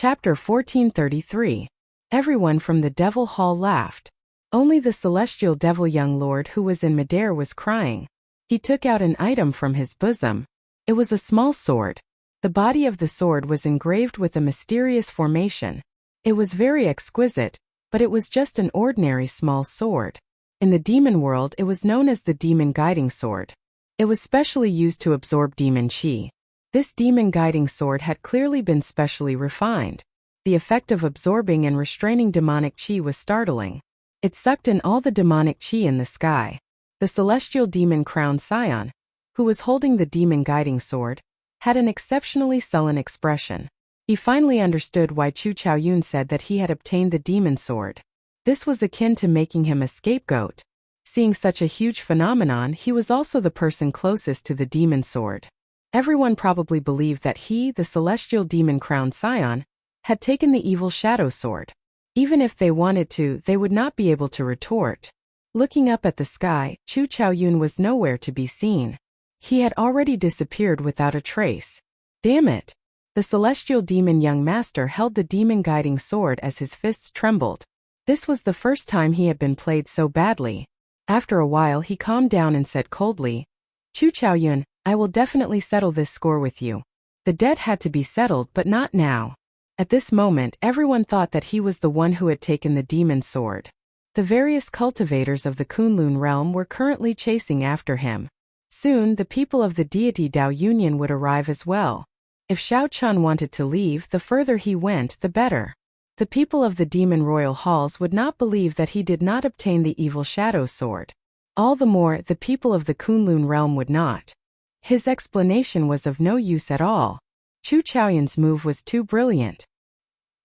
Chapter 1433. Everyone from the Devil Hall laughed. Only the celestial devil young lord who was in midair was crying. He took out an item from his bosom. It was a small sword. The body of the sword was engraved with a mysterious formation. It was very exquisite, but it was just an ordinary small sword. In the demon world it was known as the demon guiding sword. It was specially used to absorb demon chi. This demon guiding sword had clearly been specially refined. The effect of absorbing and restraining demonic chi was startling. It sucked in all the demonic chi in the sky. The celestial demon crowned scion, who was holding the demon guiding sword, had an exceptionally sullen expression. He finally understood why Chu Chaoyun said that he had obtained the demon sword. This was akin to making him a scapegoat. Seeing such a huge phenomenon, he was also the person closest to the demon sword. Everyone probably believed that he, the celestial demon crowned scion, had taken the evil shadow sword. Even if they wanted to, they would not be able to retort. Looking up at the sky, Chu Chaoyun was nowhere to be seen. He had already disappeared without a trace. Damn it! The celestial demon young master held the demon guiding sword as his fists trembled. This was the first time he had been played so badly. After a while he calmed down and said coldly, "Chu Chaoyun, I will definitely settle this score with you. The debt had to be settled, but not now." At this moment everyone thought that he was the one who had taken the demon sword. The various cultivators of the Kunlun realm were currently chasing after him. Soon the people of the deity Dao Union would arrive as well. If Xiao Chun wanted to leave, the further he went, the better. The people of the demon royal halls would not believe that he did not obtain the evil shadow sword. All the more, the people of the Kunlun realm would not. His explanation was of no use at all. Chu Chaoyun's move was too brilliant.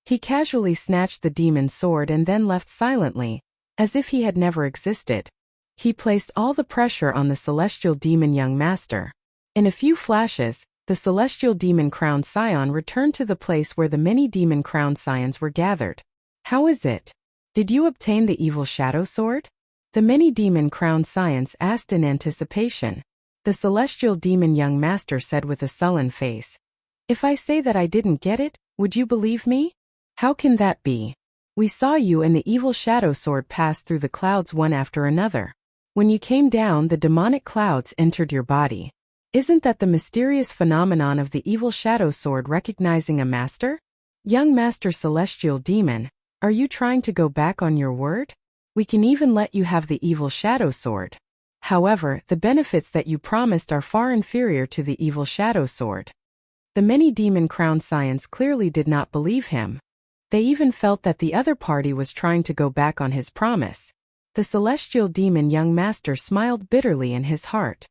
He casually snatched the demon sword and then left silently, as if he had never existed. He placed all the pressure on the celestial demon young master. In a few flashes, the celestial demon crowned scion returned to the place where the many demon crowned scions were gathered. "How is it? Did you obtain the evil shadow sword?" The many demon crowned scions asked in anticipation. The celestial demon young master said with a sullen face, "If I say that I didn't get it, would you believe me? How can that be? We saw you and the evil shadow sword pass through the clouds one after another. When you came down, the demonic clouds entered your body. Isn't that the mysterious phenomenon of the evil shadow sword recognizing a master? Young master celestial demon, are you trying to go back on your word? We can even let you have the evil shadow sword. However, the benefits that you promised are far inferior to the evil shadow sword." The many demon crowned scions clearly did not believe him. They even felt that the other party was trying to go back on his promise. The celestial demon young master smiled bitterly in his heart.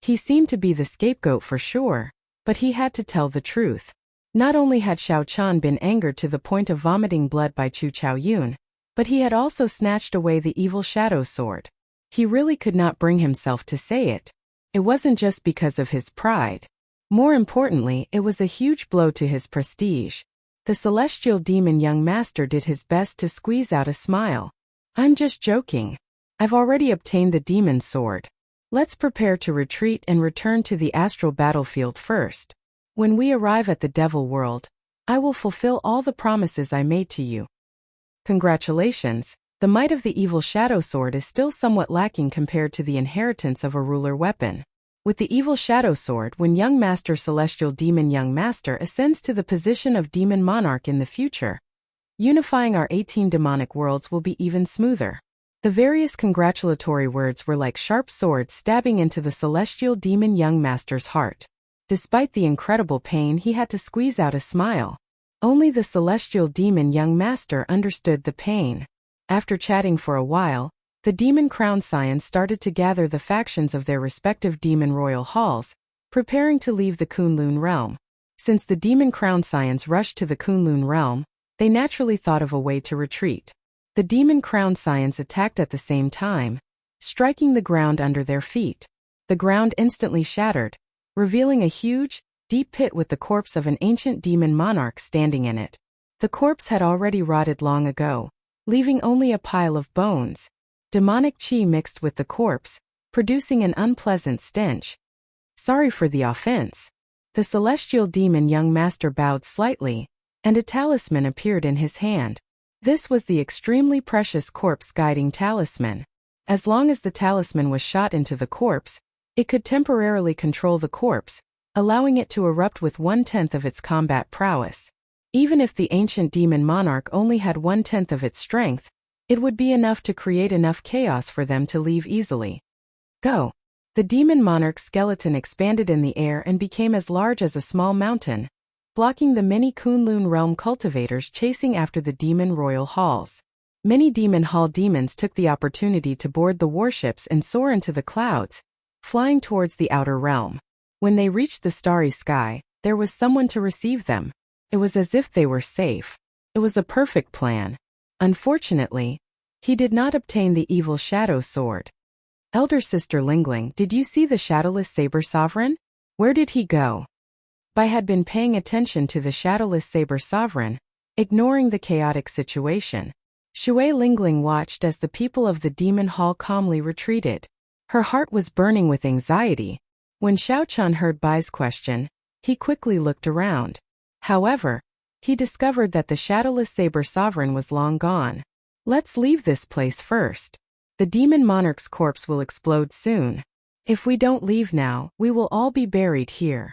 He seemed to be the scapegoat for sure, but he had to tell the truth. Not only had Xiao Chan been angered to the point of vomiting blood by Chu Chaoyun, but he had also snatched away the evil shadow sword. He really could not bring himself to say it. It wasn't just because of his pride. More importantly, it was a huge blow to his prestige. The celestial demon young master did his best to squeeze out a smile. "I'm just joking. I've already obtained the demon sword. Let's prepare to retreat and return to the astral battlefield first. When we arrive at the devil world, I will fulfill all the promises I made to you." Congratulations. The might of the evil shadow sword is still somewhat lacking compared to the inheritance of a ruler weapon. With the evil shadow sword, when young master celestial demon young master ascends to the position of demon monarch in the future, unifying our 18 demonic worlds will be even smoother. The various congratulatory words were like sharp swords stabbing into the celestial demon young master's heart. Despite the incredible pain, he had to squeeze out a smile. Only the celestial demon young master understood the pain. After chatting for a while, the demon crowned scions started to gather the factions of their respective demon royal halls, preparing to leave the Kunlun realm. Since the demon crowned scions rushed to the Kunlun realm, they naturally thought of a way to retreat. The demon crowned scions attacked at the same time, striking the ground under their feet. The ground instantly shattered, revealing a huge, deep pit with the corpse of an ancient demon monarch standing in it. The corpse had already rotted long ago, leaving only a pile of bones. Demonic chi mixed with the corpse, producing an unpleasant stench. "Sorry for the offense." The celestial demon young master bowed slightly, and a talisman appeared in his hand. This was the extremely precious corpse guiding talisman. As long as the talisman was shot into the corpse, it could temporarily control the corpse, allowing it to erupt with 1/10 of its combat prowess. Even if the ancient demon monarch only had 1/10 of its strength, it would be enough to create enough chaos for them to leave easily. Go! The demon monarch's skeleton expanded in the air and became as large as a small mountain, blocking the many Kunlun realm cultivators chasing after the demon royal halls. Many demon hall demons took the opportunity to board the warships and soar into the clouds, flying towards the outer realm. When they reached the starry sky, there was someone to receive them. It was as if they were safe. It was a perfect plan. Unfortunately, he did not obtain the evil shadow sword. Elder Sister Lingling, did you see the shadowless saber sovereign? Where did he go? Bai had been paying attention to the shadowless saber sovereign, ignoring the chaotic situation. Shui Lingling watched as the people of the demon hall calmly retreated. Her heart was burning with anxiety. When Xiao Chun heard Bai's question, he quickly looked around. However, he discovered that the shadowless saber sovereign was long gone. Let's leave this place first. The demon monarch's corpse will explode soon. If we don't leave now, we will all be buried here.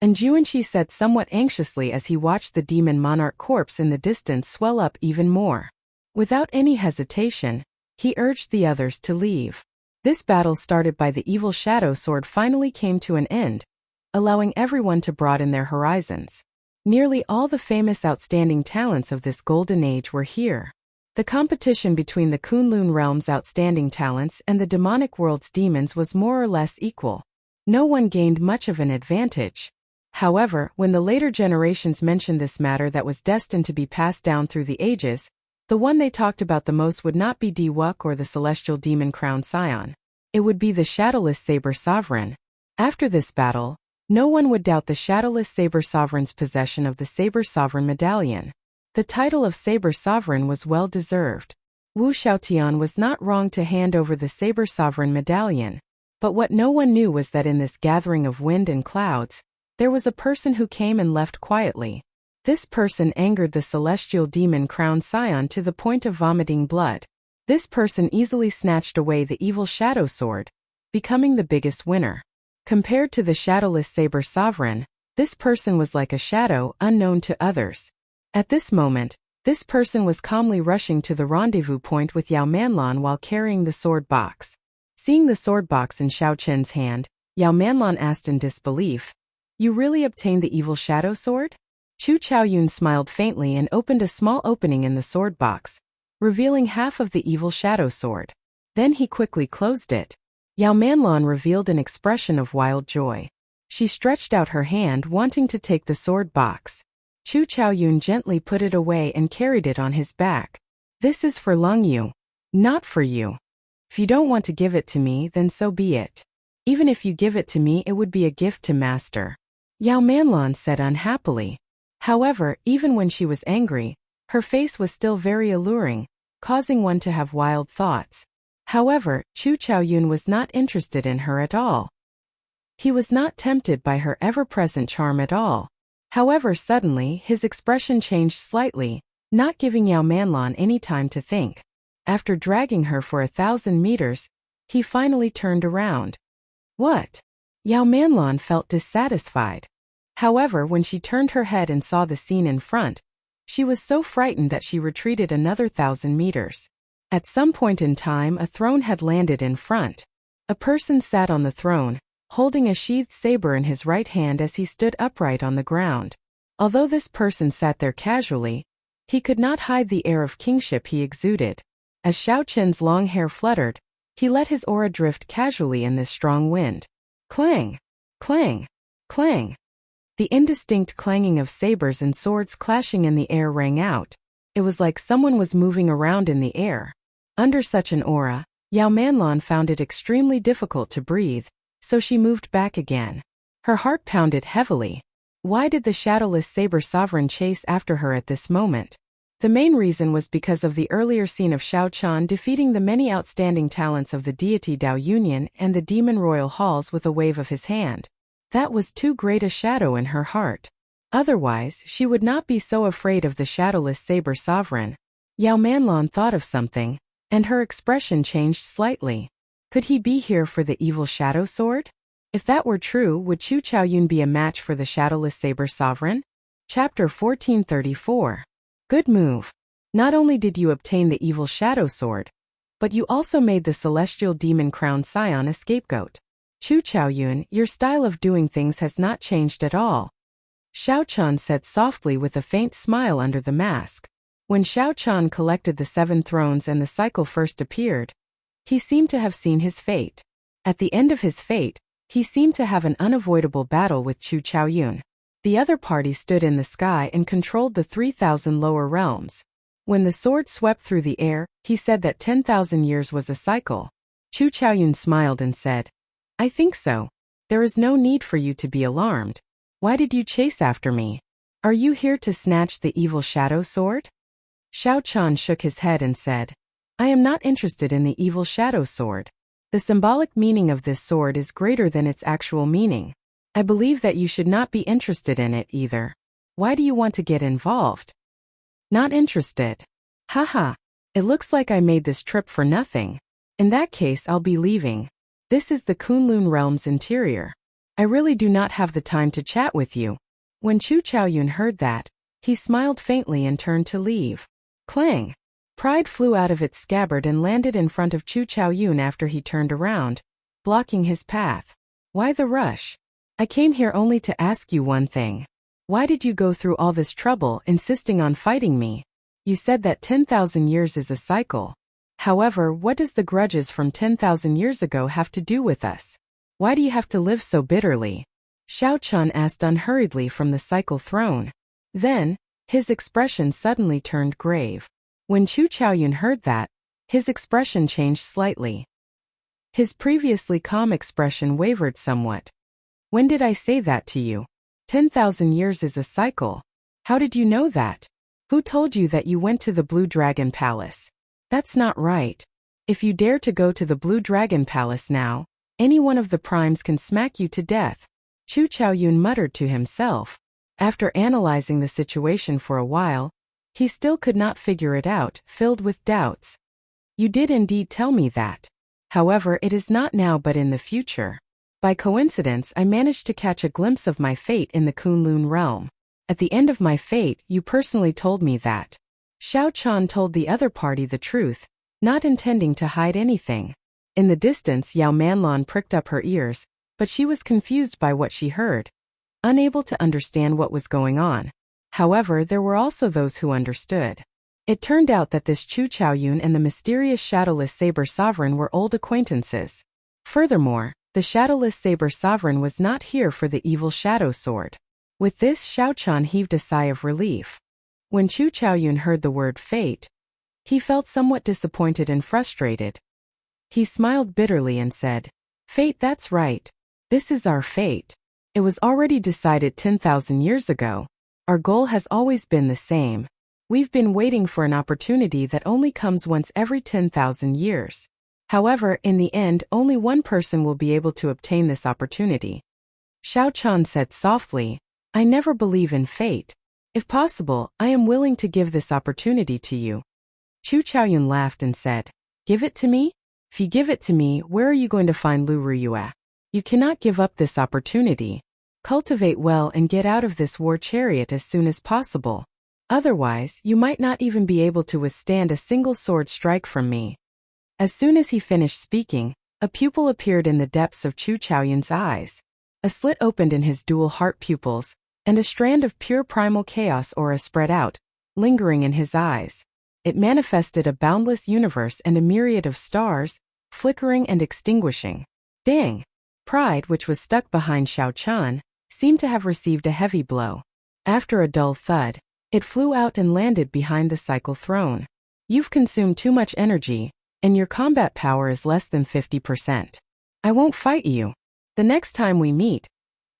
And Juanqi said somewhat anxiously as he watched the demon monarch corpse in the distance swell up even more. Without any hesitation, he urged the others to leave. This battle started by the evil shadow sword finally came to an end, allowing everyone to broaden their horizons. Nearly all the famous outstanding talents of this golden age were here. The competition between the Kunlun realm's outstanding talents and the demonic world's demons was more or less equal. No one gained much of an advantage. However, when the later generations mentioned this matter that was destined to be passed down through the ages, the one they talked about the most would not be Diwuk or the celestial demon crown scion. It would be the shadowless saber sovereign. After this battle, no one would doubt the shadowless saber sovereign's possession of the saber sovereign medallion. The title of saber sovereign was well deserved. Wu Xiaotian was not wrong to hand over the saber sovereign medallion, but what no one knew was that in this gathering of wind and clouds, there was a person who came and left quietly. This person angered the celestial demon crown scion to the point of vomiting blood. This person easily snatched away the evil shadow sword, becoming the biggest winner. Compared to the shadowless saber sovereign, this person was like a shadow unknown to others. At this moment, this person was calmly rushing to the rendezvous point with Yao Manlan while carrying the sword box. Seeing the sword box in Xiao Chen's hand, Yao Manlan asked in disbelief, "You really obtained the evil shadow sword?" Chu Chaoyun smiled faintly and opened a small opening in the sword box, revealing half of the evil shadow sword. Then he quickly closed it. Yao Manlan revealed an expression of wild joy. She stretched out her hand wanting to take the sword box. Chu Chaoyun gently put it away and carried it on his back. "This is for Lung Yu, not for you. If you don't want to give it to me, then so be it. Even if you give it to me, it would be a gift to Master," Yao Manlan said unhappily. However, even when she was angry, her face was still very alluring, causing one to have wild thoughts. However, Chu Chaoyun was not interested in her at all. He was not tempted by her ever-present charm at all. However, suddenly, his expression changed slightly, not giving Yao Manlan any time to think. After dragging her for 1,000 meters, he finally turned around. What? Yao Manlan felt dissatisfied. However, when she turned her head and saw the scene in front, she was so frightened that she retreated another 1,000 meters. At some point in time, a throne had landed in front. A person sat on the throne, holding a sheathed saber in his right hand as he stood upright on the ground. Although this person sat there casually, he could not hide the air of kingship he exuded. As Xiao Chen's long hair fluttered, he let his aura drift casually in this strong wind. Clang! Clang! Clang! The indistinct clanging of sabers and swords clashing in the air rang out. It was like someone was moving around in the air. Under such an aura, Yao Manlan found it extremely difficult to breathe, so she moved back again. Her heart pounded heavily. Why did the shadowless saber sovereign chase after her at this moment? The main reason was because of the earlier scene of Xiao Chan defeating the many outstanding talents of the deity Dao Union and the demon royal halls with a wave of his hand. That was too great a shadow in her heart. Otherwise, she would not be so afraid of the shadowless saber sovereign. Yao Manlan thought of something, and her expression changed slightly. Could he be here for the evil shadow sword? If that were true, would Chu Chaoyun be a match for the shadowless saber sovereign? Chapter 1434. Good move. Not only did you obtain the evil shadow sword, but you also made the celestial demon crown scion a scapegoat. Chu Chaoyun, your style of doing things has not changed at all. Xiao Chan said softly with a faint smile under the mask. When Xiao Chan collected the 7 thrones and the cycle first appeared, he seemed to have seen his fate. At the end of his fate, he seemed to have an unavoidable battle with Chu Chaoyun. The other party stood in the sky and controlled the 3,000 lower realms. When the sword swept through the air, he said that 10,000 years was a cycle. Chu Chaoyun smiled and said, I think so. There is no need for you to be alarmed. Why did you chase after me? Are you here to snatch the evil shadow sword? Xiao Chan shook his head and said, I am not interested in the evil shadow sword. The symbolic meaning of this sword is greater than its actual meaning. I believe that you should not be interested in it either. Why do you want to get involved? Not interested. Haha. It looks like I made this trip for nothing. In that case, I'll be leaving. This is the Kunlun realm's interior. I really do not have the time to chat with you. When Chu Chaoyun heard that, he smiled faintly and turned to leave. Clang! Pride flew out of its scabbard and landed in front of Chu Chaoyun after he turned around, blocking his path. Why the rush? I came here only to ask you one thing. Why did you go through all this trouble insisting on fighting me? You said that 10,000 years is a cycle. However, what does the grudges from 10,000 years ago have to do with us? Why do you have to live so bitterly? Xiao Chun asked unhurriedly from the cycle throne. Then, his expression suddenly turned grave. When Chu Chaoyun heard that, his expression changed slightly. His previously calm expression wavered somewhat. When did I say that to you? 10,000 years is a cycle. How did you know that? Who told you that you went to the Blue Dragon Palace? That's not right. If you dare to go to the Blue Dragon Palace now, any one of the primes can smack you to death. Chu Chaoyun muttered to himself. After analyzing the situation for a while, he still could not figure it out, filled with doubts. You did indeed tell me that. However, it is not now but in the future. By coincidence, I managed to catch a glimpse of my fate in the Kunlun realm. At the end of my fate, you personally told me that. Xiao Chan told the other party the truth, not intending to hide anything. In the distance, Yao Manlan pricked up her ears, but she was confused by what she heard, unable to understand what was going on. However, there were also those who understood. It turned out that this Chu Chaoyun and the mysterious shadowless saber sovereign were old acquaintances. Furthermore, the shadowless saber sovereign was not here for the evil shadow sword. With this, Xiao Chan heaved a sigh of relief. When Chu Chaoyun heard the word fate, he felt somewhat disappointed and frustrated. He smiled bitterly and said, Fate, that's right. This is our fate. It was already decided 10,000 years ago. Our goal has always been the same. We've been waiting for an opportunity that only comes once every 10,000 years. However, in the end, only one person will be able to obtain this opportunity. Xiao Chan said softly, I never believe in fate. If possible, I am willing to give this opportunity to you. Chu Chaoyun laughed and said, Give it to me? If you give it to me, where are you going to find Lu Ruyue? You cannot give up this opportunity. Cultivate well and get out of this war chariot as soon as possible. Otherwise, you might not even be able to withstand a single sword strike from me. As soon as he finished speaking, a pupil appeared in the depths of Chu Chaoyun's eyes. A slit opened in his dual heart pupils, and a strand of pure primal chaos aura spread out, lingering in his eyes. It manifested a boundless universe and a myriad of stars, flickering and extinguishing. Dang! Pride, which was stuck behind Xiao Chan, seemed to have received a heavy blow. After a dull thud, it flew out and landed behind the cycle throne. You've consumed too much energy, and your combat power is less than 50%. I won't fight you. The next time we meet,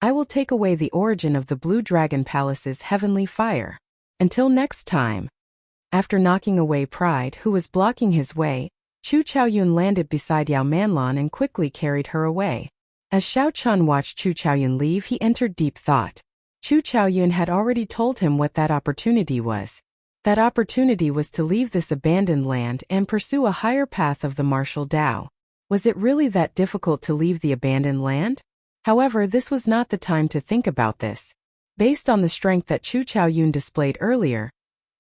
I will take away the origin of the Blue Dragon Palace's heavenly fire. Until next time. After knocking away Pride, who was blocking his way, Chu Chaoyun landed beside Yao Manlan and quickly carried her away. As Xiao Chan watched Chu Chaoyun leave, he entered deep thought. Chu Chaoyun had already told him what that opportunity was. That opportunity was to leave this abandoned land and pursue a higher path of the martial Tao. Was it really that difficult to leave the abandoned land? However, this was not the time to think about this. Based on the strength that Chu Chaoyun displayed earlier,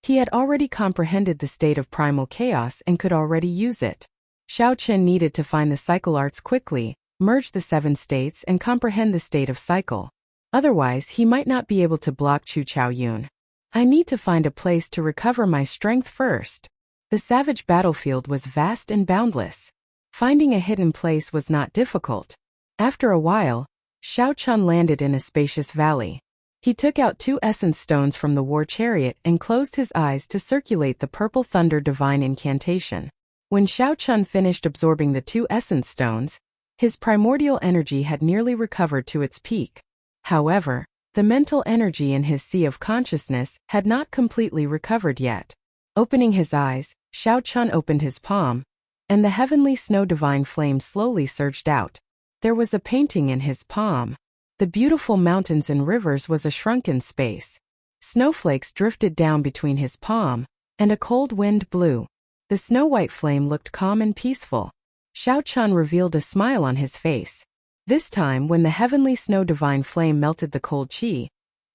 he had already comprehended the state of primal chaos and could already use it. Xiao Qin needed to find the cycle arts quickly, merge the 7 states and comprehend the state of cycle. Otherwise, he might not be able to block Chu Chaoyun. I need to find a place to recover my strength first. The savage battlefield was vast and boundless. Finding a hidden place was not difficult. After a while, Xiao Chun landed in a spacious valley. He took out 2 essence stones from the war chariot and closed his eyes to circulate the purple thunder divine incantation. When Xiao Chun finished absorbing the 2 essence stones, his primordial energy had nearly recovered to its peak. However, the mental energy in his sea of consciousness had not completely recovered yet. Opening his eyes, Xiao Chun opened his palm, and the heavenly snow divine flame slowly surged out. There was a painting in his palm. The beautiful mountains and rivers was a shrunken space. Snowflakes drifted down between his palm, and a cold wind blew. The snow-white flame looked calm and peaceful. Xiao Chun revealed a smile on his face. This time, when the heavenly snow divine flame melted the cold qi,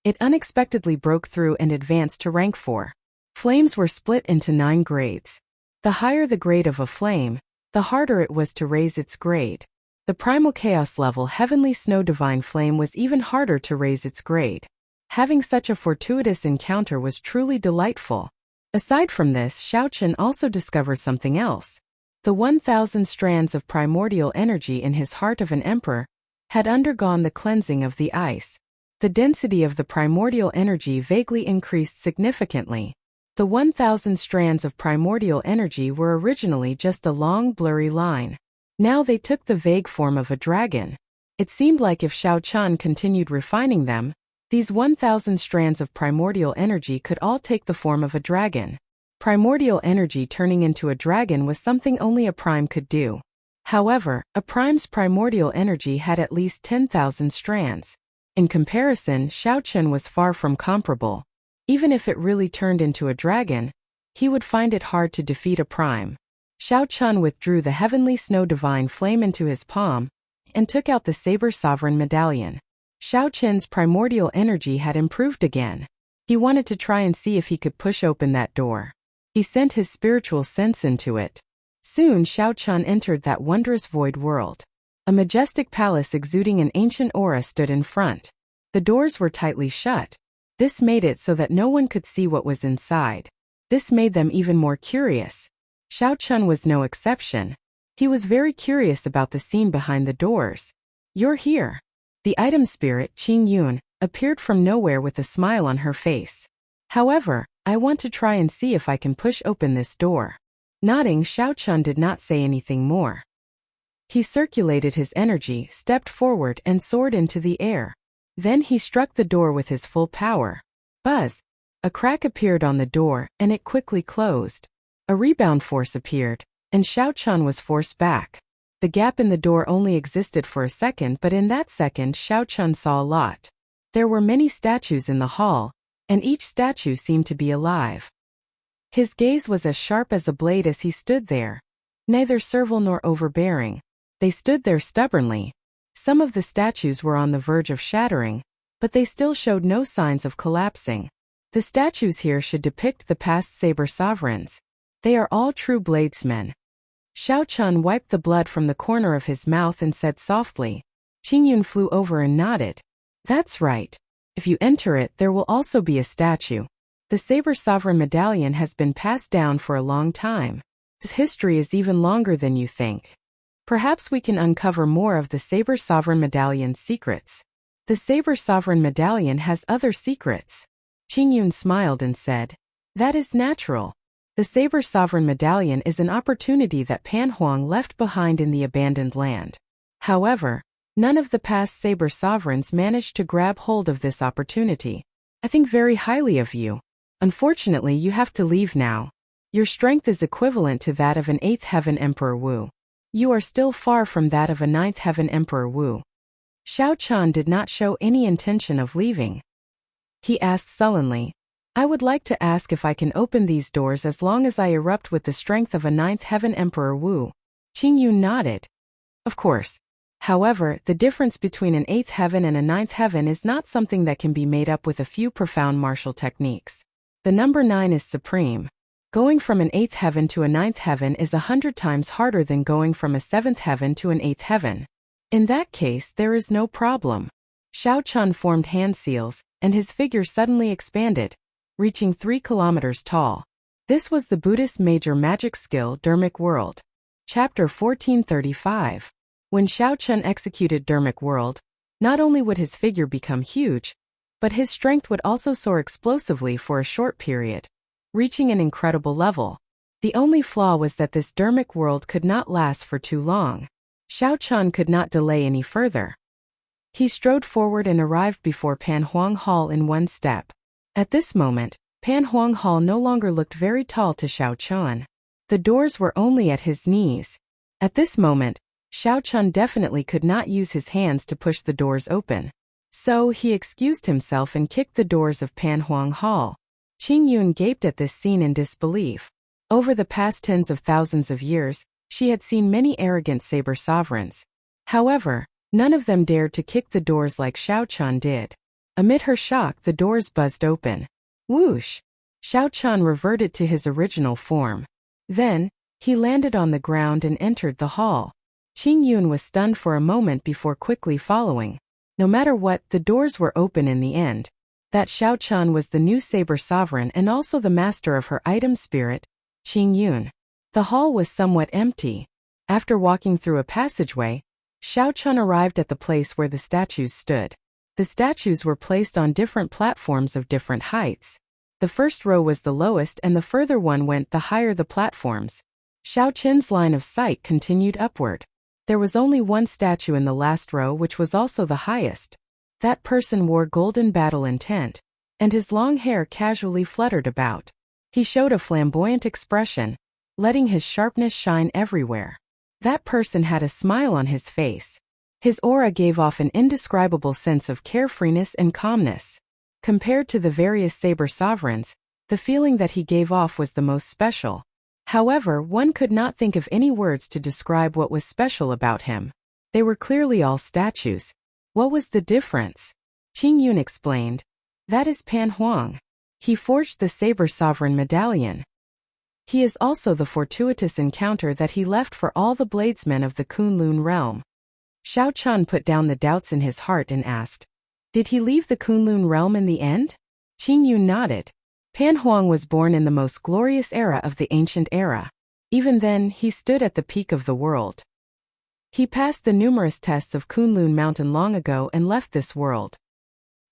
it unexpectedly broke through and advanced to rank 4. Flames were split into 9 grades. The higher the grade of a flame, the harder it was to raise its grade. The primal chaos level heavenly snow divine flame was even harder to raise its grade. Having such a fortuitous encounter was truly delightful. Aside from this, Xiao Qin also discovered something else. The 1,000 strands of primordial energy in his heart of an emperor had undergone the cleansing of the ice. The density of the primordial energy vaguely increased significantly. The 1,000 strands of primordial energy were originally just a long, blurry line. Now they took the vague form of a dragon. It seemed like if Xiao Chun continued refining them, these 1,000 strands of primordial energy could all take the form of a dragon. Primordial energy turning into a dragon was something only a prime could do. However, a prime's primordial energy had at least 10,000 strands. In comparison, Xiao Chun was far from comparable. Even if it really turned into a dragon, he would find it hard to defeat a prime. Xiao Chun withdrew the heavenly snow divine flame into his palm and took out the saber sovereign medallion. Xiao Chun's primordial energy had improved again. He wanted to try and see if he could push open that door. He sent his spiritual sense into it. Soon Xiao Chun entered that wondrous void world. A majestic palace exuding an ancient aura stood in front. The doors were tightly shut. This made it so that no one could see what was inside. This made them even more curious. Xiao Chun was no exception. He was very curious about the scene behind the doors. "You're here." The item spirit, Qing Yun, appeared from nowhere with a smile on her face. "However, I want to try and see if I can push open this door." Nodding, Xiao Chun did not say anything more. He circulated his energy, stepped forward and soared into the air. Then he struck the door with his full power. Buzz! A crack appeared on the door, and it quickly closed. A rebound force appeared, and Xiao Chun was forced back. The gap in the door only existed for a second, but in that second Xiao Chun saw a lot. There were many statues in the hall, and each statue seemed to be alive. His gaze was as sharp as a blade as he stood there. Neither servile nor overbearing. They stood there stubbornly. Some of the statues were on the verge of shattering, but they still showed no signs of collapsing. The statues here should depict the past saber sovereigns. They are all true bladesmen. Xiao Chun wiped the blood from the corner of his mouth and said softly. Qingyun flew over and nodded. "That's right. If you enter it, there will also be a statue. The Saber Sovereign Medallion has been passed down for a long time. Its history is even longer than you think. Perhaps we can uncover more of the Saber Sovereign Medallion's secrets. The Saber Sovereign Medallion has other secrets." Qingyun smiled and said, "That is natural. The Saber Sovereign Medallion is an opportunity that Pan Huang left behind in the abandoned land. However, none of the past Saber Sovereigns managed to grab hold of this opportunity. I think very highly of you. Unfortunately, you have to leave now. Your strength is equivalent to that of an 8th Heaven Emperor Wu. You are still far from that of a 9th Heaven Emperor Wu." Xiao Chun did not show any intention of leaving. He asked sullenly. I would like to ask if I can open these doors as long as I erupt with the strength of a ninth heaven Emperor Wu. Qingyun nodded. Of course. However, the difference between an eighth heaven and a ninth heaven is not something that can be made up with a few profound martial techniques. The number 9 is supreme. Going from an eighth heaven to a ninth heaven is 100 times harder than going from a seventh heaven to an eighth heaven. In that case, there is no problem. Xiao Chun formed hand seals, and his figure suddenly expanded, reaching 3 kilometers tall. This was the Buddhist major magic skill Dermic World. Chapter 1435. When Xiao Chun executed Dermic World, not only would his figure become huge, but his strength would also soar explosively for a short period, reaching an incredible level. The only flaw was that this Dermic World could not last for too long. Xiao Chun could not delay any further. He strode forward and arrived before Pan Huang Hall in one step. At this moment, Pan Huang Hall no longer looked very tall to Xiao Chun. The doors were only at his knees. At this moment, Xiao Chun definitely could not use his hands to push the doors open. So he excused himself and kicked the doors of Pan Huang Hall. Qingyun gaped at this scene in disbelief. Over the past tens of thousands of years, she had seen many arrogant saber sovereigns. However, none of them dared to kick the doors like Xiao Chun did. Amid her shock, the doors buzzed open. Whoosh! Xiao Chun reverted to his original form. Then, he landed on the ground and entered the hall. Qingyun was stunned for a moment before quickly following. No matter what, the doors were open in the end. That Xiao Chun was the new saber sovereign and also the master of her item spirit, Qingyun. The hall was somewhat empty. After walking through a passageway, Xiao Chun arrived at the place where the statues stood. The statues were placed on different platforms of different heights. The first row was the lowest and the further one went the higher the platforms. Xiao Chun's line of sight continued upward. There was only one statue in the last row which was also the highest. That person wore golden battle intent, and his long hair casually fluttered about. He showed a flamboyant expression, letting his sharpness shine everywhere. That person had a smile on his face. His aura gave off an indescribable sense of carefreeness and calmness. Compared to the various saber sovereigns, the feeling that he gave off was the most special. However, one could not think of any words to describe what was special about him. They were clearly all statues. What was the difference? Qingyun explained. That is Pan Huang. He forged the saber sovereign medallion. He is also the fortuitous encounter that he left for all the bladesmen of the Kunlun realm. Xiao Chun put down the doubts in his heart and asked, did he leave the Kunlun realm in the end? Qingyun nodded. Pan Huang was born in the most glorious era of the ancient era. Even then, he stood at the peak of the world. He passed the numerous tests of Kunlun Mountain long ago and left this world.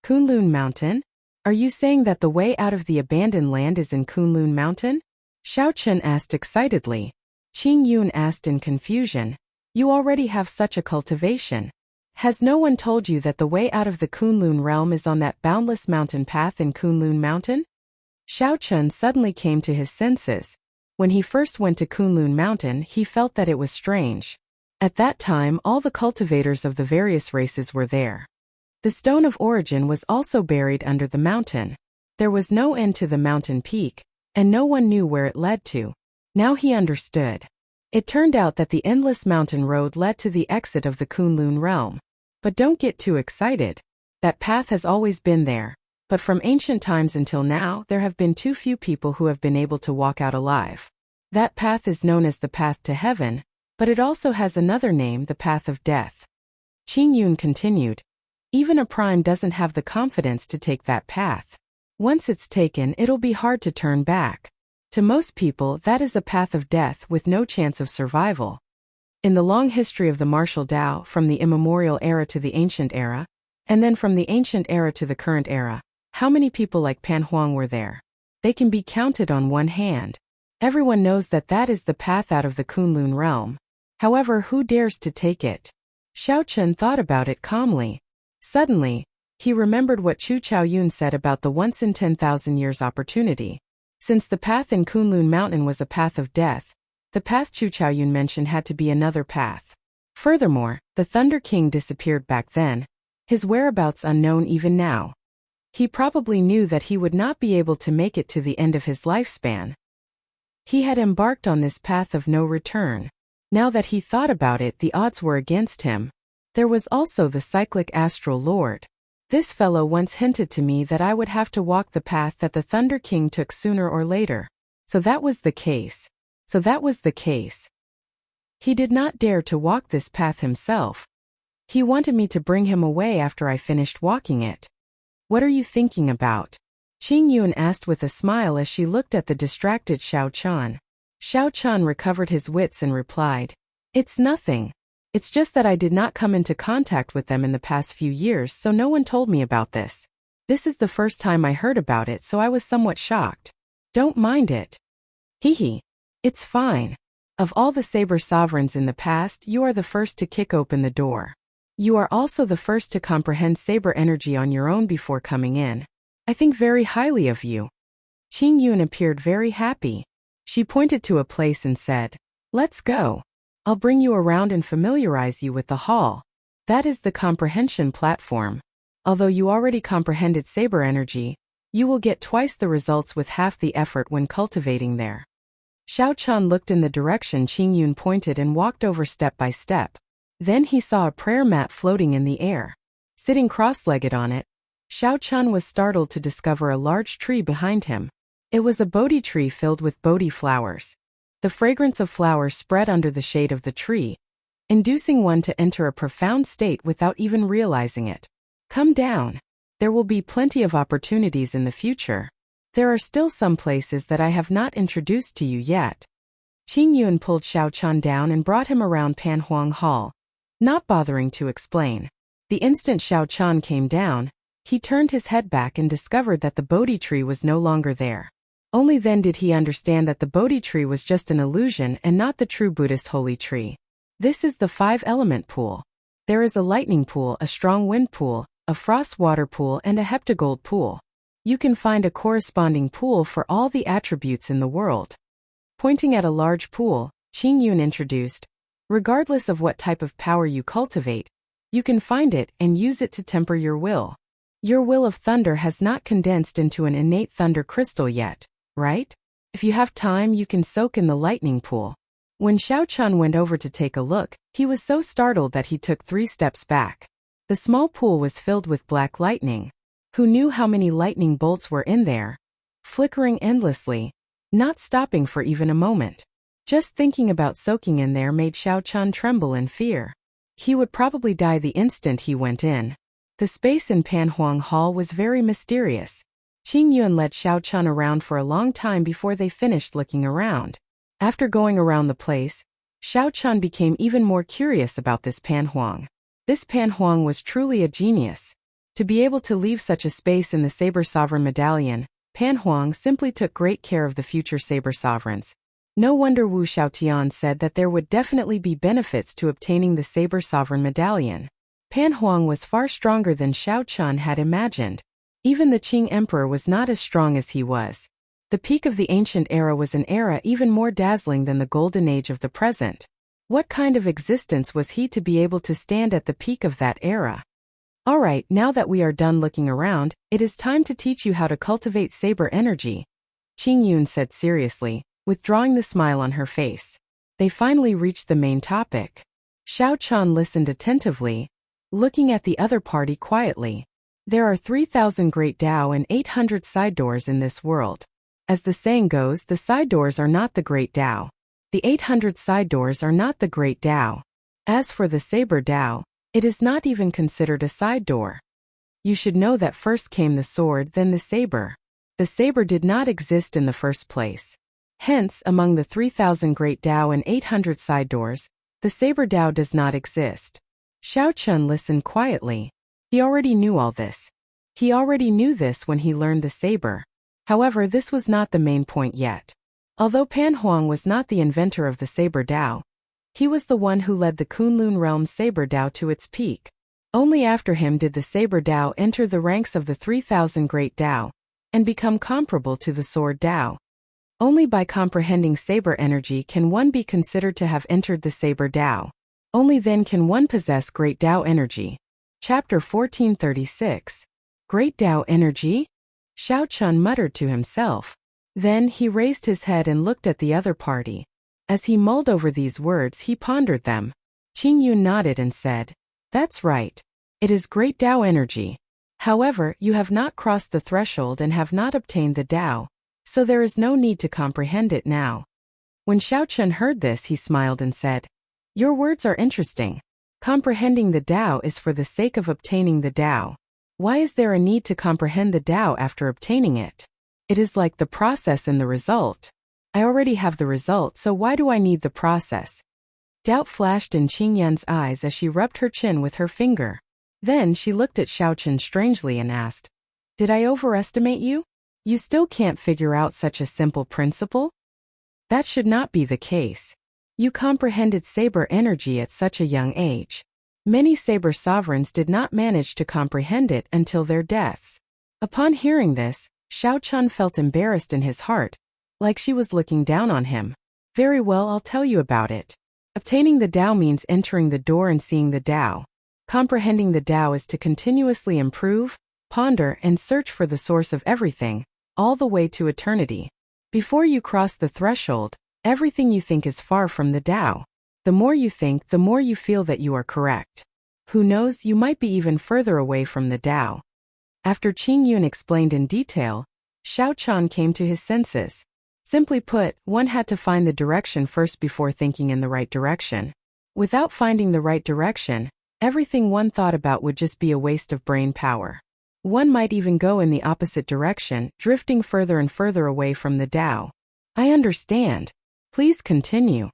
Kunlun Mountain? Are you saying that the way out of the abandoned land is in Kunlun Mountain? Xiao Chun asked excitedly. Qingyun asked in confusion. You already have such a cultivation. Has no one told you that the way out of the Kunlun realm is on that boundless mountain path in Kunlun Mountain? Xiao Chun suddenly came to his senses. When he first went to Kunlun Mountain, he felt that it was strange. At that time, all the cultivators of the various races were there. The stone of origin was also buried under the mountain. There was no end to the mountain peak, and no one knew where it led to. Now he understood. It turned out that the endless mountain road led to the exit of the Kunlun realm. But don't get too excited. That path has always been there. But from ancient times until now, there have been too few people who have been able to walk out alive. That path is known as the path to heaven, but it also has another name, the path of death. Qingyun continued. Even a prime doesn't have the confidence to take that path. Once it's taken, it'll be hard to turn back. To most people, that is a path of death with no chance of survival. In the long history of the martial Tao, from the immemorial era to the ancient era, and then from the ancient era to the current era, how many people like Pan Huang were there? They can be counted on one hand. Everyone knows that that is the path out of the Kunlun realm. However, who dares to take it? Xiao Chun thought about it calmly. Suddenly, he remembered what Chu Chaoyun said about the once in 10,000 years opportunity. Since the path in Kunlun Mountain was a path of death, the path Chu Chaoyun mentioned had to be another path. Furthermore, the Thunder King disappeared back then, his whereabouts unknown even now. He probably knew that he would not be able to make it to the end of his lifespan. He had embarked on this path of no return. Now that he thought about it, the odds were against him. There was also the cyclic astral lord. This fellow once hinted to me that I would have to walk the path that the Thunder King took sooner or later. So that was the case. He did not dare to walk this path himself. He wanted me to bring him away after I finished walking it. What are you thinking about? Qing Yun asked with a smile as she looked at the distracted Xiao Chan. Xiao Chan recovered his wits and replied, "It's nothing. It's just that I did not come into contact with them in the past few years, so no one told me about this. This is the first time I heard about it, so I was somewhat shocked. Don't mind it." Hee. It's fine. Of all the Saber Sovereigns in the past, you are the first to kick open the door. You are also the first to comprehend Saber energy on your own before coming in. I think very highly of you. Qing Yun appeared very happy. She pointed to a place and said, "Let's go. I'll bring you around and familiarize you with the hall. That is the comprehension platform. Although you already comprehended Saber energy, you will get twice the results with half the effort when cultivating there." Xiao Chan looked in the direction Qing Yun pointed and walked over step by step. Then he saw a prayer mat floating in the air. Sitting cross-legged on it, Xiao Chan was startled to discover a large tree behind him. It was a Bodhi tree filled with Bodhi flowers. The fragrance of flowers spread under the shade of the tree, inducing one to enter a profound state without even realizing it. Come down. There will be plenty of opportunities in the future. There are still some places that I have not introduced to you yet. Qing Yun pulled Xiao Chan down and brought him around Pan Huang Hall, not bothering to explain. The instant Xiao Chan came down, he turned his head back and discovered that the Bodhi tree was no longer there. Only then did he understand that the Bodhi tree was just an illusion and not the true Buddhist holy tree. This is the 5-element pool. There is a lightning pool, a strong wind pool, a frost water pool, and a heptagold pool. You can find a corresponding pool for all the attributes in the world. Pointing at a large pool, Qing Yun introduced, regardless of what type of power you cultivate, you can find it and use it to temper your will. Your will of thunder has not condensed into an innate thunder crystal yet, right? If you have time, you can soak in the lightning pool. When Xiao Chan went over to take a look, he was so startled that he took 3 steps back. The small pool was filled with black lightning. Who knew how many lightning bolts were in there? Flickering endlessly, not stopping for even a moment. Just thinking about soaking in there made Xiao Chan tremble in fear. He would probably die the instant he went in. The space in Pan Huang Hall was very mysterious. Qing Yun led Xiao Chan around for a long time before they finished looking around. After going around the place, Xiao Chan became even more curious about this Pan Huang. This Pan Huang was truly a genius. To be able to leave such a space in the Saber Sovereign Medallion, Pan Huang simply took great care of the future Saber Sovereigns. No wonder Wu Xiaotian said that there would definitely be benefits to obtaining the Saber Sovereign Medallion. Pan Huang was far stronger than Xiao Chan had imagined. Even the Qing Emperor was not as strong as he was. The peak of the ancient era was an era even more dazzling than the golden age of the present. What kind of existence was he to be able to stand at the peak of that era? Alright, now that we are done looking around, it is time to teach you how to cultivate Saber energy, Qing Yun said seriously, withdrawing the smile on her face. They finally reached the main topic. Xiao Chan listened attentively, looking at the other party quietly. There are 3,000 great Tao and 800 side doors in this world. As the saying goes, the side doors are not the great Tao. The 800 side doors are not the great Tao. As for the Saber Tao, it is not even considered a side door. You should know that first came the sword, then the saber. The saber did not exist in the first place. Hence, among the 3,000 great Tao and 800 side doors, the saber Tao does not exist. Xiao Chun listened quietly. He already knew all this. He already knew this when he learned the saber. However, this was not the main point yet. Although Pan Huang was not the inventor of the saber Tao, he was the one who led the Kunlun realm saber Tao to its peak. Only after him did the saber Tao enter the ranks of the 3,000 great Tao, and become comparable to the sword Tao. Only by comprehending saber energy can one be considered to have entered the saber Tao. Only then can one possess great Tao energy. Chapter 1436. Great Tao energy? Xiao Chun muttered to himself. Then he raised his head and looked at the other party. As he mulled over these words, he pondered them. Qing Yun nodded and said, "That's right. It is Great Tao energy. However, you have not crossed the threshold and have not obtained the Tao, so there is no need to comprehend it now." When Xiao Chun heard this, he smiled and said, "Your words are interesting. Comprehending the Tao is for the sake of obtaining the Tao. Why is there a need to comprehend the Tao after obtaining it? It is like the process and the result. I already have the result, so why do I need the process?" Doubt flashed in Qing Yun's eyes as she rubbed her chin with her finger. Then she looked at Xiao Chun strangely and asked, "Did I overestimate you? You still can't figure out such a simple principle? That should not be the case. You comprehended saber energy at such a young age. Many saber sovereigns did not manage to comprehend it until their deaths." Upon hearing this, Xiao Chun felt embarrassed in his heart, like she was looking down on him. "Very well, I'll tell you about it. Obtaining the Tao means entering the door and seeing the Tao. Comprehending the Tao is to continuously improve, ponder, and search for the source of everything, all the way to eternity. Before you cross the threshold, everything you think is far from the Tao. The more you think, the more you feel that you are correct. Who knows, you might be even further away from the Tao." After Qing Yun explained in detail, Xiao Chun came to his senses. Simply put, one had to find the direction first before thinking in the right direction. Without finding the right direction, everything one thought about would just be a waste of brain power. One might even go in the opposite direction, drifting further and further away from the Tao. "I understand. Please continue."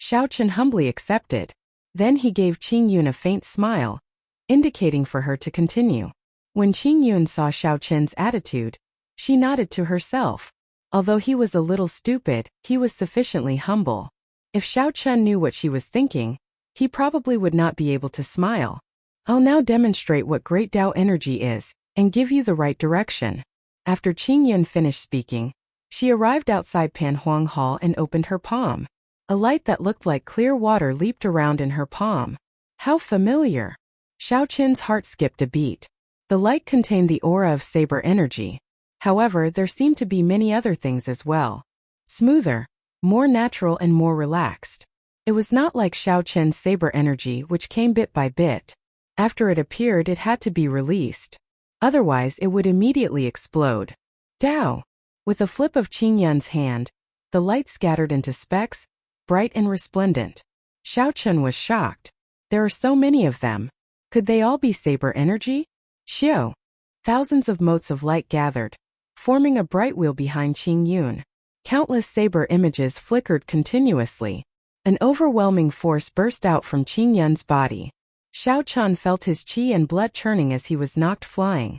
Xiao Chun humbly accepted. Then he gave Qing Yun a faint smile, indicating for her to continue. When Qing Yun saw Xiao Chun's attitude, she nodded to herself. Although he was a little stupid, he was sufficiently humble. If Xiao Chun knew what she was thinking, he probably would not be able to smile. "I'll now demonstrate what Great Tao energy is, and give you the right direction." After Qing Yun finished speaking, she arrived outside Pan Huang Hall and opened her palm. A light that looked like clear water leaped around in her palm. How familiar! Xiao Chun's heart skipped a beat. The light contained the aura of saber energy. However, there seemed to be many other things as well. Smoother, more natural and more relaxed. It was not like Xiao Chun's saber energy, which came bit by bit. After it appeared, it had to be released. Otherwise, it would immediately explode. Tao! With a flip of Qing Yun's hand, the light scattered into specks, bright and resplendent. Xiao Chun was shocked. There are so many of them. Could they all be saber energy? Xiao! Thousands of motes of light gathered, forming a bright wheel behind Qing Yun. Countless saber images flickered continuously. An overwhelming force burst out from Qing Yun's body. Xiao Chun felt his qi and blood churning as he was knocked flying.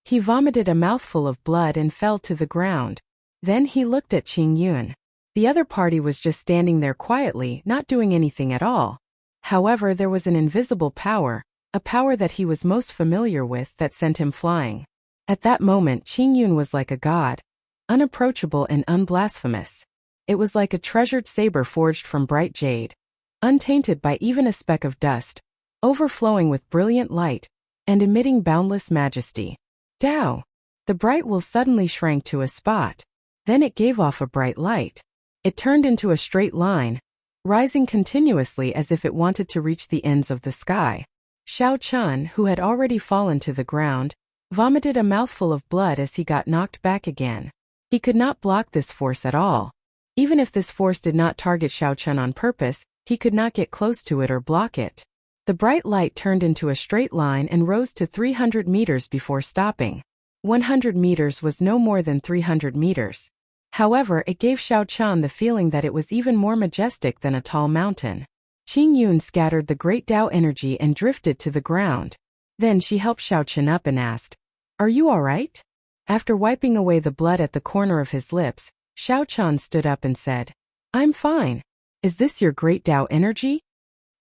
He vomited a mouthful of blood and fell to the ground. Then he looked at Qing Yun. The other party was just standing there quietly, not doing anything at all. However, there was an invisible power, a power that he was most familiar with, that sent him flying. At that moment, Qing Yun was like a god, unapproachable and unblasphemous. It was like a treasured saber forged from bright jade, untainted by even a speck of dust, overflowing with brilliant light, and emitting boundless majesty. Tao! The bright wheel suddenly shrank to a spot. Then it gave off a bright light. It turned into a straight line, rising continuously as if it wanted to reach the ends of the sky. Xiao Chun, who had already fallen to the ground, vomited a mouthful of blood as he got knocked back again. He could not block this force at all. Even if this force did not target Xiao Chun on purpose, he could not get close to it or block it. The bright light turned into a straight line and rose to 300 meters before stopping. 100 meters was no more than 300 meters. However, it gave Xiao Chun the feeling that it was even more majestic than a tall mountain. Qing Yun scattered the Great Tao energy and drifted to the ground. Then she helped Xiao Chun up and asked, "Are you all right?" After wiping away the blood at the corner of his lips, Xiao Chun stood up and said, "I'm fine. Is this your Great Tao energy?"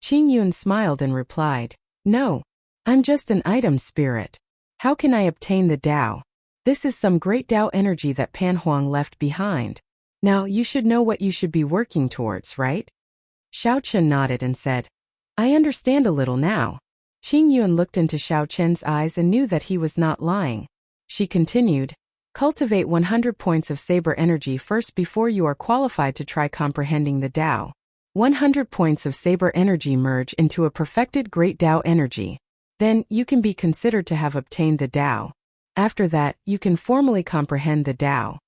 Qing Yun smiled and replied, "No. I'm just an item spirit. How can I obtain the Tao? This is some Great Tao energy that Pan Huang left behind. Now you should know what you should be working towards, right?" Xiao Chun nodded and said, "I understand a little now. Qing Yun looked into Xiao Chen's eyes and knew that he was not lying. She continued, cultivate 100 points of saber energy first before you are qualified to try comprehending the Tao. 100 points of saber energy merge into a perfected great Tao energy. Then, you can be considered to have obtained the Tao. After that, you can formally comprehend the Tao.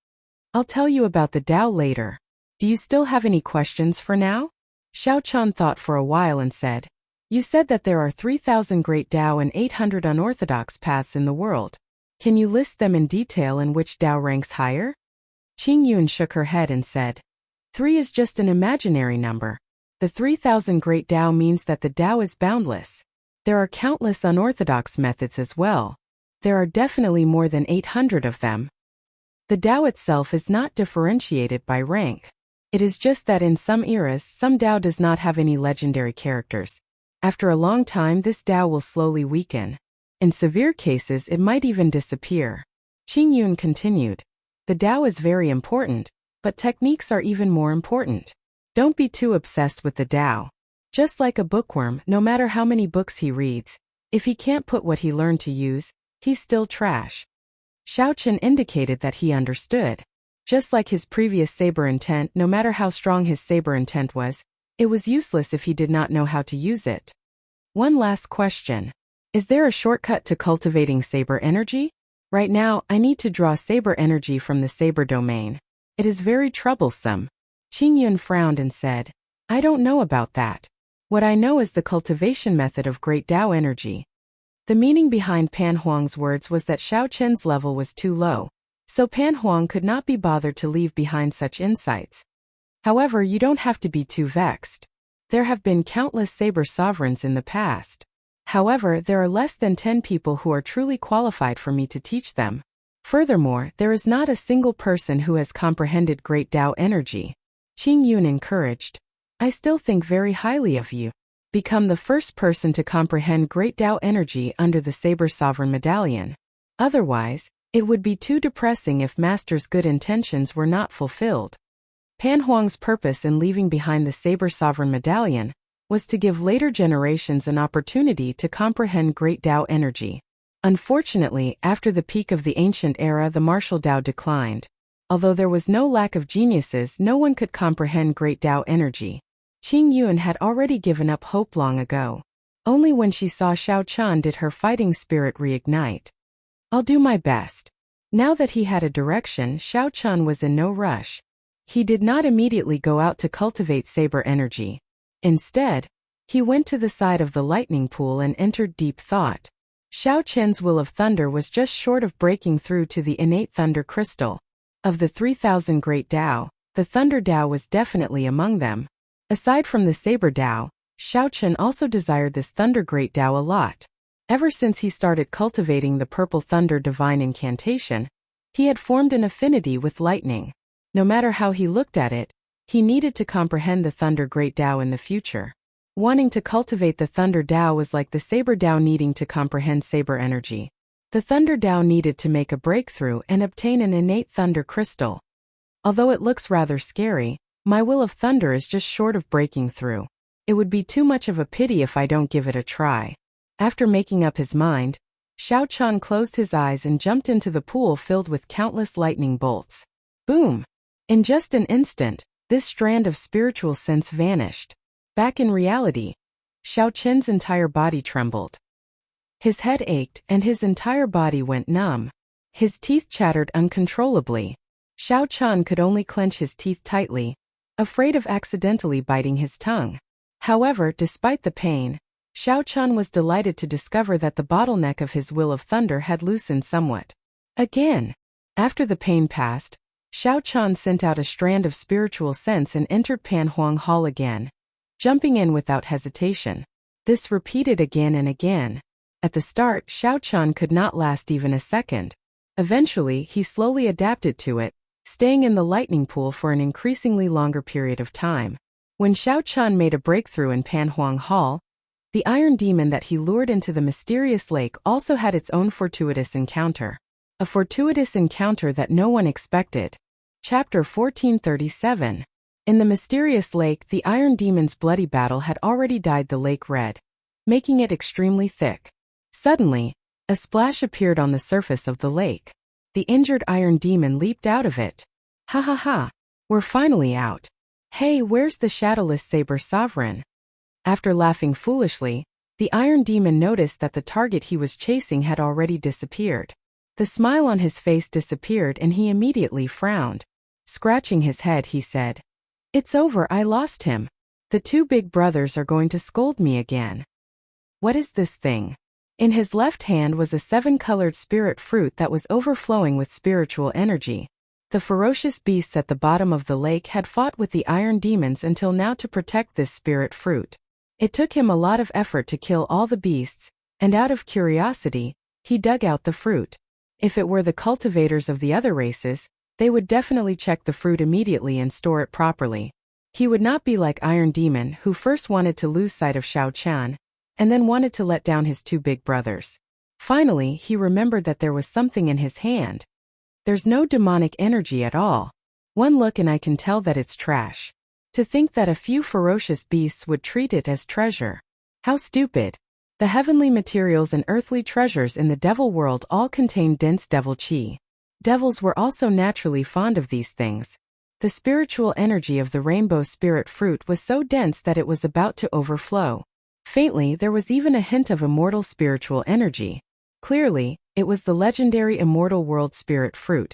I'll tell you about the Tao later. Do you still have any questions for now? Xiao Chan thought for a while and said, you said that there are 3,000 great Tao and 800 unorthodox paths in the world. Can you list them in detail and which Tao ranks higher? Qing Yun shook her head and said, 3 is just an imaginary number. The 3,000 great Tao means that the Tao is boundless. There are countless unorthodox methods as well. There are definitely more than 800 of them. The Tao itself is not differentiated by rank. It is just that in some eras, some Tao does not have any legendary characters. After a long time, this Tao will slowly weaken. In severe cases, it might even disappear. Qing Yun continued, the Tao is very important, but techniques are even more important. Don't be too obsessed with the Tao. Just like a bookworm, no matter how many books he reads, if he can't put what he learned to use, he's still trash. Xiao Chen indicated that he understood. Just like his previous saber intent, no matter how strong his saber intent was, it was useless if he did not know how to use it. One last question. Is there a shortcut to cultivating saber energy? Right now, I need to draw saber energy from the saber domain. It is very troublesome. Qing Yun frowned and said, I don't know about that. What I know is the cultivation method of great Tao energy. The meaning behind Pan Huang's words was that Xiao Chen's level was too low, so Pan Huang could not be bothered to leave behind such insights. However, you don't have to be too vexed. There have been countless saber sovereigns in the past. However, there are less than 10 people who are truly qualified for me to teach them. Furthermore, there is not a single person who has comprehended great Tao energy. Qing Yun encouraged, I still think very highly of you. Become the first person to comprehend great Tao energy under the Saber Sovereign Medallion. Otherwise, it would be too depressing if Master's good intentions were not fulfilled. Pan Huang's purpose in leaving behind the Saber Sovereign Medallion was to give later generations an opportunity to comprehend great Tao energy. Unfortunately, after the peak of the ancient era, the martial Tao declined. Although there was no lack of geniuses, no one could comprehend great Tao energy. Qing Yun had already given up hope long ago. Only when she saw Xiao Chan did her fighting spirit reignite. I'll do my best. Now that he had a direction, Xiao Chan was in no rush. He did not immediately go out to cultivate saber energy. Instead, he went to the side of the lightning pool and entered deep thought. Xiao Chen's will of thunder was just short of breaking through to the innate thunder crystal. Of the 3,000 great Tao, the thunder Tao was definitely among them. Aside from the saber Tao, Xiao Chen also desired this thunder great Tao a lot. Ever since he started cultivating the purple thunder divine incantation, he had formed an affinity with lightning. No matter how he looked at it, he needed to comprehend the thunder great Tao in the future. Wanting to cultivate the thunder Tao was like the saber Tao needing to comprehend saber energy. The thunder Tao needed to make a breakthrough and obtain an innate thunder crystal. Although it looks rather scary, my will of thunder is just short of breaking through. It would be too much of a pity if I don't give it a try. After making up his mind, Xiao Chan closed his eyes and jumped into the pool filled with countless lightning bolts. Boom! In just an instant, this strand of spiritual sense vanished. Back in reality, Xiao Chen's entire body trembled. His head ached and his entire body went numb. His teeth chattered uncontrollably. Xiao Chan could only clench his teeth tightly, afraid of accidentally biting his tongue. However, despite the pain, Xiao Chan was delighted to discover that the bottleneck of his will of thunder had loosened somewhat. Again, after the pain passed, Xiao Chan sent out a strand of spiritual sense and entered Pan Huang Hall again, jumping in without hesitation. This repeated again and again. At the start, Xiao Chan could not last even a second. Eventually, he slowly adapted to it, staying in the lightning pool for an increasingly longer period of time. When Xiao Chan made a breakthrough in Pan Huang Hall, the iron demon that he lured into the mysterious lake also had its own fortuitous encounter. A fortuitous encounter that no one expected. Chapter 1437. In the mysterious lake, the iron demon's bloody battle had already dyed the lake red. making it extremely thick. Suddenly, a splash appeared on the surface of the lake. The injured iron demon leaped out of it. Ha ha ha, we're finally out. Hey, where's the shadowless saber sovereign? After laughing foolishly, the iron demon noticed that the target he was chasing had already disappeared. The smile on his face disappeared and he immediately frowned. Scratching his head, he said, "It's over, I lost him. The two big brothers are going to scold me again." What is this thing? In his left hand was a 7-colored spirit fruit that was overflowing with spiritual energy. The ferocious beasts at the bottom of the lake had fought with the iron demons until now to protect this spirit fruit. It took him a lot of effort to kill all the beasts, and out of curiosity, he dug out the fruit. If it were the cultivators of the other races, they would definitely check the fruit immediately and store it properly. He would not be like Iron Demon, who first wanted to lose sight of Shao Chan, and then wanted to let down his two big brothers. Finally, he remembered that there was something in his hand. There's no demonic energy at all. One look and I can tell that it's trash. To think that a few ferocious beasts would treat it as treasure. How stupid. The heavenly materials and earthly treasures in the devil world all contain dense devil chi. Devils were also naturally fond of these things. The spiritual energy of the rainbow spirit fruit was so dense that it was about to overflow. Faintly, there was even a hint of immortal spiritual energy. Clearly, it was the legendary immortal world spirit fruit.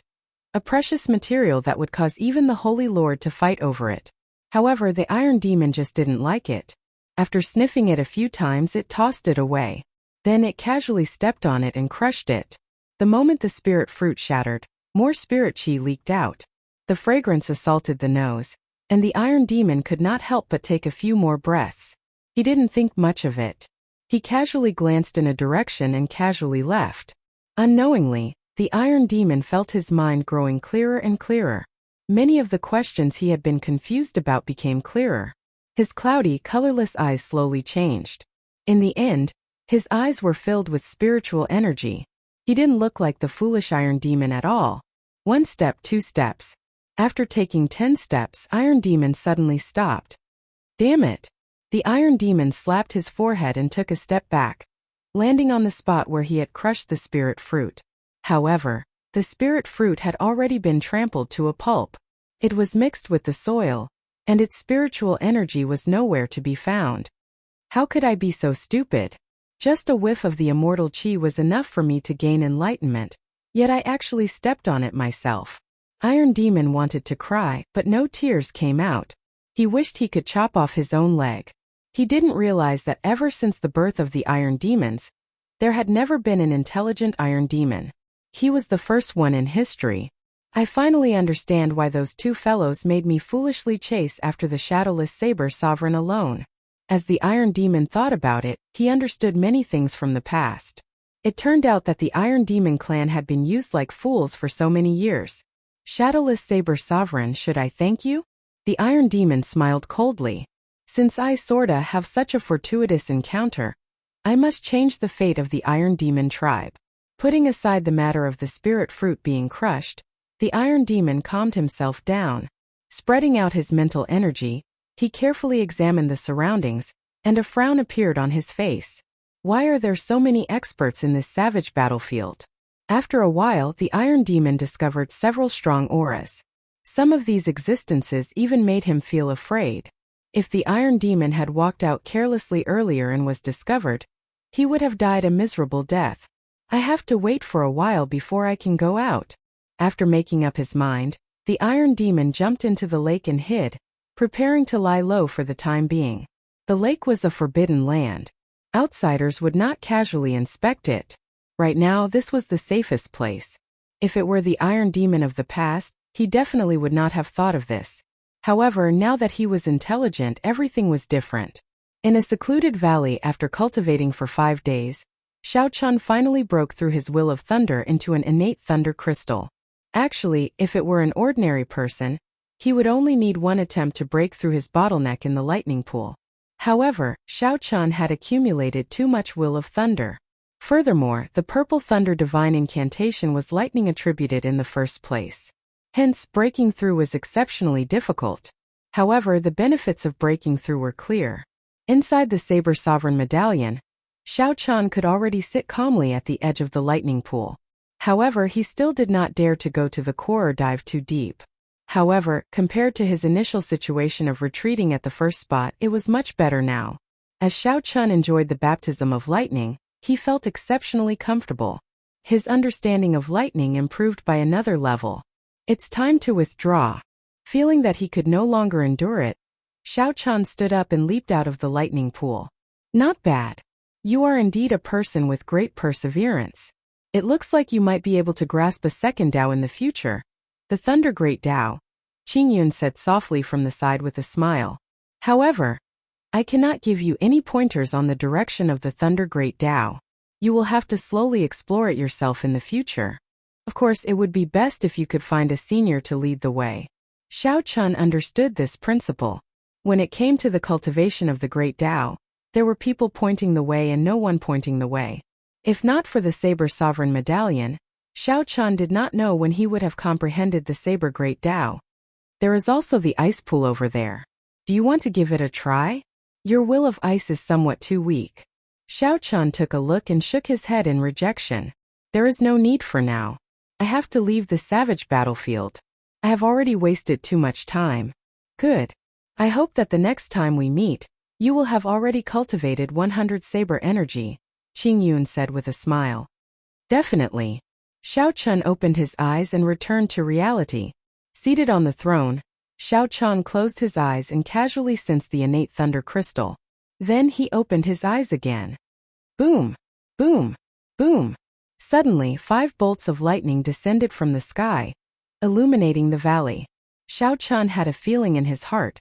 A precious material that would cause even the Holy Lord to fight over it. However, the Iron Demon just didn't like it. After sniffing it a few times, it tossed it away. Then it casually stepped on it and crushed it. The moment the spirit fruit shattered, more spirit chi leaked out. The fragrance assaulted the nose, and the Iron Demon could not help but take a few more breaths. He didn't think much of it. He casually glanced in a direction and casually left. Unknowingly, the Iron Demon felt his mind growing clearer and clearer. Many of the questions he had been confused about became clearer. His cloudy, colorless eyes slowly changed. In the end, his eyes were filled with spiritual energy. He didn't look like the foolish Iron Demon at all. 1 step, 2 steps. After taking 10 steps, Iron Demon suddenly stopped. Damn it! The Iron Demon slapped his forehead and took a step back, landing on the spot where he had crushed the spirit fruit. However, the spirit fruit had already been trampled to a pulp. It was mixed with the soil, and its spiritual energy was nowhere to be found. How could I be so stupid? Just a whiff of the immortal chi was enough for me to gain enlightenment, yet I actually stepped on it myself. Iron Demon wanted to cry, but no tears came out. He wished he could chop off his own leg. He didn't realize that ever since the birth of the Iron Demons, there had never been an intelligent Iron Demon. He was the first one in history. I finally understand why those two fellows made me foolishly chase after the shadowless saber sovereign alone. As the Iron Demon thought about it, he understood many things from the past. It turned out that the Iron Demon clan had been used like fools for so many years. Shadowless saber sovereign, should I thank you? The Iron Demon smiled coldly. Since I sorta have such a fortuitous encounter, I must change the fate of the Iron Demon tribe. Putting aside the matter of the spirit fruit being crushed, the Iron Demon calmed himself down. Spreading out his mental energy, he carefully examined the surroundings, and a frown appeared on his face. Why are there so many experts in this savage battlefield? After a while, the Iron Demon discovered several strong auras. Some of these existences even made him feel afraid. If the Iron Demon had walked out carelessly earlier and was discovered, he would have died a miserable death. I have to wait for a while before I can go out. After making up his mind, the Iron Demon jumped into the lake and hid, preparing to lie low for the time being. The lake was a forbidden land. Outsiders would not casually inspect it. Right now, this was the safest place. If it were the Iron Demon of the past, he definitely would not have thought of this. However, now that he was intelligent, everything was different. In a secluded valley after cultivating for 5 days, Shao Chun finally broke through his will of thunder into an innate thunder crystal. Actually, if it were an ordinary person, he would only need one attempt to break through his bottleneck in the lightning pool. However, Shao Chun had accumulated too much will of thunder. Furthermore, the purple thunder divine incantation was lightning attributed in the first place. Hence, breaking through was exceptionally difficult. However, the benefits of breaking through were clear. Inside the Saber Sovereign Medallion, Xiao Chan could already sit calmly at the edge of the lightning pool. However, he still did not dare to go to the core or dive too deep. However, compared to his initial situation of retreating at the first spot, it was much better now. As Xiao Chan enjoyed the baptism of lightning, he felt exceptionally comfortable. His understanding of lightning improved by another level. It's time to withdraw. Feeling that he could no longer endure it, Xiao Chan stood up and leaped out of the lightning pool. Not bad. You are indeed a person with great perseverance. It looks like you might be able to grasp a second Tao in the future. The Thunder Great Tao, Qingyun said softly from the side with a smile. However, I cannot give you any pointers on the direction of the Thunder Great Tao. You will have to slowly explore it yourself in the future. Of course, it would be best if you could find a senior to lead the way. Xiao Chan understood this principle. When it came to the cultivation of the Great Tao, there were people pointing the way and no one pointing the way. If not for the Saber Sovereign Medallion, Xiao Chan did not know when he would have comprehended the Saber Great Tao. There is also the ice pool over there. Do you want to give it a try? Your will of ice is somewhat too weak. Xiao Chan took a look and shook his head in rejection. There is no need for now. I have to leave the savage battlefield. I have already wasted too much time. Good. I hope that the next time we meet, you will have already cultivated 100 saber energy, Qingyun said with a smile. Definitely. Xiao Chan opened his eyes and returned to reality. Seated on the throne, Xiao Chan closed his eyes and casually sensed the innate thunder crystal. Then he opened his eyes again. Boom! Boom! Boom! Suddenly, 5 bolts of lightning descended from the sky, illuminating the valley. Xiao Chan had a feeling in his heart.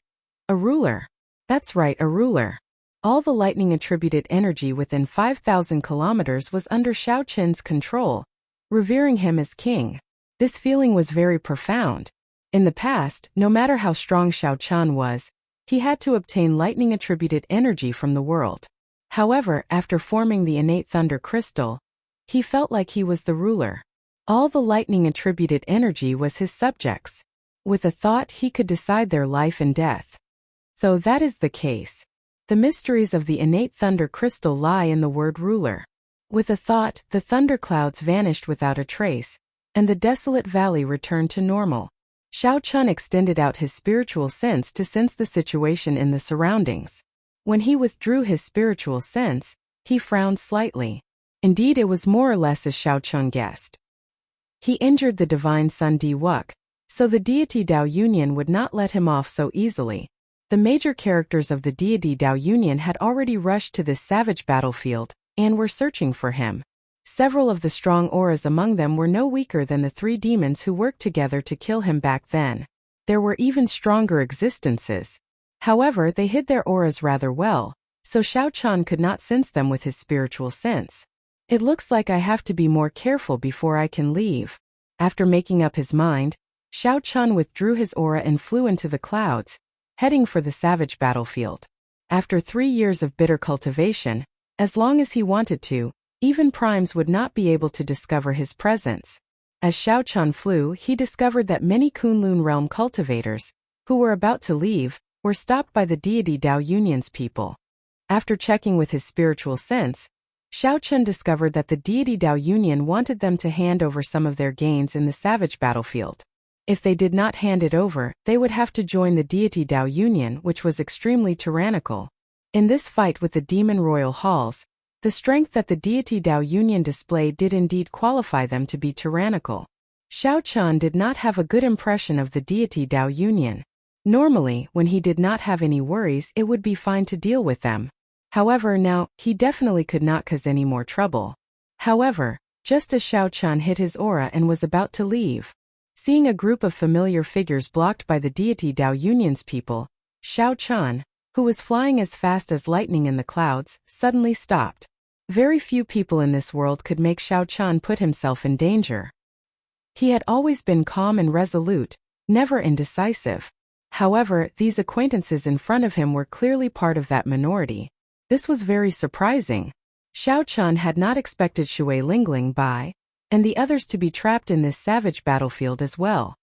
A ruler. That's right, a ruler. All the lightning-attributed energy within 5,000 kilometers was under Xiao Chan's control, revering him as king. This feeling was very profound. In the past, no matter how strong Xiao Chan was, he had to obtain lightning-attributed energy from the world. However, after forming the innate thunder crystal, he felt like he was the ruler. All the lightning-attributed energy was his subjects. With a thought, he could decide their life and death. So that is the case. The mysteries of the innate thunder crystal lie in the word ruler. With a thought, the thunderclouds vanished without a trace, and the desolate valley returned to normal. Xiao Chan extended out his spiritual sense to sense the situation in the surroundings. When he withdrew his spiritual sense, he frowned slightly. Indeed, it was more or less as Xiao Chan guessed. He injured the divine Sun Di Wuk, so the deity Tao Union would not let him off so easily. The major characters of the deity Tao Union had already rushed to this savage battlefield, and were searching for him. Several of the strong auras among them were no weaker than the 3 demons who worked together to kill him back then. There were even stronger existences. However, they hid their auras rather well, so Xiao Chan could not sense them with his spiritual sense. It looks like I have to be more careful before I can leave. After making up his mind, Xiao Chan withdrew his aura and flew into the clouds, heading for the savage battlefield. After 3 years of bitter cultivation, as long as he wanted to, even primes would not be able to discover his presence. As Xiao Chan flew, he discovered that many Kunlun realm cultivators, who were about to leave, were stopped by the deity Tao Union's people. After checking with his spiritual sense, Xiao Chan discovered that the deity Tao Union wanted them to hand over some of their gains in the savage battlefield. If they did not hand it over, they would have to join the deity Tao Union, which was extremely tyrannical. In this fight with the demon royal halls, the strength that the deity Tao Union displayed did indeed qualify them to be tyrannical. Xiao Chan did not have a good impression of the deity Tao Union. Normally, when he did not have any worries, it would be fine to deal with them. However, now, he definitely could not cause any more trouble. However, just as Xiao Chan hit his aura and was about to leave, seeing a group of familiar figures blocked by the deity Tao Union's people, Xiao Chan, who was flying as fast as lightning in the clouds, suddenly stopped. Very few people in this world could make Xiao Chan put himself in danger. He had always been calm and resolute, never indecisive. However, these acquaintances in front of him were clearly part of that minority. This was very surprising. Xiao Chan had not expected Shui Lingling Bai and the others to be trapped in this savage battlefield as well.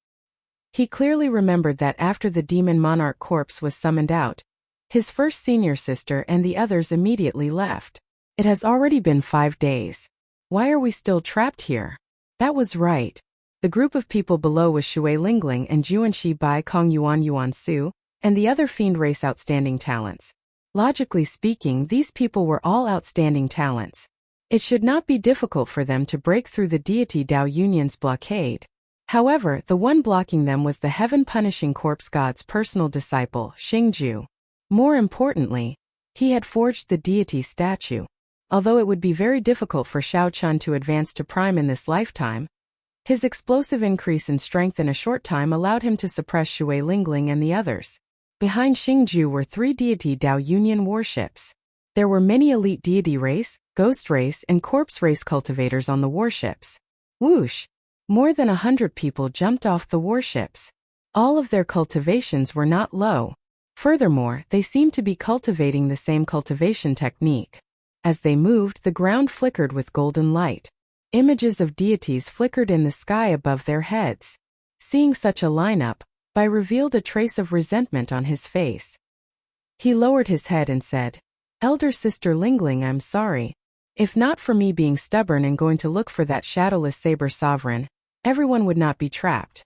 He clearly remembered that after the demon monarch corpse was summoned out, His first senior sister and the others immediately left. It has already been 5 days. Why are we still trapped here? That was right. The group of people below was Shui Lingling and Juanshi Bai Kong Yuan Su, and the other fiend race outstanding talents. Logically speaking, these people were all outstanding talents. It should not be difficult for them to break through the deity Dao Union's blockade. However, the one blocking them was the heaven-punishing corpse god's personal disciple, Xingju. More importantly, he had forged the deity's statue. Although it would be very difficult for Xiao Chun to advance to prime in this lifetime, his explosive increase in strength in a short time allowed him to suppress Shui Lingling and the others. Behind Xingju were 3 deity Dao Union warships. There were many elite deity race, ghost race, and corpse race cultivators on the warships. Whoosh! More than 100 people jumped off the warships. All of their cultivations were not low. Furthermore, they seemed to be cultivating the same cultivation technique. As they moved, the ground flickered with golden light. Images of deities flickered in the sky above their heads. Seeing such a lineup, Bai revealed a trace of resentment on his face. He lowered his head and said, "Elder Sister Lingling, I'm sorry. If not for me being stubborn and going to look for that shadowless saber sovereign, everyone would not be trapped."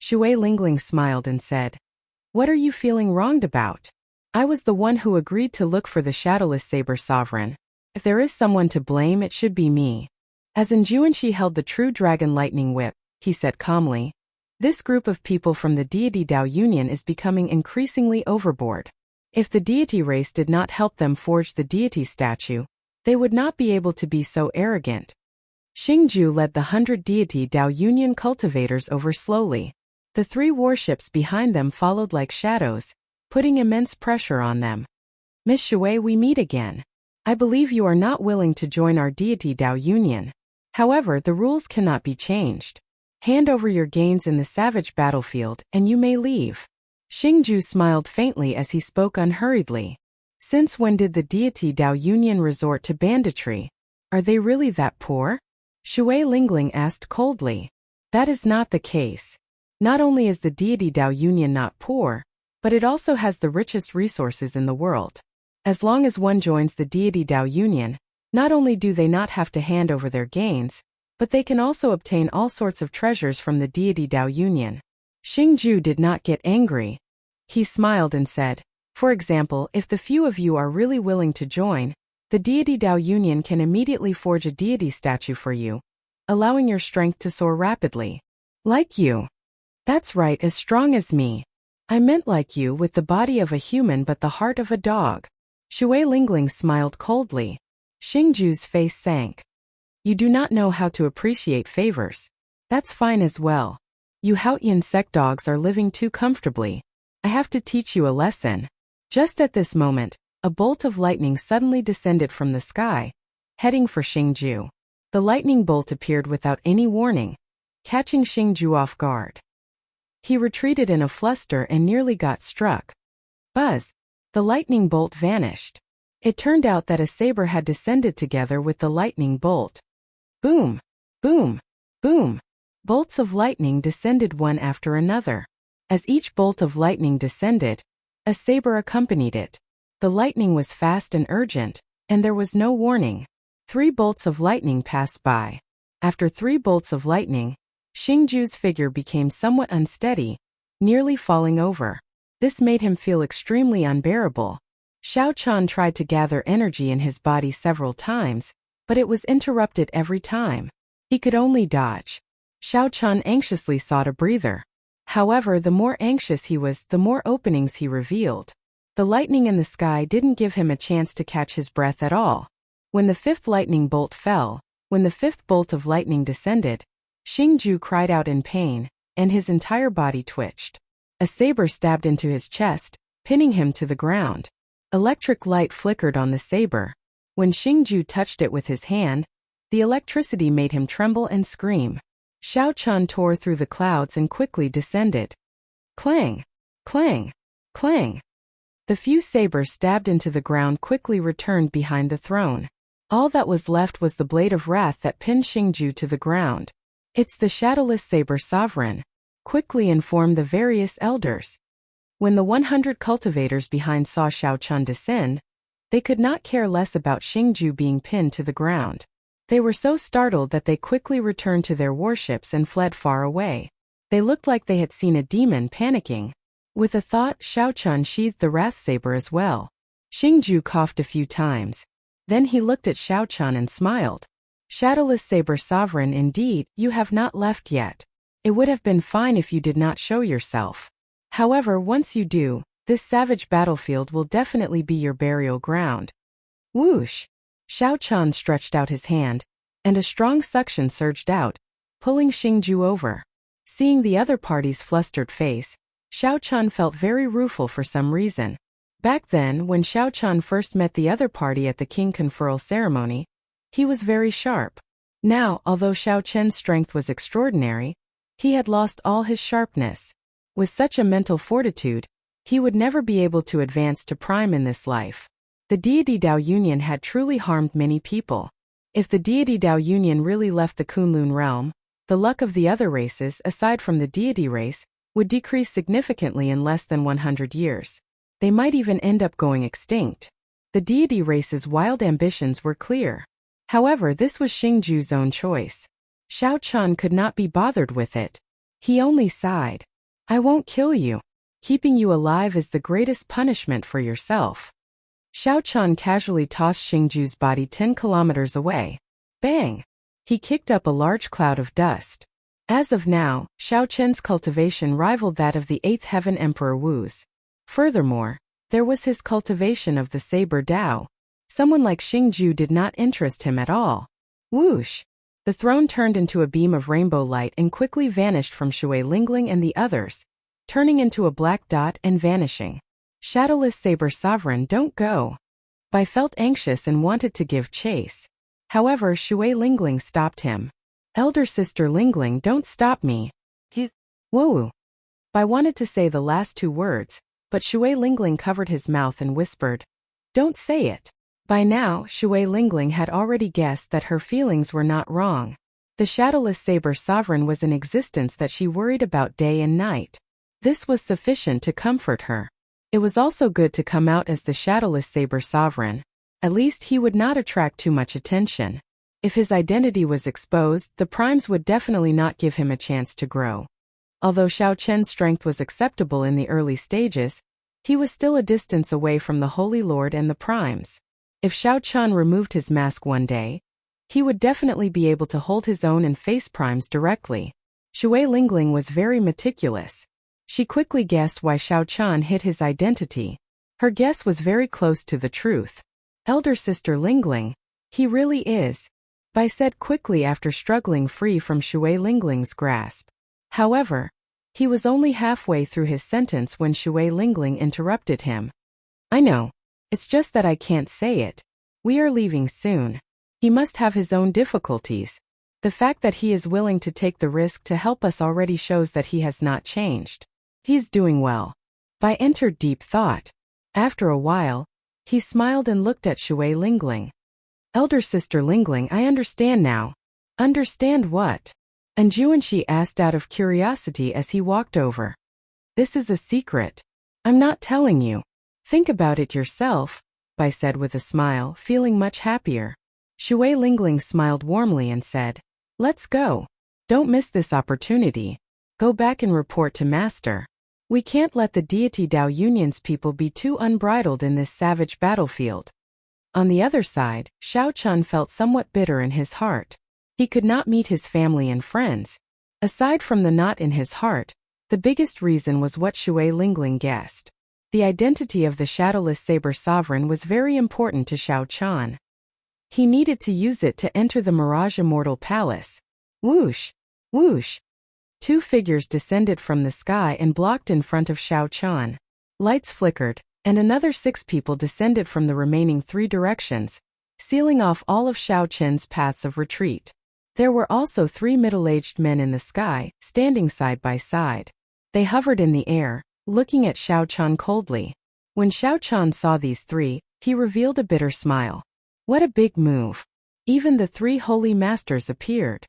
Shui Lingling smiled and said, "What are you feeling wronged about? I was the one who agreed to look for the shadowless saber sovereign. If there is someone to blame, it should be me." As Juanshi held the true dragon lightning whip, he said calmly, "This group of people from the deity Dao Union is becoming increasingly overboard. If the deity race did not help them forge the deity statue, they would not be able to be so arrogant." Xingju led the 100 deity Dao Union cultivators over slowly. The 3 warships behind them followed like shadows, putting immense pressure on them. "Miss Shui, we meet again. I believe you are not willing to join our deity Dao Union. However, the rules cannot be changed. Hand over your gains in the savage battlefield, and you may leave." Xingju smiled faintly as he spoke unhurriedly. "Since when did the deity Dao Union resort to banditry? Are they really that poor?" Shui Lingling asked coldly. "That is not the case. Not only is the deity Dao Union not poor, but it also has the richest resources in the world. As long as one joins the deity Dao Union, not only do they not have to hand over their gains, but they can also obtain all sorts of treasures from the deity Dao Union." Xingju did not get angry. He smiled and said, "For example, if the few of you are really willing to join, the deity Dao Union can immediately forge a deity statue for you, allowing your strength to soar rapidly. Like you." "That's right, as strong as me. I meant like you, with the body of a human but the heart of a dog." Shui Lingling smiled coldly. Xingju's face sank. "You do not know how to appreciate favors. That's fine as well. You Haotian sect dogs are living too comfortably. I have to teach you a lesson." Just at this moment, a bolt of lightning suddenly descended from the sky, heading for Xingju. The lightning bolt appeared without any warning, catching Xingju off guard. He retreated in a fluster and nearly got struck. Buzz! The lightning bolt vanished. It turned out that a saber had descended together with the lightning bolt. Boom! Boom! Boom! Bolts of lightning descended one after another. As each bolt of lightning descended, a saber accompanied it. The lightning was fast and urgent, and there was no warning. 3 bolts of lightning passed by. After 3 bolts of lightning, Xingju's figure became somewhat unsteady, nearly falling over. This made him feel extremely unbearable. Xiao Chan tried to gather energy in his body several times, but it was interrupted every time. He could only dodge. Xiao Chan anxiously sought a breather. However, the more anxious he was, the more openings he revealed. The lightning in the sky didn't give him a chance to catch his breath at all. When the 5th lightning bolt fell, when the 5th bolt of lightning descended, Xingju cried out in pain, and his entire body twitched. A saber stabbed into his chest, pinning him to the ground. Electric light flickered on the saber. When Xingju touched it with his hand, the electricity made him tremble and scream. Xiao Chan tore through the clouds and quickly descended. Clang! Clang! Clang! The few sabers stabbed into the ground quickly returned behind the throne. All that was left was the blade of wrath that pinned Xingju to the ground. "It's the shadowless saber sovereign. Quickly inform the various elders." When the 100 cultivators behind saw Xiao Chun descend, they could not care less about Xingju being pinned to the ground. They were so startled that they quickly returned to their warships and fled far away. They looked like they had seen a demon panicking. With a thought, Xiao Chun sheathed the wrath saber as well. Xingju coughed a few times. Then he looked at Xiao Chun and smiled. Shadowless Saber Sovereign, indeed, you have not left yet. It would have been fine if you did not show yourself. However, once you do, this savage battlefield will definitely be your burial ground. Whoosh! Xiao Chun stretched out his hand, and a strong suction surged out, pulling Xingju over. Seeing the other party's flustered face, Xiao Chun felt very rueful for some reason. Back then, when Xiao Chun first met the other party at the king conferral ceremony, he was very sharp. Now, although Xiao Chen's strength was extraordinary, he had lost all his sharpness. With such a mental fortitude, he would never be able to advance to prime in this life. The deity Dao Union had truly harmed many people. If the deity Dao Union really left the Kunlun realm, the luck of the other races, aside from the deity race, would decrease significantly in less than 100 years. They might even end up going extinct. The deity race's wild ambitions were clear. However, this was Xingju's own choice. Xiao Chun could not be bothered with it. He only sighed. I won't kill you. Keeping you alive is the greatest punishment for yourself. Xiao Chun casually tossed Xingju's body 10 kilometers away. Bang! He kicked up a large cloud of dust. As of now, Xiao Chen's cultivation rivaled that of the 8th Heaven Emperor Wu's. Furthermore, there was his cultivation of the Saber Dao. Someone like Xingju did not interest him at all. Whoosh! The throne turned into a beam of rainbow light and quickly vanished from Shui Lingling and the others, turning into a black dot and vanishing. Shadowless Saber Sovereign, don't go. Bai felt anxious and wanted to give chase. However, Shui Lingling stopped him. Elder Sister Lingling, don't stop me. Whoa! Bai wanted to say the last 2 words, but Shui Lingling covered his mouth and whispered, don't say it. By now, Shui Lingling had already guessed that her feelings were not wrong. The Shadowless Saber Sovereign was an existence that she worried about day and night. This was sufficient to comfort her. It was also good to come out as the Shadowless Saber Sovereign. At least he would not attract too much attention. If his identity was exposed, the primes would definitely not give him a chance to grow. Although Xiao Chen's strength was acceptable in the early stages, he was still a distance away from the Holy Lord and the primes. If Xiao Chun removed his mask one day, he would definitely be able to hold his own and face primes directly. Shui Lingling was very meticulous. She quickly guessed why Xiao Chun hid his identity. Her guess was very close to the truth. Elder Sister Lingling, he really is, Bai said quickly after struggling free from Shui Lingling's grasp. However, he was only halfway through his sentence when Shui Lingling interrupted him. I know. It's just that I can't say it. We are leaving soon. He must have his own difficulties. The fact that he is willing to take the risk to help us already shows that he has not changed. He's doing well. Bai entered deep thought. After a while, he smiled and looked at Shui Lingling. Elder Sister Lingling, I understand now. Understand what? And Juanxi asked out of curiosity as he walked over. This is a secret. I'm not telling you. Think about it yourself, Bai said with a smile, feeling much happier. Shui Lingling smiled warmly and said, let's go. Don't miss this opportunity. Go back and report to Master. We can't let the deity Dao Union's people be too unbridled in this savage battlefield. On the other side, Xiao Chun felt somewhat bitter in his heart. He could not meet his family and friends. Aside from the knot in his heart, the biggest reason was what Shui Lingling guessed. The identity of the Shadowless Saber Sovereign was very important to Xiao Chun. He needed to use it to enter the Mirage Immortal Palace. Whoosh! Whoosh! 2 figures descended from the sky and blocked in front of Xiao Chun. Lights flickered, and another 6 people descended from the remaining 3 directions, sealing off all of Xiao Chen's paths of retreat. There were also 3 middle-aged men in the sky, standing side by side. They hovered in the air, looking at Xiao Chun coldly. When Xiao Chun saw these 3, he revealed a bitter smile. What a big move. Even the 3 holy masters appeared.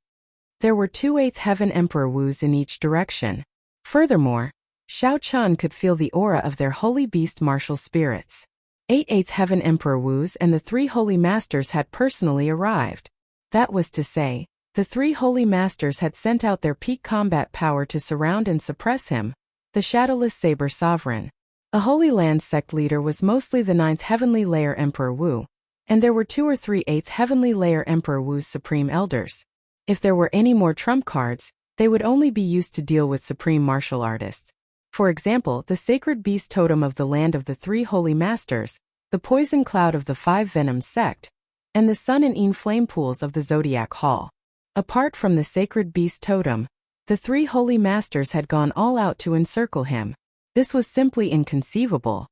There were 2 8th Heaven Emperor Wus in each direction. Furthermore, Xiao Qian could feel the aura of their holy beast martial spirits. 8th Heaven Emperor Wu's and the 3 Holy Masters had personally arrived. That was to say, the 3 Holy Masters had sent out their peak combat power to surround and suppress him, the Shadowless Saber Sovereign. A Holy Land sect leader was mostly the 9th Heavenly Layer Emperor Wu, and there were 2 or 3 8th Heavenly Layer Emperor Wu's Supreme Elders. If there were any more trump cards, they would only be used to deal with Supreme Martial Artists. For example, the Sacred Beast Totem of the Land of the 3 Holy Masters, the Poison Cloud of the 5 Venoms Sect, and the Sun and Een Flame Pools of the Zodiac Hall. Apart from the Sacred Beast Totem, the 3 Holy Masters had gone all out to encircle him. This was simply inconceivable.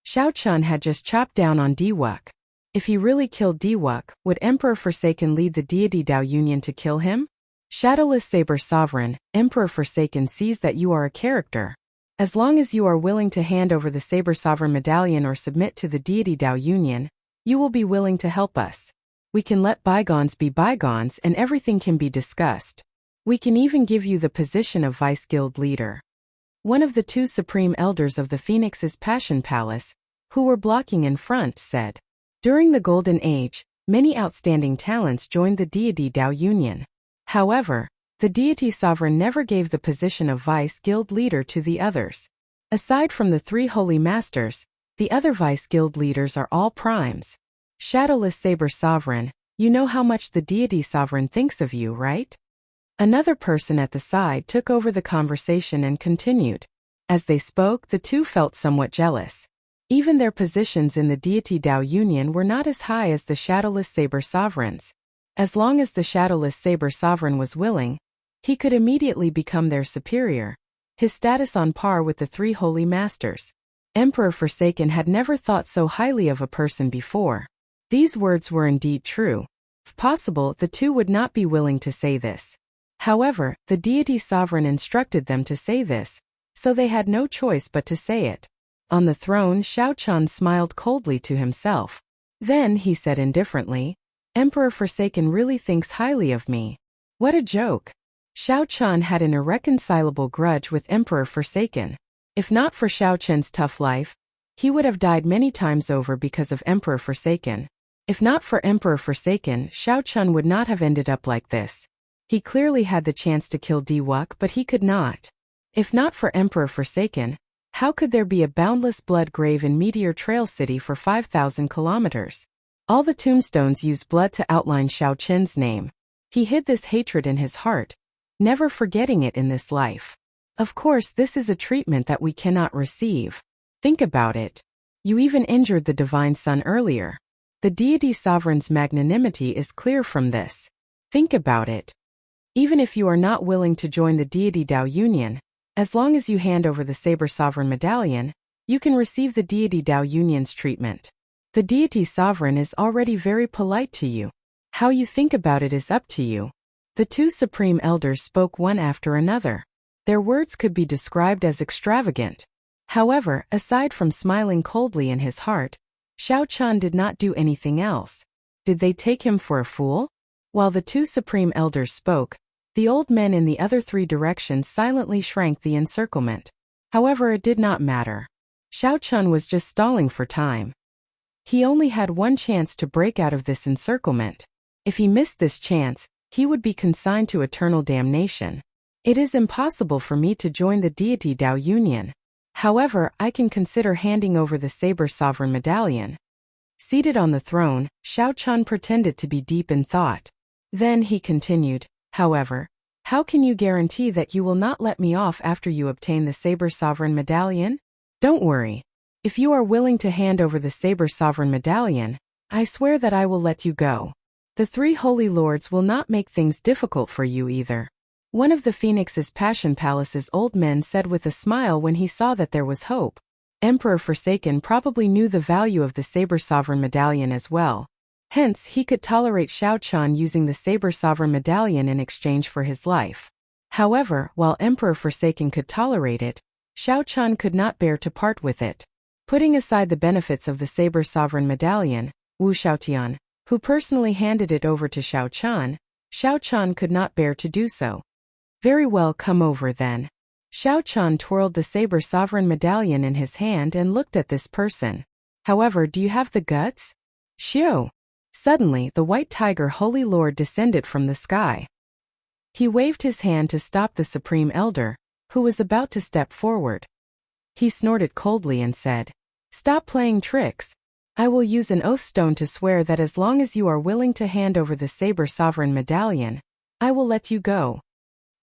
Xiao Qian had just chopped down on Diwuk. If he really killed Diwuk, would Emperor Forsaken lead the deity Dao Union to kill him? Shadowless Saber Sovereign, Emperor Forsaken sees that you are a character. As long as you are willing to hand over the Saber Sovereign Medallion or submit to the deity Dao Union, you will be willing to help us. We can let bygones be bygones and everything can be discussed. We can even give you the position of Vice Guild Leader. One of the 2 Supreme Elders of the Phoenix's Passion Palace, who were blocking in front, said, "During the Golden Age, many outstanding talents joined the deity Dao Union. However, the deity sovereign never gave the position of Vice Guild Leader to the others. Aside from the 3 Holy Masters, the other Vice Guild Leaders are all primes. Shadowless Saber Sovereign, you know how much the deity sovereign thinks of you, right?" Another person at the side took over the conversation and continued. As they spoke, the 2 felt somewhat jealous. Even their positions in the deity Dao Union were not as high as the Shadowless Saber Sovereigns. As long as the Shadowless Saber Sovereign was willing, he could immediately become their superior, his status on par with the 3 Holy Masters. Emperor Forsaken had never thought so highly of a person before. These words were indeed true. If possible, the 2 would not be willing to say this. However, the deity sovereign instructed them to say this, so they had no choice but to say it. On the throne, Xiao Qian smiled coldly to himself. Then he said indifferently, "Emperor Forsaken really thinks highly of me. What a joke." Xiao Qian had an irreconcilable grudge with Emperor Forsaken. If not for Xiao Qian's tough life, he would have died many times over because of Emperor Forsaken. If not for Emperor Forsaken, Xiao Qian would not have ended up like this. He clearly had the chance to kill Diwuk, but he could not. If not for Emperor Forsaken, how could there be a boundless blood grave in Meteor Trail City for 5,000 kilometers? All the tombstones use blood to outline Xiao Qian's name. He hid this hatred in his heart, never forgetting it in this life. Of course, this is a treatment that we cannot receive. Think about it. You even injured the Divine Sun earlier. The deity sovereign's magnanimity is clear from this. Think about it. Even if you are not willing to join the deity Dao Union, as long as you hand over the Saber Sovereign Medallion, you can receive the deity Dao Union's treatment. The deity sovereign is already very polite to you. How you think about it is up to you. The 2 Supreme Elders spoke one after another. Their words could be described as extravagant. However, aside from smiling coldly in his heart, Xiao Qian did not do anything else. Did they take him for a fool? While the 2 Supreme Elders spoke, the old men in the other 3 directions silently shrank the encirclement. However, it did not matter. Xiao Qian was just stalling for time. He only had one chance to break out of this encirclement. If he missed this chance, he would be consigned to eternal damnation. It is impossible for me to join the deity Dao Union. However, I can consider handing over the Saber Sovereign Medallion. Seated on the throne, Xiao Qian pretended to be deep in thought. Then he continued, "However, how can you guarantee that you will not let me off after you obtain the Saber Sovereign Medallion? Don't worry. If you are willing to hand over the Saber Sovereign Medallion, I swear that I will let you go. The 3 Holy Lords will not make things difficult for you either." One of the Phoenix's Passion Palace's old men said with a smile when he saw that there was hope. Emperor Forsaken probably knew the value of the Saber Sovereign Medallion as well. Hence, he could tolerate Xiao Qian using the Saber Sovereign Medallion in exchange for his life. However, while Emperor Forsaken could tolerate it, Xiao Qian could not bear to part with it. Putting aside the benefits of the Saber Sovereign Medallion, Wu Xiaotian, who personally handed it over to Xiao Qian could not bear to do so. "Very well, come over then. Xiao Chan twirled the saber sovereign medallion in his hand and looked at this person. However, do you have the guts? Xiao. Suddenly, the white tiger Holy Lord descended from the sky. He waved his hand to stop the Supreme Elder, who was about to step forward. He snorted coldly and said, "Stop playing tricks. I will use an oath stone to swear that as long as you are willing to hand over the saber sovereign medallion, I will let you go."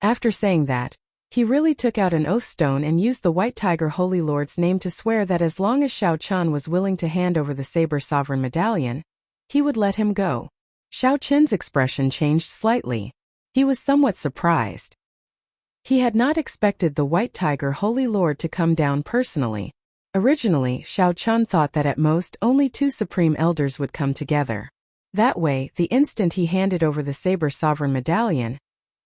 After saying that, he really took out an oath stone and used the White Tiger Holy Lord's name to swear that as long as Xiao Chan was willing to hand over the saber sovereign medallion, he would let him go. Xiao Chen's expression changed slightly. He was somewhat surprised. He had not expected the White Tiger Holy Lord to come down personally. Originally, Xiao Chan thought that at most only 2 Supreme Elders would come together. That way, the instant he handed over the saber sovereign medallion,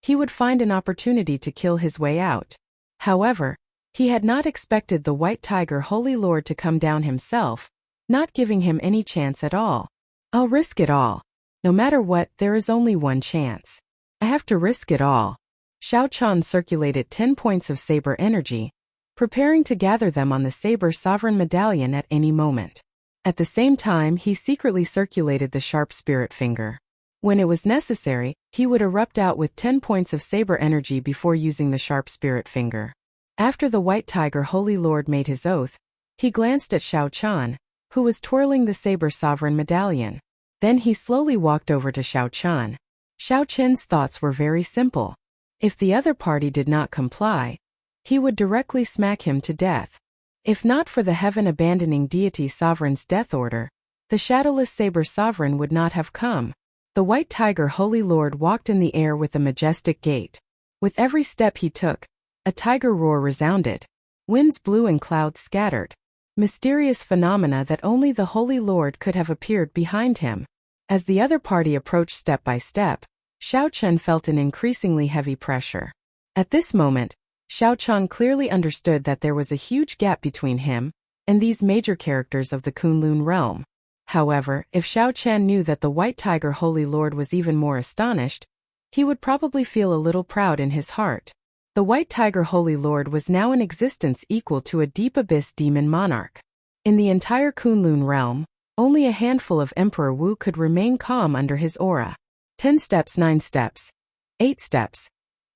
he would find an opportunity to kill his way out. However, he had not expected the White Tiger Holy Lord to come down himself, not giving him any chance at all. "I'll risk it all. No matter what, there is only one chance. I have to risk it all." Xiao Chan circulated 10 points of saber energy, preparing to gather them on the saber sovereign medallion at any moment. At the same time, he secretly circulated the sharp spirit finger. When it was necessary, he would erupt out with 10 points of saber energy before using the sharp spirit finger. After the White Tiger Holy Lord made his oath, he glanced at Xiao Chan, who was twirling the saber sovereign medallion. Then he slowly walked over to Xiao Chan. Xiao Chen's thoughts were very simple. If the other party did not comply, he would directly smack him to death. If not for the heaven-abandoning deity sovereign's death order, the shadowless saber sovereign would not have come. The White Tiger Holy Lord walked in the air with a majestic gait. With every step he took, a tiger roar resounded. Winds blew and clouds scattered. Mysterious phenomena that only the Holy Lord could have appeared behind him. As the other party approached step by step, Xiao Chen felt an increasingly heavy pressure. At this moment, Xiao Chan clearly understood that there was a huge gap between him and these major characters of the Kunlun realm. However, if Xiao Chan knew that the White Tiger Holy Lord was even more astonished, he would probably feel a little proud in his heart. The White Tiger Holy Lord was now in existence equal to a deep abyss demon monarch. In the entire Kunlun realm, only a handful of Emperor Wu could remain calm under his aura. 10 steps, 9 steps, 8 steps.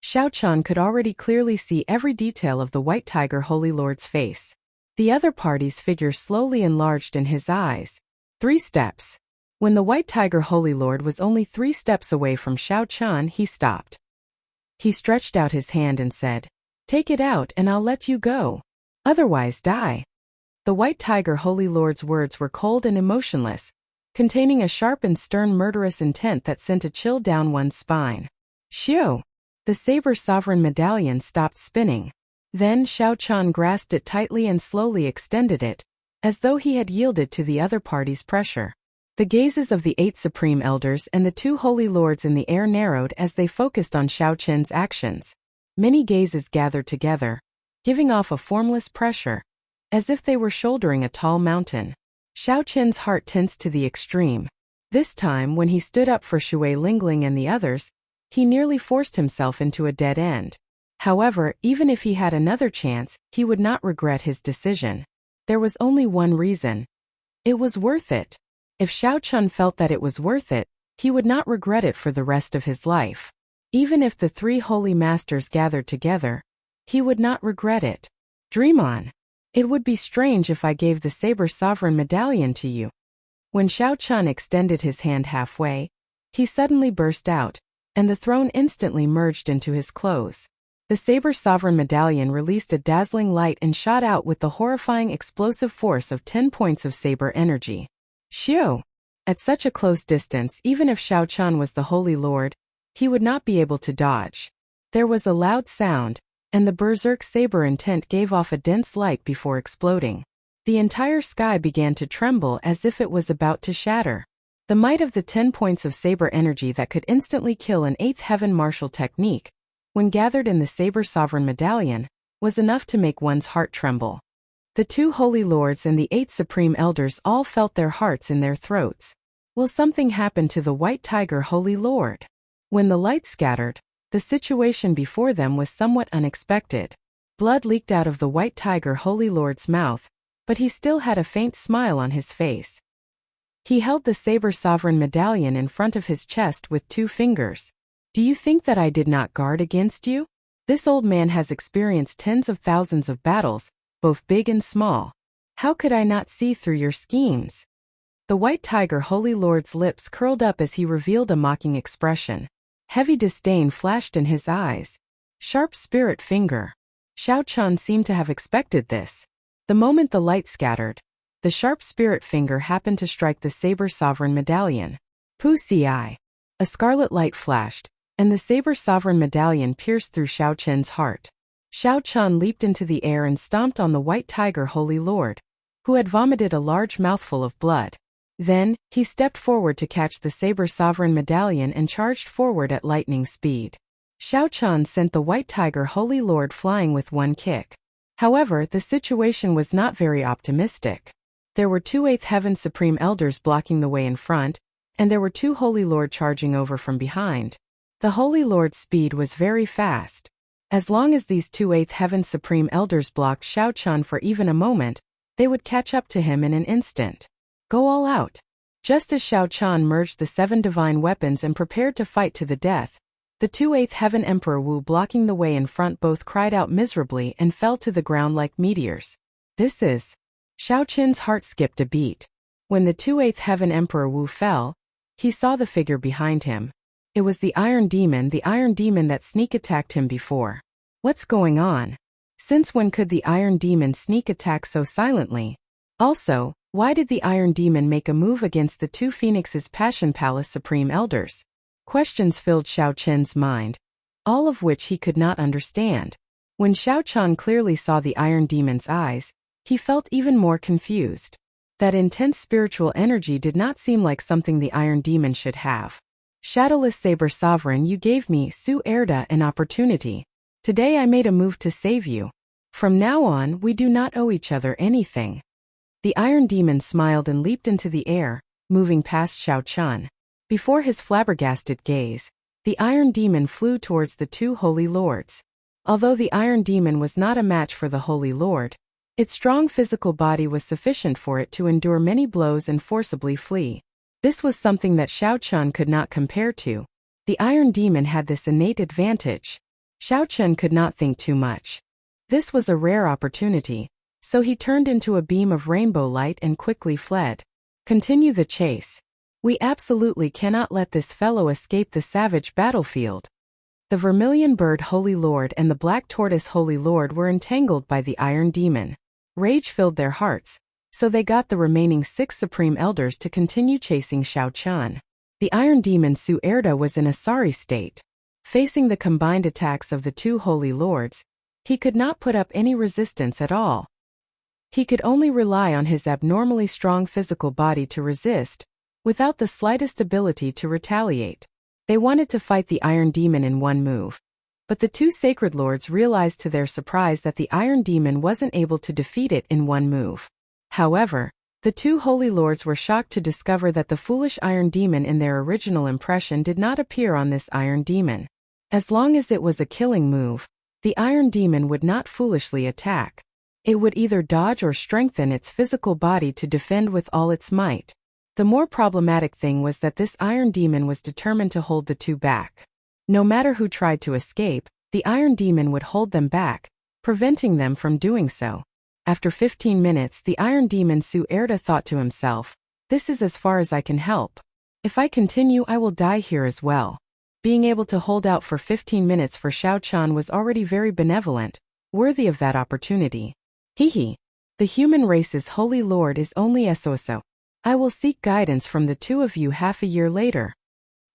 Xiao Chan could already clearly see every detail of the White Tiger Holy Lord's face. The other party's figure slowly enlarged in his eyes. 3 steps. When the White Tiger Holy Lord was only 3 steps away from Xiao Chan, he stopped. He stretched out his hand and said, "Take it out and I'll let you go. Otherwise die." The White Tiger Holy Lord's words were cold and emotionless, containing a sharp and stern murderous intent that sent a chill down one's spine. "Xiao!" The saber sovereign medallion stopped spinning. Then Xiao Chan grasped it tightly and slowly extended it, as though he had yielded to the other party's pressure. The gazes of the 8 Supreme Elders and the 2 Holy Lords in the air narrowed as they focused on Xiao Chen's actions. Many gazes gathered together, giving off a formless pressure, as if they were shouldering a tall mountain. Xiao Chen's heart tensed to the extreme. This time, when he stood up for Shui Lingling and the others, he nearly forced himself into a dead end. However, even if he had another chance, he would not regret his decision. There was only one reason. It was worth it. If Xiao Chan felt that it was worth it, he would not regret it for the rest of his life. Even if the 3 holy masters gathered together, he would not regret it. Dream on. It would be strange if I gave the saber sovereign medallion to you. When Xiao Chan extended his hand halfway, he suddenly burst out, and the throne instantly merged into his clothes. The saber sovereign medallion released a dazzling light and shot out with the horrifying explosive force of 10 points of saber energy. Xiao! At such a close distance, even if Xiao Chan was the Holy Lord, he would not be able to dodge. There was a loud sound, and the berserk saber intent gave off a dense light before exploding. The entire sky began to tremble as if it was about to shatter. The might of the 10 points of saber energy that could instantly kill an 8th heaven martial technique, when gathered in the saber sovereign medallion, was enough to make one's heart tremble. The 2 Holy Lords and the 8 Supreme Elders all felt their hearts in their throats. Will something happen to the White Tiger Holy Lord? When the light scattered, the situation before them was somewhat unexpected. Blood leaked out of the white tiger Holy Lord's mouth, but he still had a faint smile on his face. He held the saber sovereign medallion in front of his chest with 2 fingers. Do you think that I did not guard against you? This old man has experienced tens of thousands of battles, both big and small. How could I not see through your schemes? The white tiger Holy Lord's lips curled up as he revealed a mocking expression. Heavy disdain flashed in his eyes. Sharp spirit finger. Xiao Chun seemed to have expected this. The moment the light scattered, the sharp spirit finger happened to strike the saber sovereign medallion. Pussy eye. A scarlet light flashed, and the saber sovereign medallion pierced through Xiao Chun's heart. Xiao Chun leaped into the air and stomped on the white tiger Holy Lord, who had vomited a large mouthful of blood. Then, he stepped forward to catch the saber sovereign medallion and charged forward at lightning speed. Xiao Chun sent the white tiger Holy Lord flying with 1 kick. However, the situation was not very optimistic. There were 2 Eighth Heaven Supreme Elders blocking the way in front, and there were 2 Holy Lord charging over from behind. The Holy Lord's speed was very fast. As long as these 2 Eighth Heaven Supreme Elders blocked Xiao Chun for even a moment, they would catch up to him in an instant. Go all out. Just as Xiao Chun merged the 7 divine weapons and prepared to fight to the death, the 2 Eighth Heaven Emperor Wu blocking the way in front both cried out miserably and fell to the ground like meteors. This is... Xiao Chun's heart skipped a beat. When the 2 Eighth Heaven Emperor Wu fell, he saw the figure behind him. It was the Iron Demon that sneak attacked him before. What's going on? Since when could the Iron Demon sneak attack so silently? Also, why did the Iron Demon make a move against the 2 Phoenix's Passion Palace Supreme Elders? Questions filled Xiao Chun's mind, all of which he could not understand. When Xiao Chun clearly saw the Iron Demon's eyes, he felt even more confused. That intense spiritual energy did not seem like something the Iron Demon should have. Shadowless Saber Sovereign, you gave me, Su Erda, an opportunity. Today I made a move to save you. From now on, we do not owe each other anything. The Iron Demon smiled and leaped into the air, moving past Xiao Chun. Before his flabbergasted gaze, the Iron Demon flew towards the 2 Holy Lords. Although the Iron Demon was not a match for the Holy Lord, its strong physical body was sufficient for it to endure many blows and forcibly flee. This was something that Xiao Chun could not compare to. The Iron Demon had this innate advantage. Xiao Chun could not think too much. This was a rare opportunity, so he turned into a beam of rainbow light and quickly fled. Continue the chase. We absolutely cannot let this fellow escape the savage battlefield. The Vermilion Bird Holy Lord and the Black Tortoise Holy Lord were entangled by the Iron Demon. Rage filled their hearts, so they got the remaining 6 Supreme Elders to continue chasing Xiao Chun. The Iron Demon Su Erda was in a sorry state. Facing the combined attacks of the 2 Holy Lords, he could not put up any resistance at all. He could only rely on his abnormally strong physical body to resist, without the slightest ability to retaliate. They wanted to fight the Iron Demon in one move. But the 2 Sacred Lords realized to their surprise that the Iron Demon wasn't able to defeat it in one move. However, the 2 Holy Lords were shocked to discover that the foolish Iron Demon in their original impression did not appear on this Iron Demon. As long as it was a killing move, the Iron Demon would not foolishly attack. It would either dodge or strengthen its physical body to defend with all its might. The more problematic thing was that this Iron Demon was determined to hold the 2 back. No matter who tried to escape, the Iron Demon would hold them back, preventing them from doing so. After 15 minutes, the Iron Demon Su Erda thought to himself, this is as far as I can help. If I continue, I will die here as well. Being able to hold out for 15 minutes for Xiao Chun was already very benevolent, worthy of that opportunity. Hehe. The human race's Holy Lord is only so. I will seek guidance from the 2 of you half a year later.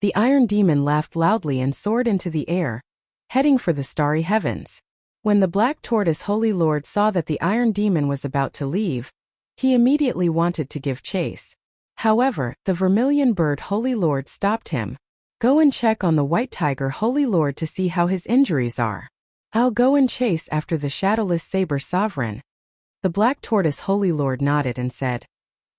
The Iron Demon laughed loudly and soared into the air, heading for the starry heavens. When the Black Tortoise Holy Lord saw that the Iron Demon was about to leave, he immediately wanted to give chase. However, the Vermilion Bird Holy Lord stopped him. Go and check on the White Tiger Holy Lord to see how his injuries are. I'll go and chase after the Shadowless Saber Sovereign. The Black Tortoise Holy Lord nodded and said,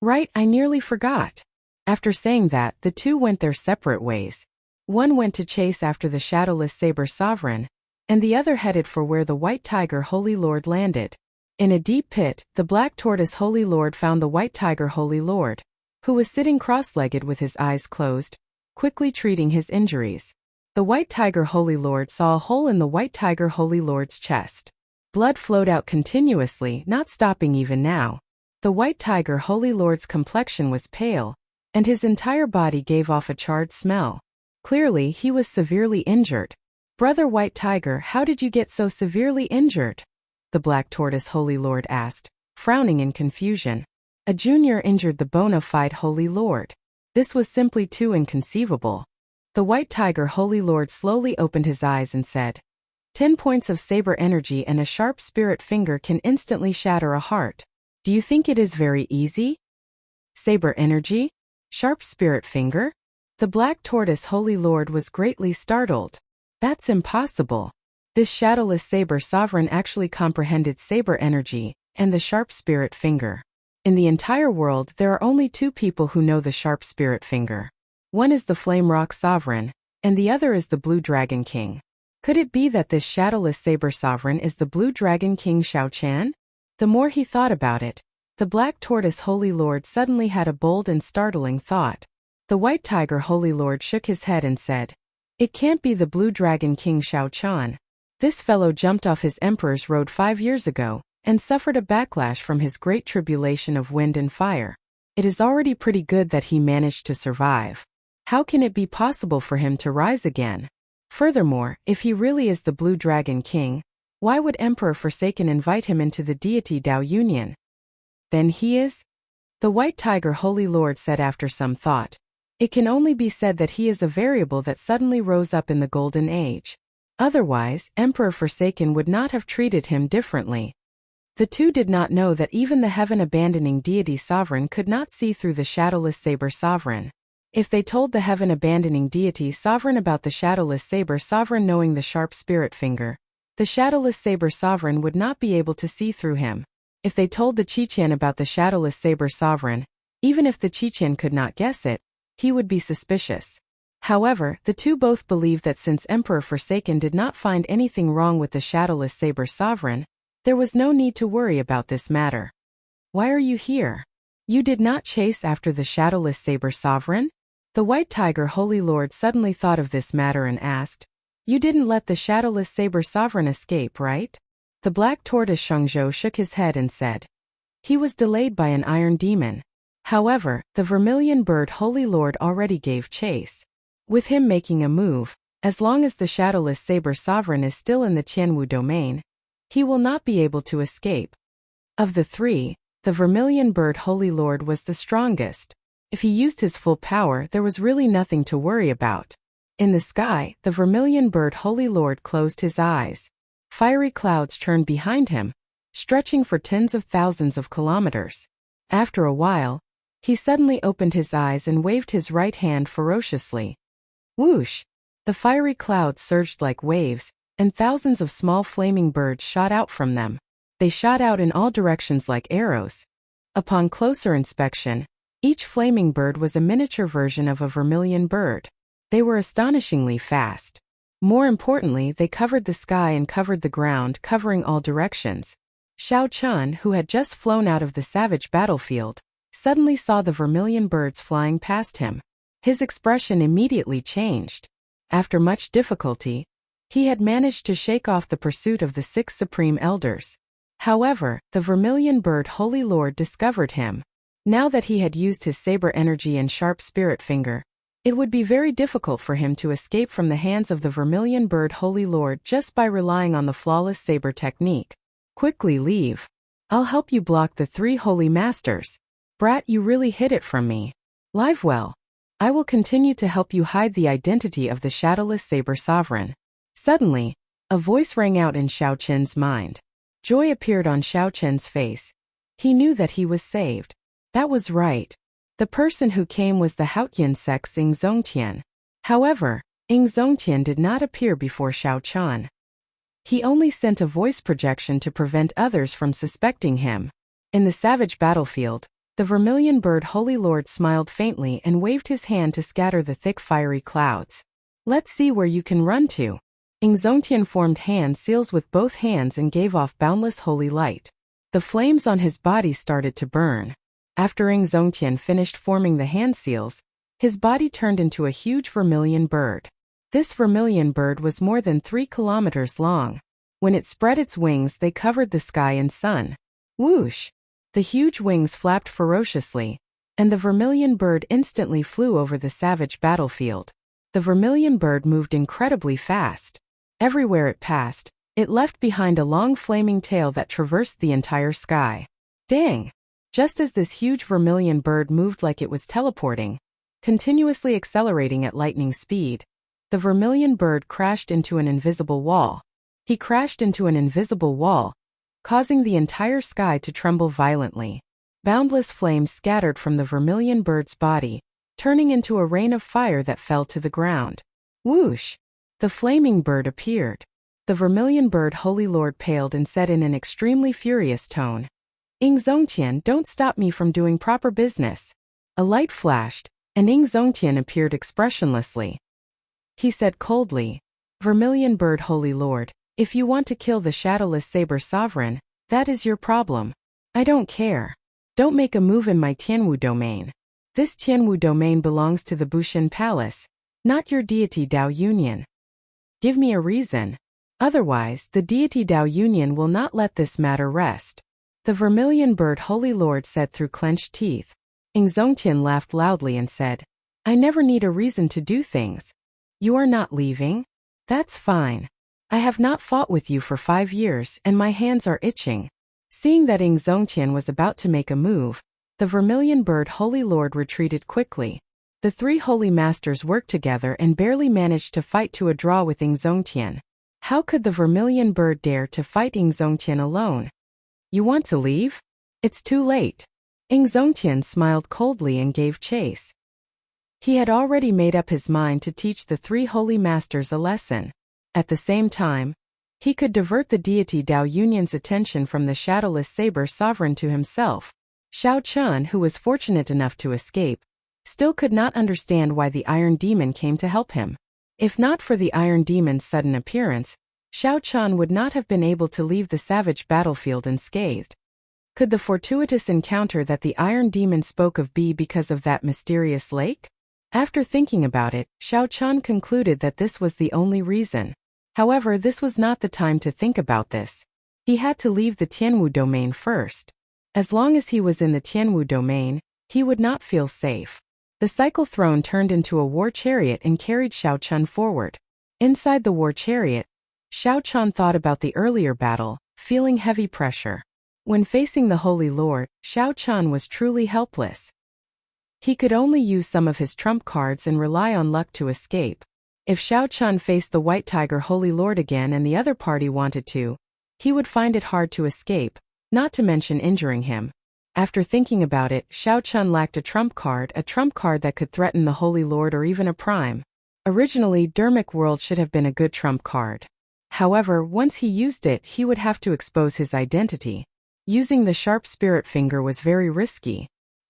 Right, I nearly forgot. After saying that, the 2 went their separate ways. One went to chase after the Shadowless Saber Sovereign, and the other headed for where the white tiger Holy Lord landed. In a deep pit, the black tortoise Holy Lord found the white tiger Holy Lord, who was sitting cross-legged with his eyes closed, quickly treating his injuries. The white tiger Holy Lord saw a hole in the white tiger Holy Lord's chest. Blood flowed out continuously, not stopping even now. The white tiger Holy Lord's complexion was pale, and his entire body gave off a charred smell. Clearly, he was severely injured. "Brother White Tiger, how did you get so severely injured?" the black tortoise Holy Lord asked, frowning in confusion. A junior injured the bona fide Holy Lord. This was simply too inconceivable. The white tiger Holy Lord slowly opened his eyes and said, 10 points of saber energy and a sharp spirit finger can instantly shatter a heart. Do you think it is very easy? Saber energy? Sharp spirit finger? The black tortoise Holy Lord was greatly startled. That's impossible. This shadowless saber sovereign actually comprehended saber energy and the sharp spirit finger. In the entire world, there are only 2 people who know the sharp spirit finger. One is the Flame Rock Sovereign, and the other is the Blue Dragon King. Could it be that this shadowless saber sovereign is the Blue Dragon King Shao Chan? The more he thought about it, the black tortoise Holy Lord suddenly had a bold and startling thought. The white tiger Holy Lord shook his head and said, "It can't be the Blue Dragon King Shao Chan. This fellow jumped off his emperor's road 5 years ago, and suffered a backlash from his great tribulation of wind and fire. It is already pretty good that he managed to survive. How can it be possible for him to rise again? Furthermore, if he really is the Blue Dragon King, why would Emperor Forsaken invite him into the deity Dao Union? Then he is?" The white tiger Holy Lord said after some thought. "It can only be said that he is a variable that suddenly rose up in the Golden Age. Otherwise, Emperor Forsaken would not have treated him differently." The 2 did not know that even the heaven-abandoning deity sovereign could not see through the shadowless saber sovereign. If they told the heaven-abandoning deity sovereign about the shadowless saber sovereign knowing the sharp spirit finger, the shadowless saber sovereign would not be able to see through him. If they told the Chichen about the shadowless saber sovereign, even if the Chichen could not guess it, he would be suspicious. However, the 2 both believed that since Emperor Forsaken did not find anything wrong with the shadowless saber sovereign, there was no need to worry about this matter. "Why are you here? You did not chase after the shadowless saber sovereign?" The white tiger Holy Lord suddenly thought of this matter and asked, "You didn't let the shadowless saber sovereign escape, right?" The black tortoise Shangzhou shook his head and said, "He was delayed by an iron demon. However, the vermilion bird Holy Lord already gave chase. With him making a move, as long as the shadowless saber sovereign is still in the Qianwu domain, he will not be able to escape." Of the 3, the vermilion bird Holy Lord was the strongest. If he used his full power, there was really nothing to worry about. In the sky, the vermilion bird Holy Lord closed his eyes. Fiery clouds churned behind him, stretching for tens of thousands of kilometers. After a while, he suddenly opened his eyes and waved his right hand ferociously. Whoosh! The fiery clouds surged like waves, and thousands of small flaming birds shot out from them. They shot out in all directions like arrows. Upon closer inspection, each flaming bird was a miniature version of a vermilion bird. They were astonishingly fast. More importantly, they covered the sky and covered the ground, covering all directions. Shao Chun, who had just flown out of the savage battlefield, suddenly saw the vermilion birds flying past him. His expression immediately changed. After much difficulty, he had managed to shake off the pursuit of the 6 supreme elders. However, the vermilion bird Holy Lord discovered him. Now that he had used his saber energy and sharp spirit finger, it would be very difficult for him to escape from the hands of the vermilion bird Holy Lord just by relying on the flawless saber technique. "Quickly leave. I'll help you block the 3 holy masters. Brat, you really hid it from me. Live well. I will continue to help you hide the identity of the shadowless saber sovereign." Suddenly, a voice rang out in Xiao Chen's mind. Joy appeared on Xiao Chen's face. He knew that he was saved. That was right. The person who came was the Haotian sect's Ing Zongtian. However, Ing Zongtian did not appear before Xiao Chan. He only sent a voice projection to prevent others from suspecting him. In the savage battlefield, the vermilion bird Holy Lord smiled faintly and waved his hand to scatter the thick fiery clouds. "Let's see where you can run to." Zongtian formed hand seals with both hands and gave off boundless holy light. The flames on his body started to burn. After Zongtian finished forming the hand seals, his body turned into a huge vermilion bird. This vermilion bird was more than 3 kilometers long. When it spread its wings, they covered the sky and sun. Whoosh! The huge wings flapped ferociously, and the vermilion bird instantly flew over the savage battlefield. The vermilion bird moved incredibly fast. Everywhere it passed, it left behind a long flaming tail that traversed the entire sky. Dang! Just as this huge vermilion bird moved like it was teleporting, continuously accelerating at lightning speed, the vermilion bird crashed into an invisible wall. He crashed into an invisible wall, causing the entire sky to tremble violently. Boundless flames scattered from the vermilion bird's body, turning into a rain of fire that fell to the ground. Whoosh! The flaming bird appeared. The vermilion bird Holy Lord paled and said in an extremely furious tone, Zongtian, don't stop me from doing proper business. A light flashed, and Zongtian appeared expressionlessly. He said coldly, Vermilion bird Holy Lord, if you want to kill the shadowless saber sovereign, that is your problem. I don't care. Don't make a move in my Tianwu domain. This Tianwu domain belongs to the Bushin Palace, not your deity Dao Union. Give me a reason. Otherwise, the deity Dao Union will not let this matter rest. The vermilion bird Holy Lord said through clenched teeth. Zongtian laughed loudly and said, I never need a reason to do things. You are not leaving? That's fine. I have not fought with you for 5 years and my hands are itching. Seeing that Zongtian was about to make a move, the vermilion bird Holy Lord retreated quickly. The 3 holy masters worked together and barely managed to fight to a draw with Zongtian. How could the vermilion bird dare to fight Zongtian alone? You want to leave? It's too late. Zongtian smiled coldly and gave chase. He had already made up his mind to teach the 3 holy masters a lesson. At the same time, he could divert the deity Dao Union's attention from the shadowless saber sovereign to himself. Xiao Chun, who was fortunate enough to escape, still could not understand why the Iron Demon came to help him. If not for the Iron Demon's sudden appearance, Xiao Chun would not have been able to leave the savage battlefield unscathed. Could the fortuitous encounter that the Iron Demon spoke of be because of that mysterious lake? After thinking about it, Xiao Chun concluded that this was the only reason. However, this was not the time to think about this. He had to leave the Tianwu domain first. As long as he was in the Tianwu domain, he would not feel safe. The cycle throne turned into a war chariot and carried Xiao Chun forward. Inside the war chariot, Xiao Chun thought about the earlier battle, feeling heavy pressure. When facing the Holy Lord, Xiao Chun was truly helpless. He could only use some of his trump cards and rely on luck to escape. If Xiao Chun faced the White Tiger Holy Lord again and the other party wanted to, he would find it hard to escape, not to mention injuring him. After thinking about it, Xiao Chun lacked a trump card that could threaten the Holy Lord or even a prime. Originally, Dermic World should have been a good trump card. However, once he used it, he would have to expose his identity. Using the sharp spirit finger was very risky.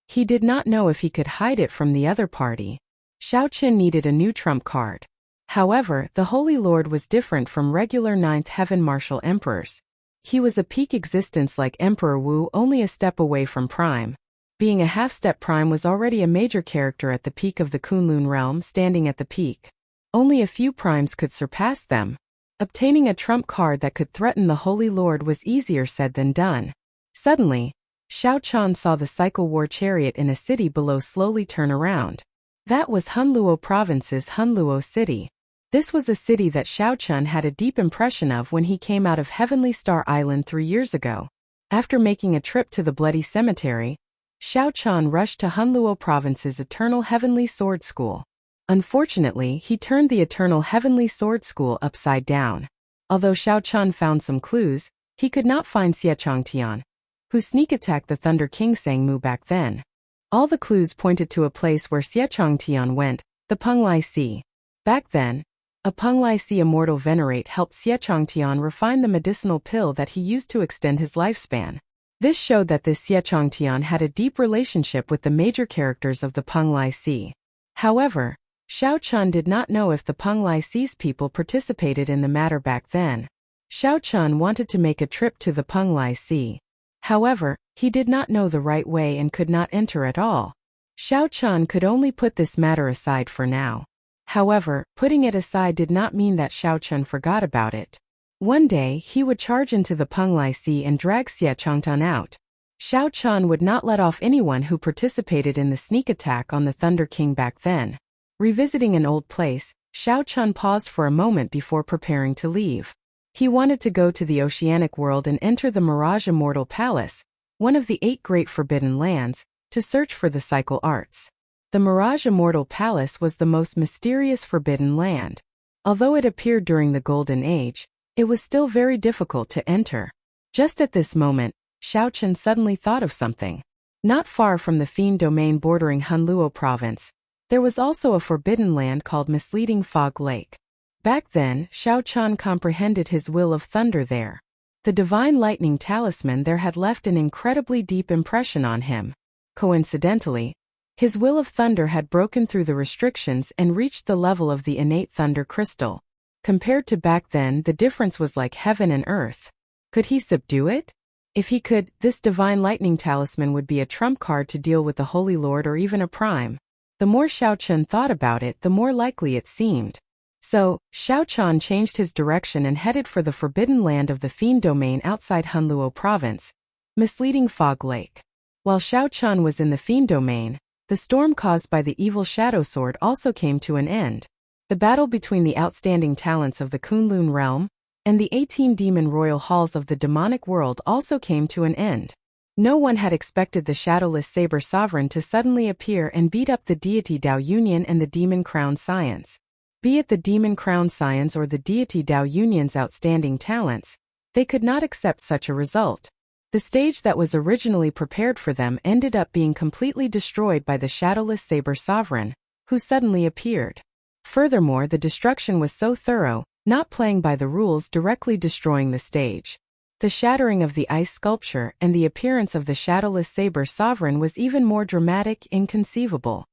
He did not know if he could hide it from the other party. Xiao Chun needed a new trump card. However, the Holy Lord was different from regular 9th Heaven Martial Emperors. He was a peak existence like Emperor Wu, only a step away from Prime. Being a half-step Prime was already a major character at the peak of the Kunlun realm, standing at the peak. Only a few Primes could surpass them. Obtaining a trump card that could threaten the Holy Lord was easier said than done. Suddenly, Xiao Chun saw the cycle war chariot in a city below slowly turn around. That was Hunluo Province's Hunluo City. This was a city that Xiao Chun had a deep impression of when he came out of Heavenly Star Island 3 years ago. After making a trip to the Bloody Cemetery, Xiao Chun rushed to Hunluo Province's Eternal Heavenly Sword School. Unfortunately, he turned the Eternal Heavenly Sword School upside down. Although Xiao Chun found some clues, he could not find Xie Changtian, who sneak attacked the Thunder King Sangmu back then. All the clues pointed to a place where Xie Changtian went, the Penglai Sea. Back then, a Penglai Sea immortal venerate helped Xie Changtian refine the medicinal pill that he used to extend his lifespan. This showed that this Xie Changtian had a deep relationship with the major characters of the Penglai Sea. However, Xiao Chun did not know if the Penglai Sea's people participated in the matter back then. Xiao Chun wanted to make a trip to the Penglai Sea. However, he did not know the right way and could not enter at all. Xiao Chun could only put this matter aside for now. However, putting it aside did not mean that Xiao Chun forgot about it. One day, he would charge into the Penglai Sea and drag Xia Changtan out. Xiao Chun would not let off anyone who participated in the sneak attack on the Thunder King back then. Revisiting an old place, Xiao Chun paused for a moment before preparing to leave. He wanted to go to the oceanic world and enter the Mirage Immortal Palace, one of the 8 great forbidden lands, to search for the cycle arts. The Mirage Immortal Palace was the most mysterious forbidden land. Although it appeared during the Golden Age, it was still very difficult to enter. Just at this moment, Xiao Chun suddenly thought of something. Not far from the Fiend domain bordering Hunluo province, there was also a forbidden land called Misleading Fog Lake. Back then, Xiao Chun comprehended his will of thunder there. The divine lightning talisman there had left an incredibly deep impression on him. Coincidentally, his will of thunder had broken through the restrictions and reached the level of the innate thunder crystal. Compared to back then, the difference was like heaven and earth. Could he subdue it? If he could, this divine lightning talisman would be a trump card to deal with the Holy Lord or even a prime. The more Xiao Chun thought about it, the more likely it seemed. So, Xiao Chun changed his direction and headed for the forbidden land of the Fiend domain outside Hunluo province, Misleading Fog Lake. While Xiao Chun was in the Fiend domain, the storm caused by the evil Shadow Sword also came to an end. The battle between the outstanding talents of the Kunlun realm and the 18 demon royal halls of the demonic world also came to an end. No one had expected the shadowless saber sovereign to suddenly appear and beat up the deity Dao Union and the demon crown science. Be it the demon crown science or the deity Dao Union's outstanding talents, they could not accept such a result. The stage that was originally prepared for them ended up being completely destroyed by the shadowless saber sovereign, who suddenly appeared. Furthermore, the destruction was so thorough, not playing by the rules, directly destroying the stage. The shattering of the ice sculpture and the appearance of the shadowless saber sovereign was even more dramatic, inconceivable.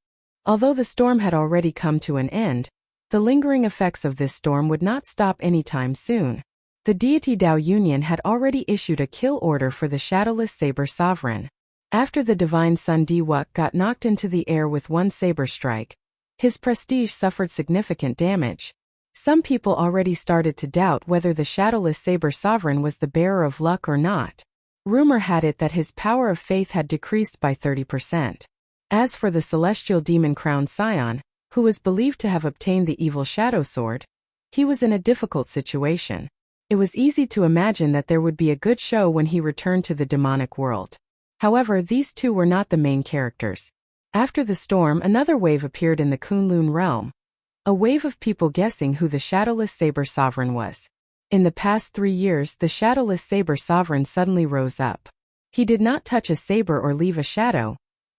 Although the storm had already come to an end, the lingering effects of this storm would not stop anytime soon. The deity Dao Union had already issued a kill order for the shadowless saber sovereign. After the divine Sun Diwuk got knocked into the air with one saber strike, his prestige suffered significant damage. Some people already started to doubt whether the shadowless saber sovereign was the bearer of luck or not. Rumor had it that his power of faith had decreased by 30%. As for the celestial demon crown scion, who was believed to have obtained the evil shadow sword, he was in a difficult situation. It was easy to imagine that there would be a good show when he returned to the demonic world. However, these two were not the main characters. After the storm, another wave appeared in the Kunlun realm. A wave of people guessing who the shadowless saber sovereign was. In the past 3 years, the shadowless saber sovereign suddenly rose up. He did not touch a saber or leave a shadow,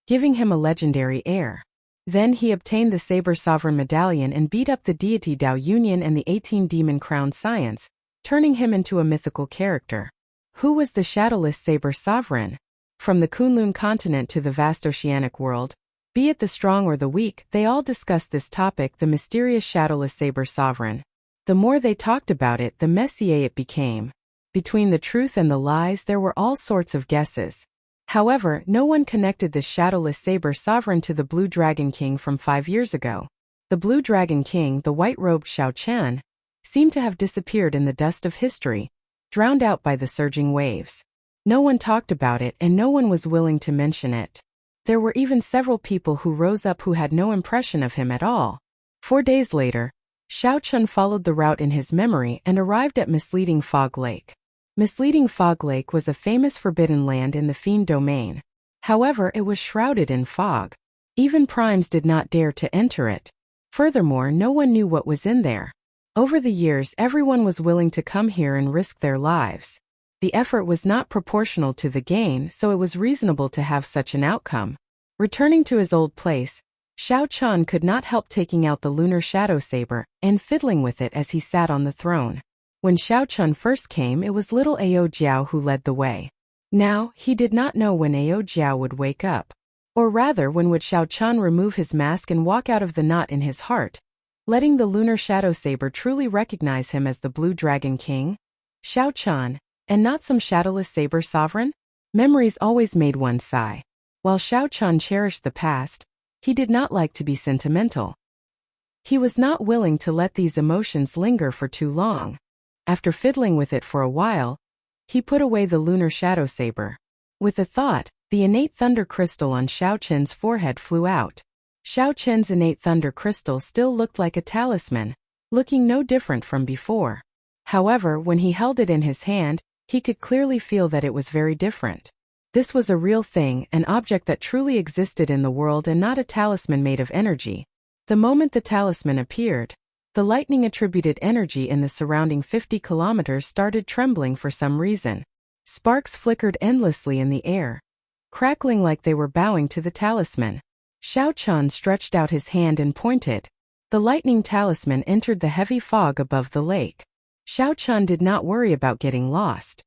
giving him a legendary air. Then he obtained the saber sovereign medallion and beat up the deity Dao Union and the 18 demon crown science, turning him into a mythical character. Who was the shadowless saber sovereign? From the Kunlun continent to the vast oceanic world, be it the strong or the weak, they all discussed this topic, the mysterious shadowless saber sovereign. The more they talked about it, the messier it became. Between the truth and the lies, there were all sorts of guesses. However, no one connected the shadowless saber sovereign to the Blue Dragon King from 5 years ago. The Blue Dragon King, the white-robed Xiao Qian, seemed to have disappeared in the dust of history, drowned out by the surging waves. No one talked about it and no one was willing to mention it. There were even several people who rose up who had no impression of him at all. 4 days later, Xiao Chun followed the route in his memory and arrived at Misleading Fog Lake. Misleading Fog Lake was a famous forbidden land in the Fiend domain. However, it was shrouded in fog. Even primes did not dare to enter it. Furthermore, no one knew what was in there. Over the years, everyone was willing to come here and risk their lives. The effort was not proportional to the gain, so it was reasonable to have such an outcome. Returning to his old place, Xiao Chun could not help taking out the lunar shadow saber and fiddling with it as he sat on the throne. When Xiao Chun first came, it was little Ao Jiao who led the way. Now, he did not know when Ao Jiao would wake up. Or rather, when would Xiao Chan remove his mask and walk out of the knot in his heart, letting the lunar shadow saber truly recognize him as the Blue Dragon King? Xiao Chan, and not some shadowless saber sovereign? Memories always made one sigh. While Xiao Chan cherished the past, he did not like to be sentimental. He was not willing to let these emotions linger for too long. After fiddling with it for a while, he put away the lunar shadow saber. With a thought, the innate thunder crystal on Xiao Chen's forehead flew out. Xiao Chen's innate thunder crystal still looked like a talisman, looking no different from before. However, when he held it in his hand, he could clearly feel that it was very different. This was a real thing, an object that truly existed in the world and not a talisman made of energy. The moment the talisman appeared, the lightning-attributed energy in the surrounding 50 kilometers started trembling for some reason. Sparks flickered endlessly in the air, crackling like they were bowing to the talisman. Xiao Chan stretched out his hand and pointed. The lightning talisman entered the heavy fog above the lake. Xiao Chan did not worry about getting lost.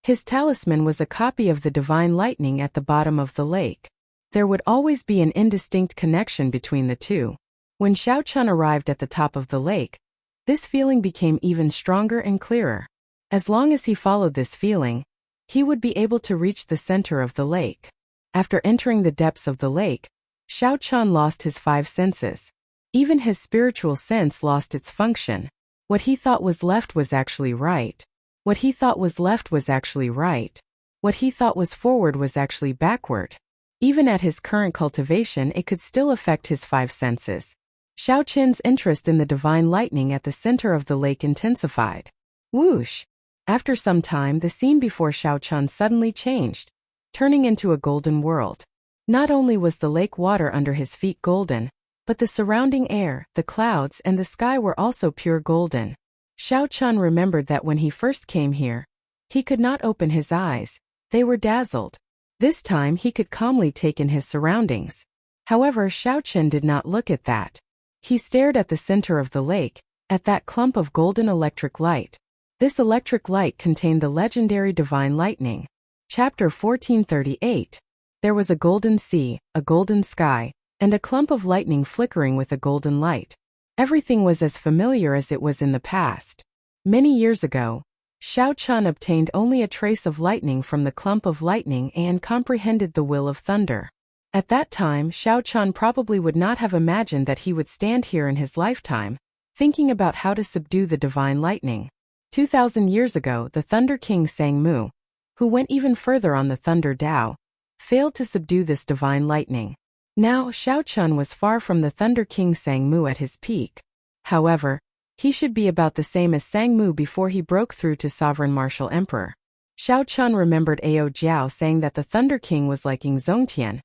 His talisman was a copy of the divine lightning at the bottom of the lake. There would always be an indistinct connection between the two. When Xiao Chan arrived at the top of the lake, this feeling became even stronger and clearer. As long as he followed this feeling, he would be able to reach the center of the lake. After entering the depths of the lake, Xiao Chan lost his 5 senses. Even his spiritual sense lost its function. What he thought was left was actually right. What he thought was left was actually right. What he thought was forward was actually backward. Even at his current cultivation, it could still affect his 5 senses. Xiao Chen's interest in the divine lightning at the center of the lake intensified. Whoosh! After some time, the scene before Xiao Chan suddenly changed, turning into a golden world. Not only was the lake water under his feet golden, but the surrounding air, the clouds, and the sky were also pure golden. Xiao Chan remembered that when he first came here, he could not open his eyes. They were dazzled. This time he could calmly take in his surroundings. However, Xiao Chan did not look at that. He stared at the center of the lake, at that clump of golden electric light. This electric light contained the legendary divine lightning. Chapter 1438. There was a golden sea, a golden sky, and a clump of lightning flickering with a golden light. Everything was as familiar as it was in the past. Many years ago, Xiao Chan obtained only a trace of lightning from the clump of lightning and comprehended the will of thunder. At that time, Xiao Chan probably would not have imagined that he would stand here in his lifetime, thinking about how to subdue the divine lightning. 2,000 years ago, the Thunder King Sang Mu, who went even further on the Thunder Tao, failed to subdue this divine lightning. Now, Xiao Chan was far from the Thunder King Sang Mu at his peak. However, he should be about the same as Sang Mu before he broke through to Sovereign Martial Emperor. Xiao Chan remembered Ao Jiao saying that the Thunder King was like Ying Zongtian,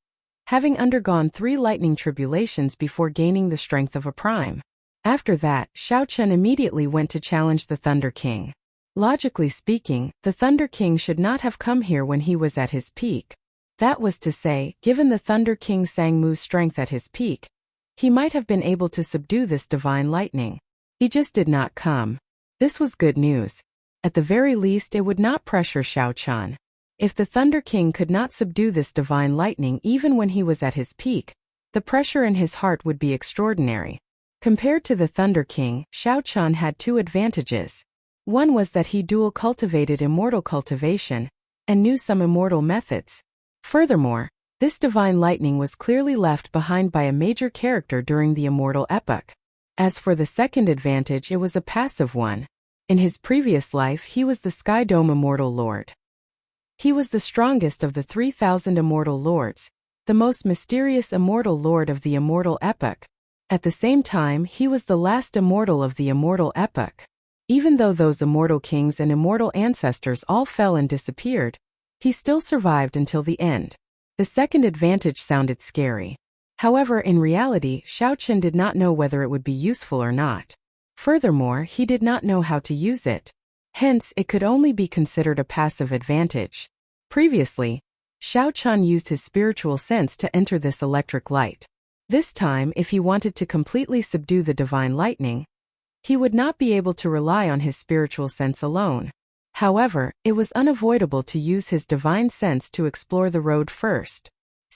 having undergone 3 lightning tribulations before gaining the strength of a prime. After that, Xiao Chan immediately went to challenge the Thunder King. Logically speaking, the Thunder King should not have come here when he was at his peak. That was to say, given the Thunder King Sang Mu's strength at his peak, he might have been able to subdue this divine lightning. He just did not come. This was good news. At the very least, it would not pressure Xiao Chan. If the Thunder King could not subdue this divine lightning even when he was at his peak, the pressure in his heart would be extraordinary. Compared to the Thunder King, Xiao Chan had 2 advantages. One was that he dual cultivated immortal cultivation, and knew some immortal methods. Furthermore, this divine lightning was clearly left behind by a major character during the immortal epoch. As for the second advantage, it was a passive one. In his previous life, he was the Sky Dome Immortal Lord. He was the strongest of the 3,000 immortal lords, the most mysterious immortal lord of the immortal epoch. At the same time, he was the last immortal of the immortal epoch. Even though those immortal kings and immortal ancestors all fell and disappeared, he still survived until the end. The second advantage sounded scary. However, in reality, Xiao Chan did not know whether it would be useful or not. Furthermore, he did not know how to use it. Hence, it could only be considered a passive advantage. Previously, Xiao Chan used his spiritual sense to enter this electric light. This time, if he wanted to completely subdue the divine lightning, he would not be able to rely on his spiritual sense alone. However, it was unavoidable to use his divine sense to explore the road first.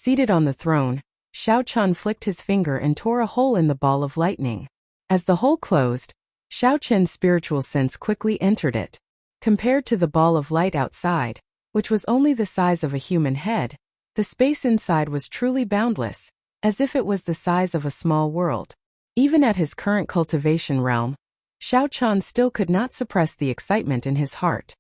Seated on the throne, Xiao Chan flicked his finger and tore a hole in the ball of lightning. As the hole closed, Xiao Chen's spiritual sense quickly entered it. Compared to the ball of light outside, which was only the size of a human head, the space inside was truly boundless, as if it was the size of a small world. Even at his current cultivation realm, Xiao Chan still could not suppress the excitement in his heart.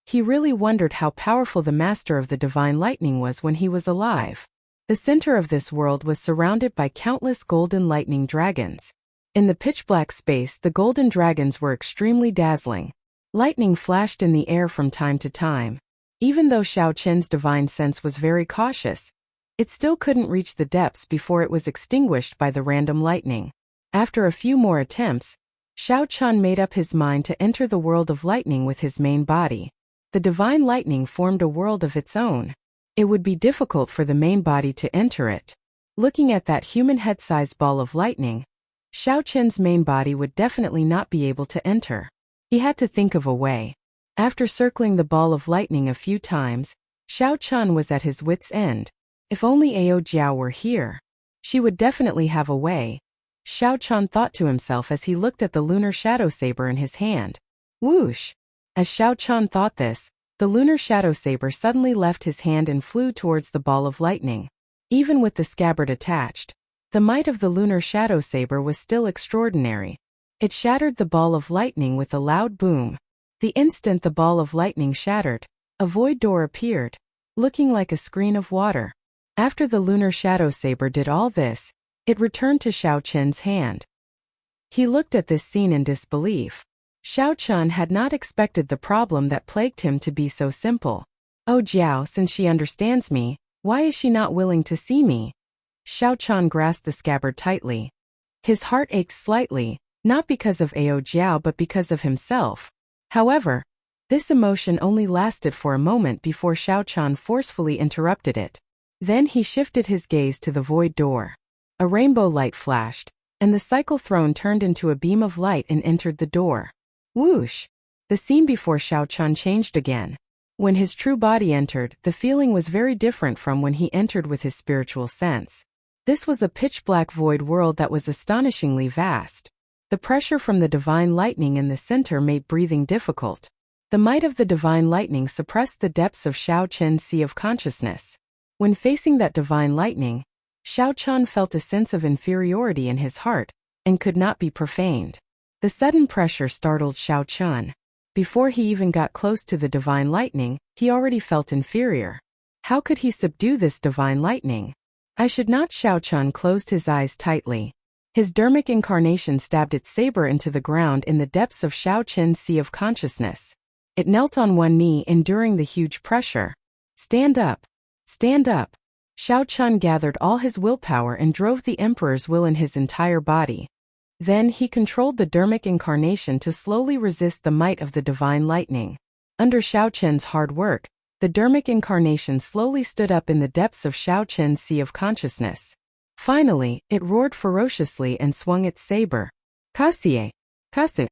He really wondered how powerful the master of the divine lightning was when he was alive. The center of this world was surrounded by countless golden lightning dragons. In the pitch-black space, the golden dragons were extremely dazzling. Lightning flashed in the air from time to time. Even though Xiao Chen's divine sense was very cautious, it still couldn't reach the depths before it was extinguished by the random lightning. After a few more attempts, Xiao Chan made up his mind to enter the world of lightning with his main body. The divine lightning formed a world of its own. It would be difficult for the main body to enter it. Looking at that human head-sized ball of lightning, Xiao Chen's main body would definitely not be able to enter. He had to think of a way. After circling the ball of lightning a few times, Xiao Chan was at his wit's end. If only Ao Jiao were here. She would definitely have a way, Xiao Chan thought to himself as he looked at the lunar shadow saber in his hand. Whoosh! As Xiao Chan thought this, the lunar shadow saber suddenly left his hand and flew towards the ball of lightning. Even with the scabbard attached, the might of the lunar shadow saber was still extraordinary. It shattered the ball of lightning with a loud boom. The instant the ball of lightning shattered, a void door appeared, looking like a screen of water. After the lunar shadow saber did all this, it returned to Xiao Chen's hand. He looked at this scene in disbelief. Xiao Chen had not expected the problem that plagued him to be so simple. Oh Jiao, since she understands me, why is she not willing to see me? Xiao Chen grasped the scabbard tightly. His heart ached slightly, not because of Ao Jiao but because of himself. However, this emotion only lasted for a moment before Xiao Chen forcefully interrupted it. Then he shifted his gaze to the void door. A rainbow light flashed, and the cycle throne turned into a beam of light and entered the door. Whoosh! The scene before Xiao Chen changed again. When his true body entered, the feeling was very different from when he entered with his spiritual sense. This was a pitch-black void world that was astonishingly vast. The pressure from the divine lightning in the center made breathing difficult. The might of the divine lightning suppressed the depths of Xiao Chen's sea of consciousness. When facing that divine lightning, Xiao Chen felt a sense of inferiority in his heart, and could not be profaned. The sudden pressure startled Xiao Chen. Before he even got close to the divine lightning, he already felt inferior. How could he subdue this divine lightning? I should not. Xiao Chen closed his eyes tightly. His dermic incarnation stabbed its saber into the ground in the depths of Xiao Chen's sea of consciousness. It knelt on one knee, enduring the huge pressure. Stand up! Stand up! Xiao Chen gathered all his willpower and drove the emperor's will in his entire body. Then he controlled the dermic incarnation to slowly resist the might of the divine lightning. Under Xiao Chen's hard work, the dermic incarnation slowly stood up in the depths of Xiao Chen's sea of consciousness. Finally, it roared ferociously and swung its saber. Kasie! Kasu!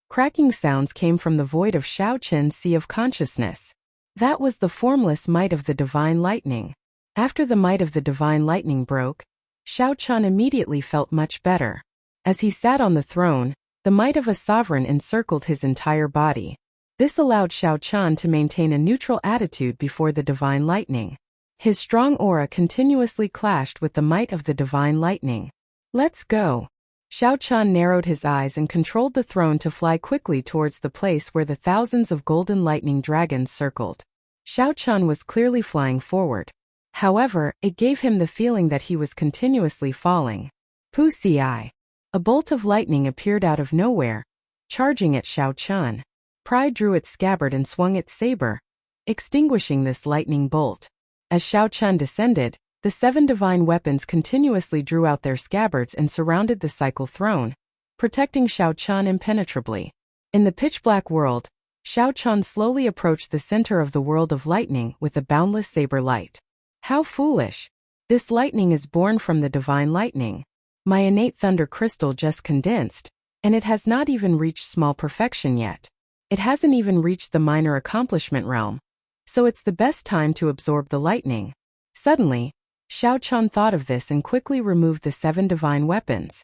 Cracking sounds came from the void of Xiao Chen's sea of consciousness. That was the formless might of the divine lightning. After the might of the divine lightning broke, Xiao Chen immediately felt much better. As he sat on the throne, the might of a sovereign encircled his entire body. This allowed Xiao Chen to maintain a neutral attitude before the divine lightning. His strong aura continuously clashed with the might of the divine lightning. Let's go. Xiao Chen narrowed his eyes and controlled the throne to fly quickly towards the place where the thousands of golden lightning dragons circled. Xiao Chen was clearly flying forward. However, it gave him the feeling that he was continuously falling. Pusi! A bolt of lightning appeared out of nowhere, charging at Xiao Chen. Pride drew its scabbard and swung its saber, extinguishing this lightning bolt. As Xiao Chen descended, the 7 divine weapons continuously drew out their scabbards and surrounded the cycle throne, protecting Xiao Chen impenetrably. In the pitch-black world, Xiao Chen slowly approached the center of the world of lightning with a boundless saber light. How foolish! This lightning is born from the divine lightning. My innate thunder crystal just condensed, and it has not even reached small perfection yet. It hasn't even reached the minor accomplishment realm. So it's the best time to absorb the lightning. Suddenly, Xiao Chan thought of this and quickly removed the 7 divine weapons.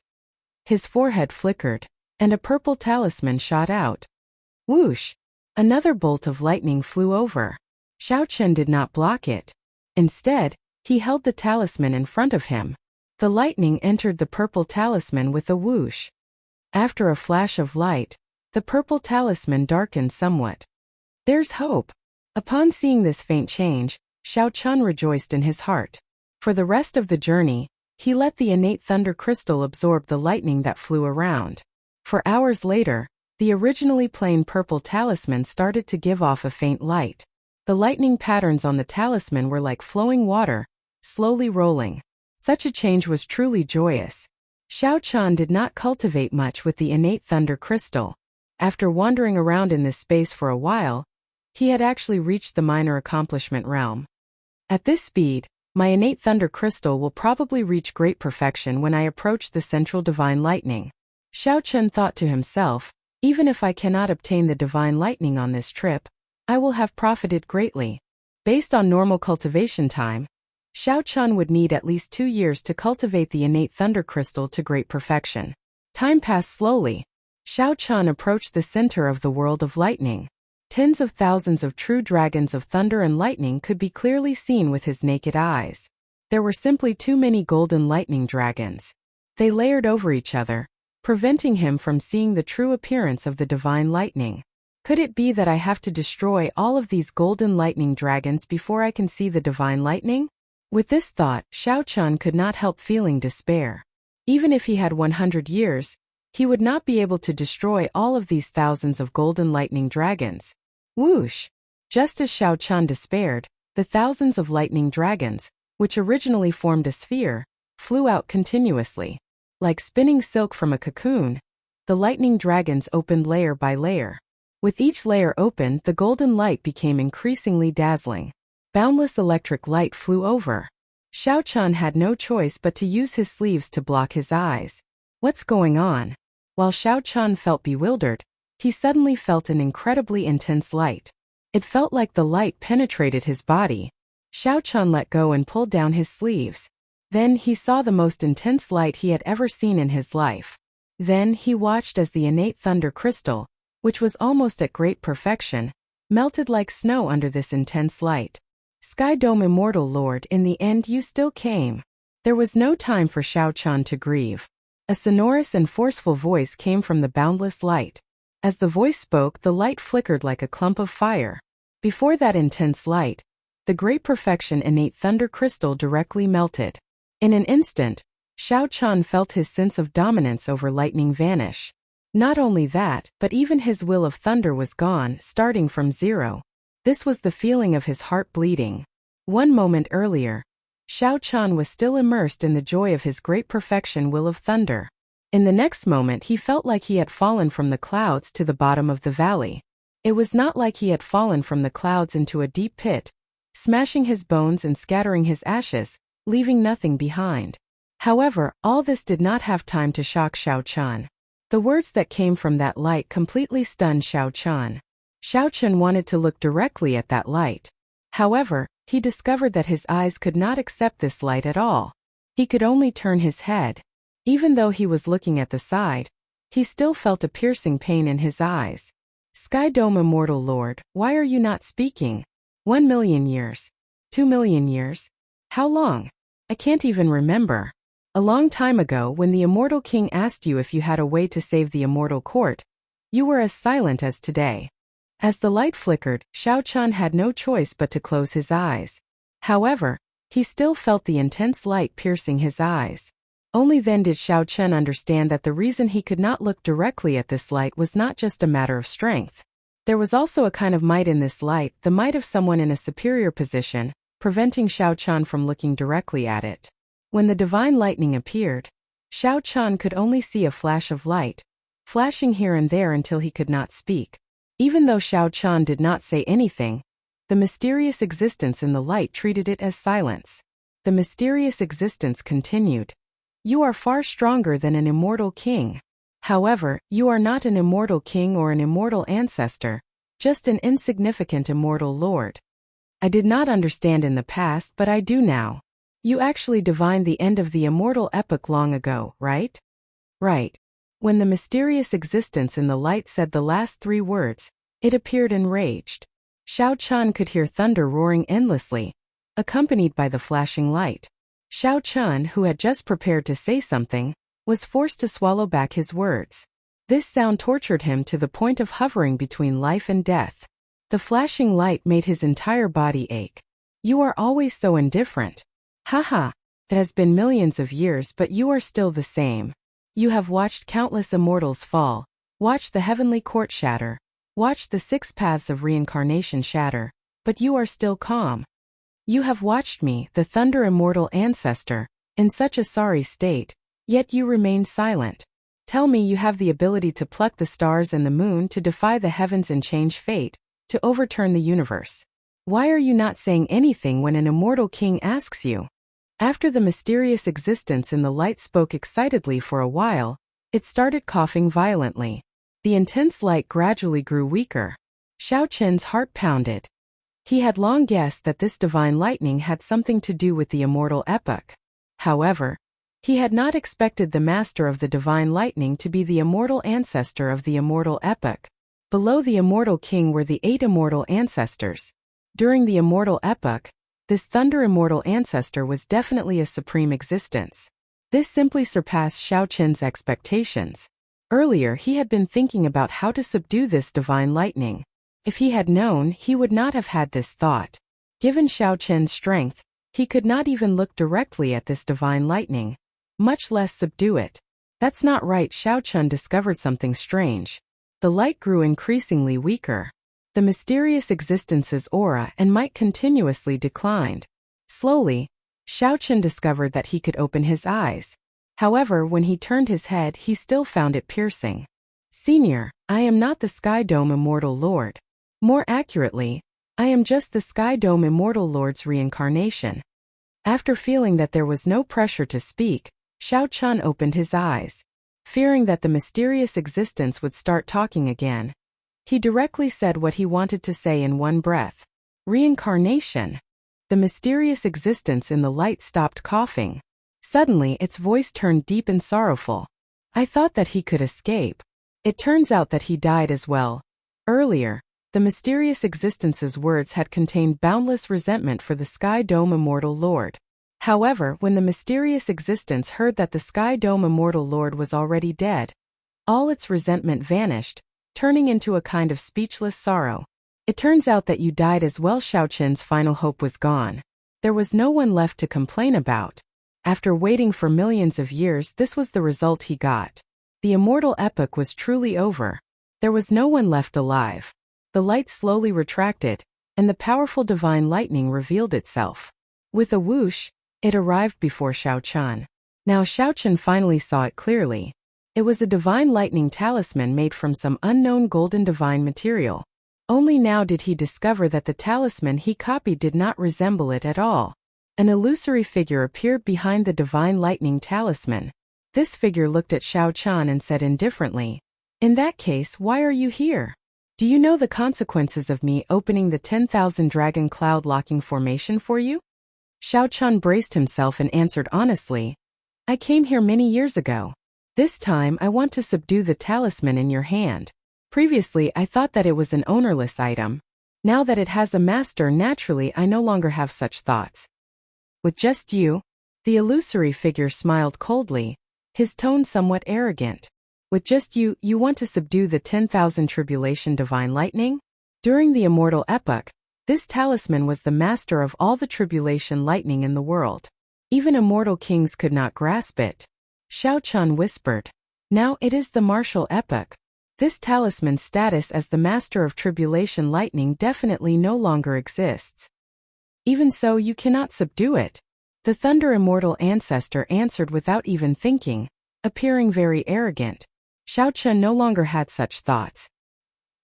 His forehead flickered, and a purple talisman shot out. Whoosh! Another bolt of lightning flew over. Xiao Chan did not block it. Instead, he held the talisman in front of him. The lightning entered the purple talisman with a whoosh. After a flash of light, the purple talisman darkened somewhat. There's hope. Upon seeing this faint change, Xiao Chan rejoiced in his heart. For the rest of the journey, he let the innate thunder crystal absorb the lightning that flew around. For hours later, the originally plain purple talisman started to give off a faint light. The lightning patterns on the talisman were like flowing water, slowly rolling. Such a change was truly joyous. Xiao Chan did not cultivate much with the innate thunder crystal. After wandering around in this space for a while, he had actually reached the minor accomplishment realm. At this speed, my innate thunder crystal will probably reach great perfection when I approach the central divine lightning. Xiao Chan thought to himself, even if I cannot obtain the divine lightning on this trip, I will have profited greatly. Based on normal cultivation time, Xiao Chan would need at least 2 years to cultivate the innate thunder crystal to great perfection. Time passed slowly. Xiao Chan approached the center of the world of lightning. Tens of thousands of true dragons of thunder and lightning could be clearly seen with his naked eyes. There were simply too many golden lightning dragons. They layered over each other, preventing him from seeing the true appearance of the divine lightning. Could it be that I have to destroy all of these golden lightning dragons before I can see the divine lightning? With this thought, Xiao Chan could not help feeling despair. Even if he had 100 years, he would not be able to destroy all of these thousands of golden lightning dragons. Whoosh! Just as Xiao Chan despaired, the thousands of lightning dragons, which originally formed a sphere, flew out continuously. Like spinning silk from a cocoon, the lightning dragons opened layer by layer. With each layer opened, the golden light became increasingly dazzling. Boundless electric light flew over. Xiao Chan had no choice but to use his sleeves to block his eyes. What's going on? While Xiao Chan felt bewildered, he suddenly felt an incredibly intense light. It felt like the light penetrated his body. Xiao Chan let go and pulled down his sleeves. Then he saw the most intense light he had ever seen in his life. Then he watched as the innate thunder crystal, which was almost at great perfection, melted like snow under this intense light. Sky Dome Immortal Lord, in the end you still came. There was no time for Xiao Chan to grieve. A sonorous and forceful voice came from the boundless light. As the voice spoke, the light flickered like a clump of fire. Before that intense light, the great perfection innate thunder crystal directly melted. In an instant, Xiao Chan felt his sense of dominance over lightning vanish. Not only that, but even his will of thunder was gone, starting from zero. This was the feeling of his heart bleeding. 1 moment earlier, Xiao Chan was still immersed in the joy of his great perfection will of thunder. In the next moment he felt like he had fallen from the clouds to the bottom of the valley. It was not like he had fallen from the clouds into a deep pit, smashing his bones and scattering his ashes, leaving nothing behind. However, all this did not have time to shock Xiao Chan. The words that came from that light completely stunned Xiao Chan. Xiao Chan wanted to look directly at that light. However, he discovered that his eyes could not accept this light at all. He could only turn his head. Even though he was looking at the side, he still felt a piercing pain in his eyes. Sky Dome Immortal Lord, why are you not speaking? 1 million years. 2 million years? How long? I can't even remember. A long time ago, when the Immortal King asked you if you had a way to save the Immortal Court, you were as silent as today. As the light flickered, Xiao Chan had no choice but to close his eyes. However, he still felt the intense light piercing his eyes. Only then did Xiao Chan understand that the reason he could not look directly at this light was not just a matter of strength. There was also a kind of might in this light, the might of someone in a superior position, preventing Xiao Chan from looking directly at it. When the divine lightning appeared, Xiao Chan could only see a flash of light, flashing here and there until he could not speak. Even though Xiao Chan did not say anything, the mysterious existence in the light treated it as silence. The mysterious existence continued. You are far stronger than an immortal king. However, you are not an immortal king or an immortal ancestor, just an insignificant immortal lord. I did not understand in the past, but I do now. You actually divined the end of the immortal epoch long ago, right? Right. When the mysterious existence in the light said the last 3 words, it appeared enraged. Xiao Chun could hear thunder roaring endlessly, accompanied by the flashing light. Xiao Chun, who had just prepared to say something, was forced to swallow back his words. This sound tortured him to the point of hovering between life and death. The flashing light made his entire body ache. You are always so indifferent. Haha, it has been millions of years, but you are still the same. You have watched countless immortals fall, watched the heavenly court shatter, watched the 6 paths of reincarnation shatter, but you are still calm. You have watched me, the thunder immortal ancestor, in such a sorry state, yet you remain silent. Tell me you have the ability to pluck the stars and the moon, to defy the heavens and change fate, to overturn the universe. Why are you not saying anything when an immortal king asks you? After the mysterious existence in the light spoke excitedly for a while, it started coughing violently. The intense light gradually grew weaker. Xiao Chen's heart pounded. He had long guessed that this divine lightning had something to do with the immortal epoch. However, he had not expected the master of the divine lightning to be the immortal ancestor of the immortal epoch. Below the immortal king were the 8 immortal ancestors. During the immortal epoch, this thunder immortal ancestor was definitely a supreme existence. This simply surpassed Xiao Chen's expectations. Earlier he had been thinking about how to subdue this divine lightning. If he had known, he would not have had this thought. Given Xiao Chen's strength, he could not even look directly at this divine lightning, much less subdue it. That's not right. Xiao Chun discovered something strange. The light grew increasingly weaker. The mysterious existence's aura and might continuously declined. Slowly, Xiao Chun discovered that he could open his eyes. However, when he turned his head, he still found it piercing. Senior, I am not the Sky Dome Immortal Lord. More accurately, I am just the Sky Dome Immortal Lord's reincarnation. After feeling that there was no pressure to speak, Xiao Chun opened his eyes. Fearing that the mysterious existence would start talking again, he directly said what he wanted to say in one breath. Reincarnation. The mysterious existence in the light stopped coughing. Suddenly its voice turned deep and sorrowful. I thought that he could escape. It turns out that he died as well. Earlier, the mysterious existence's words had contained boundless resentment for the Sky Dome Immortal Lord. However, when the mysterious existence heard that the Sky Dome Immortal Lord was already dead, all its resentment vanished, turning into a kind of speechless sorrow. It turns out that you died as well. Xiao Chen's final hope was gone. There was no one left to complain about. After waiting for millions of years, this was the result he got. The immortal epoch was truly over. There was no one left alive. The light slowly retracted, and the powerful divine lightning revealed itself. With a whoosh, it arrived before Xiao Chun. Now Xiao Chun finally saw it clearly. It was a divine lightning talisman made from some unknown golden divine material. Only now did he discover that the talisman he copied did not resemble it at all. An illusory figure appeared behind the divine lightning talisman. This figure looked at Xiao Chun and said indifferently, "In that case, why are you here? Do you know the consequences of me opening the 10,000 dragon cloud locking formation for you?" Xiao Chun braced himself and answered honestly, "I came here many years ago. This time I want to subdue the talisman in your hand. Previously I thought that it was an ownerless item. Now that it has a master, naturally I no longer have such thoughts." "With just you?" The illusory figure smiled coldly, his tone somewhat arrogant. "With just you, you want to subdue the 10,000 tribulation divine lightning?" During the immortal epoch, this talisman was the master of all the tribulation lightning in the world. Even immortal kings could not grasp it. Xiao Chun whispered, "Now it is the martial epoch. This talisman's status as the master of tribulation lightning definitely no longer exists. Even so, you cannot subdue it." The thunder immortal ancestor answered without even thinking, appearing very arrogant. Xiao Chun no longer had such thoughts.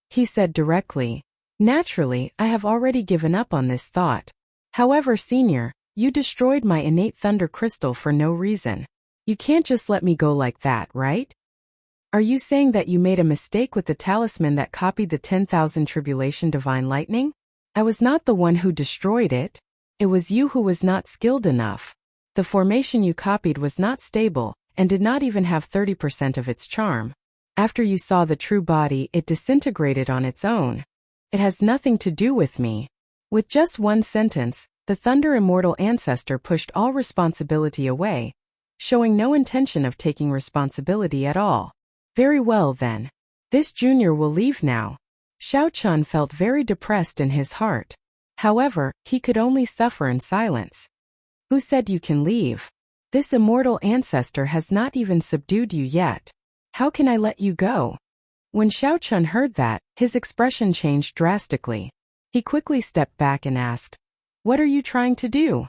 He said directly, "Naturally, I have already given up on this thought. However, Senior, you destroyed my innate thunder crystal for no reason. You can't just let me go like that, right? Are you saying that you made a mistake with the talisman that copied the 10,000 tribulation divine lightning? I was not the one who destroyed it. It was you who was not skilled enough. The formation you copied was not stable, and did not even have 30% of its charm. After you saw the true body, it disintegrated on its own. It has nothing to do with me. With just one sentence, the Thunder Immortal Ancestor pushed all responsibility away, showing no intention of taking responsibility at all. Very well then. This junior will leave now. Xiao Chun felt very depressed in his heart. However, he could only suffer in silence. Who said you can leave? This immortal ancestor has not even subdued you yet. How can I let you go? When Xiao Chun heard that, his expression changed drastically. He quickly stepped back and asked, "What are you trying to do?"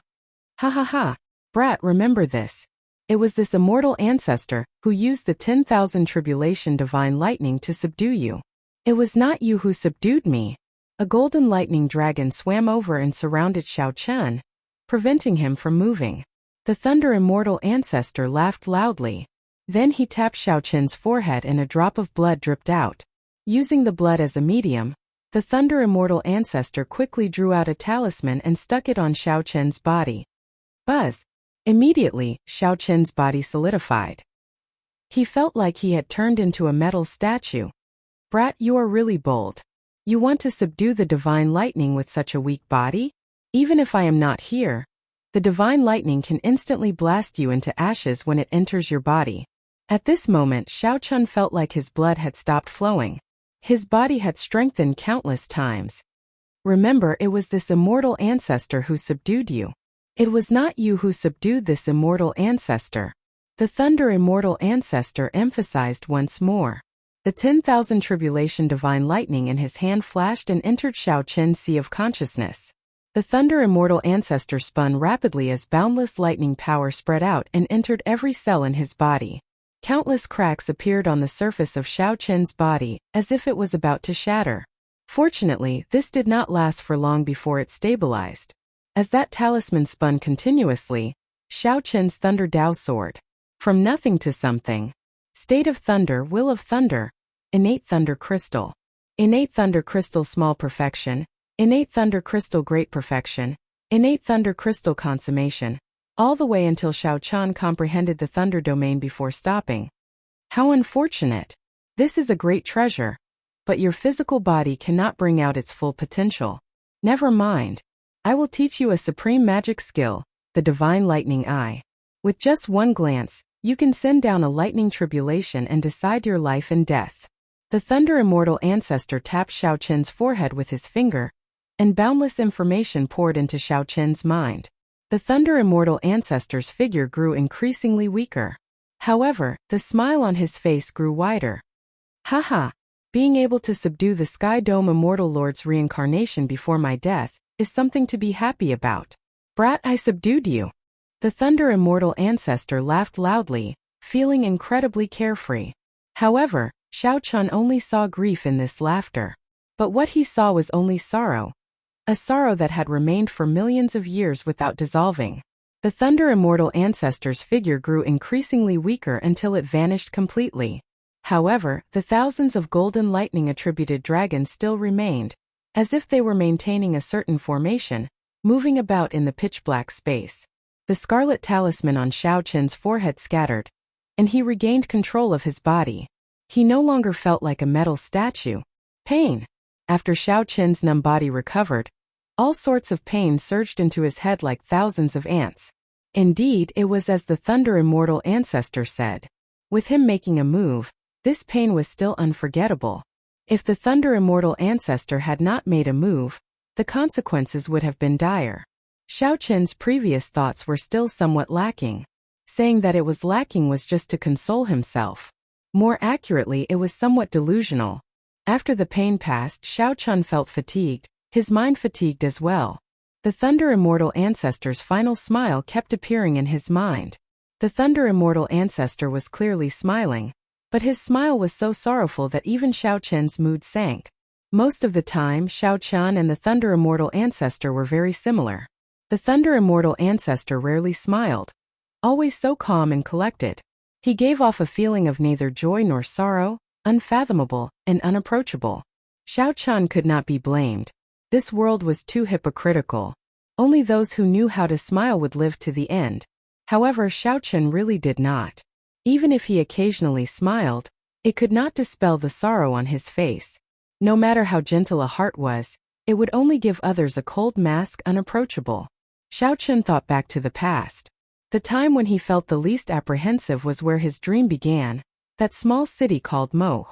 "Ha ha ha. Brat, remember this. It was this immortal ancestor who used the 10,000 tribulation divine lightning to subdue you. It was not you who subdued me." A golden lightning dragon swam over and surrounded Xiao Chun, preventing him from moving. The Thunder Immortal Ancestor laughed loudly. Then he tapped Xiao Chun's forehead and a drop of blood dripped out. Using the blood as a medium, the Thunder Immortal Ancestor quickly drew out a talisman and stuck it on Xiao Chun's body. Buzz! Immediately, Xiao Chun's body solidified. He felt like he had turned into a metal statue. Brat, you are really bold. You want to subdue the divine lightning with such a weak body? Even if I am not here, the divine lightning can instantly blast you into ashes when it enters your body. At this moment, Xiao Chun felt like his blood had stopped flowing. His body had strengthened countless times. Remember, it was this immortal ancestor who subdued you. It was not you who subdued this immortal ancestor. The Thunder Immortal Ancestor emphasized once more. The 10,000 tribulation divine lightning in his hand flashed and entered Xiao Chun's sea of consciousness. The Thunder Immortal Ancestor spun rapidly as boundless lightning power spread out and entered every cell in his body. Countless cracks appeared on the surface of Xiao Chun's body, as if it was about to shatter. Fortunately, this did not last for long before it stabilized. As that talisman spun continuously, Xiao Chun's Thunder Dao soared. From nothing to something. State of Thunder, Will of Thunder. Innate Thunder Crystal. Innate Thunder Crystal Small Perfection. Innate Thunder Crystal Great Perfection. Innate Thunder Crystal Consummation. All the way until Xiao Chun comprehended the Thunder Domain before stopping. How unfortunate. This is a great treasure. But your physical body cannot bring out its full potential. Never mind. I will teach you a supreme magic skill, the Divine Lightning Eye. With just one glance, you can send down a lightning tribulation and decide your life and death. The Thunder Immortal Ancestor tapped Xiao Chun's forehead with his finger, and boundless information poured into Xiao Chun's mind. The Thunder Immortal Ancestor's figure grew increasingly weaker. However, the smile on his face grew wider. Haha! Being able to subdue the Sky Dome Immortal Lord's reincarnation before my death is something to be happy about. Brat, I subdued you. The Thunder Immortal Ancestor laughed loudly, feeling incredibly carefree. However, Xiao Chun only saw grief in this laughter. But what he saw was only sorrow. A sorrow that had remained for millions of years without dissolving. The Thunder Immortal Ancestor's figure grew increasingly weaker until it vanished completely. However, the thousands of golden lightning-attributed dragons still remained, as if they were maintaining a certain formation, moving about in the pitch-black space. The scarlet talisman on Xiao Chun's forehead scattered, and he regained control of his body. He no longer felt like a metal statue. Pain. After Xiao Chun's numb body recovered, all sorts of pain surged into his head like thousands of ants. Indeed, it was as the Thunder Immortal Ancestor said. With him making a move, this pain was still unforgettable. If the Thunder Immortal Ancestor had not made a move, the consequences would have been dire. Xiao Chun's previous thoughts were still somewhat lacking. Saying that it was lacking was just to console himself. More accurately, it was somewhat delusional. After the pain passed, Xiao Chun felt fatigued, his mind fatigued as well. The Thunder Immortal Ancestor's final smile kept appearing in his mind. The Thunder Immortal Ancestor was clearly smiling, but his smile was so sorrowful that even Xiao Chun's mood sank. Most of the time, Xiao Chun and the Thunder Immortal Ancestor were very similar. The Thunder Immortal Ancestor rarely smiled, always so calm and collected. He gave off a feeling of neither joy nor sorrow, unfathomable and unapproachable. Xiao Chun could not be blamed. This world was too hypocritical. Only those who knew how to smile would live to the end. However, Xiao Chun really did not. Even if he occasionally smiled, it could not dispel the sorrow on his face. No matter how gentle a heart was, it would only give others a cold mask unapproachable. Xiao Chun thought back to the past. The time when he felt the least apprehensive was where his dream began, that small city called Mo.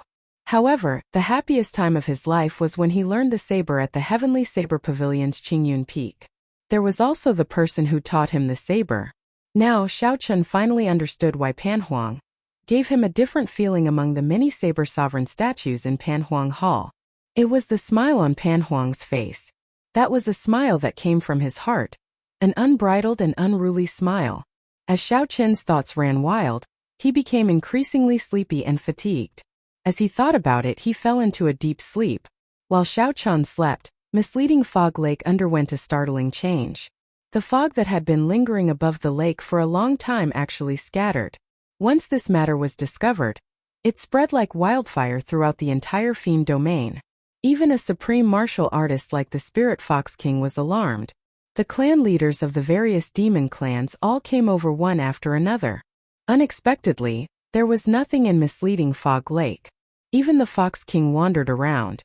However, the happiest time of his life was when he learned the saber at the Heavenly Saber Pavilion's Qingyun Peak. There was also the person who taught him the saber. Now, Xiao Chun finally understood why Panhuang gave him a different feeling among the many saber sovereign statues in Panhuang Hall. It was the smile on Panhuang's face. That was a smile that came from his heart, an unbridled and unruly smile. As Xiao Chun's thoughts ran wild, he became increasingly sleepy and fatigued. As he thought about it, he fell into a deep sleep. While Xiao Chun slept, misleading fog lake underwent a startling change. The fog that had been lingering above the lake for a long time actually scattered. Once this matter was discovered, it spread like wildfire throughout the entire Fiend domain. Even a supreme martial artist like the Spirit Fox King was alarmed. The clan leaders of the various demon clans all came over one after another. Unexpectedly, there was nothing in misleading Fog Lake. Even the Fox King wandered around.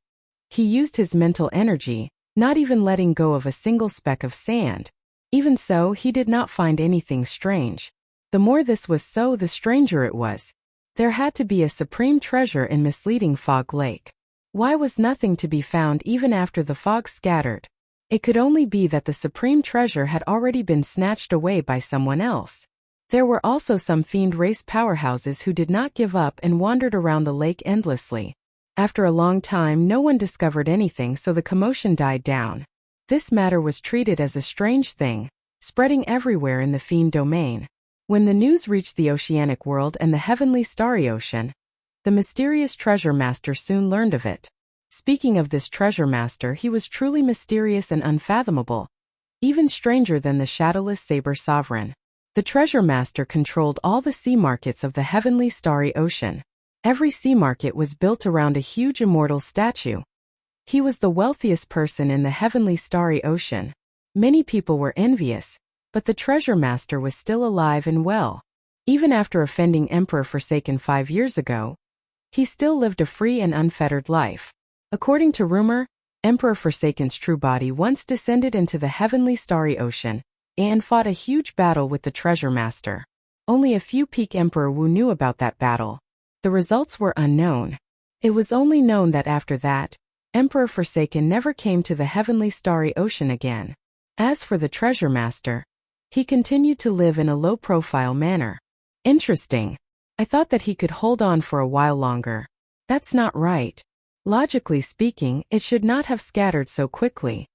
He used his mental energy, not even letting go of a single speck of sand. Even so, he did not find anything strange. The more this was so, the stranger it was. There had to be a supreme treasure in misleading Fog Lake. Why was nothing to be found even after the fog scattered? It could only be that the supreme treasure had already been snatched away by someone else. There were also some fiend race powerhouses who did not give up and wandered around the lake endlessly. After a long time, no one discovered anything, so the commotion died down. This matter was treated as a strange thing, spreading everywhere in the fiend domain. When the news reached the oceanic world and the heavenly starry ocean, the mysterious treasure master soon learned of it. Speaking of this treasure master, he was truly mysterious and unfathomable, even stranger than the shadowless saber sovereign. The treasure master controlled all the sea markets of the heavenly starry ocean. Every sea market was built around a huge immortal statue. He was the wealthiest person in the heavenly starry ocean. Many people were envious, but the treasure master was still alive and well. Even after offending Emperor Forsaken 5 years ago, he still lived a free and unfettered life. According to rumor, Emperor Forsaken's true body once descended into the heavenly starry ocean and fought a huge battle with the treasure master. Only a few peak Emperor Wu knew about that battle. The results were unknown. It was only known that after that, Emperor Forsaken never came to the heavenly starry ocean again. As for the treasure master, he continued to live in a low-profile manner. Interesting. I thought that he could hold on for a while longer. That's not right. Logically speaking, it should not have scattered so quickly.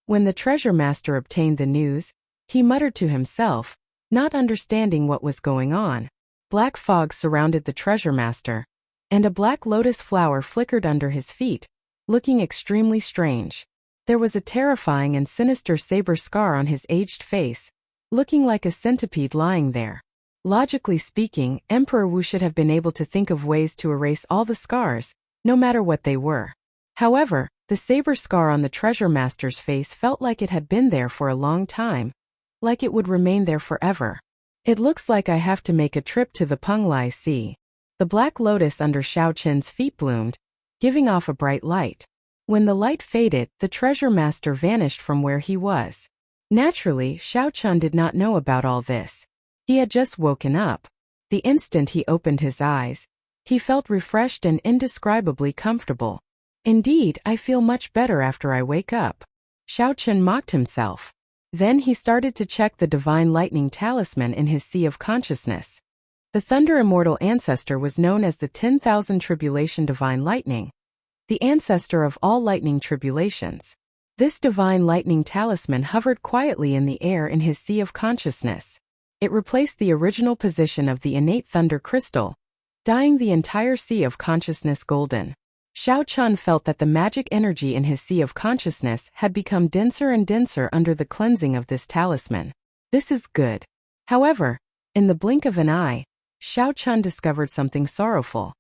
When the treasure master obtained the news, he muttered to himself, not understanding what was going on. Black fog surrounded the treasure master, and a black lotus flower flickered under his feet, looking extremely strange. There was a terrifying and sinister saber scar on his aged face, looking like a centipede lying there. Logically speaking, Emperor Wu should have been able to think of ways to erase all the scars, no matter what they were. However, the saber scar on the treasure master's face felt like it had been there for a long time, like it would remain there forever. It looks like I have to make a trip to the Penglai Sea. The black lotus under Xiao Chun's feet bloomed, giving off a bright light. When the light faded, the treasure master vanished from where he was. Naturally, Xiao Chun did not know about all this. He had just woken up. The instant he opened his eyes, he felt refreshed and indescribably comfortable. Indeed, I feel much better after I wake up. Xiao Chun mocked himself. Then he started to check the divine lightning talisman in his sea of consciousness. The Thunder Immortal Ancestor was known as the 10,000 Tribulation Divine Lightning, the ancestor of all lightning tribulations. This divine lightning talisman hovered quietly in the air in his sea of consciousness. It replaced the original position of the innate thunder crystal, dyeing the entire sea of consciousness golden. Xiao Chun felt that the magic energy in his sea of consciousness had become denser and denser under the cleansing of this talisman. This is good. However, in the blink of an eye, Xiao Chun discovered something sorrowful.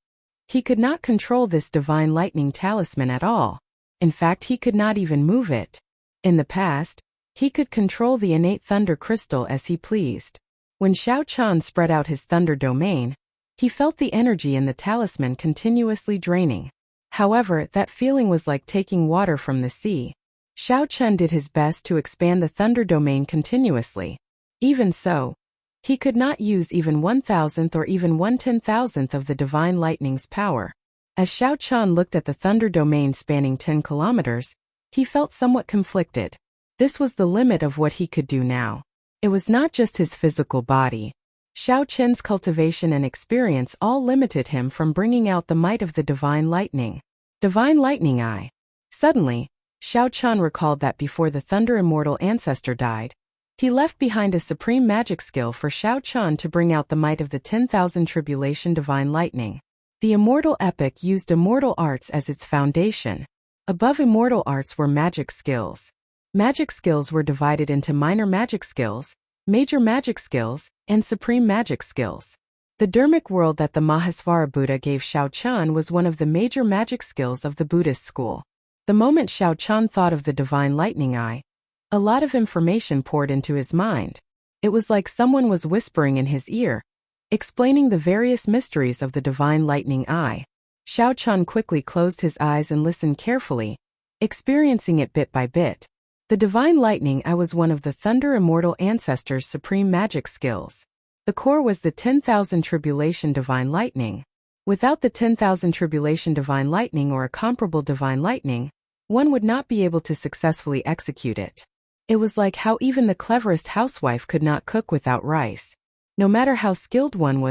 He could not control this divine lightning talisman at all. In fact, he could not even move it. In the past, he could control the innate thunder crystal as he pleased. When Xiao Chan spread out his thunder domain, he felt the energy in the talisman continuously draining. However, that feeling was like taking water from the sea. Xiao Chan did his best to expand the thunder domain continuously. Even so, he could not use even 1,000th or even 1/10,000th of the divine lightning's power. As Xiao Chan looked at the thunder domain spanning 10 kilometers, he felt somewhat conflicted. This was the limit of what he could do now. It was not just his physical body. Xiao Chen's cultivation and experience all limited him from bringing out the might of the divine lightning. Divine lightning eye. Suddenly, Xiao Chan recalled that before the Thunder Immortal ancestor died, he left behind a supreme magic skill for Xiao Chan to bring out the might of the 10,000 tribulation divine lightning. The immortal epic used immortal arts as its foundation. Above immortal arts were magic skills. Magic skills were divided into minor magic skills, major magic skills, and supreme magic skills. The Dharmic world that the Mahasvara Buddha gave Xiao Chan was one of the major magic skills of the Buddhist school. The moment Xiao Chan thought of the divine lightning eye, a lot of information poured into his mind. It was like someone was whispering in his ear, explaining the various mysteries of the divine lightning eye. Xiao Chan quickly closed his eyes and listened carefully, experiencing it bit by bit. The divine lightning eye was one of the Thunder Immortal ancestors' supreme magic skills. The core was the 10,000 tribulation divine lightning. Without the 10,000 tribulation divine lightning or a comparable divine lightning, one would not be able to successfully execute it. It was like how even the cleverest housewife could not cook without rice. No matter how skilled one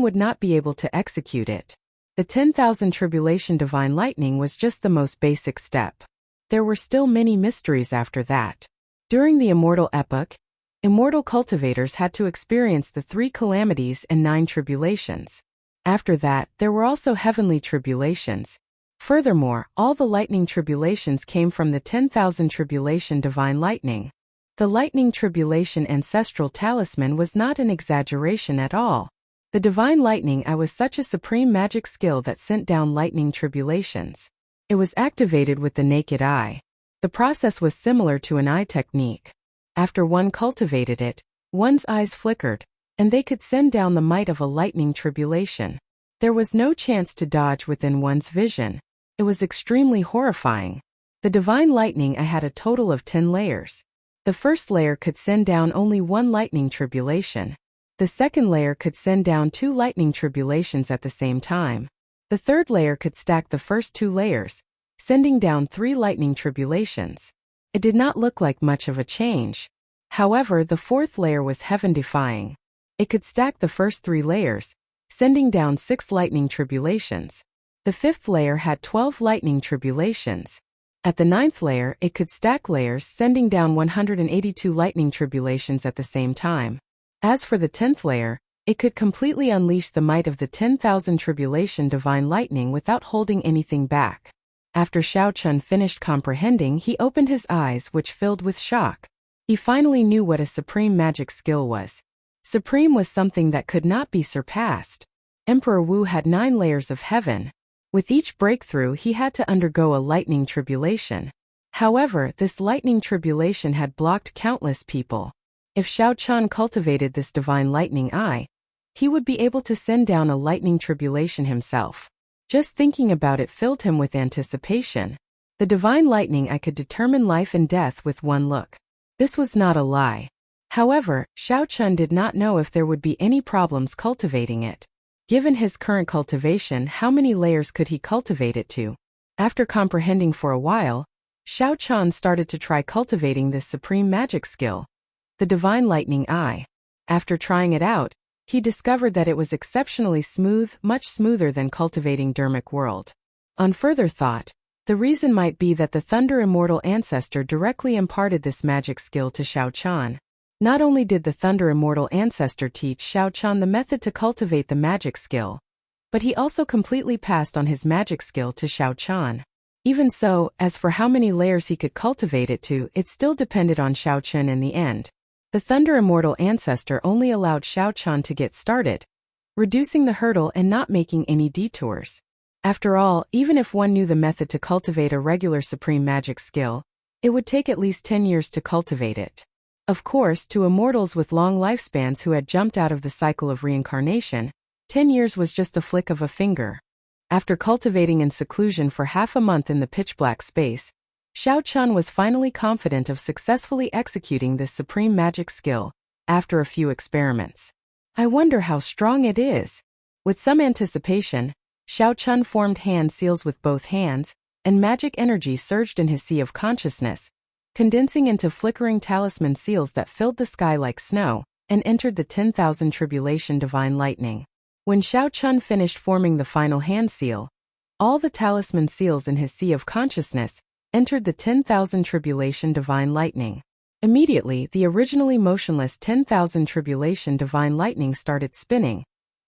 would not be able to execute it. The 10,000 tribulation divine lightning was just the most basic step. There were still many mysteries after that. During the immortal epoch, immortal cultivators had to experience the 3 calamities and 9 tribulations. After that, there were also heavenly tribulations. Furthermore, all the lightning tribulations came from the 10,000 tribulation divine lightning. The lightning tribulation ancestral talisman was not an exaggeration at all. The divine lightning eye was such a supreme magic skill that sent down lightning tribulations. It was activated with the naked eye. The process was similar to an eye technique. After one cultivated it, one's eyes flickered, and they could send down the might of a lightning tribulation. There was no chance to dodge within one's vision. It was extremely horrifying. The divine lightning eye had a total of 10 layers. The first layer could send down only one lightning tribulation. The second layer could send down 2 lightning tribulations at the same time. The third layer could stack the first 2 layers, sending down 3 lightning tribulations. It did not look like much of a change. However, the fourth layer was heaven-defying. It could stack the first 3 layers, sending down 6 lightning tribulations. The fifth layer had 12 lightning tribulations. At the 9th layer, it could stack layers, sending down 182 lightning tribulations at the same time. As for the 10th layer, it could completely unleash the might of the 10,000 tribulation divine lightning without holding anything back. After Xiao Chan finished comprehending, he opened his eyes, which filled with shock. He finally knew what a supreme magic skill was. Supreme was something that could not be surpassed. Emperor Wu had 9 layers of heaven. With each breakthrough, he had to undergo a lightning tribulation. However, this lightning tribulation had blocked countless people. If Xiao Chan cultivated this divine lightning eye, he would be able to send down a lightning tribulation himself. Just thinking about it filled him with anticipation. The divine lightning eye could determine life and death with one look. This was not a lie. However, Xiao Chan did not know if there would be any problems cultivating it. Given his current cultivation, how many layers could he cultivate it to? After comprehending for a while, Xiao Chan started to try cultivating this supreme magic skill, the divine lightning eye. After trying it out, he discovered that it was exceptionally smooth, much smoother than cultivating Dharmic world. On further thought, the reason might be that the Thunder Immortal ancestor directly imparted this magic skill to Xiao Chan. Not only did the Thunder Immortal ancestor teach Xiao Chan the method to cultivate the magic skill, but he also completely passed on his magic skill to Xiao Chan. Even so, as for how many layers he could cultivate it to, it still depended on Xiao Chan in the end. The Thunder Immortal ancestor only allowed Xiao Chan to get started, reducing the hurdle and not making any detours. After all, even if one knew the method to cultivate a regular supreme magic skill, it would take at least 10 years to cultivate it. Of course, to immortals with long lifespans who had jumped out of the cycle of reincarnation, 10 years was just a flick of a finger. After cultivating in seclusion for half a month in the pitch-black space, Xiao Chun was finally confident of successfully executing this supreme magic skill, after a few experiments. I wonder how strong it is. With some anticipation, Xiao Chun formed hand seals with both hands, and magic energy surged in his sea of consciousness, condensing into flickering talisman seals that filled the sky like snow, and entered the 10,000 tribulation divine lightning. When Xiao Chun finished forming the final hand seal, all the talisman seals in his sea of consciousness entered the 10,000 tribulation divine lightning. Immediately, the originally motionless 10,000 tribulation divine lightning started spinning,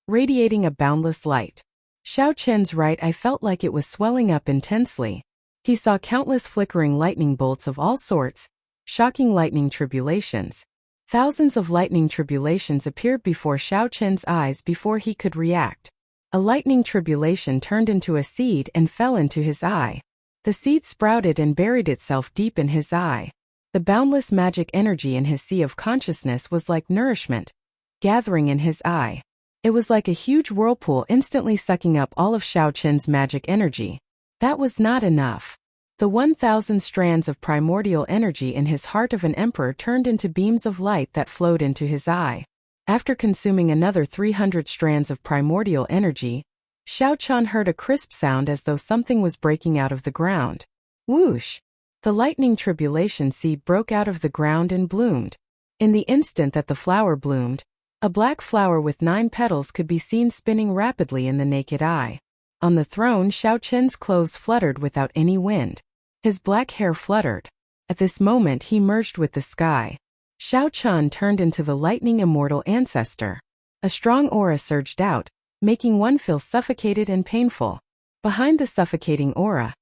radiating a boundless light. Xiao Chen's right eye felt like it was swelling up intensely. He saw countless flickering lightning bolts of all sorts, shocking lightning tribulations. Thousands of lightning tribulations appeared before Xiao Chen's eyes before he could react. A lightning tribulation turned into a seed and fell into his eye. The seed sprouted and buried itself deep in his eye. The boundless magic energy in his sea of consciousness was like nourishment, gathering in his eye. It was like a huge whirlpool instantly sucking up all of Xiao Chen's magic energy. That was not enough. The 1,000 strands of primordial energy in his heart of an emperor turned into beams of light that flowed into his eye. After consuming another 300 strands of primordial energy, Xiao Chun heard a crisp sound as though something was breaking out of the ground. Whoosh! The lightning tribulation seed broke out of the ground and bloomed. In the instant that the flower bloomed, a black flower with 9 petals could be seen spinning rapidly in the naked eye. On the throne, Xiao Chen's clothes fluttered without any wind. His black hair fluttered. At this moment he merged with the sky. Xiao Chun turned into the lightning immortal ancestor. A strong aura surged out, making one feel suffocated and painful. Behind the suffocating aura,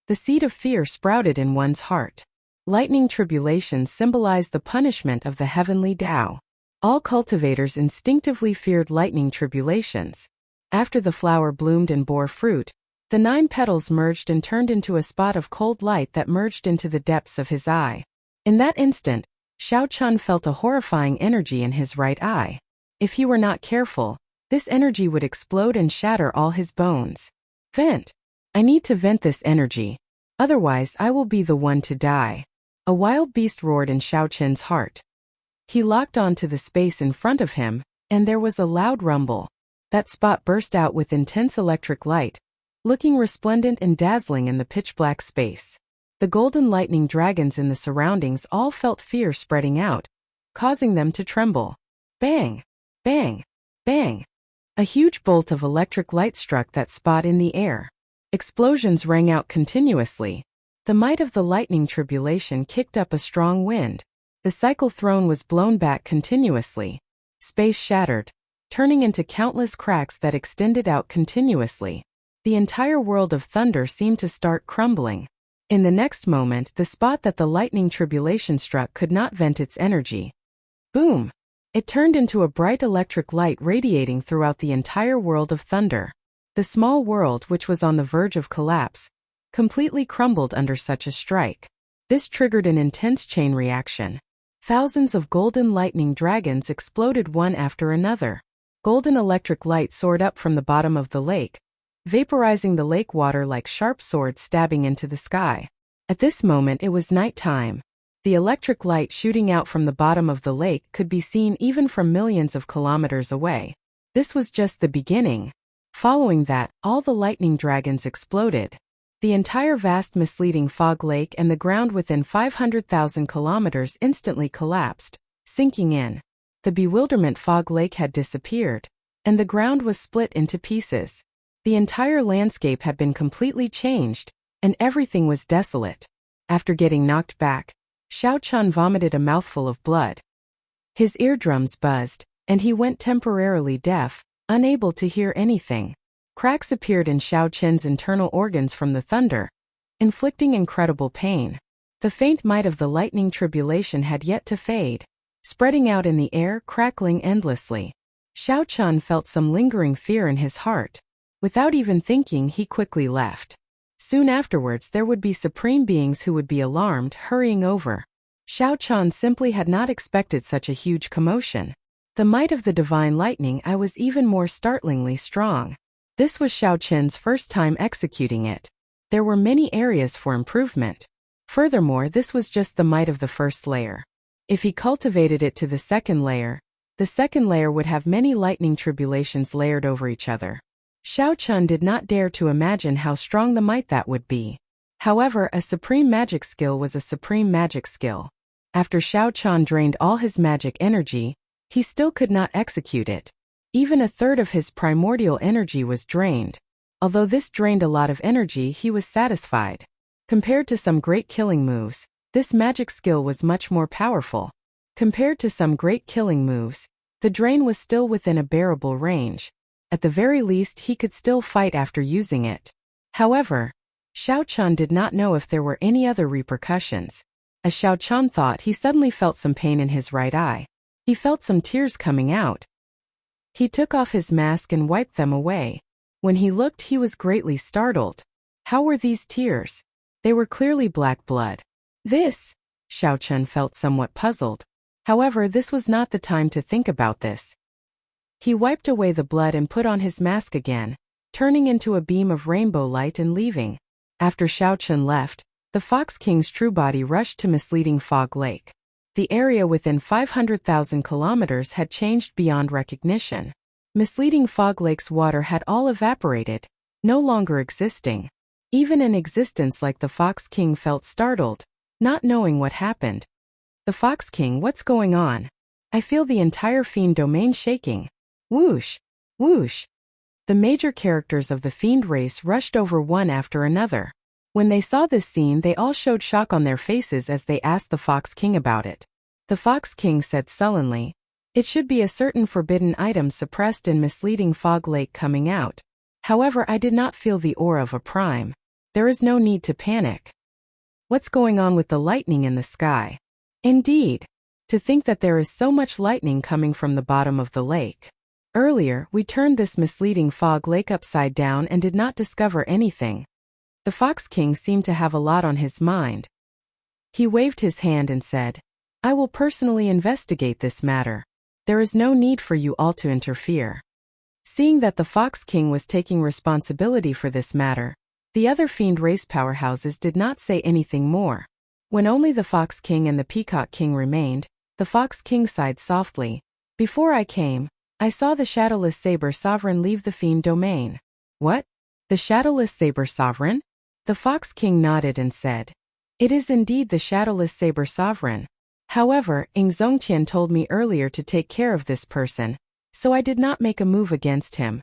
the seed of fear sprouted in one's heart. Lightning tribulations symbolized the punishment of the heavenly Tao. All cultivators instinctively feared lightning tribulations. After the flower bloomed and bore fruit, the 9 petals merged and turned into a spot of cold light that merged into the depths of his eye. In that instant, Xiao Chun felt a horrifying energy in his right eye. If he were not careful, this energy would explode and shatter all his bones. Vent! I need to vent this energy. Otherwise I will be the one to die. A wild beast roared in Xiao Chen's heart. He locked onto the space in front of him, and there was a loud rumble. That spot burst out with intense electric light, looking resplendent and dazzling in the pitch-black space. The golden lightning dragons in the surroundings all felt fear spreading out, causing them to tremble. Bang! Bang! Bang! A huge bolt of electric light struck that spot in the air. Explosions rang out continuously. The might of the lightning tribulation kicked up a strong wind. The cycle throne was blown back continuously. Space shattered, turning into countless cracks that extended out continuously. The entire world of thunder seemed to start crumbling. In the next moment, the spot that the lightning tribulation struck could not vent its energy. Boom! It turned into a bright electric light radiating throughout the entire world of thunder. The small world, which was on the verge of collapse, completely crumbled under such a strike. This triggered an intense chain reaction. Thousands of golden lightning dragons exploded one after another. Golden electric light soared up from the bottom of the lake, vaporizing the lake water like sharp swords stabbing into the sky. At this moment it was night time. The electric light shooting out from the bottom of the lake could be seen even from millions of kilometers away. This was just the beginning. Following that, all the lightning dragons exploded. The entire vast misleading fog lake and the ground within 500,000 kilometers instantly collapsed, sinking in. The bewilderment fog lake had disappeared, and the ground was split into pieces. The entire landscape had been completely changed, and everything was desolate. After getting knocked back, Xiao Chun vomited a mouthful of blood. His eardrums buzzed, and he went temporarily deaf, unable to hear anything. Cracks appeared in Xiao Chen's internal organs from the thunder, inflicting incredible pain. The faint might of the lightning tribulation had yet to fade, spreading out in the air, crackling endlessly. Xiao Chun felt some lingering fear in his heart. Without even thinking, he quickly left. Soon afterwards there would be supreme beings who would be alarmed, hurrying over. Xiao Chan simply had not expected such a huge commotion. The might of the divine lightning I was even more startlingly strong. This was Xiao Qin's first time executing it. There were many areas for improvement. Furthermore, this was just the might of the first layer. If he cultivated it to the second layer would have many lightning tribulations layered over each other. Xiao Chun did not dare to imagine how strong the might that would be. However, a supreme magic skill was a supreme magic skill. After Xiao Chun drained all his magic energy, he still could not execute it. Even a third of his primordial energy was drained. Although this drained a lot of energy, he was satisfied. Compared to some great killing moves, this magic skill was much more powerful. Compared to some great killing moves, the drain was still within a bearable range. At the very least, he could still fight after using it. However, Xiao Chun did not know if there were any other repercussions. As Xiao Chun thought, he suddenly felt some pain in his right eye. He felt some tears coming out. He took off his mask and wiped them away. When he looked, he was greatly startled. How were these tears? They were clearly black blood. Xiao Chun felt somewhat puzzled. However, this was not the time to think about this. He wiped away the blood and put on his mask again, turning into a beam of rainbow light and leaving. After Xiao Chun left, the Fox King's true body rushed to Misleading Fog Lake. The area within 500,000 kilometers had changed beyond recognition. Misleading Fog Lake's water had all evaporated, no longer existing. Even an existence like the Fox King felt startled, not knowing what happened. The Fox King, what's going on? I feel the entire fiend domain shaking. Whoosh! Whoosh! The major characters of the fiend race rushed over one after another. When they saw this scene, they all showed shock on their faces as they asked the Fox King about it. The Fox King said sullenly, "It should be a certain forbidden item suppressed in Misleading Fog Lake coming out. However, I did not feel the aura of a prime. There is no need to panic. What's going on with the lightning in the sky? Indeed. To think that there is so much lightning coming from the bottom of the lake. Earlier, we turned this Misleading Fog Lake upside down and did not discover anything." The Fox King seemed to have a lot on his mind. He waved his hand and said, "I will personally investigate this matter. There is no need for you all to interfere." Seeing that the Fox King was taking responsibility for this matter, the other fiend race powerhouses did not say anything more. When only the Fox King and the Peacock King remained, the Fox King sighed softly. "Before I came, I saw the Shadowless Saber Sovereign leave the fiend domain." "What? The Shadowless Saber Sovereign?" The Fox King nodded and said, "It is indeed the Shadowless Saber Sovereign. However, Ing Zongtian told me earlier to take care of this person, so I did not make a move against him."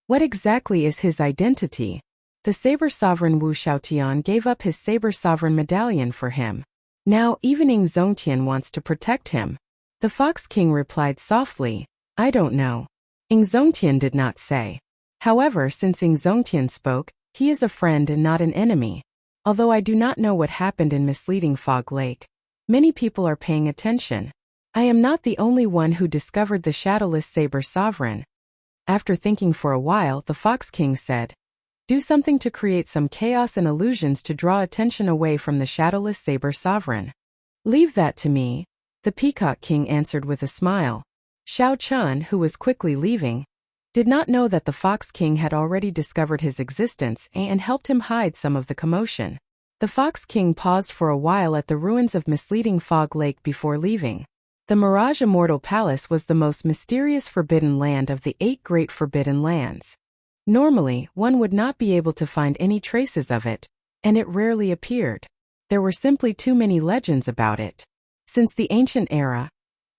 "What exactly is his identity?" "The Saber Sovereign Wu Xiaotian gave up his Saber Sovereign medallion for him. Now even Ing Zongtian wants to protect him." The Fox King replied softly, "I don't know. Ing Zongtian did not say. However, since Ing Zongtian spoke, he is a friend and not an enemy. Although I do not know what happened in Misleading Fog Lake, many people are paying attention. I am not the only one who discovered the Shadowless Saber Sovereign." After thinking for a while, the Fox King said, "Do something to create some chaos and illusions to draw attention away from the Shadowless Saber Sovereign." "Leave that to me," the Peacock King answered with a smile. Xiao Chun, who was quickly leaving, did not know that the Fox King had already discovered his existence and helped him hide some of the commotion. The Fox King paused for a while at the ruins of Misleading Fog Lake before leaving. The Mirage Immortal Palace was the most mysterious forbidden land of the 8 great forbidden lands. Normally, one would not be able to find any traces of it, and it rarely appeared. There were simply too many legends about it. Since the ancient era,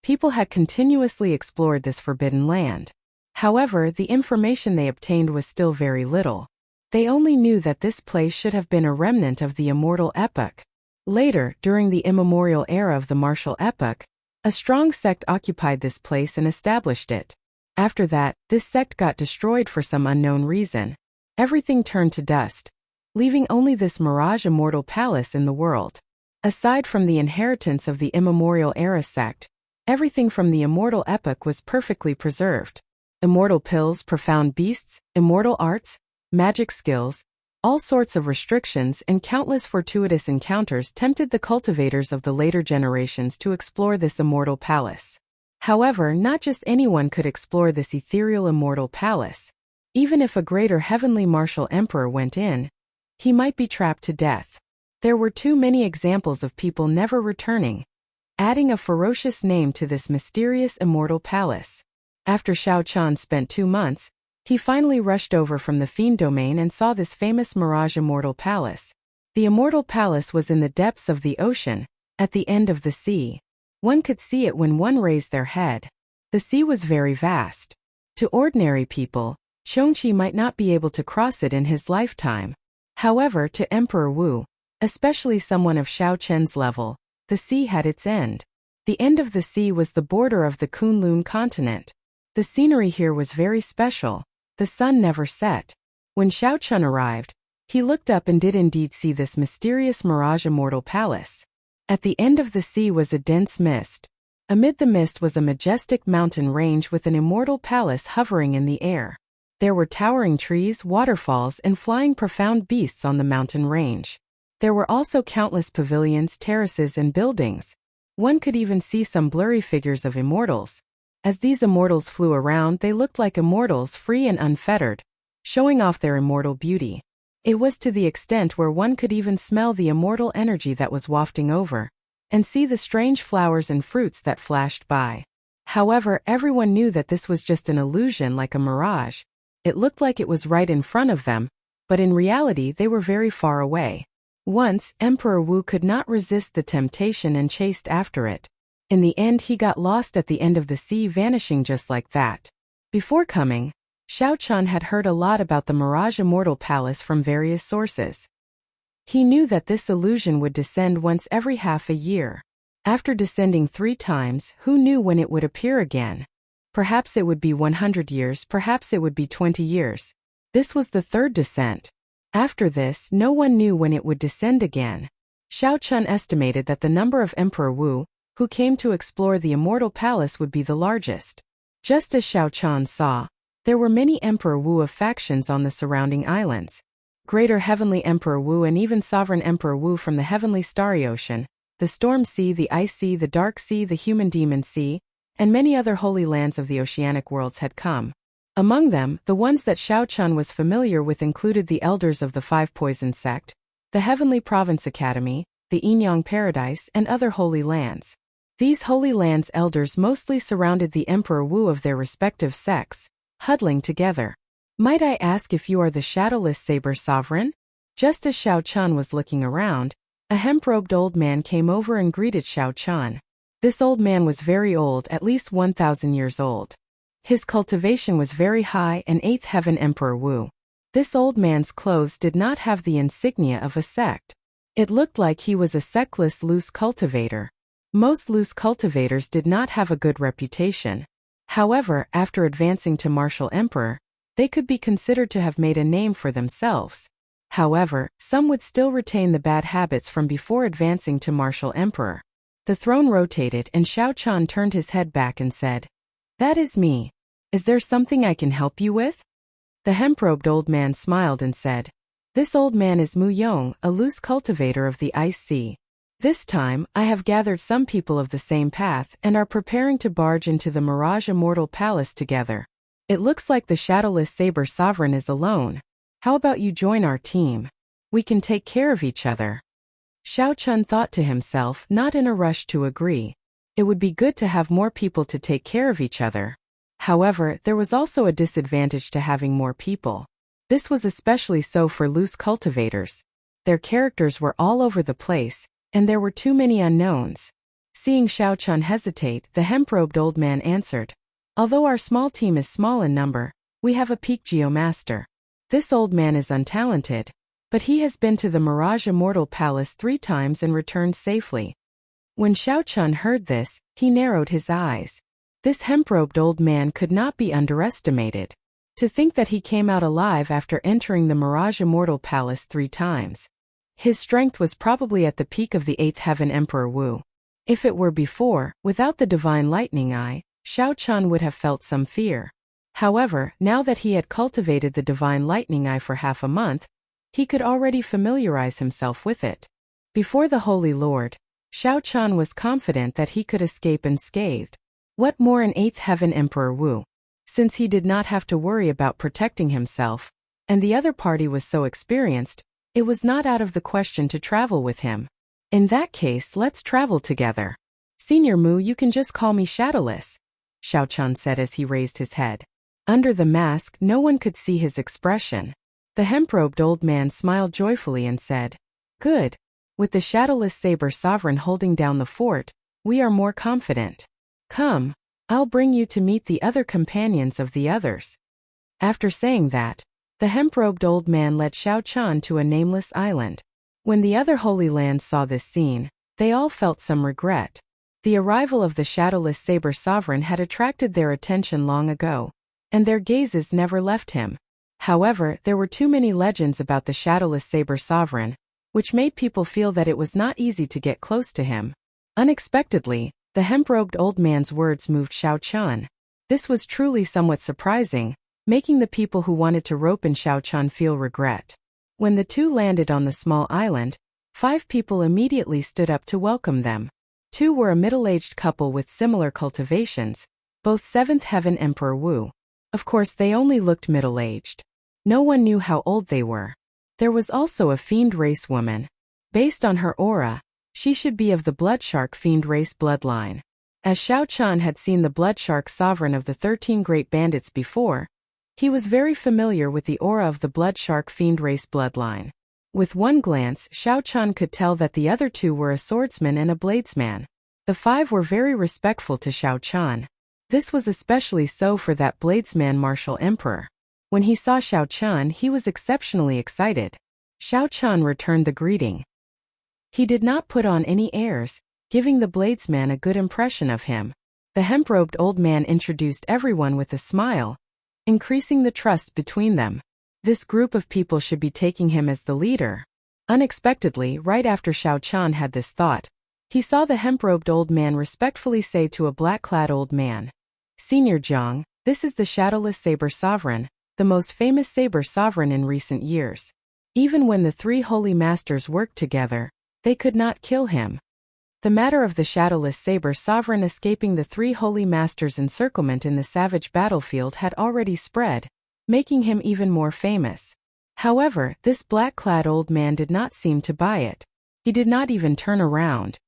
people had continuously explored this forbidden land. However, the information they obtained was still very little. They only knew that this place should have been a remnant of the immortal epoch. Later, during the immemorial era of the martial epoch, a strong sect occupied this place and established it. After that, this sect got destroyed for some unknown reason. Everything turned to dust, leaving only this Mirage Immortal Palace in the world. Aside from the inheritance of the immemorial era sect, everything from the immortal epoch was perfectly preserved. Immortal pills, profound beasts, immortal arts, magic skills, All sorts of restrictions and countless fortuitous encounters tempted the cultivators of the later generations to explore this immortal palace. However, not just anyone could explore this ethereal immortal palace. Even if a greater heavenly martial emperor went in, he might be trapped to death. There were too many examples of people never returning, adding a ferocious name to this mysterious immortal palace. After Xiao Chan spent 2 months, he finally rushed over from the Fiend domain and saw this famous Mirage Immortal Palace. The Immortal Palace was in the depths of the ocean, at the end of the sea. One could see it when one raised their head. The sea was very vast. To ordinary people, Qiongqi might not be able to cross it in his lifetime. However, to Emperor Wu, especially someone of Xiao Chen's level, the sea had its end. The end of the sea was the border of the Kunlun continent. The scenery here was very special. The sun never set. When Xiao Chun arrived, he looked up and did indeed see this mysterious Mirage Immortal Palace. At the end of the sea was a dense mist. Amid the mist was a majestic mountain range with an immortal palace hovering in the air. There were towering trees, waterfalls, and flying profound beasts on the mountain range. There were also countless pavilions, terraces, and buildings. One could even see some blurry figures of immortals. As these immortals flew around, they looked like immortals, free and unfettered, showing off their immortal beauty. It was to the extent where one could even smell the immortal energy that was wafting over, and see the strange flowers and fruits that flashed by. However, everyone knew that this was just an illusion, like a mirage. It looked like it was right in front of them, but in reality they were very far away. Once, Emperor Wu could not resist the temptation and chased after it. In the end, he got lost at the end of the sea, vanishing just like that. Before coming, Xiao Chan had heard a lot about the Mirage Immortal Palace from various sources. He knew that this illusion would descend once every half a year. After descending 3 times, who knew when it would appear again? Perhaps it would be 100 years, perhaps it would be 20 years. This was the 3rd descent. After this, no one knew when it would descend again. Xiao Chun estimated that the number of Emperor Wu, who came to explore the Immortal Palace, would be the largest. Just as Xiao Chan saw, there were many Emperor Wu of factions on the surrounding islands. Greater Heavenly Emperor Wu and even Sovereign Emperor Wu from the Heavenly Starry Ocean, the Storm Sea, the Ice Sea, the Dark Sea, the Human Demon Sea, and many other holy lands of the oceanic worlds had come. Among them, the ones that Xiao Chun was familiar with included the Elders of the 5 Poison Sect, the Heavenly Province Academy, the Yinyang Paradise, and other holy lands. These holy lands' elders mostly surrounded the Emperor Wu of their respective sects, huddling together. Might I ask if you are the Shadowless Saber Sovereign? Just as Xiao Chun was looking around, a hemp-robed old man came over and greeted Xiao Chun. This old man was very old, at least 1,000 years old. His cultivation was very high, and 8th Heaven Emperor Wu. This old man's clothes did not have the insignia of a sect. It looked like he was a sectless loose cultivator. Most loose cultivators did not have a good reputation. However, after advancing to Martial Emperor, they could be considered to have made a name for themselves. However, some would still retain the bad habits from before advancing to Martial Emperor. The throne rotated and Xiao Chan turned his head back and said, "That is me. Is there something I can help you with?" The hemp-robed old man smiled and said, "This old man is Mu Yong, a loose cultivator of the Ice Sea. This time, I have gathered some people of the same path and are preparing to barge into the Mirage Immortal Palace together. It looks like the Shadowless Saber Sovereign is alone. How about you join our team? We can take care of each other." Xiao Chun thought to himself, not in a rush to agree. It would be good to have more people to take care of each other. However, there was also a disadvantage to having more people. This was especially so for loose cultivators. Their characters were all over the place, and there were too many unknowns. Seeing Xiao Chun hesitate, the hemp-robed old man answered, "Although our small team is small in number, we have a peak geomaster. This old man is untalented, but he has been to the Mirage Immortal Palace 3 times and returned safely." When Xiao Chun heard this, he narrowed his eyes. This hemp-robed old man could not be underestimated. To think that he came out alive after entering the Mirage Immortal Palace 3 times. His strength was probably at the peak of the 8th Heaven Emperor Wu. If it were before, without the Divine Lightning Eye, Xiao Chun would have felt some fear. However, now that he had cultivated the Divine Lightning Eye for half a month, He could already familiarize himself with it. Before the Holy Lord, Xiao Chan was confident that he could escape unscathed. What more an 8th Heaven Emperor Wu? Since he did not have to worry about protecting himself, and the other party was so experienced, it was not out of the question to travel with him. In that case, let's travel together. Senior Mu, you can just call me Shadowless, Xiao Chan said as he raised his head. Under the mask, no one could see his expression. The hemp-robed old man smiled joyfully and said, "Good. With the Shadowless Saber Sovereign holding down the fort, we are more confident. Come, I'll bring you to meet the other companions of the others." After saying that, the hemp-robed old man led Xiao Chan to a nameless island. When the other Holy Lands saw this scene, they all felt some regret. The arrival of the Shadowless Saber Sovereign had attracted their attention long ago, and their gazes never left him. However, there were too many legends about the Shadowless Saber Sovereign, which made people feel that it was not easy to get close to him. Unexpectedly, the hemp-robed old man's words moved Xiao Chan. This was truly somewhat surprising, making the people who wanted to rope in Xiao Chan feel regret. When the two landed on the small island, 5 people immediately stood up to welcome them. 2 were a middle-aged couple with similar cultivations, both 7th Heaven Emperor Wu. Of course, they only looked middle-aged. No one knew how old they were. There was also a fiend race woman. Based on her aura, she should be of the Bloodshark fiend race bloodline. As Xiao Chan had seen the Bloodshark sovereign of the 13 Great Bandits before, he was very familiar with the aura of the Bloodshark fiend race bloodline. With one glance, Xiao Chan could tell that the other 2 were a swordsman and a bladesman. The 5 were very respectful to Xiao Chan. This was especially so for that bladesman martial emperor. When he saw Xiao Chan, he was exceptionally excited. Xiao Chan returned the greeting. He did not put on any airs, giving the bladesman a good impression of him. The hemp-robed old man introduced everyone with a smile, increasing the trust between them. This group of people should be taking him as the leader. Unexpectedly, right after Xiao Chan had this thought, he saw the hemp-robed old man respectfully say to a black-clad old man, "Senior Jiang, this is the Shadowless Saber Sovereign, the most famous saber sovereign in recent years. Even when the 3 holy masters worked together, they could not kill him." The matter of the Shadowless Saber Sovereign escaping the 3 holy masters' encirclement in the savage battlefield had already spread, making him even more famous. However, this black-clad old man did not seem to buy it. He did not even turn around.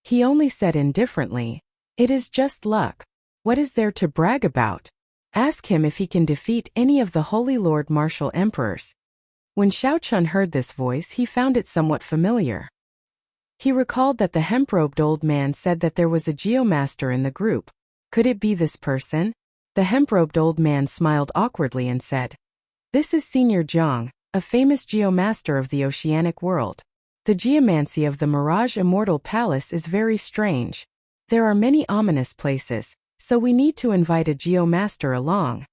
He only said indifferently, "It is just luck. What is there to brag about? Ask him if he can defeat any of the Holy Lord Martial Emperors." When Xiao Chan heard this voice, he found it somewhat familiar. He recalled that the hemp-robed old man said that there was a geomaster in the group. Could it be this person? The hemp-robed old man smiled awkwardly and said, "This is Senior Jiang, a famous geomaster of the oceanic world. The geomancy of the Mirage Immortal Palace is very strange. There are many ominous places, so we need to invite a geomaster along."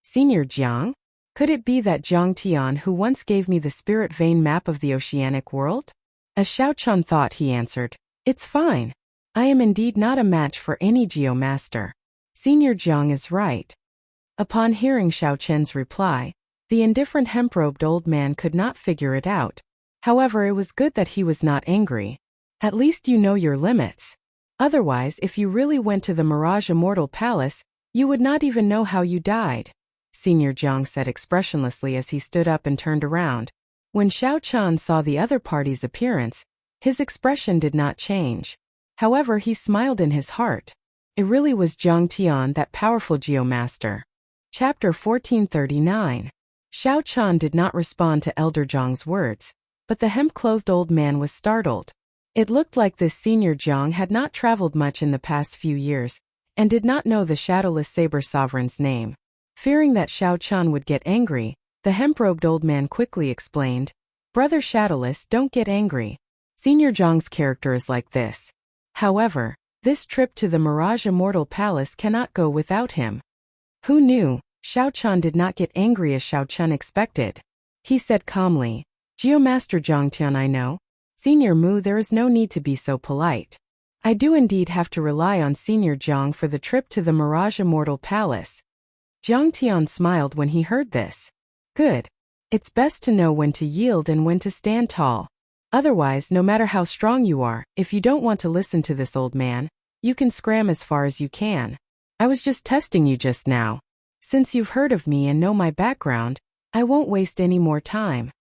Senior Jiang? Could it be that Jiang Tian who once gave me the spirit vein map of the oceanic world? As Xiao Chan thought, he answered, "It's fine. I am indeed not a match for any geomaster. Senior Jiang is right." Upon hearing Xiao Chen's reply, the indifferent hemp-robed old man could not figure it out. However, it was good that he was not angry. At least you know your limits. Otherwise, if you really went to the Mirage Immortal Palace, you would not even know how you died, Senior Jiang said expressionlessly as he stood up and turned around. When Xiao Chan saw the other party's appearance, his expression did not change. However, he smiled in his heart. It really was Jiang Tian, that powerful geomaster. Chapter 1439. Xiao Chan did not respond to Elder Jiang's words, but the hemp-clothed old man was startled. It looked like this Senior Jiang had not traveled much in the past few years, and did not know the Shadowless Saber Sovereign's name. Fearing that Xiao Chan would get angry, the hemp-robed old man quickly explained, "Brother Shadowless, don't get angry. Senior Jiang's character is like this. However, this trip to the Mirage Immortal Palace cannot go without him." Who knew? Xiao Chan did not get angry as Xiao Chan expected. He said calmly, "Geomaster Jiang Tian, I know. Senior Mu, there is no need to be so polite. I do indeed have to rely on Senior Jiang for the trip to the Mirage Immortal Palace." Jiang Tian smiled when he heard this. "Good. It's best to know when to yield and when to stand tall. Otherwise, no matter how strong you are, if you don't want to listen to this old man, you can scram as far as you can. I was just testing you just now. Since you've heard of me and know my background, I won't waste any more time.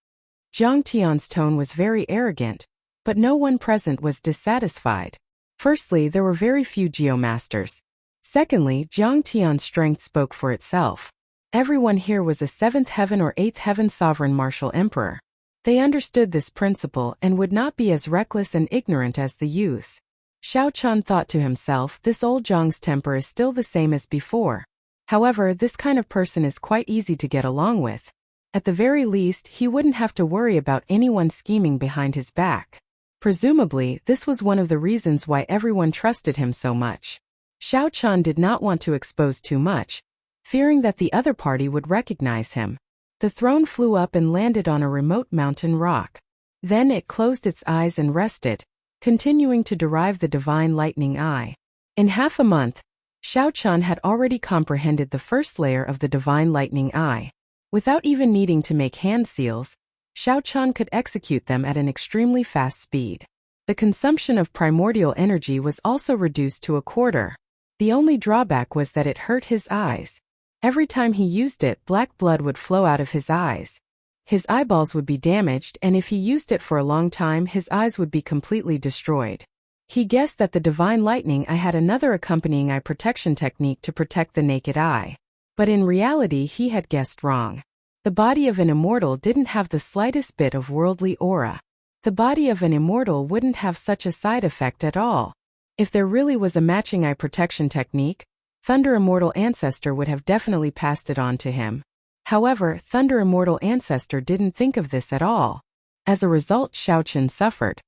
Jiang Tian's tone was very arrogant, but no one present was dissatisfied. Firstly, there were very few geomasters. Secondly, Jiang Tian's strength spoke for itself. Everyone here was a 7th heaven or 8th heaven sovereign martial emperor. They understood this principle and would not be as reckless and ignorant as the youths. Xiao Chun thought to himself, this old Jiang's temper is still the same as before. However, this kind of person is quite easy to get along with. At the very least, he wouldn't have to worry about anyone scheming behind his back. Presumably, this was one of the reasons why everyone trusted him so much. Xiao Chun did not want to expose too much, fearing that the other party would recognize him. The throne flew up and landed on a remote mountain rock. Then it closed its eyes and rested, continuing to derive the divine lightning eye. In half a month, Xiao Chun had already comprehended the first layer of the divine lightning eye. Without even needing to make hand seals, Xiao Chun could execute them at an extremely fast speed. The consumption of primordial energy was also reduced to a quarter. The only drawback was that it hurt his eyes. Every time he used it, black blood would flow out of his eyes. His eyeballs would be damaged, and if he used it for a long time, his eyes would be completely destroyed. He guessed that the divine lightning eye had another accompanying eye protection technique to protect the naked eye. But in reality, he had guessed wrong. The body of an immortal didn't have the slightest bit of worldly aura. The body of an immortal wouldn't have such a side effect at all. If there really was a matching eye protection technique, Thunder Immortal Ancestor would have definitely passed it on to him. However, Thunder Immortal Ancestor didn't think of this at all. As a result, Xiao Chun suffered.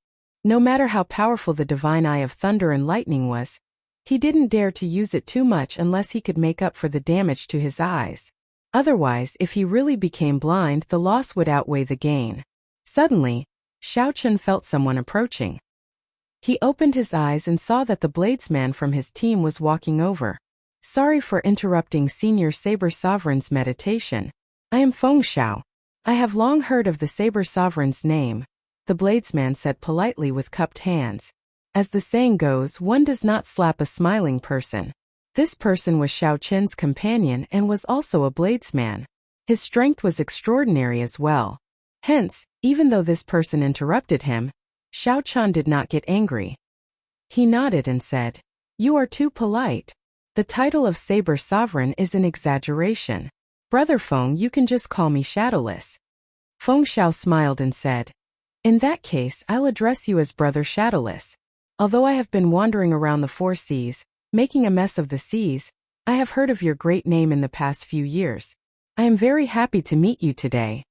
No matter how powerful the divine eye of thunder and lightning was, he didn't dare to use it too much unless he could make up for the damage to his eyes. Otherwise, if he really became blind, the loss would outweigh the gain. Suddenly, Xiao Chun felt someone approaching. He opened his eyes and saw that the bladesman from his team was walking over. Sorry for interrupting Senior Saber Sovereign's meditation. I am Feng Xiao. I have long heard of the Saber Sovereign's name, the bladesman said politely with cupped hands. As the saying goes, one does not slap a smiling person. This person was Xiao Chun's companion and was also a bladesman. His strength was extraordinary as well. Hence, even though this person interrupted him, Xiao Chun did not get angry. He nodded and said, "You are too polite. The title of Saber Sovereign is an exaggeration. Brother Feng, you can just call me Shadowless." Feng Xiao smiled and said, "In that case, I'll address you as Brother Shadowless. Although I have been wandering around the 4 seas, making a mess of the seas, I have heard of your great name in the past few years. I am very happy to meet you today."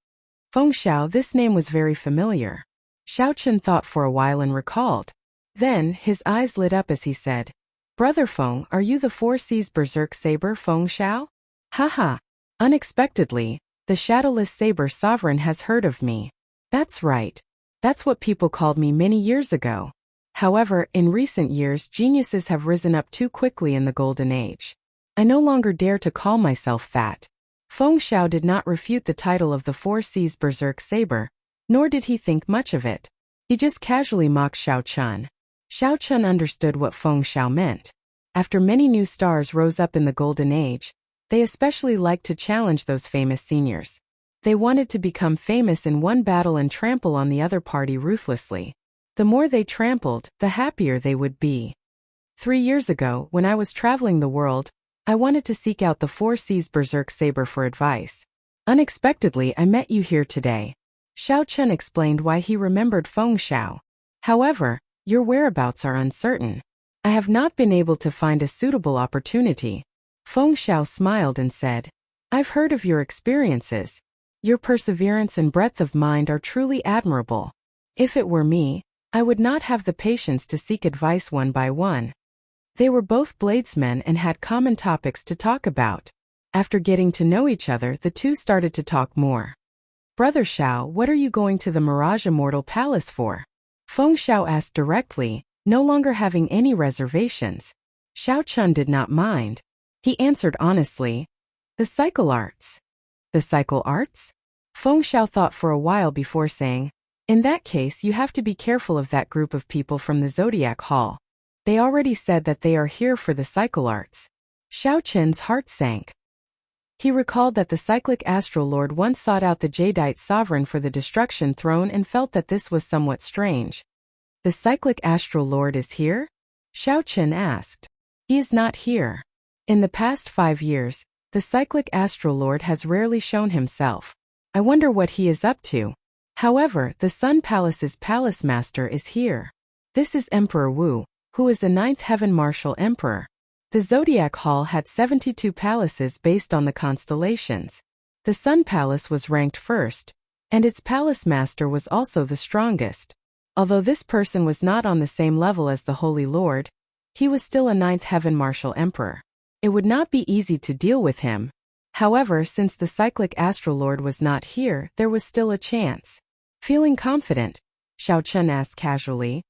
Feng Xiao, this name was very familiar. Xiao Chun thought for a while and recalled. Then, his eyes lit up as he said, "Brother Feng, are you the 4 Seas Berserk Saber Feng Xiao?" Haha. Unexpectedly, the Shadowless Saber Sovereign has heard of me. That's right. That's what people called me many years ago. However, in recent years, geniuses have risen up too quickly in the Golden Age. I no longer dare to call myself that. Feng Xiao did not refute the title of the 4 Seas Berserk Saber, nor did he think much of it. He just casually mocked Xiao Chun. Xiao Chun understood what Feng Xiao meant. After many new stars rose up in the Golden Age, they especially liked to challenge those famous seniors. They wanted to become famous in one battle and trample on the other party ruthlessly. The more they trampled, the happier they would be. 3 years ago, when I was traveling the world, I wanted to seek out the 4 Seas Berserk Saber for advice. Unexpectedly, I met you here today. Xiao Chun explained why he remembered Feng Xiao. However, your whereabouts are uncertain. I have not been able to find a suitable opportunity. Feng Xiao smiled and said, "I've heard of your experiences. Your perseverance and breadth of mind are truly admirable. If it were me, I would not have the patience to seek advice one by one." They were both bladesmen and had common topics to talk about. After getting to know each other, the two started to talk more. "Brother Xiao, what are you going to the Mirage Immortal Palace for?" Feng Xiao asked directly, no longer having any reservations. Xiao Chun did not mind. He answered honestly, "The cycle arts." "The cycle arts?" Feng Xiao thought for a while before saying, "In that case, you have to be careful of that group of people from the Zodiac Hall. They already said that they are here for the cycle arts." Xiao Qin's heart sank. He recalled that the cyclic astral lord once sought out the Jadeite sovereign for the destruction throne and felt that this was somewhat strange. "The cyclic astral lord is here?" Xiao Qin asked. "He is not here. In the past 5 years, the cyclic astral lord has rarely shown himself. I wonder what he is up to. However, the Sun Palace's palace master is here. This is Emperor Wu, who is the 9th heaven martial emperor." The Zodiac Hall had 72 palaces based on the constellations. The Sun Palace was ranked first, and its palace master was also the strongest. Although this person was not on the same level as the Holy Lord, he was still a 9th heaven martial emperor. It would not be easy to deal with him. However, since the cyclic astral lord was not here, there was still a chance. Feeling confident, Xiao Qin asked casually,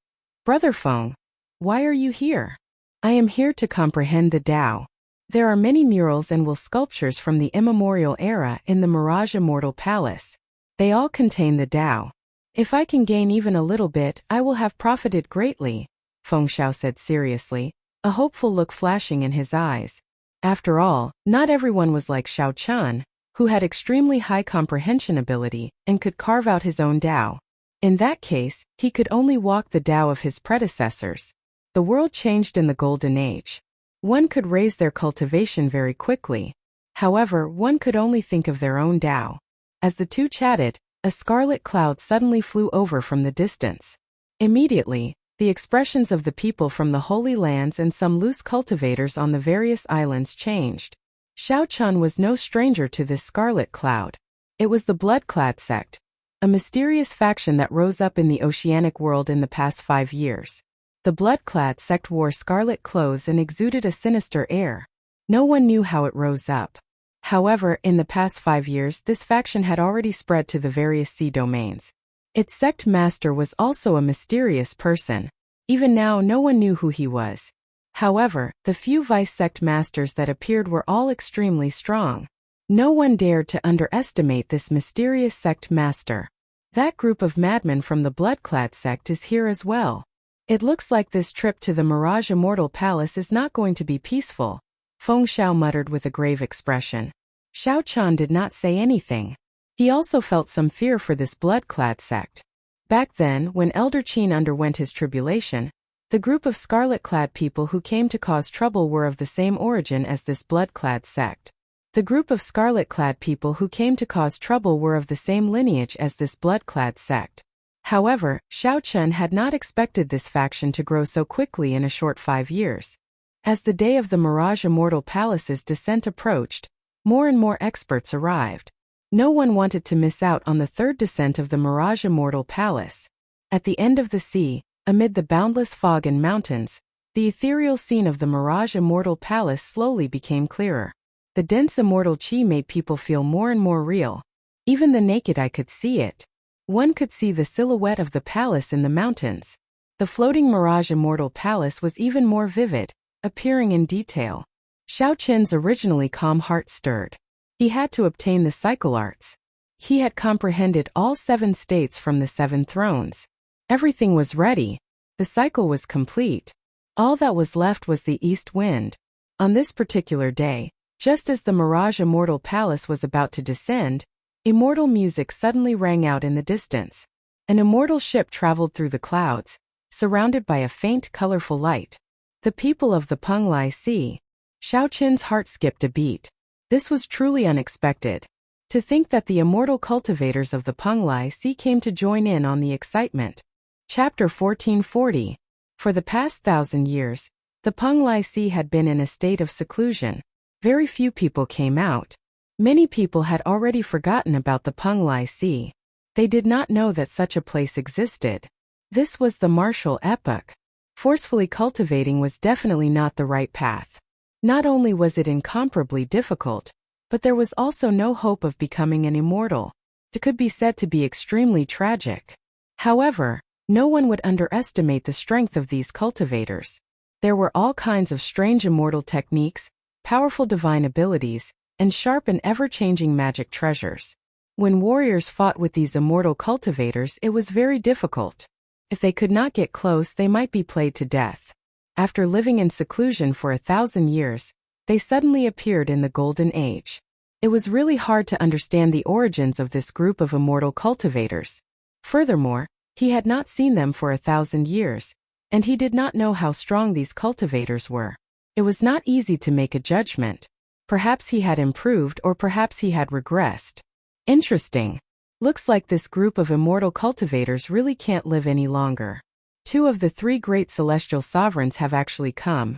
"Brother Feng, why are you here?" "I am here to comprehend the Tao. There are many murals and sculptures from the immemorial era in the Mirage Immortal Palace. They all contain the Tao. If I can gain even a little bit, I will have profited greatly," Feng Xiao said seriously, a hopeful look flashing in his eyes. After all, not everyone was like Xiao Qin, who had extremely high comprehension ability and could carve out his own Tao. In that case, he could only walk the Tao of his predecessors. The world changed in the Golden Age. One could raise their cultivation very quickly. However, one could only think of their own Tao. As the two chatted, a scarlet cloud suddenly flew over from the distance. Immediately, the expressions of the people from the Holy Lands and some loose cultivators on the various islands changed. Xiao Qin was no stranger to this scarlet cloud. It was the Blood-clad sect, a mysterious faction that rose up in the oceanic world in the past 5 years. The Blood-clad sect wore scarlet clothes and exuded a sinister air. No one knew how it rose up. However, in the past 5 years, this faction had already spread to the various sea domains. Its sect master was also a mysterious person. Even now, no one knew who he was. However, the few vice-sect masters that appeared were all extremely strong. No one dared to underestimate this mysterious sect master. That group of madmen from the Blood-clad sect is here as well. It looks like this trip to the Mirage Immortal Palace is not going to be peaceful, Feng Xiao muttered with a grave expression. Xiao Qin did not say anything. He also felt some fear for this Blood-clad sect. Back then, when Elder Qin underwent his tribulation, the group of scarlet-clad people who came to cause trouble were of the same origin as this Blood-clad sect. The group of scarlet-clad people who came to cause trouble were of the same lineage as this Blood-clad sect. However, Xiao Qin had not expected this faction to grow so quickly in a short 5 years. As the day of the Mirage Immortal Palace's descent approached, more and more experts arrived. No one wanted to miss out on the third descent of the Mirage Immortal Palace. At the end of the sea, amid the boundless fog and mountains, the ethereal scene of the Mirage Immortal Palace slowly became clearer. The dense immortal chi made people feel more and more real. Even the naked eye could see it. One could see the silhouette of the palace in the mountains. The floating Mirage Immortal Palace was even more vivid, appearing in detail. Xiao Qin's originally calm heart stirred. He had to obtain the cycle arts. He had comprehended all 7 states from the 7 thrones. Everything was ready. The cycle was complete. All that was left was the east wind. On this particular day, just as the Mirage Immortal Palace was about to descend, immortal music suddenly rang out in the distance. An immortal ship traveled through the clouds, surrounded by a faint, colorful light. The people of the Penglai Sea. Xiao Qin's heart skipped a beat. This was truly unexpected. To think that the immortal cultivators of the Penglai Sea came to join in on the excitement. Chapter 1440. For the past 1,000 years, the Penglai Sea had been in a state of seclusion. Very few people came out. Many people had already forgotten about the Penglai Sea. They did not know that such a place existed. This was the martial epoch. Forcefully cultivating was definitely not the right path. Not only was it incomparably difficult, but there was also no hope of becoming an immortal. It could be said to be extremely tragic. However, no one would underestimate the strength of these cultivators. There were all kinds of strange immortal techniques, powerful divine abilities, and sharp and ever-changing magic treasures. When warriors fought with these immortal cultivators, it was very difficult. If they could not get close, they might be played to death. After living in seclusion for 1,000 years, they suddenly appeared in the Golden Age. It was really hard to understand the origins of this group of immortal cultivators. Furthermore, he had not seen them for 1,000 years, and he did not know how strong these cultivators were. It was not easy to make a judgment. Perhaps he had improved or perhaps he had regressed. Interesting. Looks like this group of immortal cultivators really can't live any longer. 2 of the 3 great celestial sovereigns have actually come.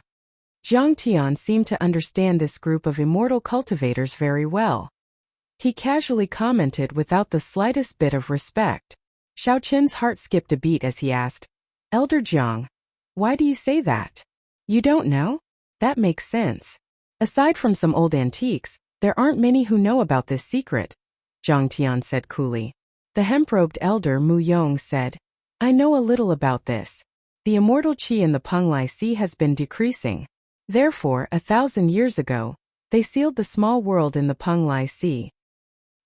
Jiang Tian seemed to understand this group of immortal cultivators very well. He casually commented without the slightest bit of respect. Xiao Qin's heart skipped a beat as he asked, "Elder Jiang, why do you say that? You don't know? That makes sense. Aside from some old antiques, there aren't many who know about this secret," Jiang Tian said coolly. The hemp-robed elder Mu Yong said, "I know a little about this. The immortal qi in the Penglai Sea has been decreasing. Therefore, 1,000 years ago, they sealed the small world in the Penglai Sea.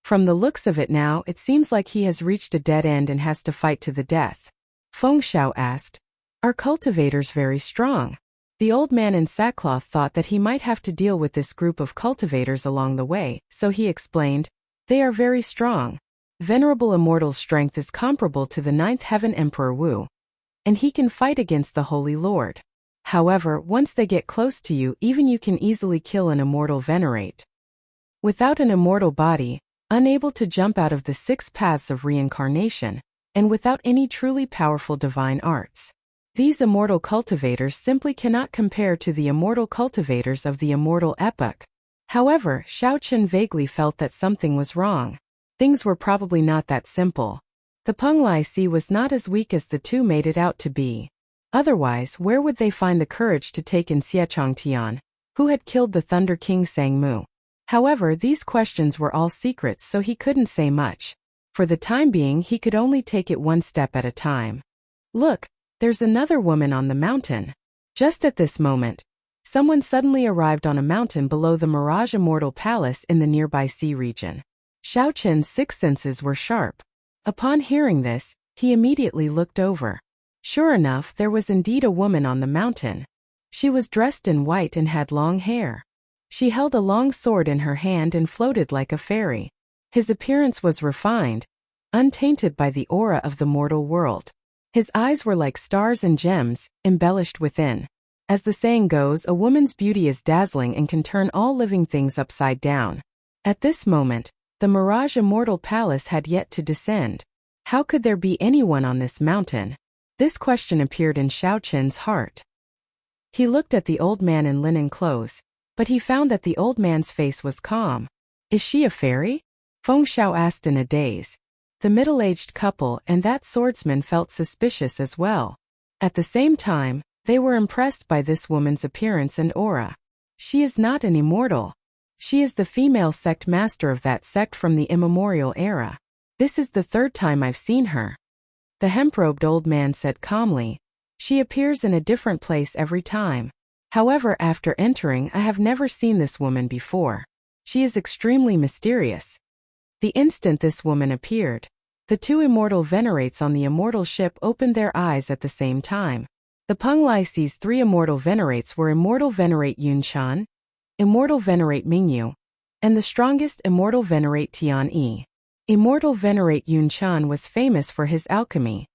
From the looks of it now, it seems like he has reached a dead end and has to fight to the death." Feng Xiao asked, "Are cultivators very strong?" The old man in sackcloth thought that he might have to deal with this group of cultivators along the way, so he explained, "They are very strong. Venerable Immortal's strength is comparable to the 9th Heaven Emperor Wu, and he can fight against the Holy Lord. However, once they get close to you, even you can easily kill an immortal venerate. Without an immortal body, unable to jump out of the 6 paths of reincarnation, and without any truly powerful divine arts, these immortal cultivators simply cannot compare to the immortal cultivators of the immortal epoch." However, Xiao Qin vaguely felt that something was wrong. Things were probably not that simple. The Penglai Sea was not as weak as the 2 made it out to be. Otherwise, where would they find the courage to take in Xiechang Tian, who had killed the Thunder King Sang Mu? However, these questions were all secrets, so he couldn't say much. For the time being, he could only take it one step at a time. "Look, there's another woman on the mountain." Just at this moment, someone suddenly arrived on a mountain below the Mirage Immortal Palace in the nearby sea region. Xiao Qin's 6 senses were sharp. Upon hearing this, he immediately looked over. Sure enough, there was indeed a woman on the mountain. She was dressed in white and had long hair. She held a long sword in her hand and floated like a fairy. His appearance was refined, untainted by the aura of the mortal world. His eyes were like stars and gems, embellished within. As the saying goes, a woman's beauty is dazzling and can turn all living things upside down. At this moment, the Mirage Immortal Palace had yet to descend. How could there be anyone on this mountain? This question appeared in Xiao Qin's heart. He looked at the old man in linen clothes, but he found that the old man's face was calm. "Is she a fairy?" Feng Xiao asked in a daze. The middle-aged couple and that swordsman felt suspicious as well. At the same time, they were impressed by this woman's appearance and aura. She is not an immortal. She is the female sect master of that sect from the immemorial era. This is the 3rd time I've seen her. The hemp-robed old man said calmly, "She appears in a different place every time. However, after entering, I have never seen this woman before. She is extremely mysterious." The instant this woman appeared, the 2 immortal venerates on the immortal ship opened their eyes at the same time. The Penglai Sea's 3 immortal venerates were Immortal Venerate Yunchan, Immortal Venerate Mingyu, and the strongest Immortal Venerate Tian Yi. Immortal Venerate Yunchan was famous for his alchemy.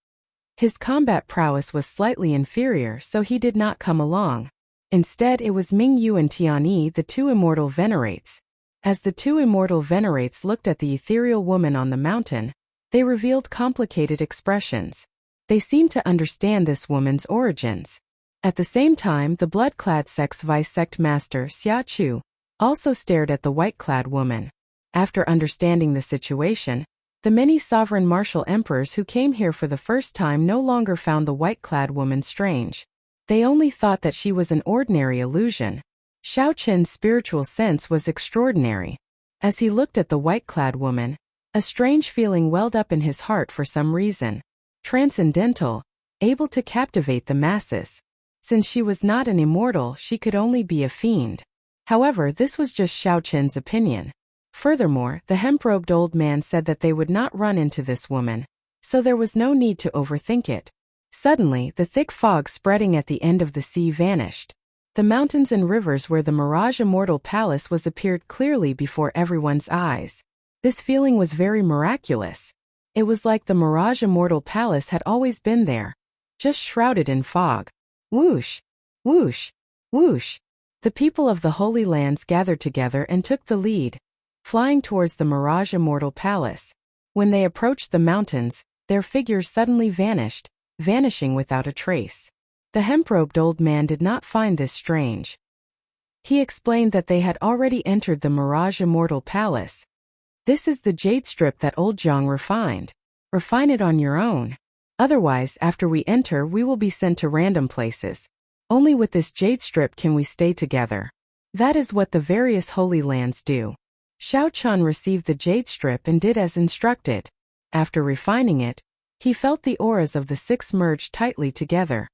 His combat prowess was slightly inferior, so he did not come along. Instead, it was Mingyu and Tian Yi, the 2 immortal venerates. As the 2 immortal venerates looked at the ethereal woman on the mountain, they revealed complicated expressions. They seemed to understand this woman's origins. At the same time, the blood-clad sect's vice-sect master, Xia Chu, also stared at the white-clad woman. After understanding the situation, the many sovereign martial emperors who came here for the first time no longer found the white-clad woman strange. They only thought that she was an ordinary illusion. Xiao Qin's spiritual sense was extraordinary. As he looked at the white-clad woman, a strange feeling welled up in his heart for some reason. Transcendental, able to captivate the masses. Since she was not an immortal, she could only be a fiend. However, this was just Xiao Qin's opinion. Furthermore, the hemp-robed old man said that they would not run into this woman, so there was no need to overthink it. Suddenly, the thick fog spreading at the end of the sea vanished. The mountains and rivers where the Mirage Immortal Palace was appeared clearly before everyone's eyes. This feeling was very miraculous. It was like the Mirage Immortal Palace had always been there, just shrouded in fog. Whoosh! Whoosh! Whoosh! The people of the Holy Lands gathered together and took the lead, flying towards the Mirage Immortal Palace. When they approached the mountains, their figures suddenly vanished, vanishing without a trace. The hemp-robed old man did not find this strange. He explained that they had already entered the Mirage Immortal Palace. This is the jade strip that old Jiang refined. Refine it on your own. Otherwise, after we enter, we will be sent to random places. Only with this jade strip can we stay together. That is what the various holy lands do. Xiao Chun received the jade strip and did as instructed. After refining it, he felt the auras of the six merge tightly together.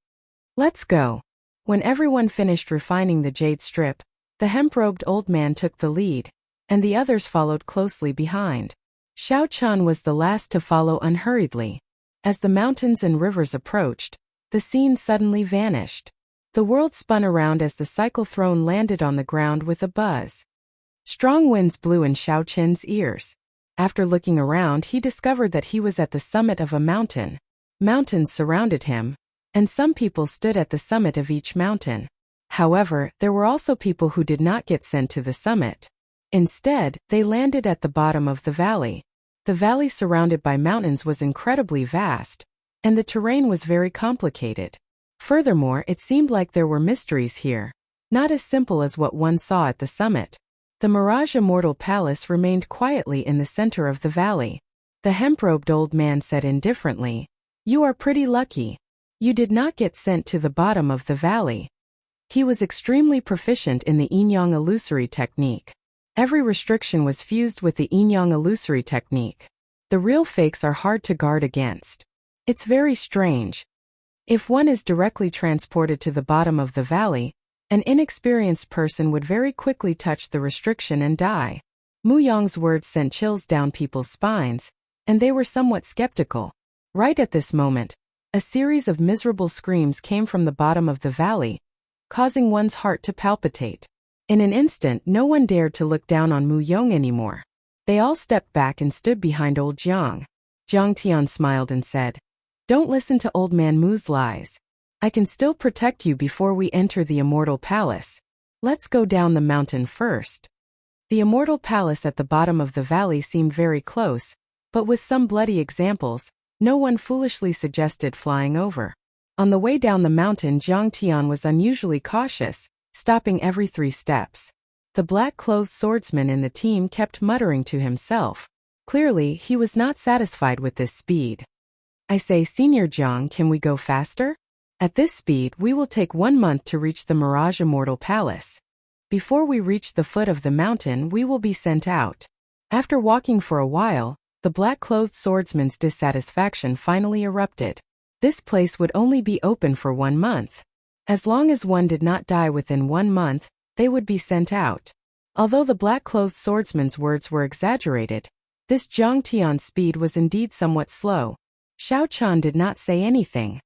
Let's go. When everyone finished refining the jade strip, the hemp-robed old man took the lead, and the others followed closely behind. Xiao Chun was the last to follow unhurriedly. As the mountains and rivers approached, the scene suddenly vanished. The world spun around as the cycle throne landed on the ground with a buzz. Strong winds blew in Xiao Chun's ears. After looking around, he discovered that he was at the summit of a mountain. Mountains surrounded him, and some people stood at the summit of each mountain. However, there were also people who did not get sent to the summit. Instead, they landed at the bottom of the valley. The valley surrounded by mountains was incredibly vast, and the terrain was very complicated. Furthermore, it seemed like there were mysteries here, not as simple as what one saw at the summit. The Mirage Immortal Palace remained quietly in the center of the valley. The hemp-robed old man said indifferently, "You are pretty lucky. You did not get sent to the bottom of the valley." He was extremely proficient in the yin-yang illusory technique. Every restriction was fused with the yin-yang illusory technique. The real fakes are hard to guard against. It's very strange. If one is directly transported to the bottom of the valley, an inexperienced person would very quickly touch the restriction and die. Mu Yang's words sent chills down people's spines, and they were somewhat skeptical. Right at this moment, a series of miserable screams came from the bottom of the valley, causing one's heart to palpitate. In an instant, no one dared to look down on Mu Yong anymore. They all stepped back and stood behind old Jiang. Jiang Tian smiled and said, "Don't listen to old man Mu's lies. I can still protect you before we enter the Immortal Palace. Let's go down the mountain first." The Immortal Palace at the bottom of the valley seemed very close, but with some bloody examples, no one foolishly suggested flying over. On the way down the mountain, Jiang Tian was unusually cautious, stopping every 3 steps. The black-clothed swordsman in the team kept muttering to himself. Clearly, he was not satisfied with this speed. "I say, Senior Jiang, can we go faster? At this speed, we will take 1 month to reach the Mirage Immortal Palace. Before we reach the foot of the mountain, we will be sent out." After walking for a while, the black-clothed swordsman's dissatisfaction finally erupted. This place would only be open for 1 month. As long as one did not die within 1 month, they would be sent out. Although the black-clothed swordsman's words were exaggerated, this Jiang Tian's speed was indeed somewhat slow. Xiao Chun did not say anything.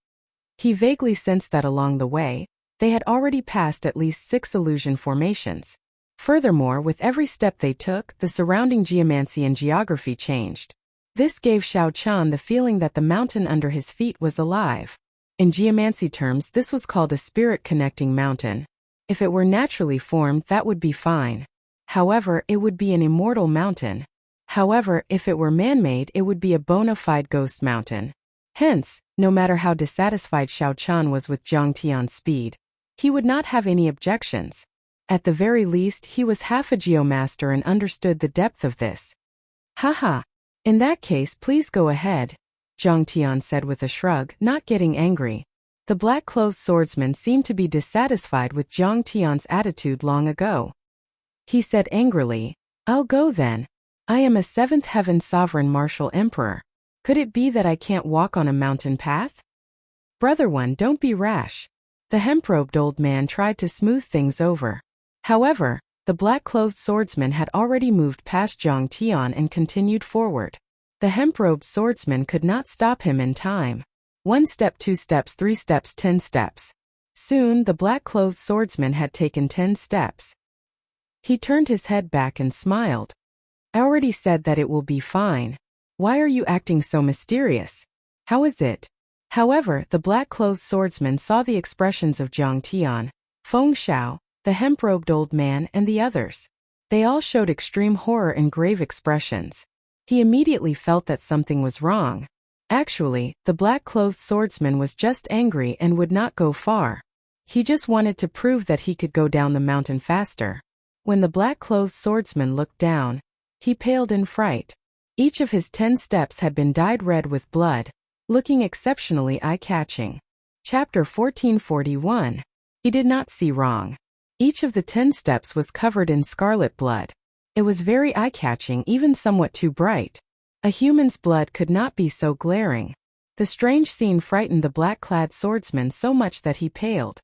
He vaguely sensed that along the way, they had already passed at least 6 illusion formations. Furthermore, with every step they took, the surrounding geomancy and geography changed. This gave Xiao Chun the feeling that the mountain under his feet was alive. In geomancy terms, this was called a spirit-connecting mountain. If it were naturally formed, that would be fine. However, it would be an immortal mountain. However, if it were man-made, it would be a bona fide ghost mountain. Hence, no matter how dissatisfied Xiao Chun was with Jiang Tian's speed, he would not have any objections. At the very least, he was half a geomaster and understood the depth of this. "Haha. In that case, please go ahead," Jiang Tian said with a shrug, not getting angry. The black-clothed swordsman seemed to be dissatisfied with Jiang Tian's attitude long ago. He said angrily, "I'll go then. I am a 7th heaven sovereign martial emperor. Could it be that I can't walk on a mountain path?" "Brother one, don't be rash." The hemp-robed old man tried to smooth things over. However, The black-clothed swordsman had already moved past Zhang Tian and continued forward. The hemp-robed swordsman could not stop him in time. 1 step, 2 steps, 3 steps, 10 steps. Soon, the black-clothed swordsman had taken 10 steps. He turned his head back and smiled. I already said that it will be fine. Why are you acting so mysterious? How is it? However, the black-clothed swordsman saw the expressions of Zhang Tian, Feng Xiao, the hemp-robed old man, and the others. They all showed extreme horror and grave expressions. He immediately felt that something was wrong. Actually, the black-clothed swordsman was just angry and would not go far. He just wanted to prove that he could go down the mountain faster. When the black-clothed swordsman looked down, he paled in fright. Each of his 10 steps had been dyed red with blood, looking exceptionally eye-catching. Chapter 1441. He did not see wrong. Each of the 10 steps was covered in scarlet blood. It was very eye-catching, even somewhat too bright. A human's blood could not be so glaring. The strange scene frightened the black-clad swordsman so much that he paled.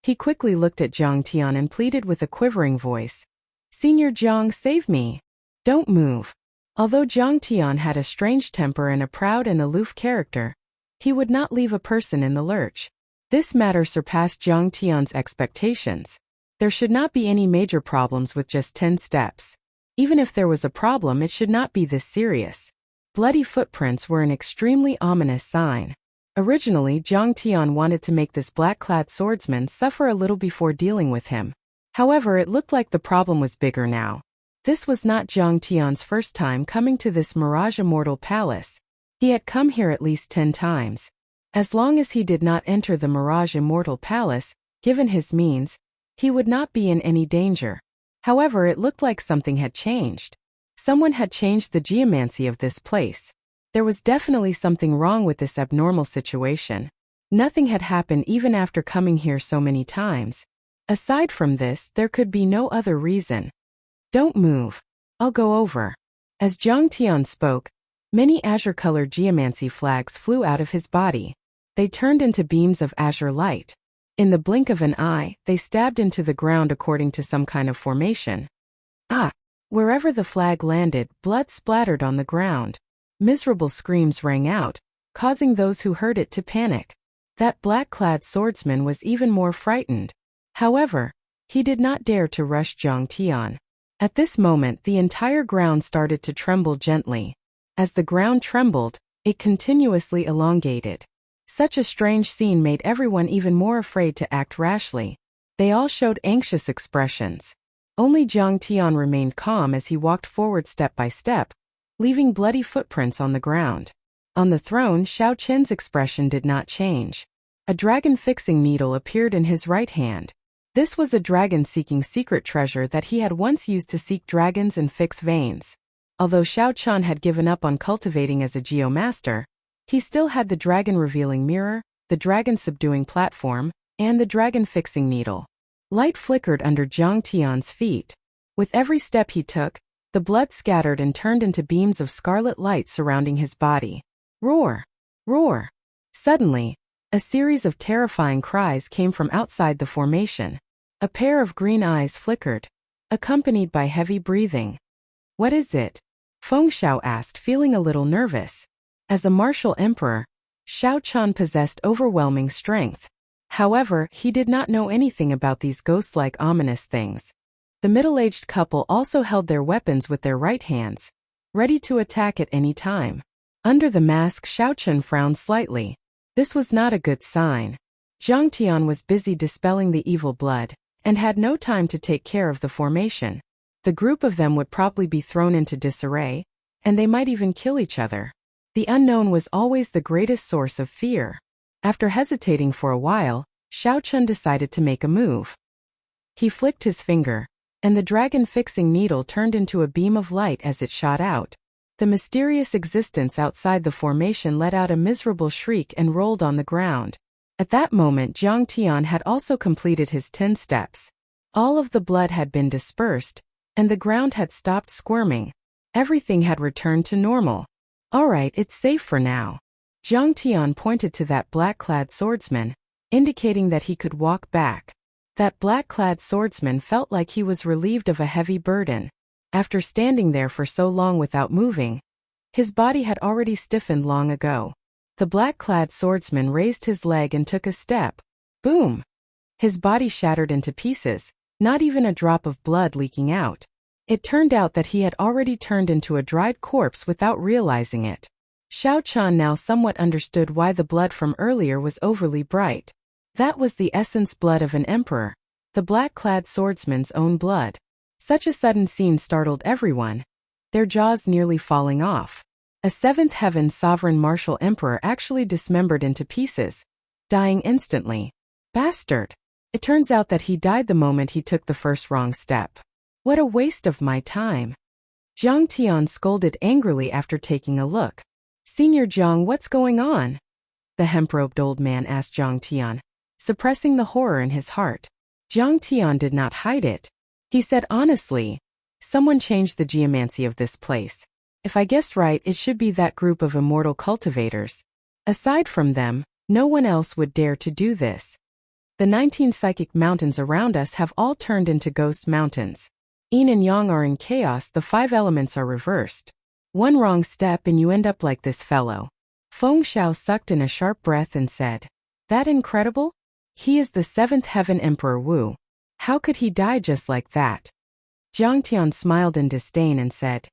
He quickly looked at Zhang Tian and pleaded with a quivering voice. "Senior Zhang, save me. Don't move." Although Zhang Tian had a strange temper and a proud and aloof character, he would not leave a person in the lurch. This matter surpassed Zhang Tian's expectations. There should not be any major problems with just 10 steps. Even if there was a problem, it should not be this serious. Bloody footprints were an extremely ominous sign. Originally, Zhang Tian wanted to make this black-clad swordsman suffer a little before dealing with him. However, it looked like the problem was bigger now. This was not Zhang Tian's first time coming to this Mirage Immortal Palace. He had come here at least 10 times. As long as he did not enter the Mirage Immortal Palace, given his means, he would not be in any danger. However, it looked like something had changed. Someone had changed the geomancy of this place. There was definitely something wrong with this abnormal situation. Nothing had happened even after coming here so many times. Aside from this, there could be no other reason. "Don't move. I'll go over." As Zhang Tian spoke, many azure-colored geomancy flags flew out of his body. They turned into beams of azure light. In the blink of an eye, they stabbed into the ground according to some kind of formation. Wherever the flag landed, blood splattered on the ground. Miserable screams rang out, causing those who heard it to panic. That black-clad swordsman was even more frightened. However, he did not dare to rush Zhang Tian. At this moment, the entire ground started to tremble gently. As the ground trembled, it continuously elongated. Such a strange scene made everyone even more afraid to act rashly. They all showed anxious expressions. Only Zhang Tian remained calm as he walked forward step by step, leaving bloody footprints on the ground. On the throne, Xiao Qin's expression did not change. A dragon fixing needle appeared in his right hand. This was a dragon seeking secret treasure that he had once used to seek dragons and fix veins. Although Xiao Qin had given up on cultivating as a geomaster, he still had the dragon revealing mirror, the dragon subduing platform, and the dragon fixing needle. Light flickered under Zhang Tian's feet. With every step he took, the blood scattered and turned into beams of scarlet light surrounding his body. Roar! Roar! Suddenly, a series of terrifying cries came from outside the formation. A pair of green eyes flickered, accompanied by heavy breathing. "What is it?" Feng Xiao asked, feeling a little nervous. As a martial emperor, Xiao Qin possessed overwhelming strength. However, he did not know anything about these ghost-like ominous things. The middle-aged couple also held their weapons with their right hands, ready to attack at any time. Under the mask, Xiao Qin frowned slightly. This was not a good sign. Zhang Tian was busy dispelling the evil blood, and had no time to take care of the formation. The group of them would probably be thrown into disarray, and they might even kill each other. The unknown was always the greatest source of fear. After hesitating for a while, Xiao Qin decided to make a move. He flicked his finger, and the dragon fixing needle turned into a beam of light as it shot out. The mysterious existence outside the formation let out a miserable shriek and rolled on the ground. At that moment, Zhang Tian had also completed his 10 steps. All of the blood had been dispersed, and the ground had stopped squirming. Everything had returned to normal. "All right, it's safe for now." Zhang Tian pointed to that black-clad swordsman, indicating that he could walk back. That black-clad swordsman felt like he was relieved of a heavy burden. After standing there for so long without moving, his body had already stiffened long ago. The black-clad swordsman raised his leg and took a step. Boom! His body shattered into pieces, not even a drop of blood leaking out. It turned out that he had already turned into a dried corpse without realizing it. Xiao Chan now somewhat understood why the blood from earlier was overly bright. That was the essence blood of an emperor, the black-clad swordsman's own blood. Such a sudden scene startled everyone, their jaws nearly falling off. A seventh heaven sovereign martial emperor actually dismembered into pieces, dying instantly. Bastard! It turns out that he died the moment he took the first wrong step. What a waste of my time. Jiang Tian scolded angrily after taking a look. Senior Jiang, what's going on? The hemp-robed old man asked Jiang Tian, suppressing the horror in his heart. Jiang Tian did not hide it. He said honestly, someone changed the geomancy of this place. If I guessed right, it should be that group of immortal cultivators. Aside from them, no one else would dare to do this. The 19 psychic mountains around us have all turned into ghost mountains. Yin and yang are in chaos, the 5 elements are reversed. One wrong step and you end up like this fellow. Feng Xiao sucked in a sharp breath and said, that incredible? He is the 7th heaven Emperor Wu. How could he die just like that? Jiang Tian smiled in disdain and said,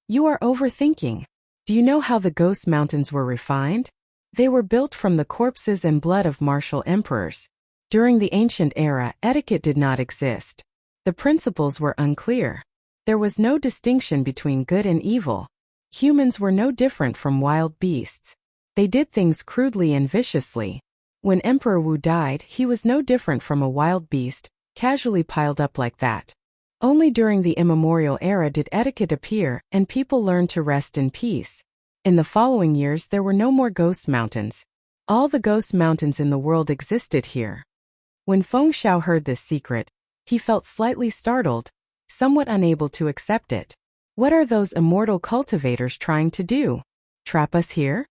you are overthinking. Do you know how the ghost mountains were refined? They were built from the corpses and blood of martial emperors. During the ancient era, etiquette did not exist. The principles were unclear. There was no distinction between good and evil. Humans were no different from wild beasts. They did things crudely and viciously. When Emperor Wu died, he was no different from a wild beast, casually piled up like that. Only during the immemorial era did etiquette appear, and people learned to rest in peace. In the following years there were no more ghost mountains. All the ghost mountains in the world existed here. When Feng Xiao heard this secret, he felt slightly startled, somewhat unable to accept it. What are those immortal cultivators trying to do? Trap us here?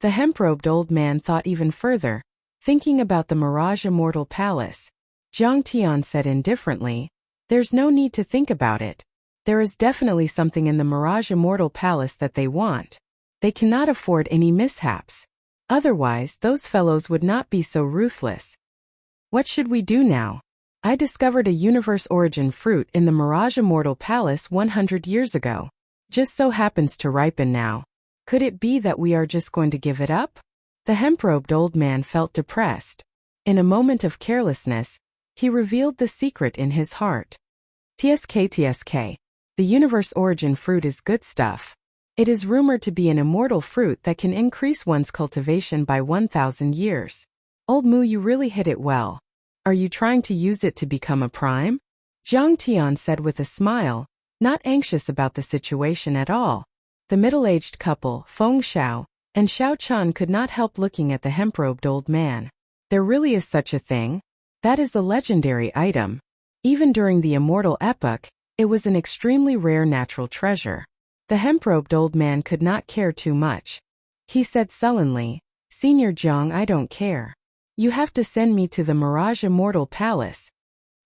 The hemp-robed old man thought even further, thinking about the Mirage Immortal Palace. Jiang Tian said indifferently, there's no need to think about it. There is definitely something in the Mirage Immortal Palace that they want. They cannot afford any mishaps. Otherwise, those fellows would not be so ruthless. What should we do now? I discovered a universe origin fruit in the Mirage Immortal Palace 100 years ago. Just so happens to ripen now. Could it be that we are just going to give it up? The hemp-robed old man felt depressed. In a moment of carelessness, he revealed the secret in his heart. TSK. The universe origin fruit is good stuff. It is rumored to be an immortal fruit that can increase one's cultivation by 1,000 years. Old Mu, you really hit it well. Are you trying to use it to become a prime? Jiang Tian said with a smile, not anxious about the situation at all. The middle-aged couple, Feng Xiao and Xiao Chan, could not help looking at the hemp-robed old man. There really is such a thing? That is a legendary item. Even during the immortal epoch, it was an extremely rare natural treasure. The hemp-robed old man could not care too much. He said sullenly, Senior Jiang, I don't care. You have to send me to the Mirage Immortal Palace.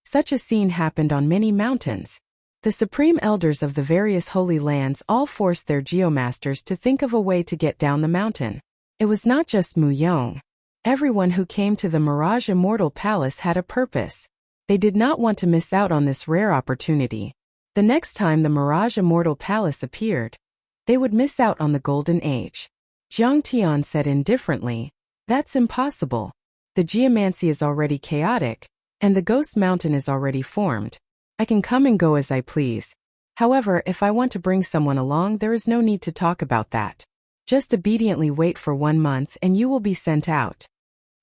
Such a scene happened on many mountains. The supreme elders of the various holy lands all forced their geomasters to think of a way to get down the mountain. It was not just Mu Yong. Everyone who came to the Mirage Immortal Palace had a purpose. They did not want to miss out on this rare opportunity. The next time the Mirage Immortal Palace appeared, they would miss out on the Golden Age. Jiang Tian said indifferently, that's impossible. The geomancy is already chaotic, and the Ghost Mountain is already formed. I can come and go as I please. However, if I want to bring someone along, there is no need to talk about that. Just obediently wait for 1 month and you will be sent out.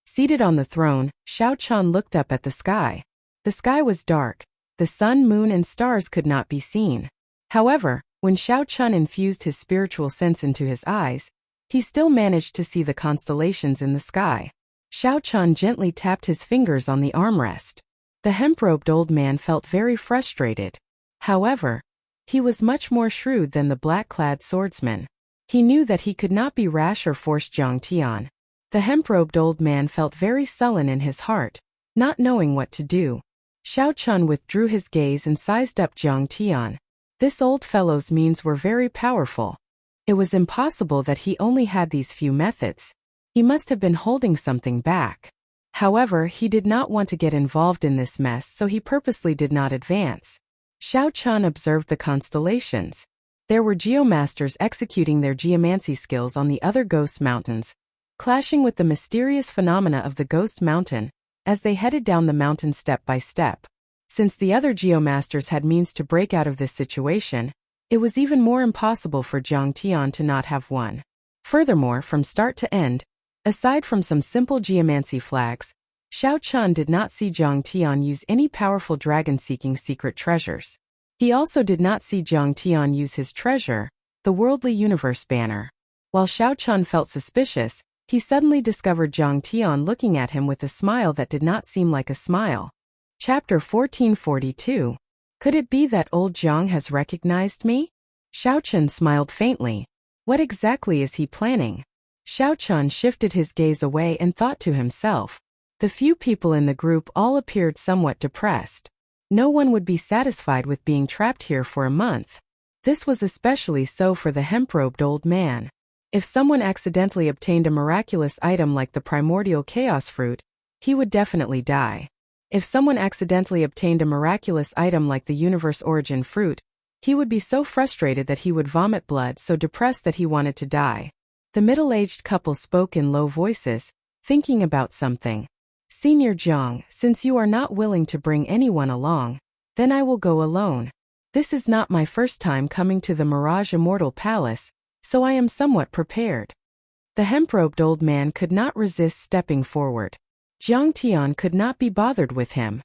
Seated on the throne, Xiao Chan looked up at the sky. The sky was dark. The sun, moon, and stars could not be seen. However, when Xiao Chan infused his spiritual sense into his eyes, he still managed to see the constellations in the sky. Xiao Chan gently tapped his fingers on the armrest. The hemp-robed old man felt very frustrated. However, he was much more shrewd than the black-clad swordsman. He knew that he could not be rash or force Jiang Tian. The hemp-robed old man felt very sullen in his heart, not knowing what to do. Xiao Chun withdrew his gaze and sized up Jiang Tian. This old fellow's means were very powerful. It was impossible that he only had these few methods. He must have been holding something back. However, he did not want to get involved in this mess, so he purposely did not advance. Xiao Chun observed the constellations. There were geomasters executing their geomancy skills on the other ghost mountains, clashing with the mysterious phenomena of the ghost mountain as they headed down the mountain step by step. Since the other geomasters had means to break out of this situation, it was even more impossible for Jiang Tian to not have one. Furthermore, from start to end, aside from some simple geomancy flags, Xiao Chun did not see Jiang Tian use any powerful dragon-seeking secret treasures. He also did not see Jiang Tian use his treasure, the Worldly Universe banner. While Xiao Chun felt suspicious, he suddenly discovered Jiang Tian looking at him with a smile that did not seem like a smile. Chapter 1442. Could it be that old Jiang has recognized me? Xiao Chun smiled faintly. What exactly is he planning? Xiao Chun shifted his gaze away and thought to himself. The few people in the group all appeared somewhat depressed. No one would be satisfied with being trapped here for a month. This was especially so for the hemp-robed old man. If someone accidentally obtained a miraculous item like the primordial chaos fruit, he would definitely die. If someone accidentally obtained a miraculous item like the universe origin fruit, he would be so frustrated that he would vomit blood, so depressed that he wanted to die. The middle-aged couple spoke in low voices, thinking about something. Senior Jiang, since you are not willing to bring anyone along, then I will go alone. This is not my first time coming to the Mirage Immortal Palace, so I am somewhat prepared. The hemp-robed old man could not resist stepping forward. Jiang Tian could not be bothered with him.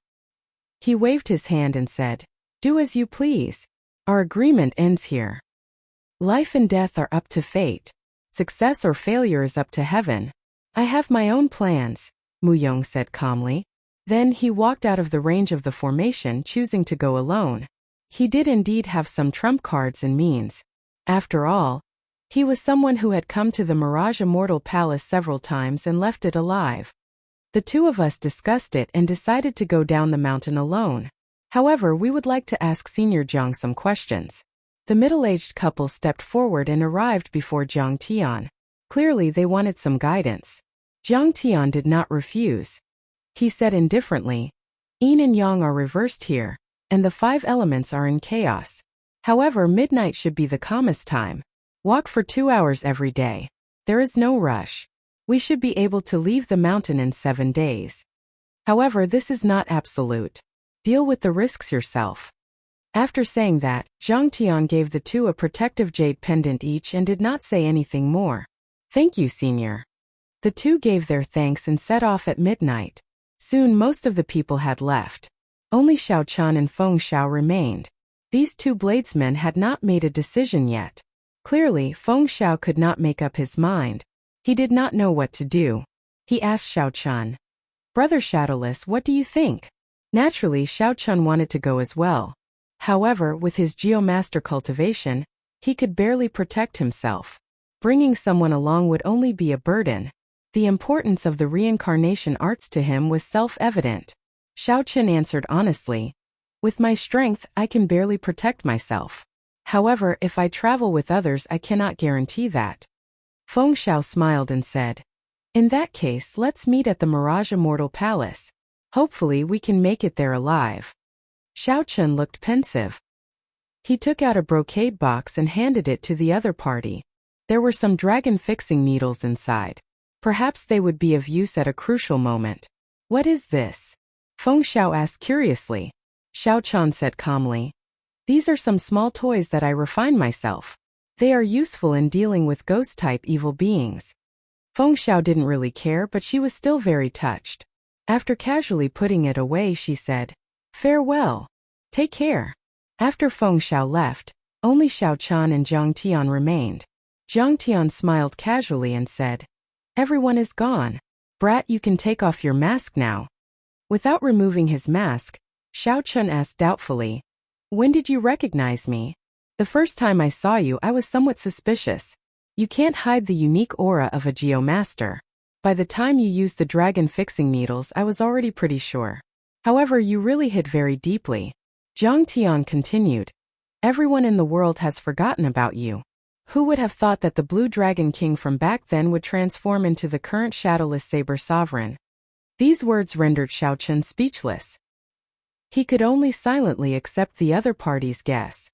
He waved his hand and said, "Do as you please. Our agreement ends here. Life and death are up to fate. Success or failure is up to heaven. I have my own plans," Mu Yong said calmly. Then he walked out of the range of the formation, choosing to go alone. He did indeed have some trump cards and means. After all, he was someone who had come to the Mirage Immortal Palace several times and left it alive. The two of us discussed it and decided to go down the mountain alone. However, we would like to ask Senior Jiang some questions. The middle-aged couple stepped forward and arrived before Jiang Tian. Clearly they wanted some guidance. Jiang Tian did not refuse. He said indifferently, "Yin and Yang are reversed here, and the 5 elements are in chaos. However, midnight should be the calmest time. Walk for 2 hours every day. There is no rush. We should be able to leave the mountain in 7 days. However, this is not absolute. Deal with the risks yourself." After saying that, Jiang Tian gave the two a protective jade pendant each and did not say anything more. "Thank you, Senior." The two gave their thanks and set off at midnight. Soon most of the people had left. Only Xiao Chun and Feng Xiao remained. These two bladesmen had not made a decision yet. Clearly, Feng Xiao could not make up his mind. He did not know what to do. He asked Xiao Chun, "Brother Shadowless, what do you think?" Naturally, Xiao Chun wanted to go as well. However, with his Geomaster cultivation, he could barely protect himself. Bringing someone along would only be a burden. The importance of the reincarnation arts to him was self-evident. Xiao Chun answered honestly, "With my strength, I can barely protect myself. However, if I travel with others, I cannot guarantee that." Feng Xiao smiled and said, "In that case, let's meet at the Mirage Immortal Palace. Hopefully we can make it there alive." Xiao Chun looked pensive. He took out a brocade box and handed it to the other party. There were some dragon fixing needles inside. Perhaps they would be of use at a crucial moment. "What is this?" Feng Xiao asked curiously. Xiao Chun said calmly, "These are some small toys that I refine myself. They are useful in dealing with ghost-type evil beings." Feng Xiao didn't really care, but she was still very touched. After casually putting it away, she said, "Farewell. Take care." After Feng Xiao left, only Xiao Chun and Jiang Tian remained. Jiang Tian smiled casually and said, "Everyone is gone. Brat, you can take off your mask now." Without removing his mask, Xiao Chun asked doubtfully, "When did you recognize me?" "The first time I saw you, I was somewhat suspicious. You can't hide the unique aura of a Geomaster. By the time you used the dragon fixing needles, I was already pretty sure." However, you really hit very deeply. Jiang Tian continued. Everyone in the world has forgotten about you. Who would have thought that the Blue Dragon King from back then would transform into the current shadowless saber sovereign? These words rendered Xiaochen speechless. He could only silently accept the other party's guess.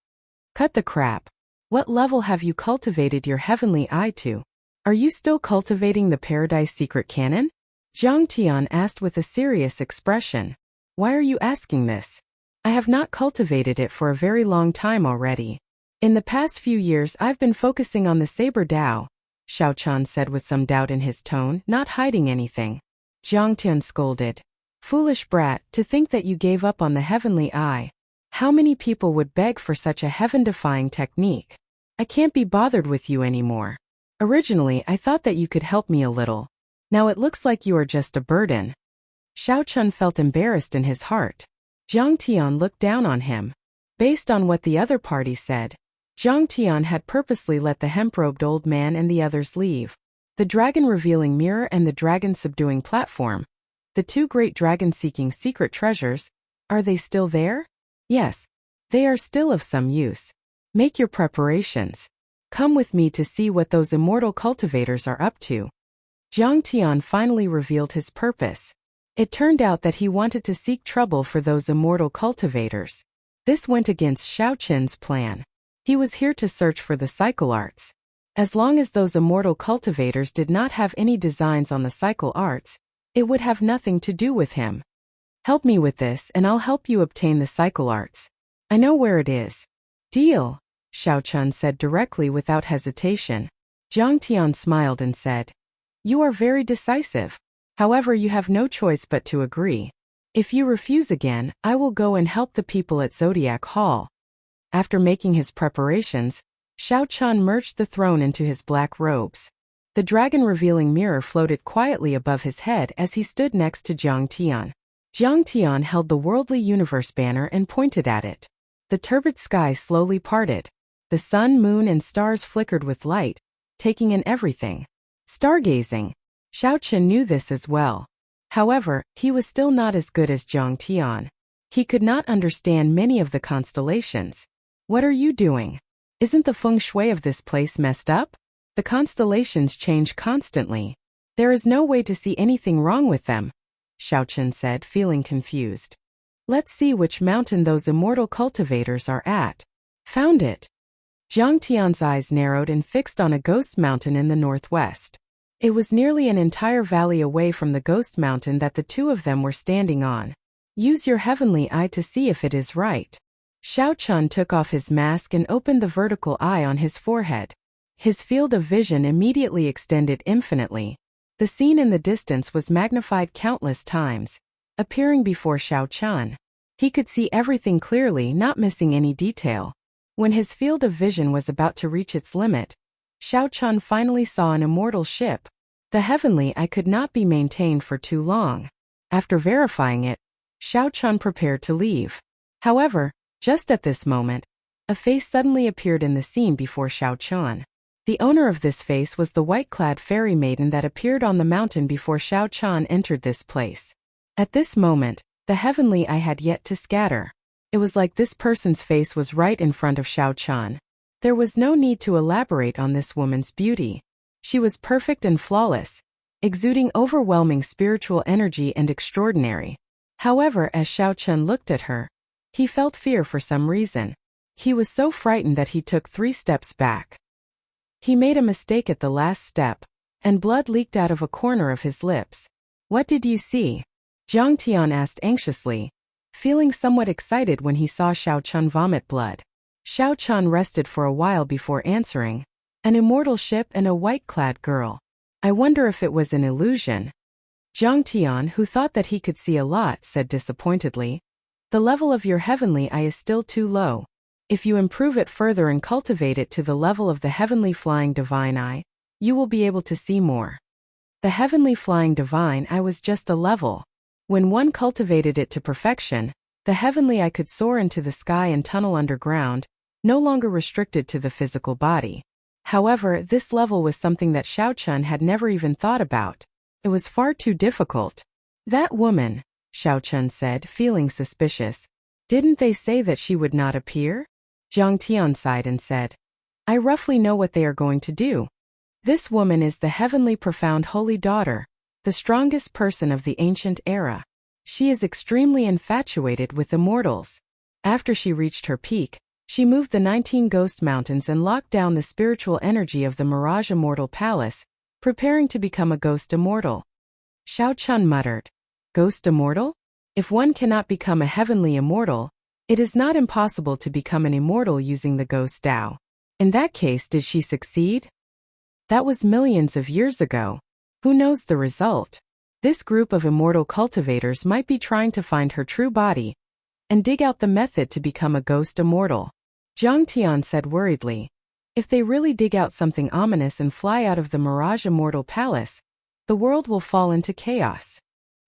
Cut the crap. What level have you cultivated your heavenly eye to? Are you still cultivating the Paradise Secret Canon? Jiang Tian asked with a serious expression. Why are you asking this? I have not cultivated it for a very long time already. In the past few years I've been focusing on the Saber Dao, Xiaochen said with some doubt in his tone, not hiding anything. Jiang Tian scolded. Foolish brat, to think that you gave up on the heavenly eye. How many people would beg for such a heaven-defying technique? I can't be bothered with you anymore. Originally I thought that you could help me a little. Now it looks like you are just a burden. Xiaochen felt embarrassed in his heart. Jiang Tian looked down on him. Based on what the other party said, Jiang Tian had purposely let the hemp-robed old man and the others leave. The dragon-revealing mirror and the dragon-subduing platform. The two great dragon-seeking secret treasures. Are they still there? Yes. They are still of some use. Make your preparations. Come with me to see what those immortal cultivators are up to. Jiang Tian finally revealed his purpose. It turned out that he wanted to seek trouble for those immortal cultivators. This went against Xiaochen's plan. He was here to search for the cycle arts. As long as those immortal cultivators did not have any designs on the cycle arts, it would have nothing to do with him. Help me with this and I'll help you obtain the cycle arts. I know where it is. Deal, Xiaochen said directly without hesitation. Jiang Tian smiled and said, You are very decisive. However, you have no choice but to agree. If you refuse again, I will go and help the people at Zodiac Hall. After making his preparations, Xiaochen merged the throne into his black robes. The dragon-revealing mirror floated quietly above his head as he stood next to Jiang Tian. Jiang Tian held the worldly universe banner and pointed at it. The turbid sky slowly parted. The sun, moon, and stars flickered with light, taking in everything. Stargazing. Xiaochen knew this as well. However, he was still not as good as Jiang Tian. He could not understand many of the constellations. What are you doing? Isn't the feng shui of this place messed up? The constellations change constantly. There is no way to see anything wrong with them, Xiaochen said, feeling confused. Let's see which mountain those immortal cultivators are at. Found it. Jiang Tian's eyes narrowed and fixed on a ghost mountain in the northwest. It was nearly an entire valley away from the ghost mountain that the two of them were standing on. Use your heavenly eye to see if it is right. Xiaochen took off his mask and opened the vertical eye on his forehead. His field of vision immediately extended infinitely. The scene in the distance was magnified countless times, appearing before Xiaochen. He could see everything clearly, not missing any detail. When his field of vision was about to reach its limit, Xiaochen finally saw an immortal ship. The heavenly eye could not be maintained for too long. After verifying it, Xiaochen prepared to leave. However, just at this moment, a face suddenly appeared in the scene before Xiaochen. The owner of this face was the white-clad fairy maiden that appeared on the mountain before Xiaochen entered this place. At this moment, the heavenly eye had yet to scatter. It was like this person's face was right in front of Xiaochen. There was no need to elaborate on this woman's beauty. She was perfect and flawless, exuding overwhelming spiritual energy and extraordinary. However, as Xiaochen looked at her, he felt fear for some reason. He was so frightened that he took 3 steps back. He made a mistake at the last step, and blood leaked out of a corner of his lips. What did you see? Jiang Tian asked anxiously, feeling somewhat excited when he saw Xiaochen vomit blood. Xiaochen rested for a while before answering. An immortal ship and a white-clad girl. I wonder if it was an illusion. Jiang Tian, who thought that he could see a lot, said disappointedly. The level of your heavenly eye is still too low. If you improve it further and cultivate it to the level of the heavenly flying divine eye, you will be able to see more. The heavenly flying divine eye was just a level. When one cultivated it to perfection, the heavenly eye could soar into the sky and tunnel underground, no longer restricted to the physical body. However, this level was something that Xiaochen had never even thought about. It was far too difficult. That woman, Xiao Chun said, feeling suspicious. Didn't they say that she would not appear? Jiang Tian sighed and said, I roughly know what they are going to do. This woman is the heavenly profound holy daughter, the strongest person of the ancient era. She is extremely infatuated with immortals. After she reached her peak, she moved the 19 ghost mountains and locked down the spiritual energy of the Mirage Immortal Palace, preparing to become a ghost immortal. Xiao Chun muttered, Ghost immortal? If one cannot become a heavenly immortal, it is not impossible to become an immortal using the ghost Tao. In that case, did she succeed? That was millions of years ago. Who knows the result? This group of immortal cultivators might be trying to find her true body and dig out the method to become a ghost immortal. Jiang Tian said worriedly, if they really dig out something ominous and fly out of the Mirage Immortal Palace, the world will fall into chaos.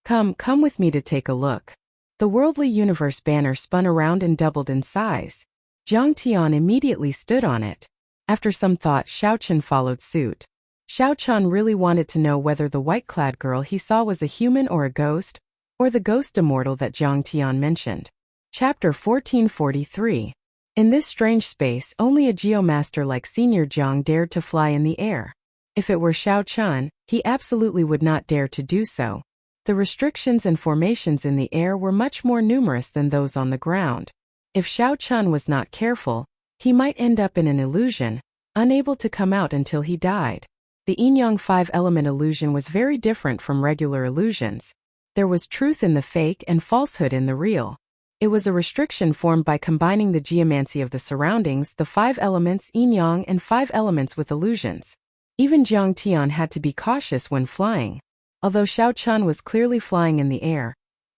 Come with me to take a look. The worldly universe banner spun around and doubled in size. Jiang Tian immediately stood on it. After some thought, Xiao Chun followed suit. Xiao Chun really wanted to know whether the white-clad girl he saw was a human or a ghost, or the ghost immortal that Jiang Tian mentioned. Chapter 1443. In this strange space, only a geomaster like Senior Jiang dared to fly in the air. If it were Xiao Chun, he absolutely would not dare to do so. The restrictions and formations in the air were much more numerous than those on the ground. If Xiao Chun was not careful, he might end up in an illusion, unable to come out until he died. The yin-yang 5-element illusion was very different from regular illusions. There was truth in the fake and falsehood in the real. It was a restriction formed by combining the geomancy of the surroundings, the 5 elements yin-yang and 5 elements with illusions. Even Jiang Tian had to be cautious when flying. Although Xiao Chun was clearly flying in the air,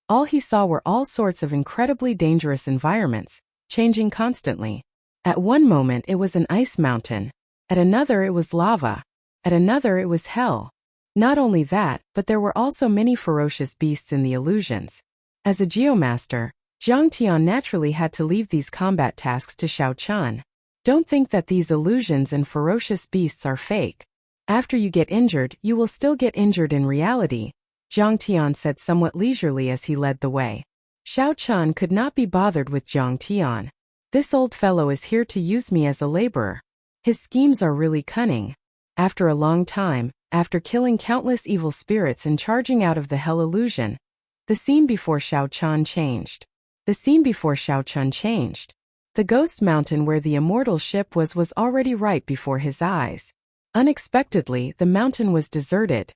all he saw were all sorts of incredibly dangerous environments, changing constantly. At one moment it was an ice mountain, at another it was lava, at another it was hell. Not only that, but there were also many ferocious beasts in the illusions. As a geomaster, Jiang Tian naturally had to leave these combat tasks to Xiao Chun. Don't think that these illusions and ferocious beasts are fake. After you get injured, you will still get injured in reality, Jiang Tian said somewhat leisurely as he led the way. Xiao Chun could not be bothered with Jiang Tian. This old fellow is here to use me as a laborer. His schemes are really cunning. After a long time, after killing countless evil spirits and charging out of the hell illusion, the scene before Xiao Chun changed. The scene before Xiao Chun changed. The ghost mountain where the immortal ship was already right before his eyes. Unexpectedly, the mountain was deserted.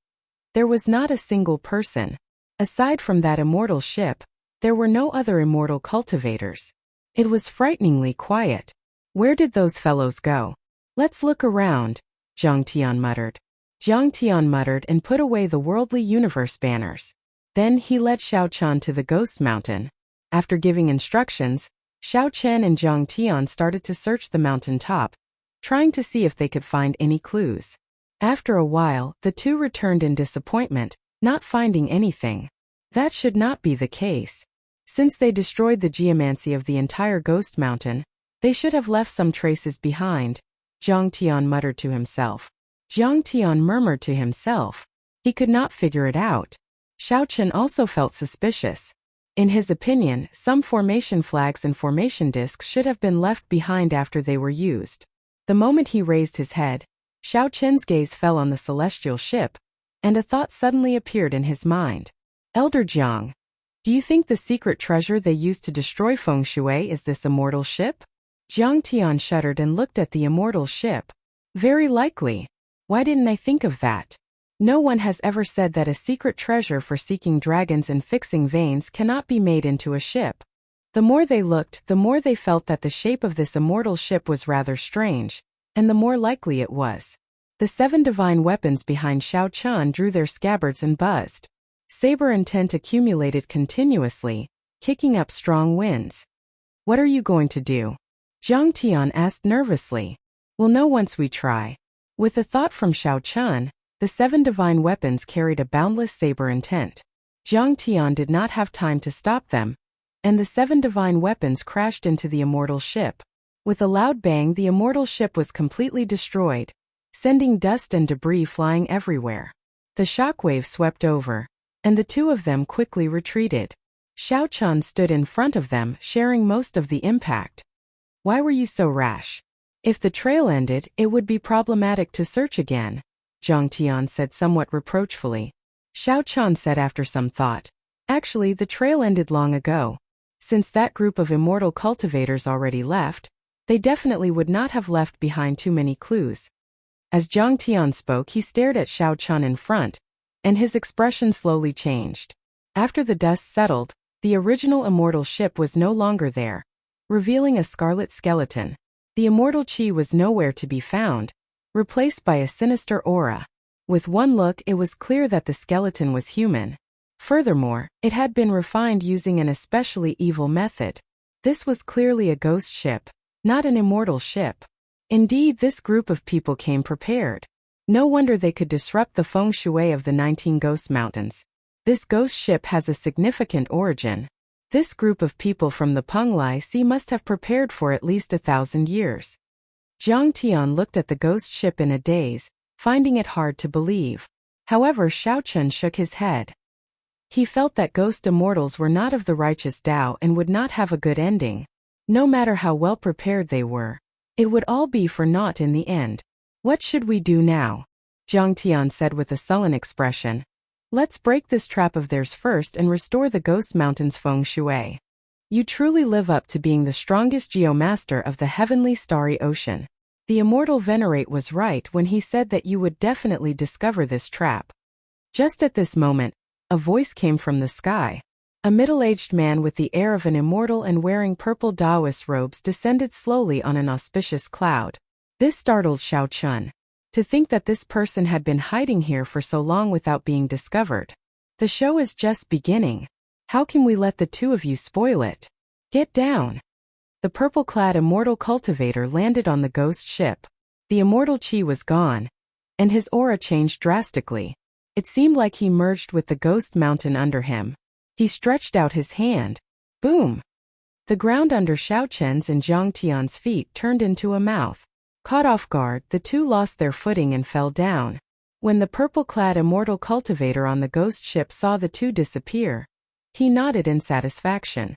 There was not a single person. Aside from that immortal ship, there were no other immortal cultivators. It was frighteningly quiet. Where did those fellows go? Let's look around, Jiang Tian muttered. Jiang Tian muttered and put away the worldly universe banners. Then he led Xiao Chun to the ghost mountain. After giving instructions, Xiao Chen and Jiang Tian started to search the mountain top, trying to see if they could find any clues. After a while, the two returned in disappointment, not finding anything. That should not be the case. Since they destroyed the geomancy of the entire ghost mountain, they should have left some traces behind, Jiang Tian muttered to himself. Jiang Tian murmured to himself. He could not figure it out. Xiao Chen also felt suspicious. In his opinion, some formation flags and formation discs should have been left behind after they were used. The moment he raised his head, Xiao Chen's gaze fell on the celestial ship, and a thought suddenly appeared in his mind. Elder Jiang, do you think the secret treasure they used to destroy Feng Shui is this immortal ship? Jiang Tian shuddered and looked at the immortal ship. Very likely. Why didn't I think of that? No one has ever said that a secret treasure for seeking dragons and fixing veins cannot be made into a ship. The more they looked, the more they felt that the shape of this immortal ship was rather strange, and the more likely it was. The 7 divine weapons behind Xiao Chun drew their scabbards and buzzed. Saber intent accumulated continuously, kicking up strong winds. What are you going to do? Jiang Tian asked nervously. We'll know once we try. With a thought from Xiao Chun, the 7 divine weapons carried a boundless saber intent. Jiang Tian did not have time to stop them, and the 7 divine weapons crashed into the immortal ship. With a loud bang, the immortal ship was completely destroyed, sending dust and debris flying everywhere. The shockwave swept over, and the two of them quickly retreated. Xiao Chun stood in front of them, sharing most of the impact. Why were you so rash? If the trail ended, it would be problematic to search again, Zhang Tian said somewhat reproachfully. Xiao Chun said after some thought. Actually, the trail ended long ago. Since that group of immortal cultivators already left, they definitely would not have left behind too many clues. As Zhang Tian spoke, he stared at Xiao Chun in front, and his expression slowly changed. After the dust settled, the original immortal ship was no longer there, revealing a scarlet skeleton. The immortal qi was nowhere to be found, replaced by a sinister aura. With one look, it was clear that the skeleton was human. Furthermore, it had been refined using an especially evil method. This was clearly a ghost ship, not an immortal ship. Indeed, this group of people came prepared. No wonder they could disrupt the feng shui of the 19 Ghost Mountains. This ghost ship has a significant origin. This group of people from the Penglai Sea must have prepared for at least 1,000 years. Zhang Tian looked at the ghost ship in a daze, finding it hard to believe. However, Xiao Chun shook his head. He felt that ghost immortals were not of the righteous Tao and would not have a good ending. No matter how well prepared they were, it would all be for naught in the end. What should we do now? Zhang Tian said with a sullen expression. Let's break this trap of theirs first and restore the Ghost Mountain's feng shui. You truly live up to being the strongest geomaster of the heavenly starry ocean. The immortal Venerate was right when he said that you would definitely discover this trap. Just at this moment, a voice came from the sky. A middle-aged man with the air of an immortal and wearing purple Taoist robes descended slowly on an auspicious cloud. This startled Xiao Chun. To think that this person had been hiding here for so long without being discovered. The show is just beginning. How can we let the two of you spoil it? Get down. The purple-clad immortal cultivator landed on the ghost ship. The immortal qi was gone, and his aura changed drastically. It seemed like he merged with the ghost mountain under him. He stretched out his hand. Boom! The ground under Xiao Chen's and Zhang Tian's feet turned into a mouth. Caught off guard, the two lost their footing and fell down. When the purple-clad immortal cultivator on the ghost ship saw the two disappear, he nodded in satisfaction.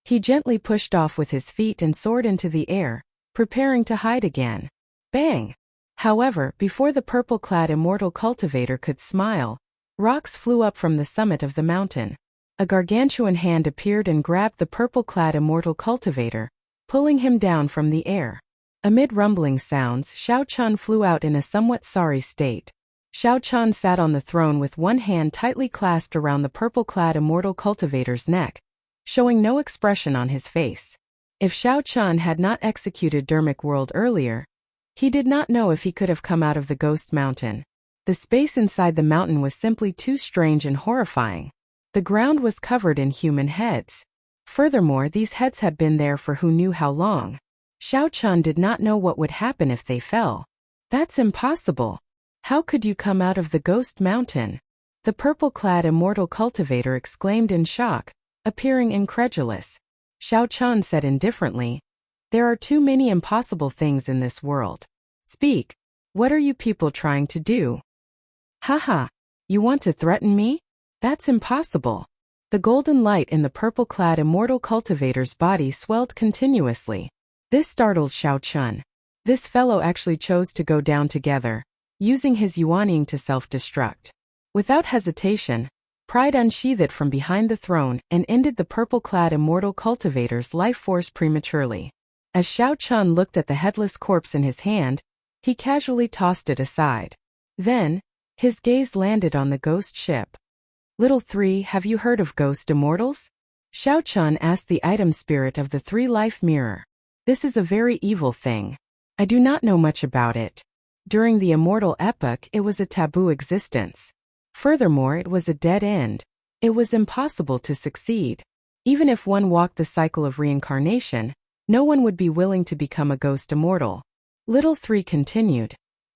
He gently pushed off with his feet and soared into the air, preparing to hide again. Bang! However, before the purple-clad immortal cultivator could smile, rocks flew up from the summit of the mountain. A gargantuan hand appeared and grabbed the purple-clad immortal cultivator, pulling him down from the air. Amid rumbling sounds, Xiao Chun flew out in a somewhat sorry state. Xiao Chun sat on the throne with one hand tightly clasped around the purple-clad immortal cultivator's neck, showing no expression on his face. If Xiao Chun had not executed Dermic World earlier, he did not know if he could have come out of the Ghost Mountain. The space inside the mountain was simply too strange and horrifying. The ground was covered in human heads. Furthermore, these heads had been there for who knew how long. Xiao Chun did not know what would happen if they fell. That's impossible. How could you come out of the Ghost Mountain? The purple-clad immortal cultivator exclaimed in shock, appearing incredulous. Xiao Chun said indifferently, There are too many impossible things in this world. Speak. What are you people trying to do? Haha. You want to threaten me? That's impossible. The golden light in the purple-clad immortal cultivator's body swelled continuously. This startled Xiao Chun. This fellow actually chose to go down together, using his yuaning to self-destruct. Without hesitation, pride unsheathed from behind the throne and ended the purple-clad immortal cultivator's life force prematurely. As Xiao Chun looked at the headless corpse in his hand, he casually tossed it aside. Then, his gaze landed on the ghost ship. Little 3, have you heard of ghost immortals? Xiao Chun asked the item spirit of the 3-life mirror. This is a very evil thing. I do not know much about it. During the immortal epoch, it was a taboo existence. Furthermore, it was a dead end. It was impossible to succeed. Even if one walked the cycle of reincarnation, no one would be willing to become a ghost immortal. Little 3 continued.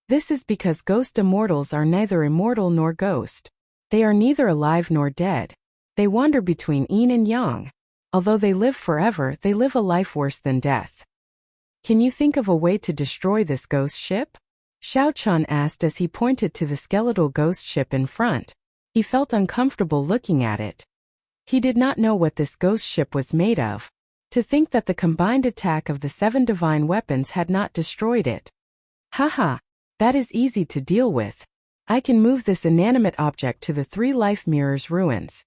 This is because ghost immortals are neither immortal nor ghost. They are neither alive nor dead. They wander between yin and yang. Although they live forever, they live a life worse than death. Can you think of a way to destroy this ghost ship? Xiao Chun asked as he pointed to the skeletal ghost ship in front. He felt uncomfortable looking at it. He did not know what this ghost ship was made of. To think that the combined attack of the 7 divine weapons had not destroyed it. Haha, that is easy to deal with. I can move this inanimate object to the 3 life mirrors' ruins.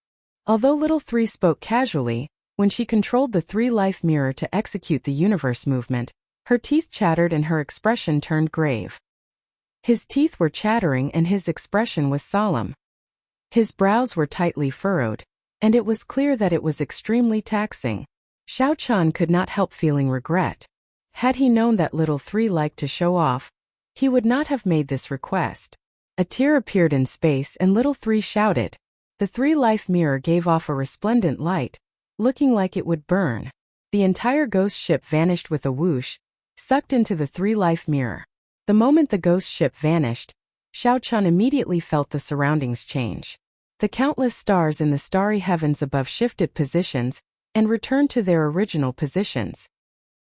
Although Little 3 spoke casually, when she controlled the 3 life mirror to execute the universe movement, her teeth chattered and her expression turned grave. His teeth were chattering and his expression was solemn. His brows were tightly furrowed, and it was clear that it was extremely taxing. Xiao Chan could not help feeling regret. Had he known that Little 3 liked to show off, he would not have made this request. A tear appeared in space and Little 3 shouted. The 3 life mirror gave off a resplendent light, looking like it would burn. The entire ghost ship vanished with a whoosh, sucked into the 3 life mirror. The moment the ghost ship vanished, Xiao Chan immediately felt the surroundings change. The countless stars in the starry heavens above shifted positions and returned to their original positions.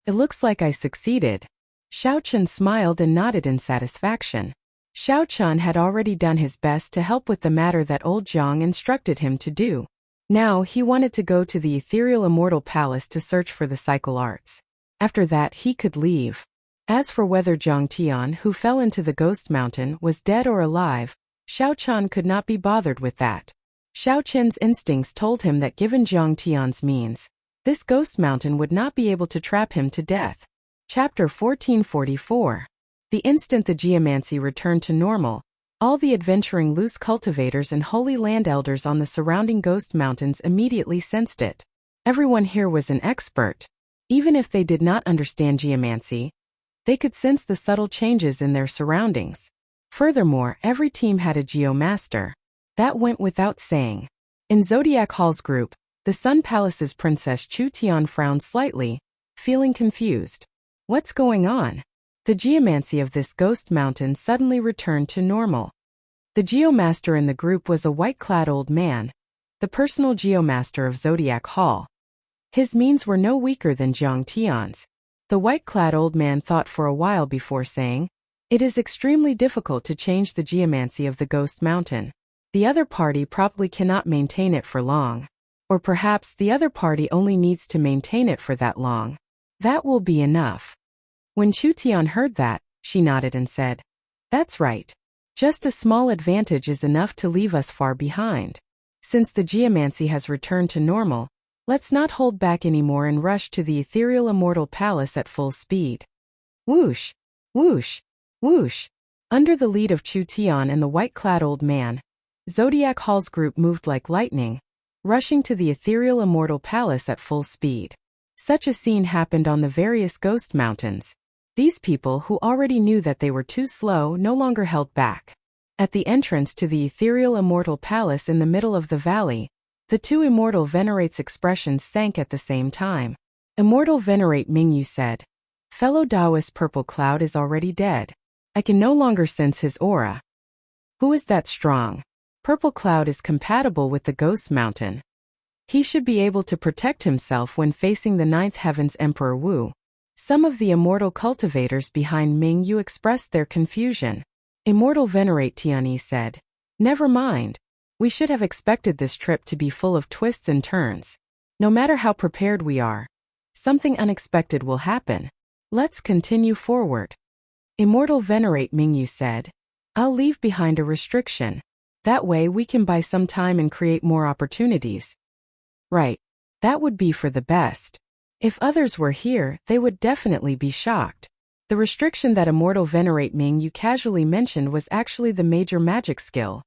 It looks like I succeeded. Xiao Chan smiled and nodded in satisfaction. Xiao Chan had already done his best to help with the matter that old Zhang instructed him to do. Now he wanted to go to the ethereal immortal palace to search for the cycle arts. After that he could leave. As for whether Zhang Tian, who fell into the ghost mountain, was dead or alive, Xiao Chan could not be bothered with that. Xiao Chen's instincts told him that given Zhang Tian's means, this ghost mountain would not be able to trap him to death. Chapter 1444. The instant the geomancy returned to normal, all the adventuring loose cultivators and holy land elders on the surrounding ghost mountains immediately sensed it. Everyone here was an expert. Even if they did not understand geomancy, they could sense the subtle changes in their surroundings. Furthermore, every team had a geomaster. That went without saying. In Zodiac Hall's group, the Sun Palace's Princess Chu Tian frowned slightly, feeling confused. What's going on? The geomancy of this ghost mountain suddenly returned to normal. The geomaster in the group was a white-clad old man, the personal geomaster of Zodiac Hall. His means were no weaker than Zhang Tian's. The white-clad old man thought for a while before saying, "It is extremely difficult to change the geomancy of the ghost mountain. The other party probably cannot maintain it for long. Or perhaps the other party only needs to maintain it for that long. That will be enough." When Chu Tian heard that, she nodded and said, "That's right. Just a small advantage is enough to leave us far behind. Since the geomancy has returned to normal, let's not hold back anymore and rush to the ethereal immortal palace at full speed." Whoosh! Whoosh! Whoosh! Under the lead of Chu Tian and the white-clad old man, Zodiac Hall's group moved like lightning, rushing to the ethereal immortal palace at full speed. Such a scene happened on the various ghost mountains. These people who already knew that they were too slow no longer held back. At the entrance to the ethereal immortal palace in the middle of the valley, the 2 immortal venerates' expressions sank at the same time. Immortal venerate Mingyu said, "Fellow Taoist Purple Cloud is already dead. I can no longer sense his aura. Who is that strong? Purple Cloud is compatible with the ghost mountain. He should be able to protect himself when facing the 9th Heaven's Emperor Wu." Some of the immortal cultivators behind Ming Yu expressed their confusion. Immortal Venerate Tianyi said, "Never mind. We should have expected this trip to be full of twists and turns. No matter how prepared we are, something unexpected will happen. Let's continue forward." Immortal Venerate Mingyu said, "I'll leave behind a restriction. That way we can buy some time and create more opportunities." Right. That would be for the best. If others were here, they would definitely be shocked. The restriction that Immortal Venerate Mingyu casually mentioned was actually the major magic skill.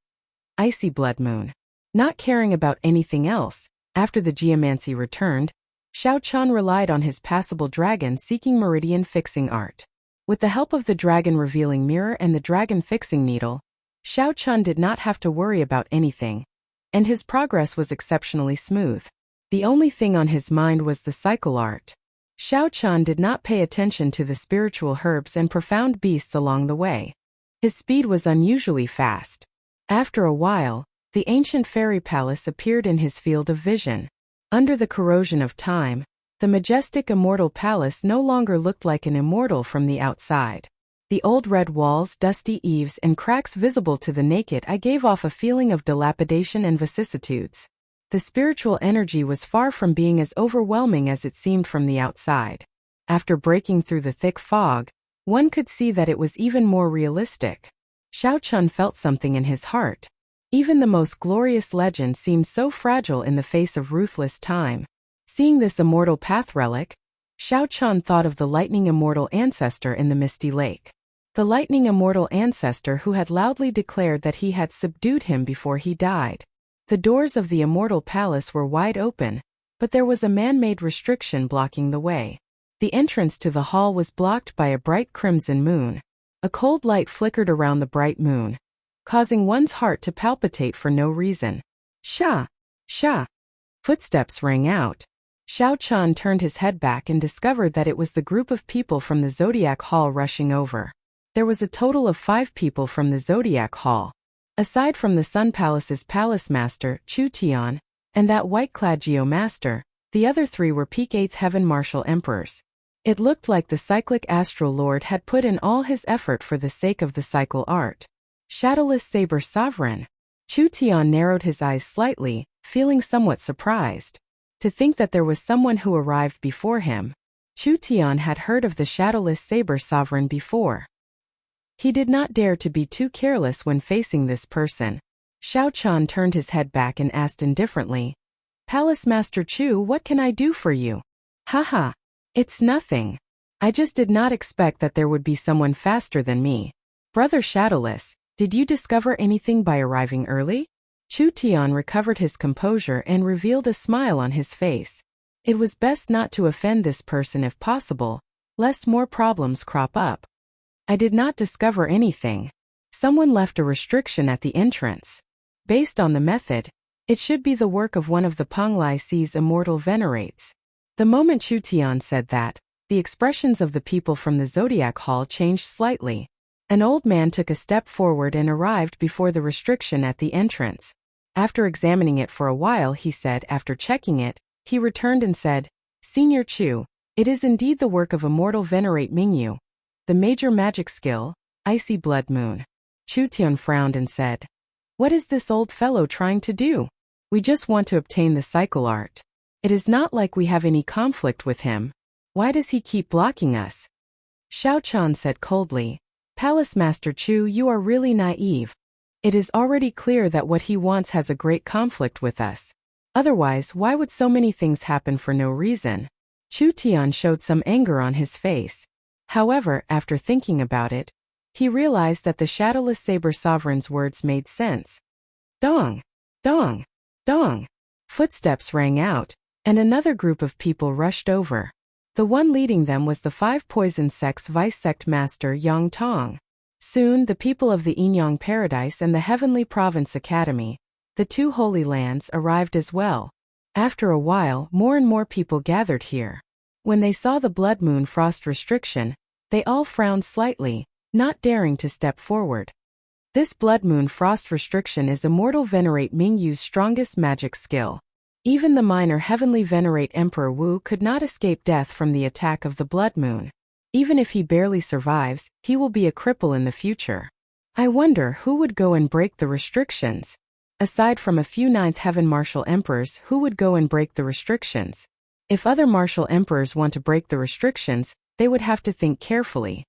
Icy Blood Moon. Not caring about anything else, after the geomancy returned, Xiao Chan relied on his passable dragon seeking meridian fixing art. With the help of the dragon revealing mirror and the dragon fixing needle, Xiao Chan did not have to worry about anything, and his progress was exceptionally smooth. The only thing on his mind was the cycle art. Xiao Chan did not pay attention to the spiritual herbs and profound beasts along the way. His speed was unusually fast. After a while, the ancient fairy palace appeared in his field of vision. Under the corrosion of time, the majestic immortal palace no longer looked like an immortal from the outside. The old red walls, dusty eaves, and cracks visible to the naked eye gave off a feeling of dilapidation and vicissitudes. The spiritual energy was far from being as overwhelming as it seemed from the outside. After breaking through the thick fog, one could see that it was even more realistic. Xiao Chun felt something in his heart. Even the most glorious legend seemed so fragile in the face of ruthless time. Seeing this immortal path relic, Xiao Chun thought of the lightning immortal ancestor in the misty lake. The lightning immortal ancestor who had loudly declared that he had subdued him before he died. The doors of the immortal palace were wide open, but there was a man-made restriction blocking the way. The entrance to the hall was blocked by a bright crimson moon. A cold light flickered around the bright moon, causing one's heart to palpitate for no reason. Sha! Sha! Footsteps rang out. Xiao Chun turned his head back and discovered that it was the group of people from the Zodiac Hall rushing over. There was a total of 5 people from the Zodiac Hall. Aside from the Sun Palace's palace master, Chu Tian, and that white-clad Geo master, the other 3 were peak 8th heaven martial emperors. It looked like the cyclic astral lord had put in all his effort for the sake of the cycle art. Shadowless Saber Sovereign. Chu Tian narrowed his eyes slightly, feeling somewhat surprised. To think that there was someone who arrived before him. Chu Tian had heard of the Shadowless Saber Sovereign before. He did not dare to be too careless when facing this person. Xiao Chun turned his head back and asked indifferently, "Palace Master Chu, what can I do for you?" "Haha. It's nothing. I just did not expect that there would be someone faster than me. Brother Shadowless, did you discover anything by arriving early?" Chu Tian recovered his composure and revealed a smile on his face. It was best not to offend this person if possible, lest more problems crop up. "I did not discover anything. Someone left a restriction at the entrance. Based on the method, it should be the work of one of the Penglai Sea's immortal venerates." The moment Chu Tian said that, the expressions of the people from the Zodiac Hall changed slightly. An old man took a step forward and arrived before the restriction at the entrance. After examining it for a while, he said, after checking it, he returned and said, "Senior Chu, it is indeed the work of immortal venerate Mingyu. The major magic skill, Icy Blood Moon." Chu Tian frowned and said, "What is this old fellow trying to do? We just want to obtain the cycle art. It is not like we have any conflict with him. Why does he keep blocking us?" Xiao Chun said coldly, "Palace Master Chu, you are really naive. It is already clear that what he wants has a great conflict with us. Otherwise, why would so many things happen for no reason?" Chu Tian showed some anger on his face. However, after thinking about it, he realized that the Shadowless Saber Sovereign's words made sense. Dong! Dong! Dong! Footsteps rang out, and another group of people rushed over. The one leading them was the 5 Poison Sect's Vice Sect Master Yang Tong. Soon, the people of the Yinyang Paradise and the Heavenly Province Academy, the 2 Holy Lands, arrived as well. After a while, more and more people gathered here. When they saw the Blood Moon Frost restriction, they all frowned slightly, not daring to step forward. This Blood Moon Frost restriction is Immortal Venerate Mingyu's strongest magic skill. Even the minor Heavenly Venerate Emperor Wu could not escape death from the attack of the Blood Moon. Even if he barely survives, he will be a cripple in the future. I wonder who would go and break the restrictions. Aside from a few 9th Heaven Martial Emperors, who would go and break the restrictions? If other Martial Emperors want to break the restrictions, they would have to think carefully.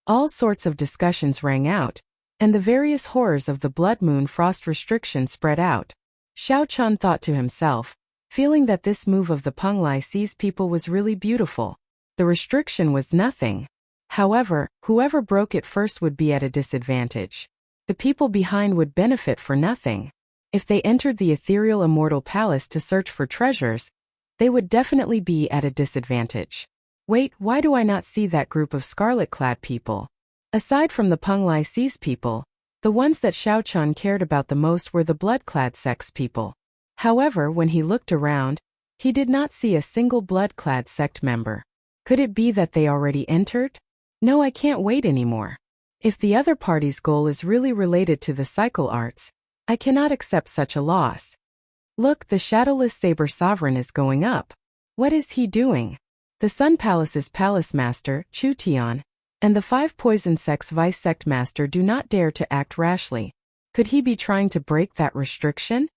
All sorts of discussions rang out, and the various horrors of the Blood Moon Frost restriction spread out. Xiao Chun thought to himself, feeling that this move of the Penglai Sea's people was really beautiful. The restriction was nothing. However, whoever broke it first would be at a disadvantage. The people behind would benefit for nothing. If they entered the ethereal immortal palace to search for treasures, they would definitely be at a disadvantage. Wait, why do I not see that group of scarlet-clad people? Aside from the Penglai Sea's people, the ones that Xiao Chun cared about the most were the blood-clad sect's people. However, when he looked around, he did not see a single blood-clad sect member. Could it be that they already entered? No, I can't wait anymore. If the other party's goal is really related to the cycle arts, I cannot accept such a loss. Look, the Shadowless Saber Sovereign is going up. What is he doing? The Sun Palace's Palace Master, Chu Tian, and the 5 Poison Sect's Vice Sect Master do not dare to act rashly. Could he be trying to break that restriction?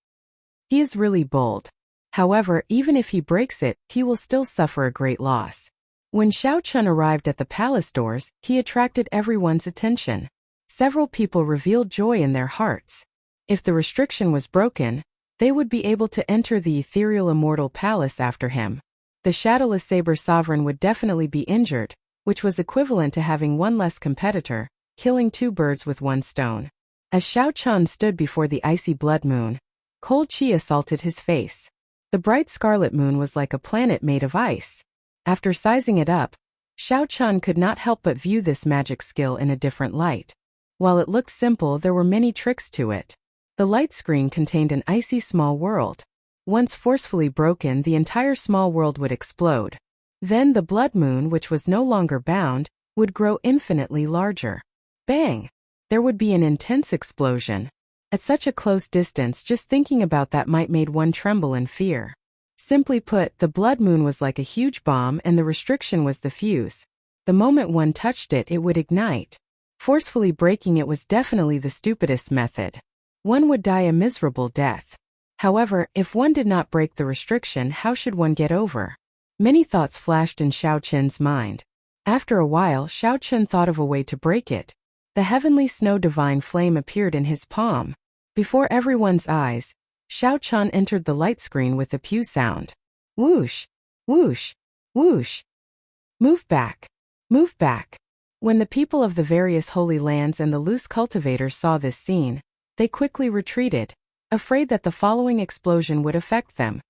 He is really bold. However, even if he breaks it, he will still suffer a great loss. When Xiao Chun arrived at the palace doors, he attracted everyone's attention. Several people revealed joy in their hearts. If the restriction was broken, they would be able to enter the ethereal immortal palace after him. The shadowless saber sovereign would definitely be injured, which was equivalent to having one less competitor, killing two birds with one stone. As Xiao Chun stood before the icy blood moon, cold chi assaulted his face. The bright scarlet moon was like a planet made of ice. After sizing it up, Xiao Chun could not help but view this magic skill in a different light. While it looked simple, there were many tricks to it. The light screen contained an icy small world. Once forcefully broken, the entire small world would explode. Then the blood moon, which was no longer bound, would grow infinitely larger. Bang! There would be an intense explosion. At such a close distance, just thinking about that might make one tremble in fear. Simply put, the blood moon was like a huge bomb and the restriction was the fuse. The moment one touched it, it would ignite. Forcefully breaking it was definitely the stupidest method. One would die a miserable death. However, if one did not break the restriction, how should one get over? Many thoughts flashed in Xiao Chun's mind. After a while, Xiao Chun thought of a way to break it. The heavenly snow divine flame appeared in his palm. Before everyone's eyes, Xiao Chun entered the light screen with a pew sound. Whoosh! Whoosh! Whoosh! Move back! Move back! When the people of the various holy lands and the loose cultivators saw this scene, they quickly retreated, afraid that the following explosion would affect them.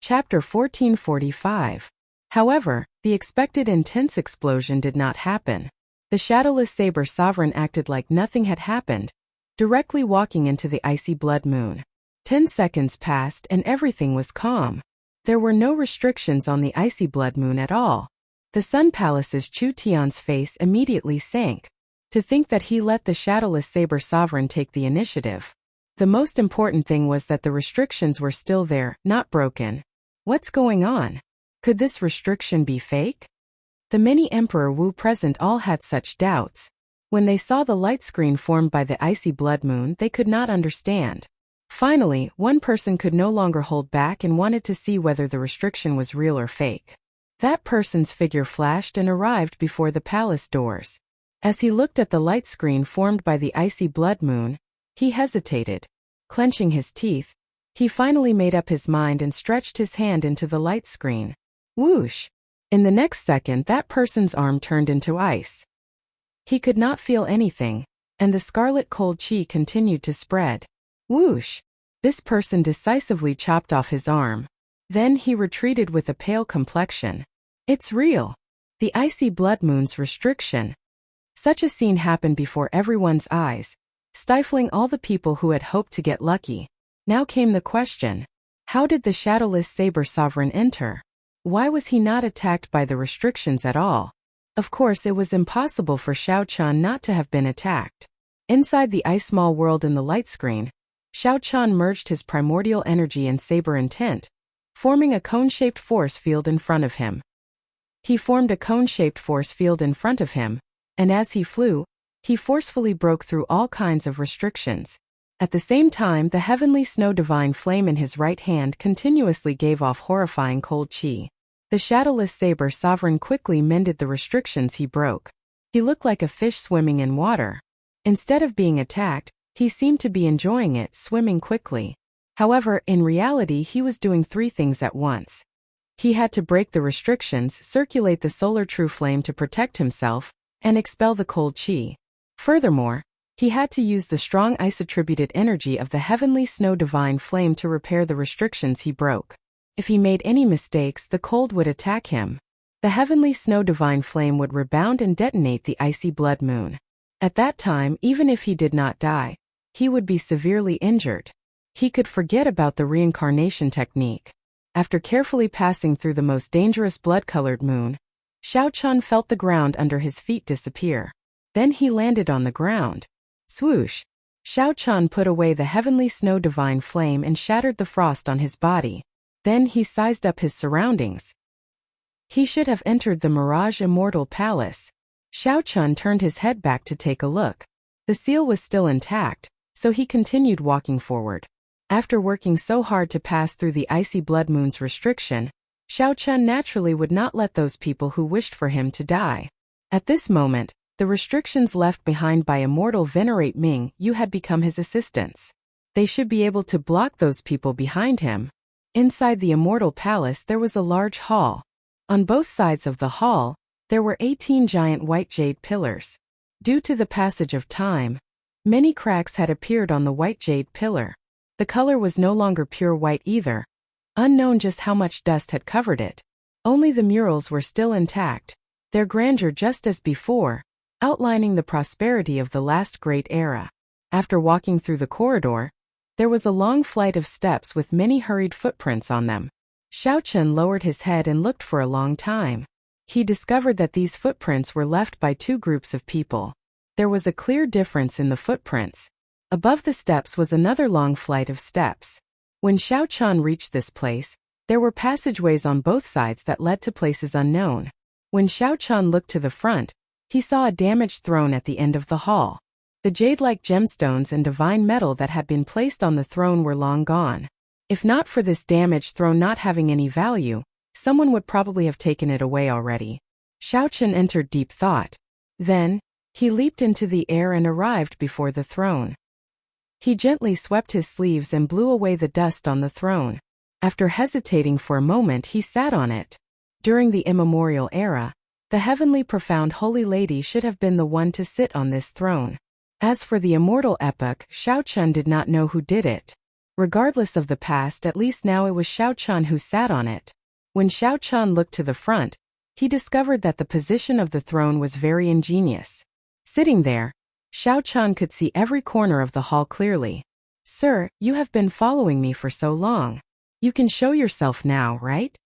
Chapter 1445. However, the expected intense explosion did not happen. The shadowless saber sovereign acted like nothing had happened, directly walking into the icy blood moon. 10 seconds passed and everything was calm. There were no restrictions on the icy blood moon at all. The Sun Palace's Chu Tian's face immediately sank. To think that he let the shadowless saber sovereign take the initiative. The most important thing was that the restrictions were still there, not broken. What's going on? Could this restriction be fake? The many Emperor Wu present all had such doubts. When they saw the light screen formed by the icy blood moon, they could not understand. Finally, one person could no longer hold back and wanted to see whether the restriction was real or fake. That person's figure flashed and arrived before the palace doors. As he looked at the light screen formed by the icy blood moon, he hesitated. Clenching his teeth, he finally made up his mind and stretched his hand into the light screen. Whoosh! In the next second, that person's arm turned into ice. He could not feel anything, and the scarlet cold chi continued to spread. Whoosh! This person decisively chopped off his arm. Then he retreated with a pale complexion. It's real. The icy blood moon's restriction. Such a scene happened before everyone's eyes, stifling all the people who had hoped to get lucky. Now came the question. How did the shadowless saber sovereign enter? Why was he not attacked by the restrictions at all? Of course, it was impossible for Xiao Chun not to have been attacked. Inside the ice small world in the light screen, Xiao Chun merged his primordial energy and saber intent, forming a cone-shaped force field in front of him. He formed a cone-shaped force field in front of him, and as he flew, he forcefully broke through all kinds of restrictions. At the same time, the heavenly snow divine flame in his right hand continuously gave off horrifying cold chi. The shadowless saber sovereign quickly mended the restrictions he broke. He looked like a fish swimming in water. Instead of being attacked, he seemed to be enjoying it, swimming quickly. However, in reality, he was doing three things at once. He had to break the restrictions, circulate the solar true flame to protect himself, and expel the cold chi. Furthermore, he had to use the strong ice-attributed energy of the heavenly snow divine flame to repair the restrictions he broke. If he made any mistakes, the cold would attack him. The heavenly snow divine flame would rebound and detonate the icy blood moon. At that time, even if he did not die, he would be severely injured. He could forget about the reincarnation technique. After carefully passing through the most dangerous blood-colored moon, Xiao Chun felt the ground under his feet disappear. Then he landed on the ground. Swoosh! Xiao Chun put away the heavenly snow divine flame and shattered the frost on his body. Then he sized up his surroundings. He should have entered the Mirage Immortal Palace. Xiao Chun turned his head back to take a look. The seal was still intact, so he continued walking forward. After working so hard to pass through the icy blood moon's restriction, Xiao Chun naturally would not let those people who wished for him to die. At this moment, the restrictions left behind by immortal Venerate Ming Yu had become his assistants. They should be able to block those people behind him. Inside the immortal palace there was a large hall. On both sides of the hall, there were 18 giant white jade pillars. Due to the passage of time, many cracks had appeared on the white jade pillar. The color was no longer pure white either. Unknown just how much dust had covered it. Only the murals were still intact, their grandeur just as before, outlining the prosperity of the last great era. After walking through the corridor, there was a long flight of steps with many hurried footprints on them. Xiao Chun lowered his head and looked for a long time. He discovered that these footprints were left by two groups of people. There was a clear difference in the footprints. Above the steps was another long flight of steps. When Xiao Chun reached this place, there were passageways on both sides that led to places unknown. When Xiao Chun looked to the front, he saw a damaged throne at the end of the hall. The jade-like gemstones and divine metal that had been placed on the throne were long gone. If not for this damaged throne not having any value, someone would probably have taken it away already. Xiao Chun entered deep thought. Then, he leaped into the air and arrived before the throne. He gently swept his sleeves and blew away the dust on the throne. After hesitating for a moment, he sat on it. During the immemorial era, the heavenly profound holy lady should have been the one to sit on this throne. As for the immortal epoch, Xiao Chun did not know who did it. Regardless of the past, at least now it was Xiao Chun who sat on it. When Xiao Chun looked to the front, he discovered that the position of the throne was very ingenious. Sitting there, Xiao Chun could see every corner of the hall clearly. "Sir, you have been following me for so long. You can show yourself now, right?"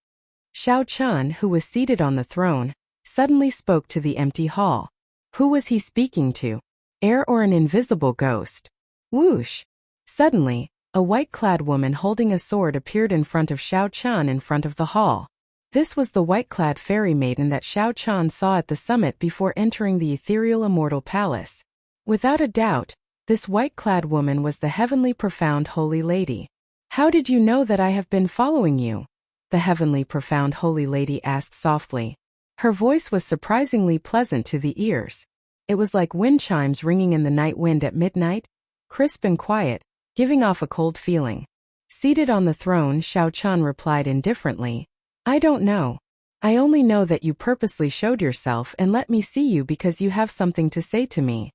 Xiao Chun, who was seated on the throne, suddenly spoke to the empty hall. Who was he speaking to? Air or an invisible ghost? Whoosh! Suddenly, a white-clad woman holding a sword appeared in front of Xiao Chun in front of the hall. This was the white-clad fairy maiden that Xiao Chun saw at the summit before entering the ethereal immortal palace. Without a doubt, this white-clad woman was the heavenly profound holy lady. "How did you know that I have been following you?" the heavenly profound holy lady asked softly. Her voice was surprisingly pleasant to the ears. It was like wind chimes ringing in the night wind at midnight, crisp and quiet, giving off a cold feeling. Seated on the throne, Xiao Chun replied indifferently, "I don't know. I only know that you purposely showed yourself and let me see you because you have something to say to me."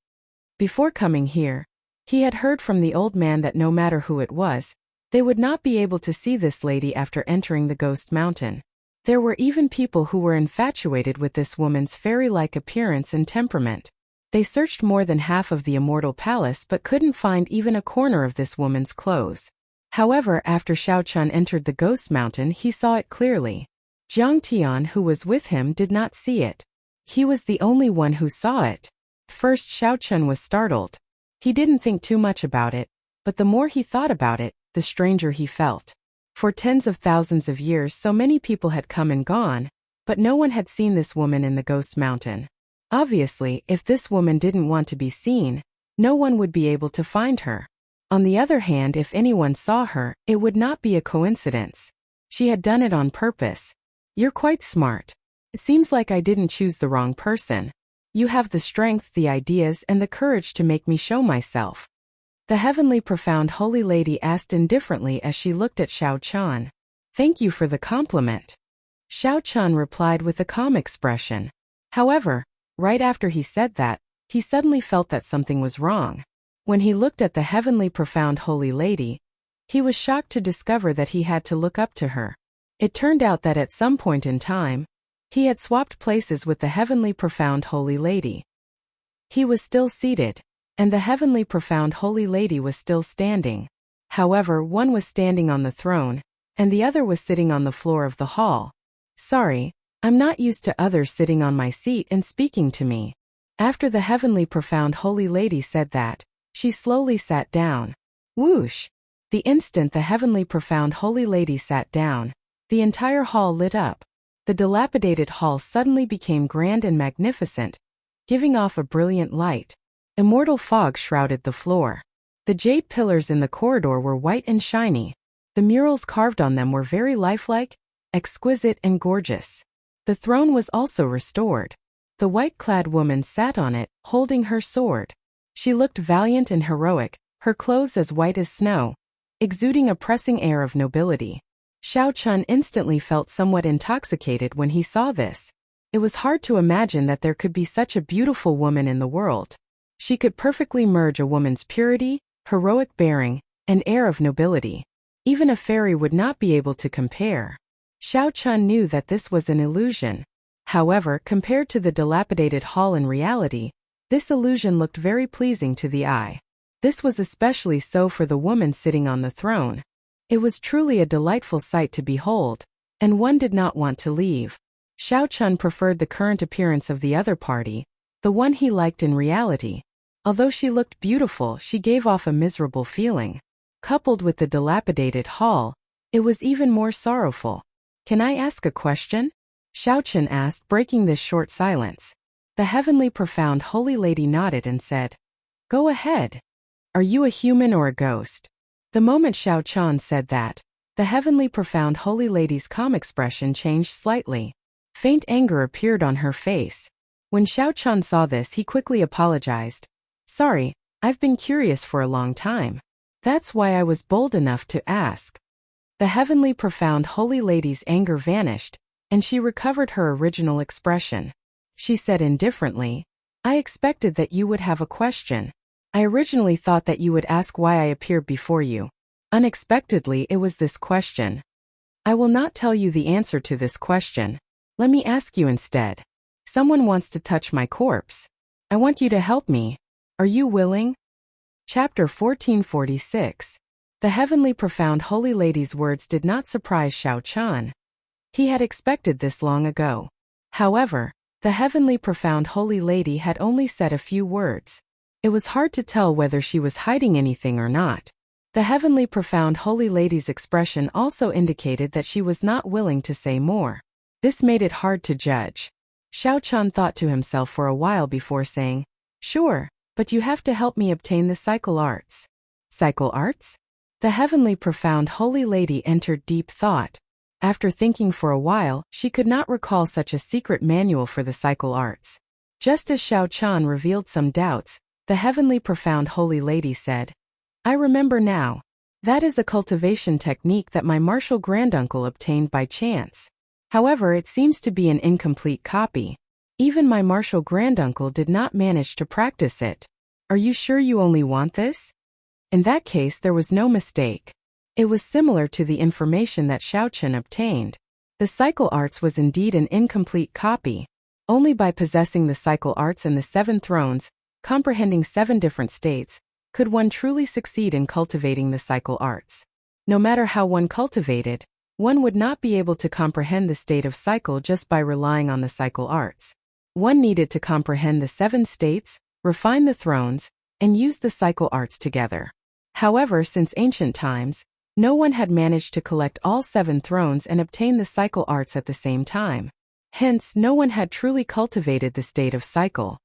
Before coming here, he had heard from the old man that no matter who it was, they would not be able to see this lady after entering the Ghost Mountain. There were even people who were infatuated with this woman's fairy-like appearance and temperament. They searched more than half of the immortal palace but couldn't find even a corner of this woman's clothes. However, after Xiao Chun entered the Ghost Mountain, he saw it clearly. Jiang Tian, who was with him, did not see it. He was the only one who saw it. First, Xiao Chun was startled. He didn't think too much about it, but the more he thought about it, the stranger he felt. For tens of thousands of years, so many people had come and gone, but no one had seen this woman in the Ghost Mountain. Obviously, if this woman didn't want to be seen, no one would be able to find her. On the other hand, if anyone saw her, it would not be a coincidence. She had done it on purpose. "You're quite smart. It seems like I didn't choose the wrong person. You have the strength, the ideas, and the courage to make me show myself," the heavenly profound holy lady asked indifferently as she looked at Xiao Chun. "Thank you for the compliment." Xiao Chun replied with a calm expression. However, right after he said that, he suddenly felt that something was wrong. When he looked at the heavenly profound holy lady, he was shocked to discover that he had to look up to her. It turned out that at some point in time, he had swapped places with the heavenly profound holy lady. He was still seated, and the heavenly profound holy lady was still standing. However, one was standing on the throne, and the other was sitting on the floor of the hall. "Sorry, I'm not used to others sitting on my seat and speaking to me." After the heavenly profound holy lady said that, she slowly sat down. Whoosh! The instant the heavenly profound holy lady sat down, the entire hall lit up. The dilapidated hall suddenly became grand and magnificent, giving off a brilliant light. Immortal fog shrouded the floor. The jade pillars in the corridor were white and shiny. The murals carved on them were very lifelike, exquisite and gorgeous. The throne was also restored. The white-clad woman sat on it, holding her sword. She looked valiant and heroic, her clothes as white as snow, exuding a pressing air of nobility. Xiao Chun instantly felt somewhat intoxicated when he saw this. It was hard to imagine that there could be such a beautiful woman in the world. She could perfectly merge a woman's purity, heroic bearing, and air of nobility. Even a fairy would not be able to compare. Xiao Chun knew that this was an illusion. However, compared to the dilapidated hall in reality, this illusion looked very pleasing to the eye. This was especially so for the woman sitting on the throne. It was truly a delightful sight to behold, and one did not want to leave. Xiao Chun preferred the current appearance of the other party, the one he liked in reality. Although she looked beautiful, she gave off a miserable feeling. Coupled with the dilapidated hall, it was even more sorrowful. "Can I ask a question?" Xiao Chun asked, breaking this short silence. The heavenly profound holy lady nodded and said, "Go ahead. Are you a human or a ghost?" The moment Xiao Chun said that, the heavenly profound holy lady's calm expression changed slightly. Faint anger appeared on her face. When Xiao Chun saw this, he quickly apologized. "Sorry, I've been curious for a long time. That's why I was bold enough to ask." The heavenly profound holy lady's anger vanished, and she recovered her original expression. She said indifferently, "I expected that you would have a question. I originally thought that you would ask why I appeared before you. Unexpectedly, it was this question. I will not tell you the answer to this question. Let me ask you instead. Someone wants to touch my corpse. I want you to help me. Are you willing?" Chapter 1446. The heavenly profound holy lady's words did not surprise Xiao Chun. He had expected this long ago. However, the heavenly profound holy lady had only said a few words. It was hard to tell whether she was hiding anything or not. The heavenly profound holy lady's expression also indicated that she was not willing to say more. This made it hard to judge. Xiao Chun thought to himself for a while before saying, "Sure, but you have to help me obtain the cycle arts." Cycle arts? The heavenly profound holy lady entered deep thought. After thinking for a while, she could not recall such a secret manual for the cycle arts. Just as Xiao Chun revealed some doubts, the heavenly profound holy lady said, "I remember now. That is a cultivation technique that my martial granduncle obtained by chance. However, it seems to be an incomplete copy. Even my martial granduncle did not manage to practice it. Are you sure you only want this?" In that case, there was no mistake. It was similar to the information that Xiao Chun obtained. The cycle arts was indeed an incomplete copy. Only by possessing the cycle arts and the 7 thrones, comprehending 7 different states, could one truly succeed in cultivating the cycle arts. No matter how one cultivated, one would not be able to comprehend the state of cycle just by relying on the cycle arts. One needed to comprehend the 7 states, refine the thrones, and use the cycle arts together. However, since ancient times, no one had managed to collect all 7 thrones and obtain the cycle arts at the same time. Hence, no one had truly cultivated the state of cycle.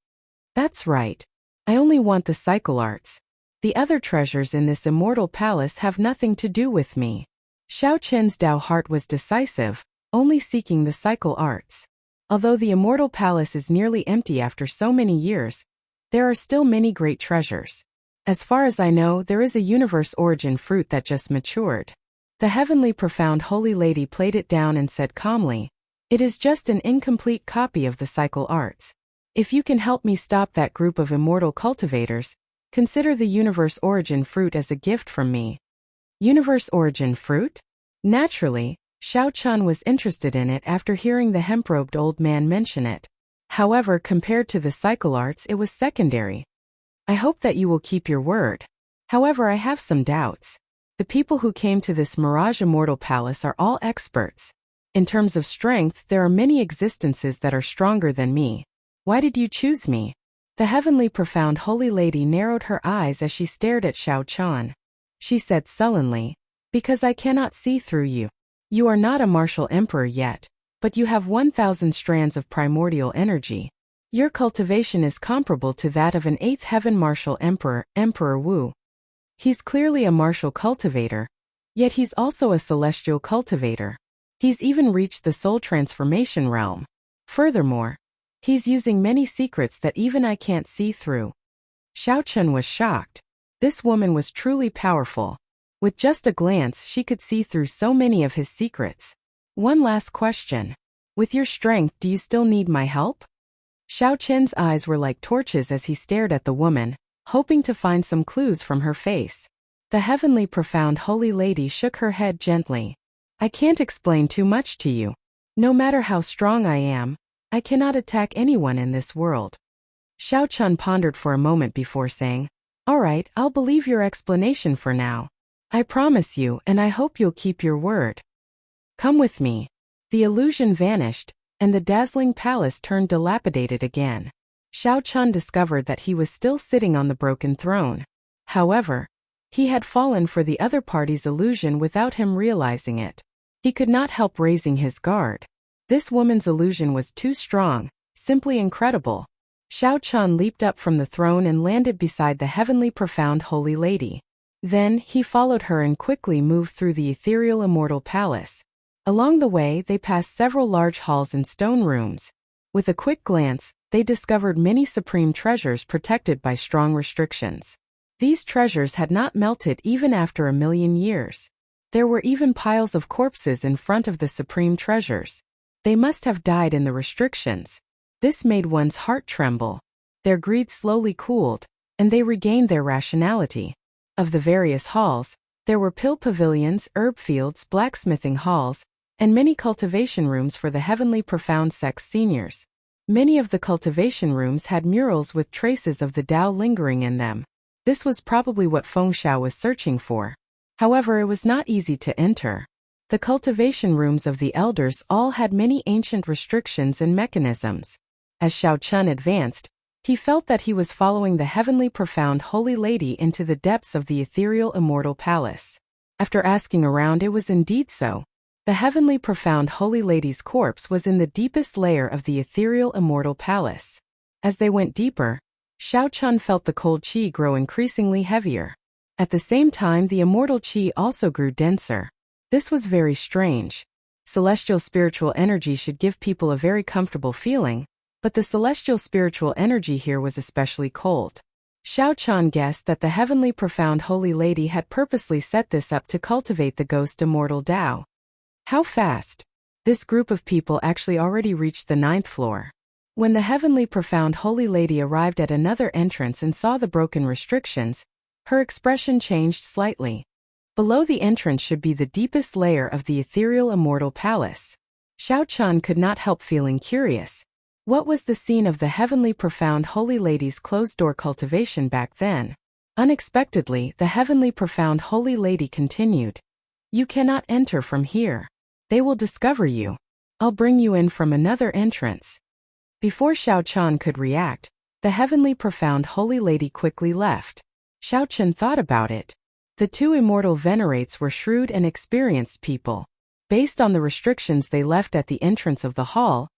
That's right. I only want the cycle arts. The other treasures in this immortal palace have nothing to do with me. Xiao Chun's Dao heart was decisive, only seeking the cycle arts. Although the immortal palace is nearly empty after so many years, there are still many great treasures. As far as I know, there is a universe origin fruit that just matured. The heavenly profound holy lady played it down and said calmly, "It is just an incomplete copy of the cycle arts. If you can help me stop that group of immortal cultivators, consider the universe origin fruit as a gift from me." Universe origin fruit? Naturally, Xiao Chun was interested in it after hearing the hemp-robed old man mention it. However, compared to the cycle arts, it was secondary. "I hope that you will keep your word. However, I have some doubts. The people who came to this Mirage Immortal Palace are all experts. In terms of strength, there are many existences that are stronger than me. Why did you choose me?" The heavenly profound holy lady narrowed her eyes as she stared at Xiao Chun. She said sullenly, "Because I cannot see through you. You are not a martial emperor yet, but you have 1,000 strands of primordial energy. Your cultivation is comparable to that of an 8th heaven martial emperor, Emperor Wu. He's clearly a martial cultivator, yet he's also a celestial cultivator. He's even reached the soul transformation realm. Furthermore, he's using many secrets that even I can't see through. Xiao Chun was shocked. This woman was truly powerful. With just a glance, she could see through so many of his secrets. One last question. With your strength, do you still need my help? Xiao Chen's eyes were like torches as he stared at the woman, hoping to find some clues from her face. The heavenly profound holy lady shook her head gently. I can't explain too much to you. No matter how strong I am, I cannot attack anyone in this world. Xiao Chun pondered for a moment before saying, All right, I'll believe your explanation for now. I promise you, and I hope you'll keep your word. Come with me. The illusion vanished, and the dazzling palace turned dilapidated again. Xiao Chun discovered that he was still sitting on the broken throne. However, he had fallen for the other party's illusion without him realizing it. He could not help raising his guard. This woman's illusion was too strong, simply incredible. Xiao Chun leaped up from the throne and landed beside the heavenly profound holy lady. Then, he followed her and quickly moved through the ethereal immortal palace. Along the way, they passed several large halls and stone rooms. With a quick glance, they discovered many supreme treasures protected by strong restrictions. These treasures had not melted even after 1,000,000 years. There were even piles of corpses in front of the supreme treasures. They must have died in the restrictions. This made one's heart tremble. Their greed slowly cooled, and they regained their rationality. Of the various halls, there were pill pavilions, herb fields, blacksmithing halls, and many cultivation rooms for the heavenly profound sex seniors. Many of the cultivation rooms had murals with traces of the Tao lingering in them. This was probably what Feng Xiao was searching for. However, it was not easy to enter. The cultivation rooms of the elders all had many ancient restrictions and mechanisms. As Xiao Chun advanced, he felt that he was following the heavenly profound holy lady into the depths of the ethereal immortal palace. After asking around, it was indeed so. The heavenly profound holy lady's corpse was in the deepest layer of the ethereal immortal palace. As they went deeper, Xiao Chun felt the cold qi grow increasingly heavier. At the same time, the immortal qi also grew denser. This was very strange. Celestial spiritual energy should give people a very comfortable feeling, but the celestial spiritual energy here was especially cold. Xiao Chun guessed that the heavenly profound holy lady had purposely set this up to cultivate the ghost immortal Tao. How fast! This group of people actually already reached the 9th floor. When the heavenly profound holy lady arrived at another entrance and saw the broken restrictions, her expression changed slightly. Below the entrance should be the deepest layer of the ethereal immortal palace. Xiao Chun could not help feeling curious. What was the scene of the heavenly profound holy lady's closed-door cultivation back then? Unexpectedly, the heavenly profound holy lady continued. You cannot enter from here. They will discover you. I'll bring you in from another entrance. Before Xiao Chun could react, the heavenly profound holy lady quickly left. Xiao Chun thought about it. The two immortal venerates were shrewd and experienced people. Based on the restrictions they left at the entrance of the hall,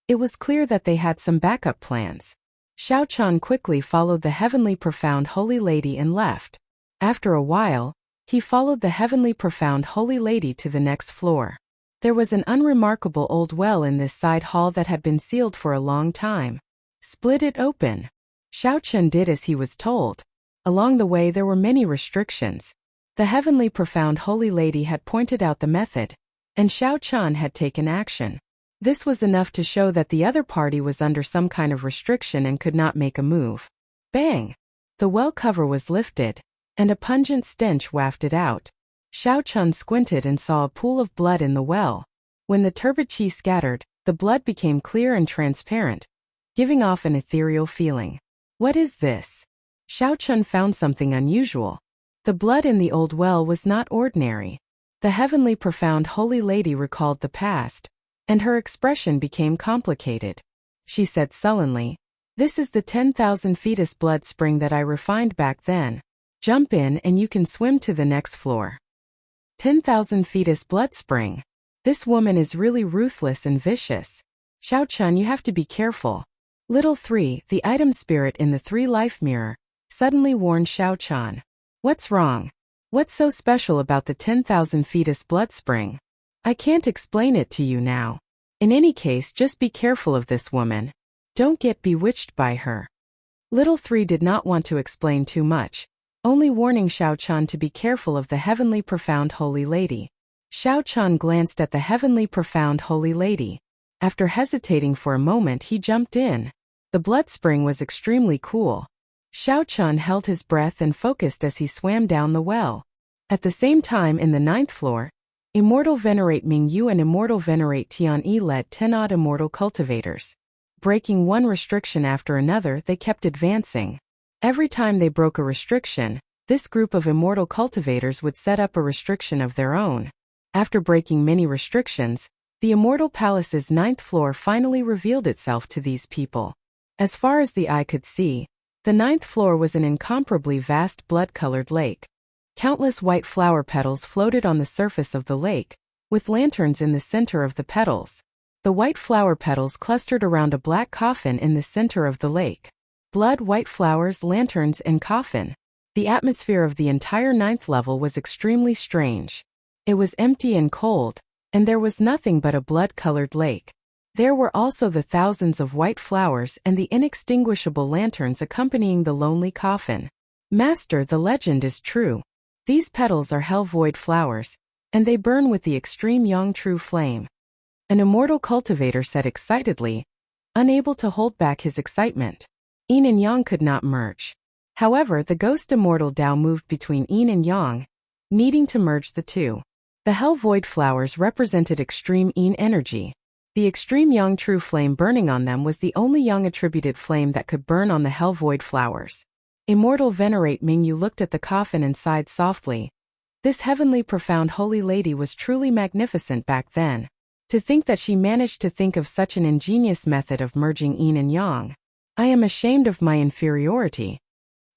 it was clear that they had some backup plans. Xiao Chun quickly followed the heavenly profound holy lady and left. After a while, he followed the heavenly profound holy lady to the next floor. There was an unremarkable old well in this side hall that had been sealed for a long time. Split it open. Xiao Chun did as he was told. Along the way there were many restrictions. The heavenly profound holy lady had pointed out the method, and Xiao Chun had taken action. This was enough to show that the other party was under some kind of restriction and could not make a move. Bang! The well cover was lifted, and a pungent stench wafted out. Xiao Chun squinted and saw a pool of blood in the well. When the turbid qi scattered, the blood became clear and transparent, giving off an ethereal feeling. What is this? Xiao Chun found something unusual. The blood in the old well was not ordinary. The heavenly profound holy lady recalled the past, and her expression became complicated. She said sullenly, This is the 10,000 fetus blood spring that I refined back then. Jump in and you can swim to the next floor. 10,000 fetus blood spring. This woman is really ruthless and vicious. Xiao Chun, you have to be careful. Little 3, the item spirit in the 3 life mirror, suddenly warned Xiao Chun. What's wrong? What's so special about the 10,000 fetus blood spring? I can't explain it to you now. In any case, just be careful of this woman. Don't get bewitched by her. Little Three did not want to explain too much, only warning Xiao Chan to be careful of the heavenly profound holy lady. Xiao Chan glanced at the heavenly profound holy lady. After hesitating for a moment, he jumped in. The blood spring was extremely cool. Xiao Chan held his breath and focused as he swam down the well. At the same time, in the 9th floor, Immortal Venerate Ming Yu and Immortal Venerate Tian Yi led 10 odd immortal cultivators. Breaking one restriction after another, they kept advancing. Every time they broke a restriction, this group of immortal cultivators would set up a restriction of their own. After breaking many restrictions, the Immortal Palace's 9th floor finally revealed itself to these people. As far as the eye could see, the 9th floor was an incomparably vast blood-colored lake. Countless white flower petals floated on the surface of the lake, with lanterns in the center of the petals. The white flower petals clustered around a black coffin in the center of the lake. Blood, white flowers, lanterns, and coffin. The atmosphere of the entire 9th level was extremely strange. It was empty and cold, and there was nothing but a blood-colored lake. There were also the thousands of white flowers and the inextinguishable lanterns accompanying the lonely coffin. Master, the legend is true. These petals are hell void flowers, and they burn with the extreme yang true flame. An immortal cultivator said excitedly, unable to hold back his excitement. Yin and Yang could not merge. However, the ghost immortal Dao moved between Yin and Yang, needing to merge the two. The hell void flowers represented extreme Yin energy. The extreme Yang true flame burning on them was the only Yang attributed flame that could burn on the hell void flowers. Immortal Venerate Mingyu looked at the coffin and sighed softly. This heavenly profound holy lady was truly magnificent back then. To think that she managed to think of such an ingenious method of merging Yin and Yang. I am ashamed of my inferiority.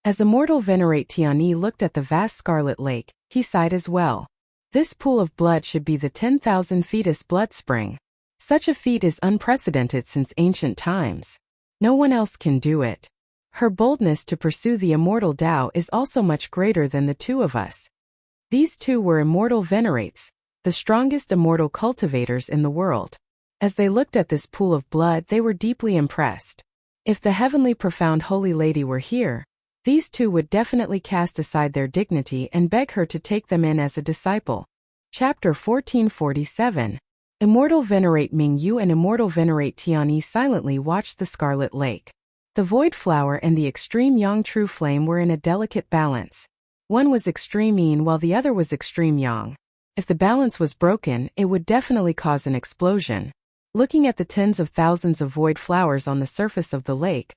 As Immortal Venerate Tianyi looked at the vast scarlet lake, he sighed as well. This pool of blood should be the 10,000 fetus blood spring. Such a feat is unprecedented since ancient times. No one else can do it. Her boldness to pursue the immortal Tao is also much greater than the two of us. These two were immortal venerates, the strongest immortal cultivators in the world. As they looked at this pool of blood, they were deeply impressed. If the heavenly profound holy lady were here, these two would definitely cast aside their dignity and beg her to take them in as a disciple. Chapter 1447. Immortal Venerate Ming Yu and Immortal Venerate Tianyi silently watched the scarlet lake. The void flower and the extreme yang true flame were in a delicate balance. One was extreme yin while the other was extreme yang. If the balance was broken, it would definitely cause an explosion. Looking at the tens of thousands of void flowers on the surface of the lake,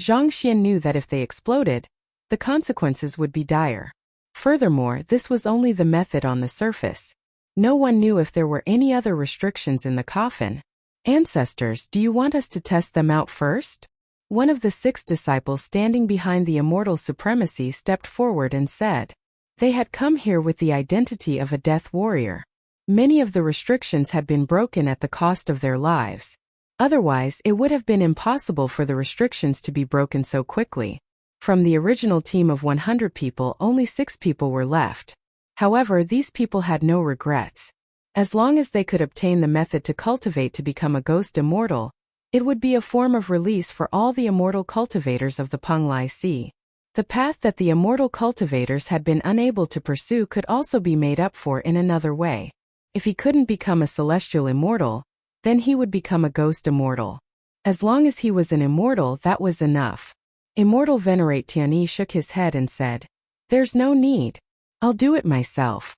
Zhang Xian knew that if they exploded, the consequences would be dire. Furthermore, this was only the method on the surface. No one knew if there were any other restrictions in the coffin. Ancestors, do you want us to test them out first? One of the 6 disciples standing behind the immortal supremacy stepped forward and said. They had come here with the identity of a death warrior. Many of the restrictions had been broken at the cost of their lives. Otherwise, it would have been impossible for the restrictions to be broken so quickly. From the original team of 100 people, only 6 people were left. However, these people had no regrets. As long as they could obtain the method to cultivate to become a ghost immortal, it would be a form of release for all the immortal cultivators of the Penglai Sea. The path that the immortal cultivators had been unable to pursue could also be made up for in another way. If he couldn't become a celestial immortal, then he would become a ghost immortal. As long as he was an immortal, that was enough. Immortal Venerate Tianyi shook his head and said, "There's no need. I'll do it myself."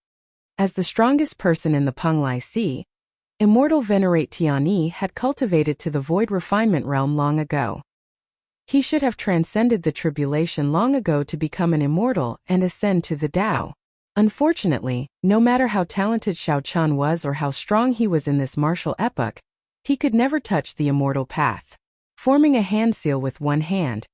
As the strongest person in the Penglai Sea, Immortal Venerate Tianyi had cultivated to the void refinement realm long ago. He should have transcended the tribulation long ago to become an immortal and ascend to the Tao. Unfortunately, no matter how talented Xiao Chan was or how strong he was in this martial epoch, he could never touch the immortal path. Forming a hand seal with one hand,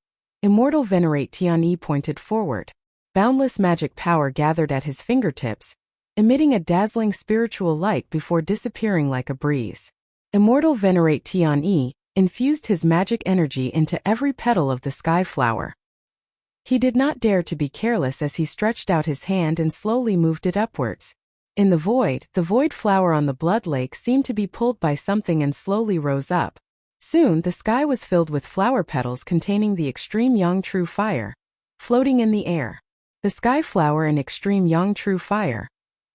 Immortal Venerate Tianyi pointed forward. Boundless magic power gathered at his fingertips, emitting a dazzling spiritual light before disappearing like a breeze. Immortal Venerate Tianyi infused his magic energy into every petal of the sky flower. He did not dare to be careless as he stretched out his hand and slowly moved it upwards. In the void flower on the blood lake seemed to be pulled by something and slowly rose up. Soon the sky was filled with flower petals containing the extreme yang true fire, floating in the air. The sky flower and extreme yang true fire,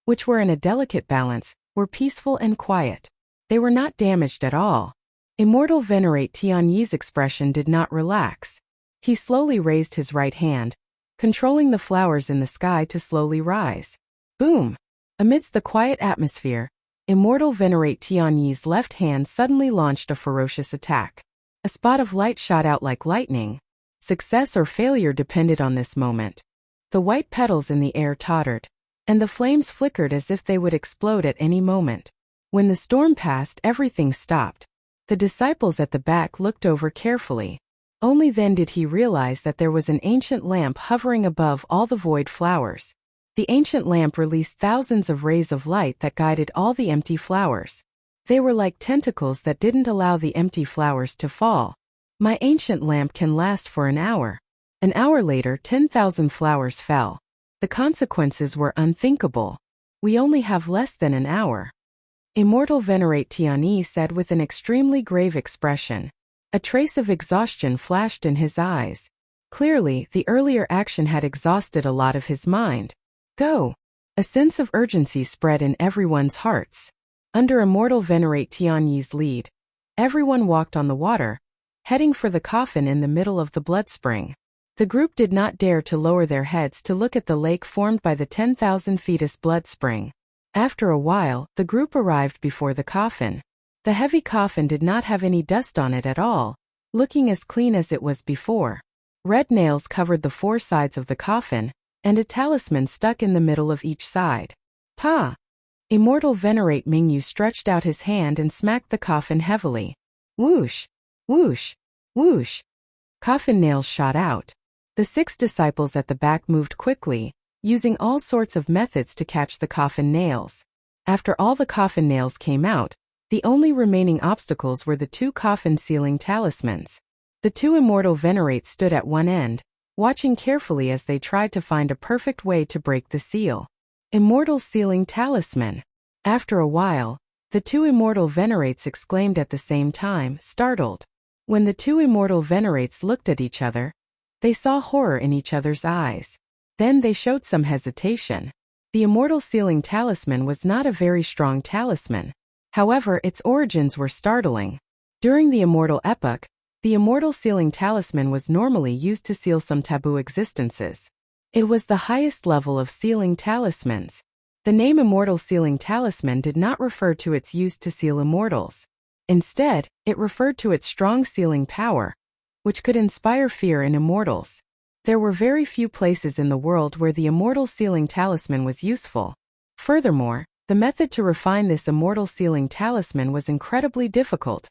which were in a delicate balance, were peaceful and quiet. They were not damaged at all. Immortal Venerate Tianyi's expression did not relax. He slowly raised his right hand, controlling the flowers in the sky to slowly rise. Boom! Amidst the quiet atmosphere, Immortal Venerate Tianyi's left hand suddenly launched a ferocious attack. A spot of light shot out like lightning. Success or failure depended on this moment. The white petals in the air tottered, and the flames flickered as if they would explode at any moment. When the storm passed, everything stopped. The disciples at the back looked over carefully. Only then did he realize that there was an ancient lamp hovering above all the void flowers. The ancient lamp released thousands of rays of light that guided all the empty flowers. They were like tentacles that didn't allow the empty flowers to fall. My ancient lamp can last for an hour. An hour later, 10,000 flowers fell. The consequences were unthinkable. We only have less than an hour. Immortal Venerate Tianyi said with an extremely grave expression. A trace of exhaustion flashed in his eyes. Clearly, the earlier action had exhausted a lot of his mind. Go! A sense of urgency spread in everyone's hearts. Under Immortal Venerate Tianyi's lead, everyone walked on the water, heading for the coffin in the middle of the blood spring. The group did not dare to lower their heads to look at the lake formed by the 10,000 fetus blood spring. After a while, the group arrived before the coffin. The heavy coffin did not have any dust on it at all, looking as clean as it was before. Red nails covered the four sides of the coffin, and a talisman stuck in the middle of each side. Pa! Immortal Venerate Mingyu stretched out his hand and smacked the coffin heavily. Whoosh! Whoosh! Whoosh! Coffin nails shot out. The 6 disciples at the back moved quickly, using all sorts of methods to catch the coffin nails. After all the coffin nails came out, the only remaining obstacles were the 2 coffin sealing talismans. The 2 immortal venerates stood at one end, watching carefully as they tried to find a perfect way to break the seal. Immortal sealing talisman. After a while, the 2 immortal venerates exclaimed at the same time, startled. When the 2 immortal venerates looked at each other, they saw horror in each other's eyes. Then they showed some hesitation. The immortal sealing talisman was not a very strong talisman. However, its origins were startling. During the immortal epoch, the immortal sealing talisman was normally used to seal some taboo existences. It was the highest level of sealing talismans. The name immortal sealing talisman did not refer to its use to seal immortals. Instead, it referred to its strong sealing power, which could inspire fear in immortals. There were very few places in the world where the immortal sealing talisman was useful. Furthermore, the method to refine this immortal sealing talisman was incredibly difficult,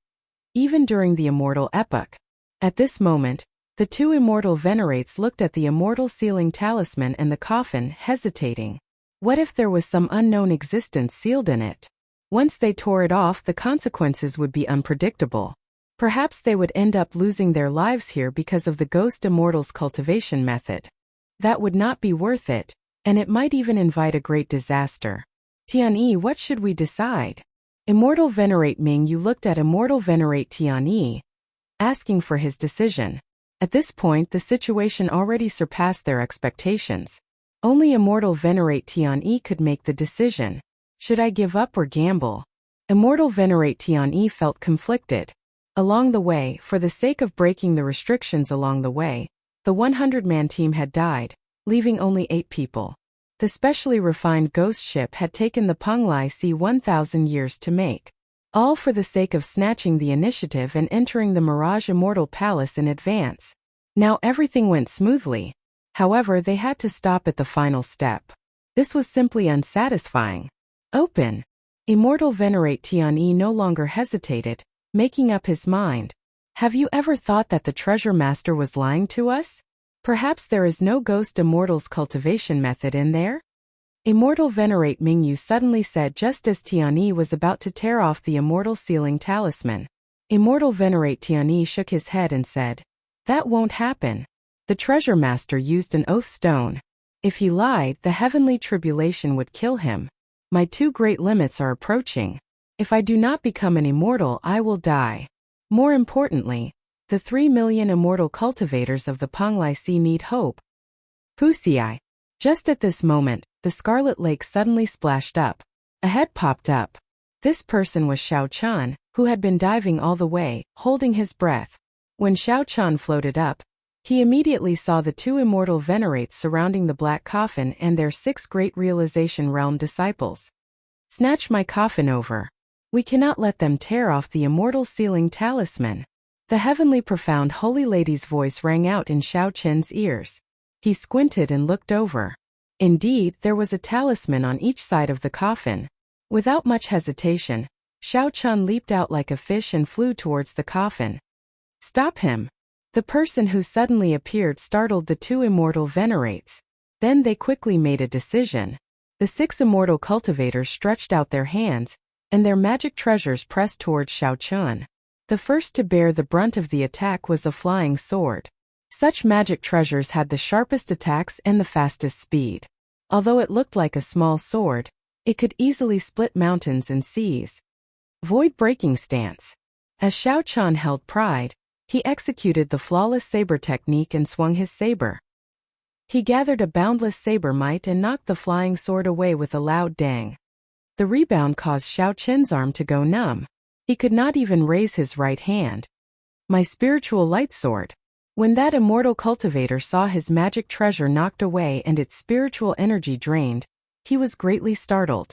even during the immortal epoch. At this moment, the 2 immortal venerates looked at the immortal sealing talisman and the coffin, hesitating. What if there was some unknown existence sealed in it? Once they tore it off, the consequences would be unpredictable. Perhaps they would end up losing their lives here because of the Ghost Immortals cultivation method. That would not be worth it, and it might even invite a great disaster. Tianyi, what should we decide? Immortal Venerate Mingyu looked at Immortal Venerate Tianyi, asking for his decision. At this point, the situation already surpassed their expectations. Only Immortal Venerate Tianyi could make the decision. Should I give up or gamble? Immortal Venerate Tianyi felt conflicted. Along the way, for the sake of breaking the restrictions along the way, the 100-man team had died, leaving only 8 people. The specially refined ghost ship had taken the Penglai Sea 1,000 years to make. All for the sake of snatching the initiative and entering the Mirage Immortal Palace in advance. Now everything went smoothly. However, they had to stop at the final step. This was simply unsatisfying. Open. Immortal Venerate Tianyi no longer hesitated, making up his mind. Have you ever thought that the treasure master was lying to us? Perhaps there is no Ghost Immortals cultivation method in there? Immortal Venerate Mingyu suddenly said just as Tianyi was about to tear off the immortal sealing talisman. Immortal Venerate Tianyi shook his head and said, that won't happen. The treasure master used an oath stone. If he lied, the heavenly tribulation would kill him. My 2 great limits are approaching. If I do not become an immortal, I will die. More importantly, the 3 million immortal cultivators of the Penglai Sea need hope. Pusii. Just at this moment, the Scarlet Lake suddenly splashed up. A head popped up. This person was Xiao Chan, who had been diving all the way, holding his breath. When Xiao Chan floated up, he immediately saw the 2 immortal venerates surrounding the black coffin and their 6 great realization realm disciples. Snatch my coffin over. We cannot let them tear off the immortal sealing talisman. The heavenly profound holy lady's voice rang out in Xiao Chen's ears. He squinted and looked over. Indeed, there was a talisman on each side of the coffin. Without much hesitation, Xiao Chen leaped out like a fish and flew towards the coffin. Stop him! The person who suddenly appeared startled the 2 immortal venerates. Then they quickly made a decision. The 6 immortal cultivators stretched out their hands, and their magic treasures pressed towards Xiao Chen. The first to bear the brunt of the attack was a flying sword. Such magic treasures had the sharpest attacks and the fastest speed. Although it looked like a small sword, it could easily split mountains and seas. Void-breaking stance. As Xiao Chen held pride, he executed the flawless saber technique and swung his saber. He gathered a boundless saber might and knocked the flying sword away with a loud dang. The rebound caused Xiao Chen's arm to go numb. He could not even raise his right hand. My spiritual light sword. When that immortal cultivator saw his magic treasure knocked away and its spiritual energy drained, he was greatly startled.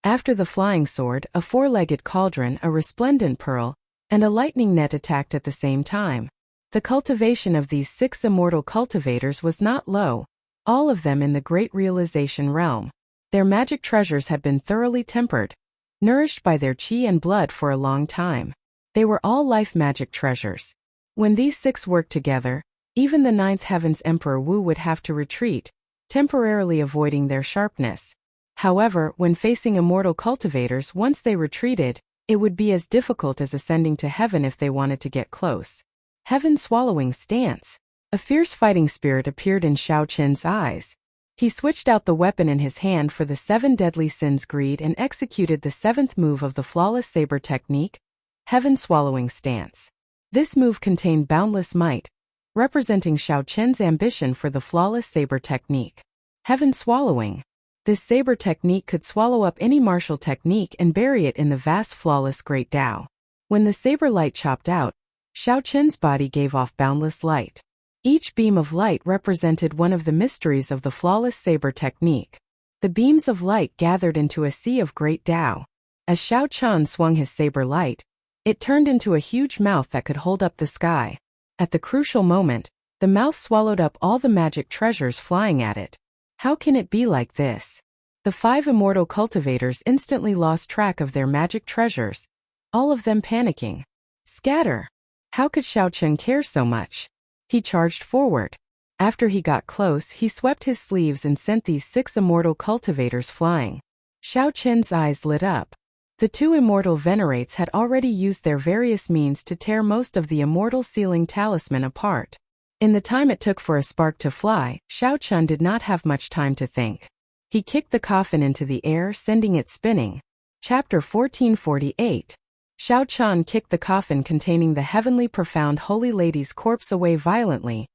After the flying sword, a 4-legged cauldron, a resplendent pearl, and a lightning net attacked at the same time. The cultivation of these 6 immortal cultivators was not low, all of them in the great realization realm. Their magic treasures had been thoroughly tempered, nourished by their qi and blood for a long time. They were all life magic treasures. When these 6 worked together, even the 9th Heaven's Emperor Wu would have to retreat, temporarily avoiding their sharpness. However, when facing immortal cultivators, once they retreated, it would be as difficult as ascending to heaven if they wanted to get close. Heaven-swallowing stance. A fierce fighting spirit appeared in Xiao Chen's eyes. He switched out the weapon in his hand for the 7 deadly sins greed and executed the 7th move of the flawless saber technique, Heaven-swallowing stance. This move contained boundless might, representing Xiao Chen's ambition for the flawless saber technique. Heaven-swallowing. This saber technique could swallow up any martial technique and bury it in the vast flawless great Tao. When the saber light chopped out, Xiao Chen's body gave off boundless light. Each beam of light represented one of the mysteries of the flawless saber technique. The beams of light gathered into a sea of great Tao. As Xiao Chen swung his saber light, it turned into a huge mouth that could hold up the sky. At the crucial moment, the mouth swallowed up all the magic treasures flying at it. How can it be like this? The 5 immortal cultivators instantly lost track of their magic treasures, all of them panicking. Scatter! How could Xiao Chen care so much? He charged forward. After he got close, he swept his sleeves and sent these 6 immortal cultivators flying. Xiao Chen's eyes lit up. The 2 immortal venerates had already used their various means to tear most of the immortal sealing talisman apart. In the time it took for a spark to fly, Xiao Chen did not have much time to think. He kicked the coffin into the air, sending it spinning. Chapter 1448. Xiao Chen kicked the coffin containing the heavenly profound holy lady's corpse away violently,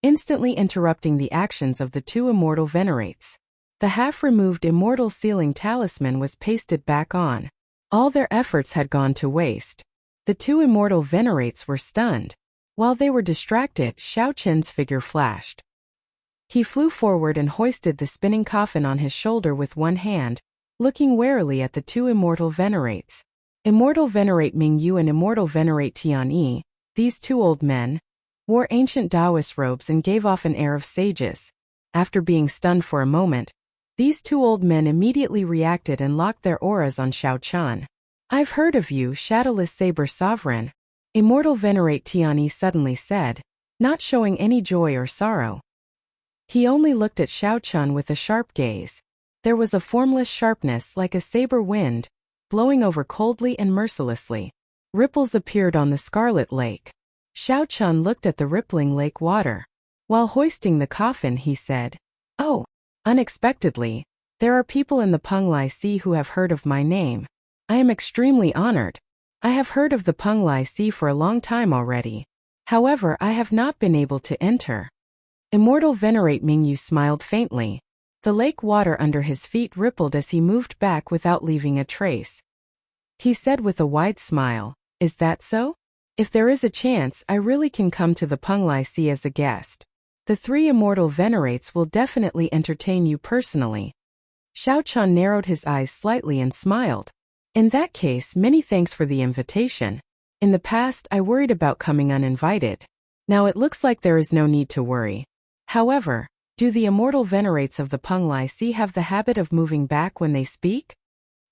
instantly interrupting the actions of the 2 immortal venerates. The half-removed immortal sealing talisman was pasted back on. All their efforts had gone to waste. The 2 immortal venerates were stunned. While they were distracted, Xiao Chen's figure flashed. He flew forward and hoisted the spinning coffin on his shoulder with one hand, looking warily at the 2 immortal venerates. Immortal Venerate Ming Yu and Immortal Venerate Tian Yi, these 2 old men, wore ancient Taoist robes and gave off an air of sages. After being stunned for a moment, these 2 old men immediately reacted and locked their auras on Xiao Chen. I've heard of you, Shadowless Saber Sovereign, Immortal Venerate Tiani suddenly said, not showing any joy or sorrow. He only looked at Xiao Chen with a sharp gaze. There was a formless sharpness like a saber wind, blowing over coldly and mercilessly. Ripples appeared on the Scarlet Lake. Xiao Chen looked at the rippling lake water. While hoisting the coffin, he said, "Oh, unexpectedly, there are people in the Penglai Sea who have heard of my name. I am extremely honored. I have heard of the Penglai Sea for a long time already. However, I have not been able to enter." Immortal Venerate Mingyu smiled faintly. The lake water under his feet rippled as he moved back without leaving a trace. He said with a wide smile, "Is that so? If there is a chance, I really can come to the Penglai Sea as a guest. The 3 immortal venerates will definitely entertain you personally." Xiao Chan narrowed his eyes slightly and smiled. "In that case, many thanks for the invitation. In the past, I worried about coming uninvited. Now it looks like there is no need to worry. However, do the immortal venerates of the Penglai Sea have the habit of moving back when they speak?"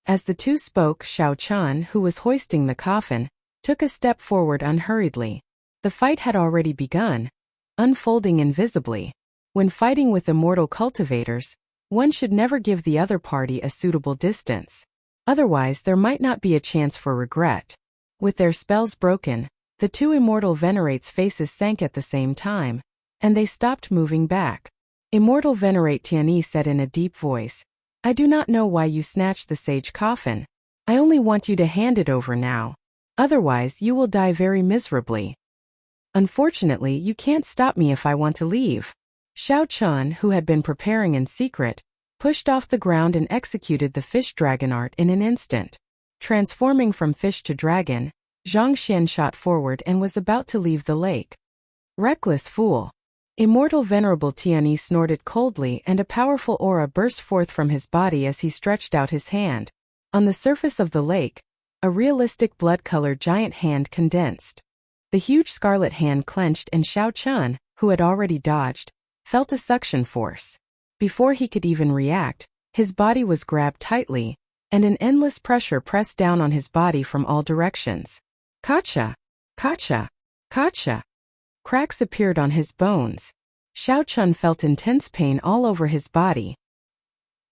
As the two spoke, Xiao Chan, who was hoisting the coffin, took a step forward unhurriedly. The fight had already begun, unfolding invisibly. When fighting with immortal cultivators, one should never give the other party a suitable distance. Otherwise, there might not be a chance for regret. With their spells broken, the 2 immortal venerates' faces sank at the same time, and they stopped moving back. Immortal Venerate Tianyi said in a deep voice, "I do not know why you snatched the sage coffin. I only want you to hand it over now. Otherwise, you will die very miserably. Unfortunately, you can't stop me if I want to leave." Xiao Chan, who had been preparing in secret, pushed off the ground and executed the fish dragon art in an instant. Transforming from fish to dragon, Zhang Xian shot forward and was about to leave the lake. "Reckless fool." Immortal Venerable Tianyi snorted coldly, and a powerful aura burst forth from his body as he stretched out his hand. On the surface of the lake, a realistic blood-colored giant hand condensed. The huge scarlet hand clenched, and Xiao Chan, who had already dodged, felt a suction force. Before he could even react, his body was grabbed tightly, and an endless pressure pressed down on his body from all directions. Kacha! Kacha! Kacha! Cracks appeared on his bones. Xiao Chun felt intense pain all over his body.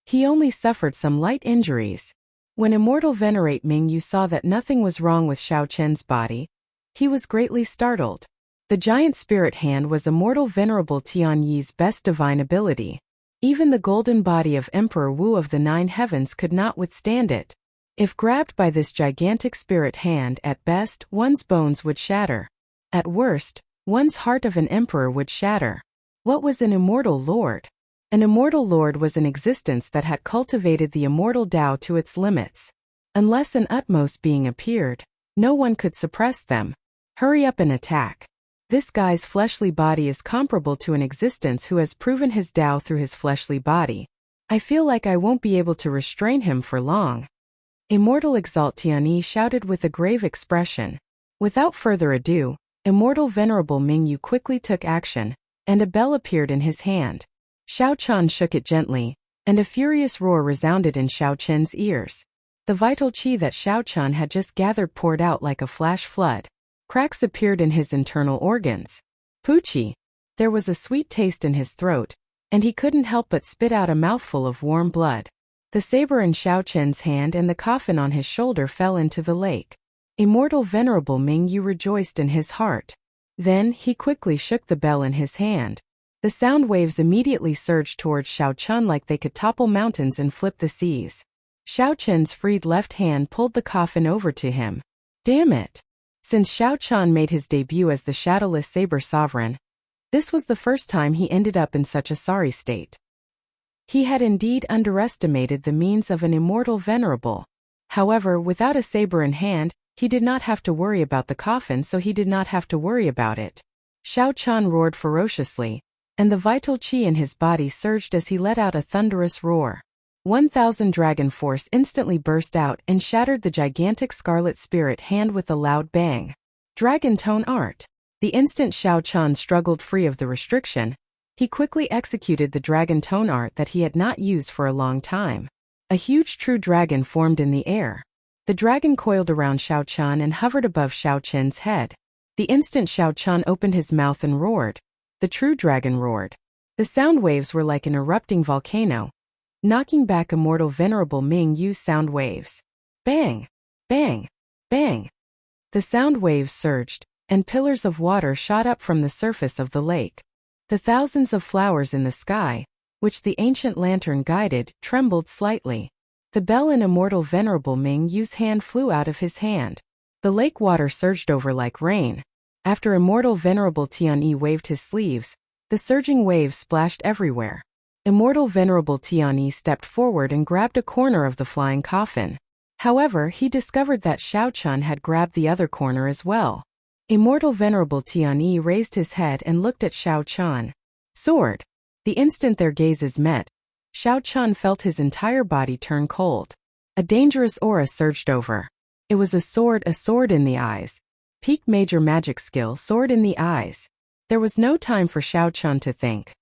He only suffered some light injuries. When Immortal Venerate Mingyu saw that nothing was wrong with Xiao Chen's body, he was greatly startled. The giant spirit hand was Immortal Venerable Tianyi's best divine ability. Even the golden body of Emperor Wu of the 9 heavens could not withstand it. If grabbed by this gigantic spirit hand, at best, one's bones would shatter. At worst, one's heart of an emperor would shatter. What was an immortal lord? An immortal lord was an existence that had cultivated the immortal Tao to its limits. Unless an utmost being appeared, no one could suppress them. Hurry up and attack. This guy's fleshly body is comparable to an existence who has proven his Tao through his fleshly body. I feel like I won't be able to restrain him for long. Immortal Exalt Tianyi shouted with a grave expression. Without further ado, Immortal Venerable Mingyu quickly took action, and a bell appeared in his hand. Xiao Chan shook it gently, and a furious roar resounded in Xiao Chen's ears. The vital qi that Xiao Chan had just gathered poured out like a flash flood. Cracks appeared in his internal organs. Poochie! There was a sweet taste in his throat, and he couldn't help but spit out a mouthful of warm blood. The saber in Xiao Chen's hand and the coffin on his shoulder fell into the lake. Immortal Venerable Mingyu rejoiced in his heart. Then, he quickly shook the bell in his hand. The sound waves immediately surged towards Xiao Chun like they could topple mountains and flip the seas. Xiao Chen's freed left hand pulled the coffin over to him. Damn it! Since Xiao Chan made his debut as the Shadowless Saber Sovereign, this was the first time he ended up in such a sorry state. He had indeed underestimated the means of an immortal venerable. However, without a saber in hand, he did not have to worry about the coffin, so he did not have to worry about it. Xiao Chan roared ferociously, and the vital qi in his body surged as he let out a thunderous roar. 1,000 dragon force instantly burst out and shattered the gigantic scarlet spirit hand with a loud bang. Dragon Tone Art. The instant Xiao Chan struggled free of the restriction, he quickly executed the Dragon Tone Art that he had not used for a long time. A huge true dragon formed in the air. The dragon coiled around Xiao Chan and hovered above Xiao Chen's head. The instant Xiao Chan opened his mouth and roared, the true dragon roared. The sound waves were like an erupting volcano, knocking back Immortal Venerable Mingyu's sound waves. Bang! Bang! Bang! The sound waves surged, and pillars of water shot up from the surface of the lake. The thousands of flowers in the sky, which the ancient lantern guided, trembled slightly. The bell in immortal venerable Ming Yu's hand flew out of his hand. The lake water surged over like rain. After immortal venerable Tianyi waved his sleeves, the surging waves splashed everywhere. Immortal venerable Tianyi stepped forward and grabbed a corner of the flying coffin. However, he discovered that Xiao Chun had grabbed the other corner as well. Immortal venerable Tianyi raised his head and looked at Xiao Chun. Sword. The instant their gazes met, Xiao Chun felt his entire body turn cold. A dangerous aura surged over. It was a sword in the eyes. Peak major magic skill, sword in the eyes. There was no time for Xiao Chun to think.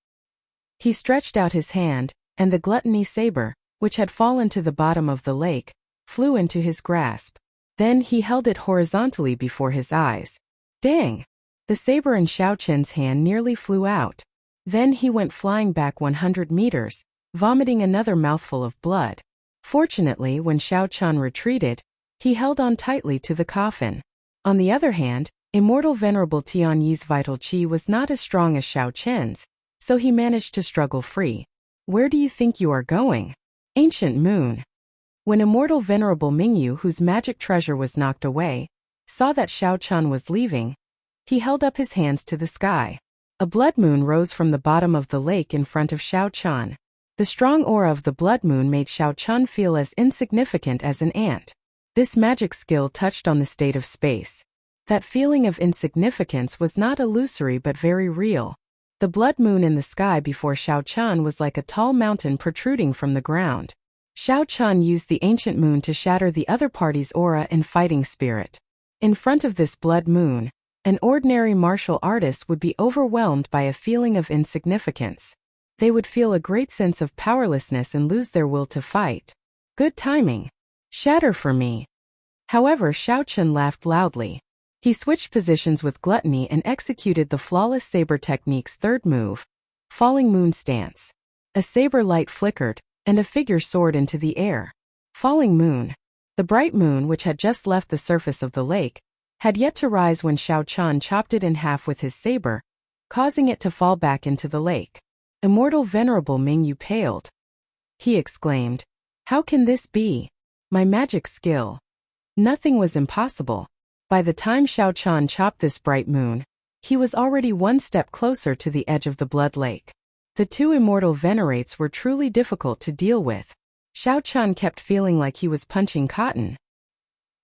He stretched out his hand, and the gluttony saber, which had fallen to the bottom of the lake, flew into his grasp. Then he held it horizontally before his eyes. Dang! The saber in Xiao Chun's hand nearly flew out. Then he went flying back 100 meters, vomiting another mouthful of blood. Fortunately, when Xiao Chun retreated, he held on tightly to the coffin. On the other hand, immortal venerable Tianyi's vital qi was not as strong as Xiao Chun's, so he managed to struggle free. Where do you think you are going? Ancient moon. When immortal venerable Mingyu, whose magic treasure was knocked away, saw that Xiao Chun was leaving, he held up his hands to the sky. A blood moon rose from the bottom of the lake in front of Xiao Chun. The strong aura of the blood moon made Xiao Chun feel as insignificant as an ant. This magic skill touched on the state of space. That feeling of insignificance was not illusory but very real. The blood moon in the sky before Xiao Chun was like a tall mountain protruding from the ground. Xiao Chun used the ancient moon to shatter the other party's aura and fighting spirit. In front of this blood moon, an ordinary martial artist would be overwhelmed by a feeling of insignificance. They would feel a great sense of powerlessness and lose their will to fight. Good timing. Shatter for me. However, Xiao Chun laughed loudly. He switched positions with gluttony and executed the flawless saber technique's third move, falling moon stance. A saber light flickered, and a figure soared into the air. Falling moon. The bright moon, which had just left the surface of the lake, had yet to rise when Xiao Chun chopped it in half with his saber, causing it to fall back into the lake. Immortal venerable Mingyu paled. He exclaimed, "How can this be? My magic skill." Nothing was impossible. By the time Xiao Chun chopped this bright moon, he was already one step closer to the edge of the blood lake. The two immortal venerates were truly difficult to deal with. Xiao Chun kept feeling like he was punching cotton.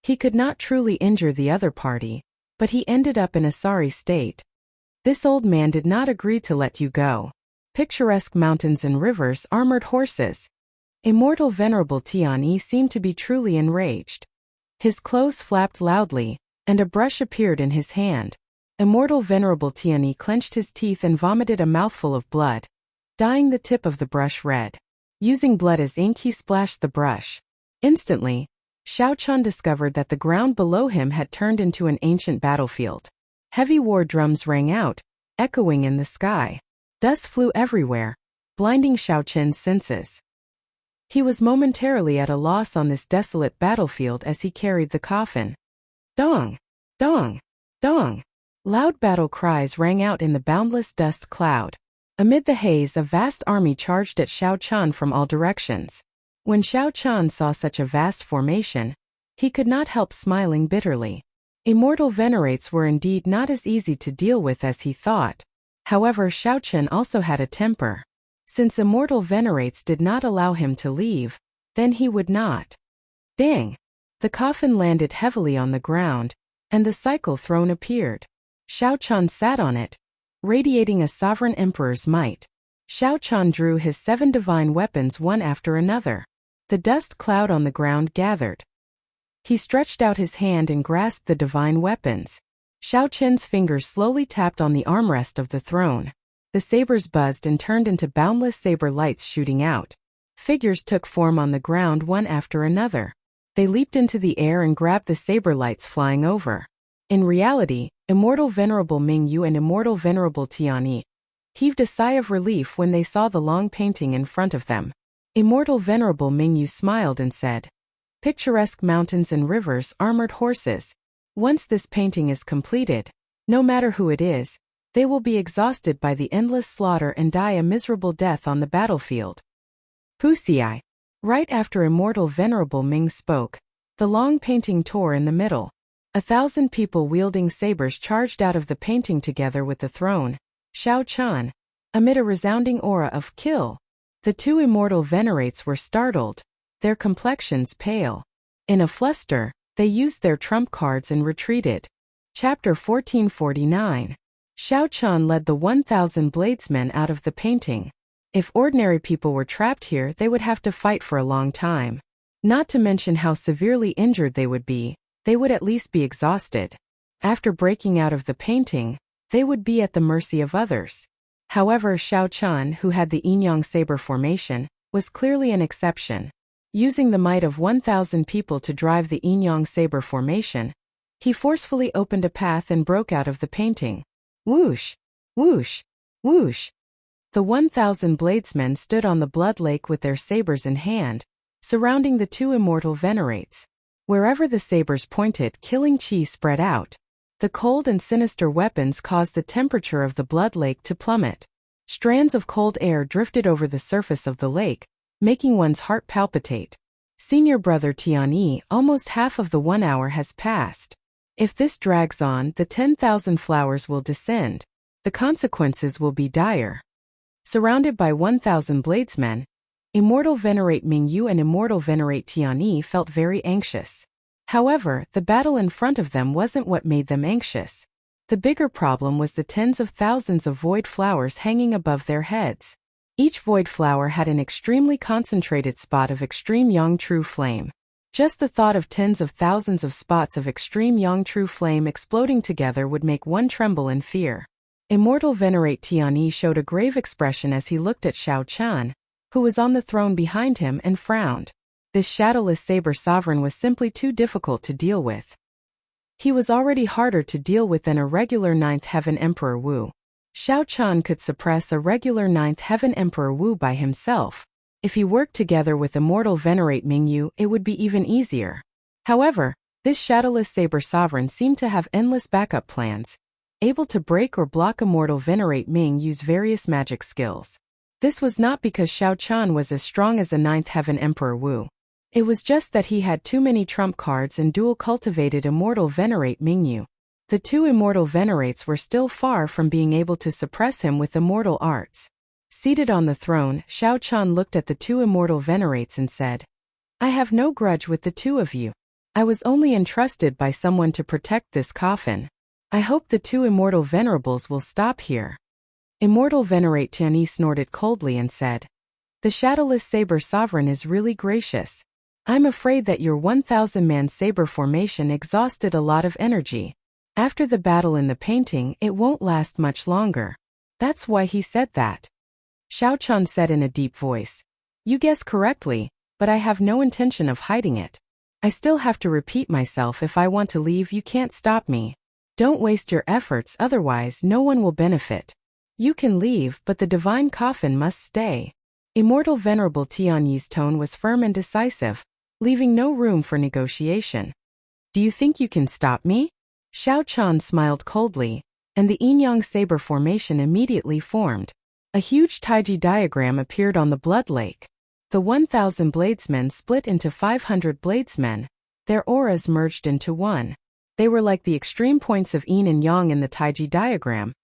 He could not truly injure the other party, but he ended up in a sorry state. This old man did not agree to let you go. Picturesque mountains and rivers, armored horses. Immortal venerable Tianyi seemed to be truly enraged. His clothes flapped loudly, and a brush appeared in his hand. Immortal venerable Tianyi clenched his teeth and vomited a mouthful of blood, dyeing the tip of the brush red. Using blood as ink, he splashed the brush. Instantly, Xiao Chun discovered that the ground below him had turned into an ancient battlefield. Heavy war drums rang out, echoing in the sky. Dust flew everywhere, blinding Xiao Chun's senses. He was momentarily at a loss on this desolate battlefield as he carried the coffin. Dong! Dong! Dong! Loud battle cries rang out in the boundless dust cloud. Amid the haze, a vast army charged at Xiao Chun from all directions. When Xiao Chun saw such a vast formation, he could not help smiling bitterly. Immortal venerates were indeed not as easy to deal with as he thought. However, Xiao Chun also had a temper. Since immortal venerates did not allow him to leave, then he would not. Dang! The coffin landed heavily on the ground, and the cycle throne appeared. Xiao Chun sat on it, radiating a sovereign emperor's might. Xiao Chun drew his 7 divine weapons one after another. The dust cloud on the ground gathered. He stretched out his hand and grasped the divine weapons. Xiao Chun's fingers slowly tapped on the armrest of the throne. The sabers buzzed and turned into boundless saber lights shooting out. Figures took form on the ground one after another. They leaped into the air and grabbed the saber lights flying over. In reality, immortal venerable Mingyu and immortal venerable Tianyi heaved a sigh of relief when they saw the long painting in front of them. Immortal venerable Mingyu smiled and said, "Picturesque mountains and rivers, armored horses. Once this painting is completed, no matter who it is, They will be exhausted by the endless slaughter and die a miserable death on the battlefield. Pusii. Right after Immortal Venerable Ming spoke, the long painting tore in the middle. 1,000 people wielding sabers charged out of the painting together with the throne, Shao Chan, amid a resounding aura of kill. The two immortal venerates were startled, their complexions pale. In a fluster, they used their trump cards and retreated. Chapter 1449. Shao Chan led the 1,000 bladesmen out of the painting. If ordinary people were trapped here, they would have to fight for a long time. Not to mention how severely injured they would at least be exhausted. After breaking out of the painting, they would be at the mercy of others. However, Shao Chan, who had the yin-yang saber formation, was clearly an exception. Using the might of 1,000 people to drive the yin-yang saber formation, he forcefully opened a path and broke out of the painting. Whoosh! Whoosh! Whoosh! The 1,000 bladesmen stood on the blood lake with their sabers in hand, surrounding the two immortal venerates. Wherever the sabers pointed, killing chi spread out. The cold and sinister weapons caused the temperature of the blood lake to plummet. Strands of cold air drifted over the surface of the lake, making one's heart palpitate. Senior brother Tianyi, almost half of the 1 hour has passed. If this drags on, the 10,000 flowers will descend. The consequences will be dire. Surrounded by 1,000 bladesmen, Immortal Venerate Mingyu and Immortal Venerate Tianyi felt very anxious. However, the battle in front of them wasn't what made them anxious. The bigger problem was the tens of thousands of void flowers hanging above their heads. Each void flower had an extremely concentrated spot of extreme yang true flame. Just the thought of tens of thousands of spots of extreme yang true flame exploding together would make one tremble in fear. Immortal Venerate Tianyi showed a grave expression as he looked at Shao Chan, who was on the throne behind him, and frowned. This shadowless saber sovereign was simply too difficult to deal with. He was already harder to deal with than a regular Ninth Heaven Emperor Wu. Shao Chan could suppress a regular Ninth Heaven Emperor Wu by himself. If he worked together with Immortal Venerate Mingyu, it would be even easier. However, this shadowless saber sovereign seemed to have endless backup plans, able to break or block Immortal Venerate Mingyu's various magic skills. This was not because Shao Chan was as strong as a Ninth Heaven Emperor Wu. It was just that he had too many trump cards and dual-cultivated Immortal Venerate Mingyu. The two Immortal Venerates were still far from being able to suppress him with immortal arts. Seated on the throne, Shao Chan looked at the two Immortal Venerates and said, "I have no grudge with the two of you. I was only entrusted by someone to protect this coffin. I hope the two Immortal Venerables will stop here." Immortal Venerate Tianyi snorted coldly and said, "The shadowless saber sovereign is really gracious. I'm afraid that your 1,000-man saber formation exhausted a lot of energy. After the battle in the painting, it won't last much longer. That's why he said that." Shao Chan said in a deep voice, "You guessed correctly, but I have no intention of hiding it. I still have to repeat myself. If I want to leave, you can't stop me. Don't waste your efforts, otherwise no one will benefit. You can leave, but the divine coffin must stay." Immortal Venerable Tianyi's tone was firm and decisive, leaving no room for negotiation. "Do you think you can stop me?" Shao Chan smiled coldly, and the yin-yang saber formation immediately formed. A huge taiji diagram appeared on the blood lake. The 1,000 bladesmen split into 500 bladesmen. Their auras merged into one. They were like the extreme points of yin and yang in the taiji diagram,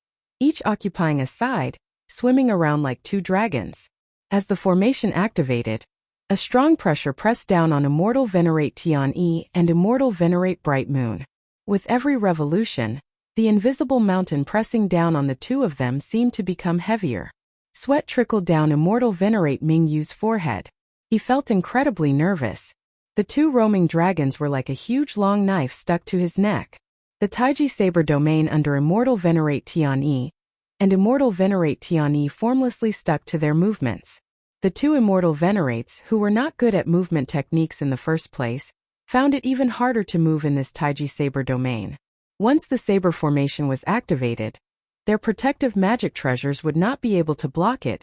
each occupying a side, swimming around like two dragons. As the formation activated, a strong pressure pressed down on Immortal Venerate Tianyi and Immortal Venerate Bright Moon. With every revolution, the invisible mountain pressing down on the two of them seemed to become heavier. Sweat trickled down Immortal Venerate Mingyu's forehead. He felt incredibly nervous. The two roaming dragons were like a huge long knife stuck to his neck. The taiji saber domain under Immortal Venerate Tianyi and Immortal Venerate Tianyi formlessly stuck to their movements. The two Immortal Venerates, who were not good at movement techniques in the first place, found it even harder to move in this taiji saber domain. Once the saber formation was activated, their protective magic treasures would not be able to block it,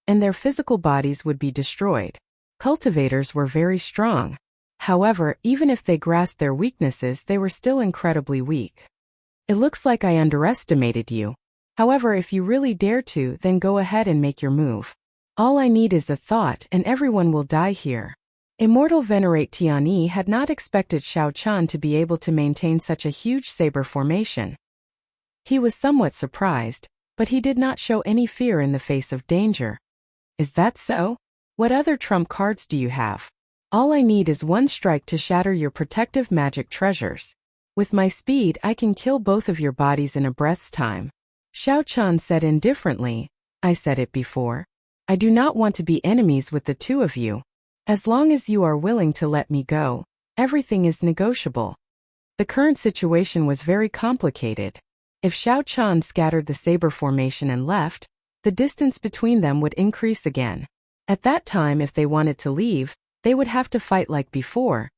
and their physical bodies would be destroyed. Cultivators were very strong. However, even if they grasped their weaknesses, they were still incredibly weak. "It looks like I underestimated you. However, if you really dare to, then go ahead and make your move. All I need is a thought and everyone will die here. Immortal Venerate Tianyi had not expected Xiao Chan to be able to maintain such a huge saber formation. He was somewhat surprised, but he did not show any fear in the face of danger. Is that so? What other trump cards do you have? All I need is one strike to shatter your protective magic treasures. With my speed, I can kill both of your bodies in a breath's time. Xiao Chan said indifferently, I said it before. I do not want to be enemies with the two of you. As long as you are willing to let me go, everything is negotiable. The current situation was very complicated. If Xiao Chan scattered the saber formation and left, the distance between them would increase again. At that time, if they wanted to leave, they would have to fight like before,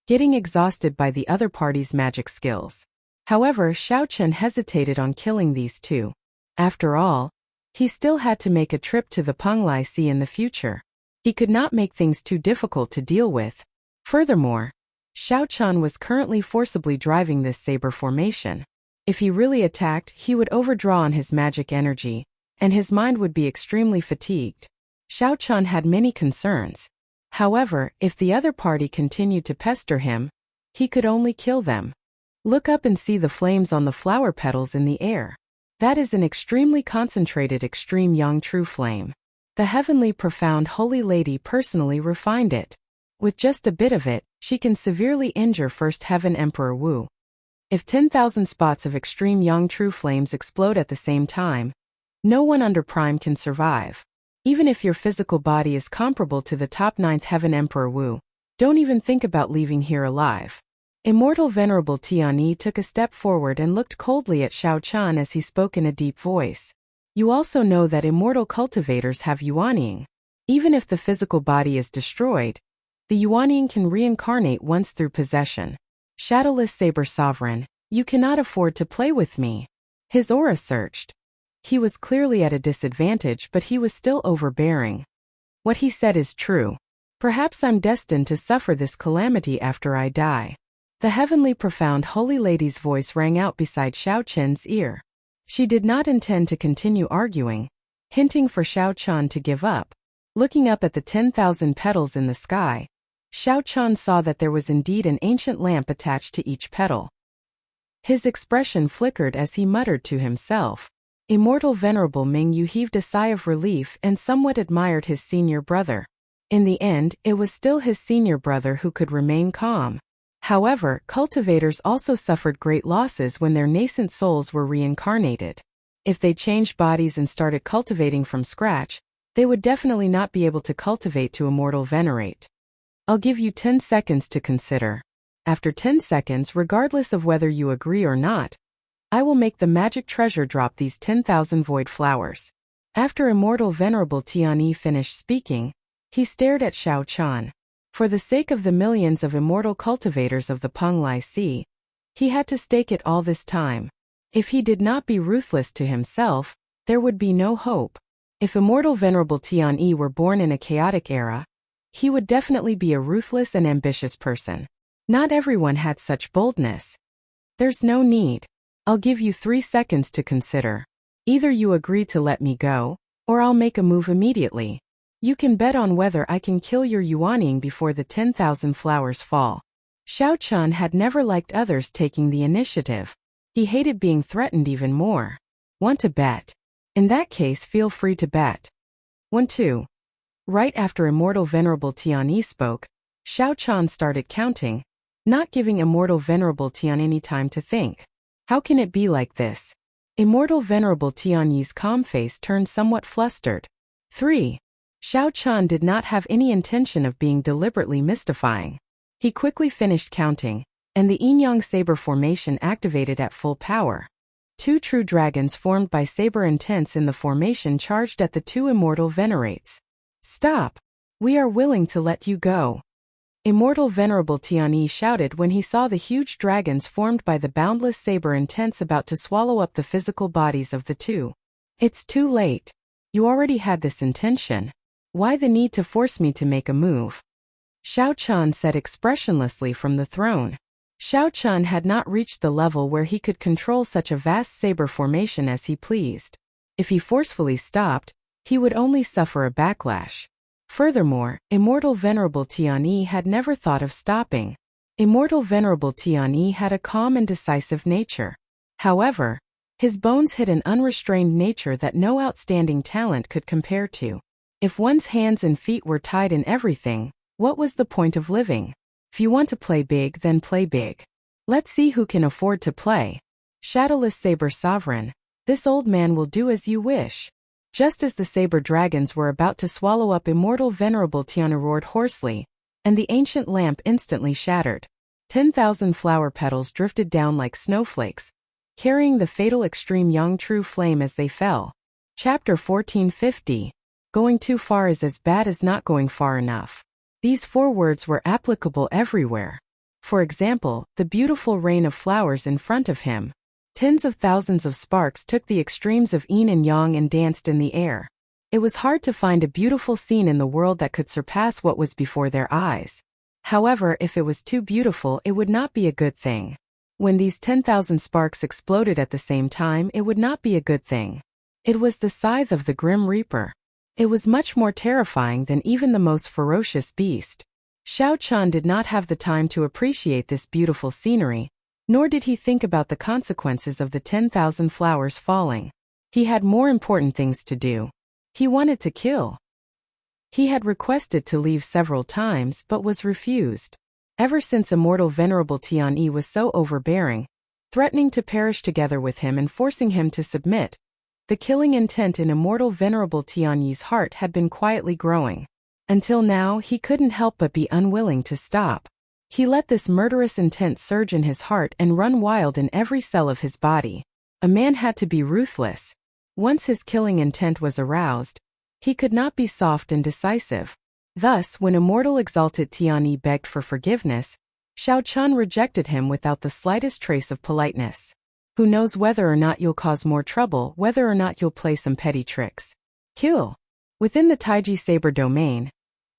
getting exhausted by the other party's magic skills. However, Xiao Chen hesitated on killing these two. After all, he still had to make a trip to the Penglai Sea in the future. He could not make things too difficult to deal with. Furthermore, Xiao Chan was currently forcibly driving this saber formation. If he really attacked, he would overdraw on his magic energy, and his mind would be extremely fatigued. Xiao Chan had many concerns. However, if the other party continued to pester him, he could only kill them. Look up and see the flames on the flower petals in the air. That is an extremely concentrated extreme yang true flame. The heavenly profound holy lady personally refined it. With just a bit of it, she can severely injure First Heaven Emperor Wu. If 10,000 spots of extreme yang true flames explode at the same time, no one under prime can survive. Even if your physical body is comparable to the top 9th Heaven Emperor Wu, don't even think about leaving here alive. Immortal Venerable Tianyi took a step forward and looked coldly at Xiao Chan as he spoke in a deep voice. You also know that immortal cultivators have yuanying. Even if the physical body is destroyed, the yuanying can reincarnate once through possession. Shadowless Saber Sovereign, you cannot afford to play with me. His aura surged. He was clearly at a disadvantage, but he was still overbearing. What he said is true. Perhaps I'm destined to suffer this calamity after I die. The heavenly profound holy lady's voice rang out beside Xiao Chen's ear. She did not intend to continue arguing, hinting for Xiao Chan to give up. Looking up at the 10,000 petals in the sky, Xiao Chan saw that there was indeed an ancient lamp attached to each petal. His expression flickered as he muttered to himself. Immortal Venerable Mingyu heaved a sigh of relief and somewhat admired his senior brother. In the end, it was still his senior brother who could remain calm. However, cultivators also suffered great losses when their nascent souls were reincarnated. If they changed bodies and started cultivating from scratch, they would definitely not be able to cultivate to Immortal Venerate. I'll give you 10 seconds to consider. After 10 seconds, regardless of whether you agree or not, I will make the magic treasure drop these 10,000 void flowers. After Immortal Venerable Tianyi finished speaking, he stared at Xiao Chan. For the sake of the millions of immortal cultivators of the Penglai Sea, he had to stake it all this time. If he did not be ruthless to himself, there would be no hope. If Immortal Venerable Tianyi were born in a chaotic era, he would definitely be a ruthless and ambitious person. Not everyone had such boldness. There's no need. I'll give you 3 seconds to consider. Either you agree to let me go, or I'll make a move immediately. You can bet on whether I can kill your yuanying before the 10,000 flowers fall. Xiao Chan had never liked others taking the initiative. He hated being threatened even more. Want to bet? In that case, feel free to bet. 1-2. Right after Immortal Venerable Tianyi spoke, Xiao Chan started counting, not giving Immortal Venerable Tianyi any time to think. How can it be like this? Immortal Venerable Tianyi's calm face turned somewhat flustered. 3. Xiao Chan did not have any intention of being deliberately mystifying. He quickly finished counting, and the yin-yang saber formation activated at full power. 2 true dragons formed by saber intents in the formation charged at the 2 immortal venerates. Stop! We are willing to let you go. Immortal Venerable Tianyi shouted when he saw the huge dragons formed by the boundless saber intents about to swallow up the physical bodies of the 2. It's too late. You already had this intention. Why the need to force me to make a move? Xiao Chan said expressionlessly from the throne. Xiao Chun had not reached the level where he could control such a vast saber formation as he pleased. If he forcefully stopped, he would only suffer a backlash. Furthermore, Immortal Venerable Tianyi had never thought of stopping. Immortal Venerable Tianyi had a calm and decisive nature. However, his bones hid an unrestrained nature that no outstanding talent could compare to. If one's hands and feet were tied in everything, what was the point of living? If you want to play big, then play big. Let's see who can afford to play. Shadowless Saber Sovereign, this old man will do as you wish. Just as the saber dragons were about to swallow up Immortal Venerable Tianyi roared hoarsely, and the ancient lamp instantly shattered. 10,000 flower petals drifted down like snowflakes, carrying the fatal extreme Yang True flame as they fell. Chapter 1450. Going too far is as bad as not going far enough. These 4 words were applicable everywhere. For example, the beautiful rain of flowers in front of him. Tens of thousands of sparks took the extremes of yin and yang and danced in the air. It was hard to find a beautiful scene in the world that could surpass what was before their eyes. However, if it was too beautiful, it would not be a good thing. When these 10,000 sparks exploded at the same time, it would not be a good thing. It was the scythe of the Grim Reaper. It was much more terrifying than even the most ferocious beast. Xiao Chun did not have the time to appreciate this beautiful scenery, nor did he think about the consequences of the 10,000 flowers falling. He had more important things to do. He wanted to kill. He had requested to leave several times but was refused. Ever since Immortal Venerable Tianyi was so overbearing, threatening to perish together with him and forcing him to submit, the killing intent in Immortal Venerable Tianyi's heart had been quietly growing. Until now, he couldn't help but be unwilling to stop. He let this murderous intent surge in his heart and run wild in every cell of his body. A man had to be ruthless. Once his killing intent was aroused, he could not be soft and decisive. Thus, when Immortal Exalted Tianyi begged for forgiveness, Xiao Chun rejected him without the slightest trace of politeness. Who knows whether or not you'll cause more trouble, whether or not you'll play some petty tricks. Kill. Within the Taiji Saber domain,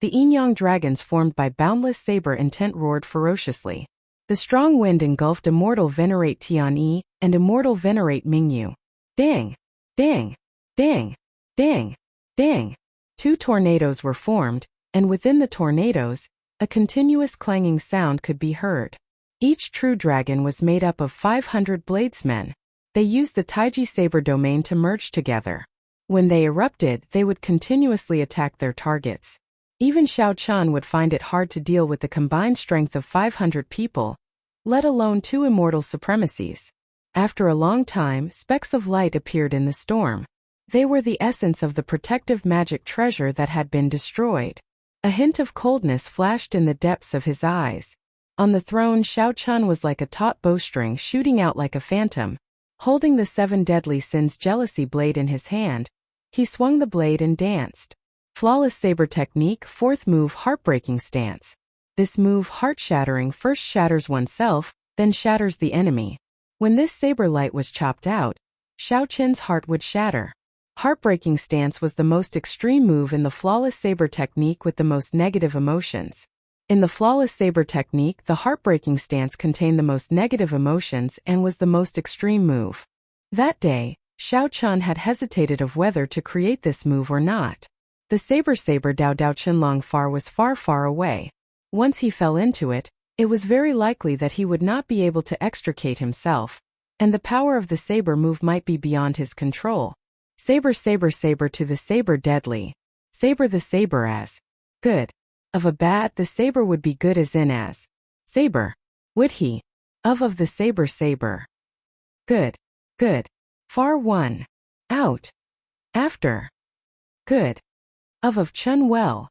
the yin-yang dragons formed by boundless saber intent roared ferociously. The strong wind engulfed Immortal Venerate Tianyi and Immortal Venerate Mingyu. Dang! Dang! Dang! Dang! Dang! 2 tornadoes were formed, and within the tornadoes, a continuous clanging sound could be heard. Each true dragon was made up of 500 bladesmen. They used the Taiji Saber domain to merge together. When they erupted, they would continuously attack their targets. Even Xiao Chun would find it hard to deal with the combined strength of 500 people, let alone 2 immortal supremacies. After a long time, specks of light appeared in the storm. They were the essence of the protective magic treasure that had been destroyed. A hint of coldness flashed in the depths of his eyes. On the throne, Xiao Chun was like a taut bowstring shooting out like a phantom. Holding the 7 deadly sins jealousy blade in his hand, he swung the blade and danced. Flawless Saber Technique, 4th move, Heartbreaking Stance. This move, heart-shattering, first shatters oneself, then shatters the enemy. When this saber light was chopped out, Xiao Chun's heart would shatter. Heartbreaking Stance was the most extreme move in the Flawless Saber Technique with the most negative emotions. In the Flawless Saber Technique, the Heartbreaking Stance contained the most negative emotions and was the most extreme move. That day, Xiao Chun had hesitated of whether to create this move or not. The saber Dao Dao Chenlong Far was far, far away. Once he fell into it, it was very likely that he would not be able to extricate himself, and the power of the saber move might be beyond his control. Saber to the saber deadly. Saber the saber as good. Of a bad, the saber would be good as in as saber. Would he? Of the saber. Good. Good. Far 1. Out. After. Good. Of Chun well.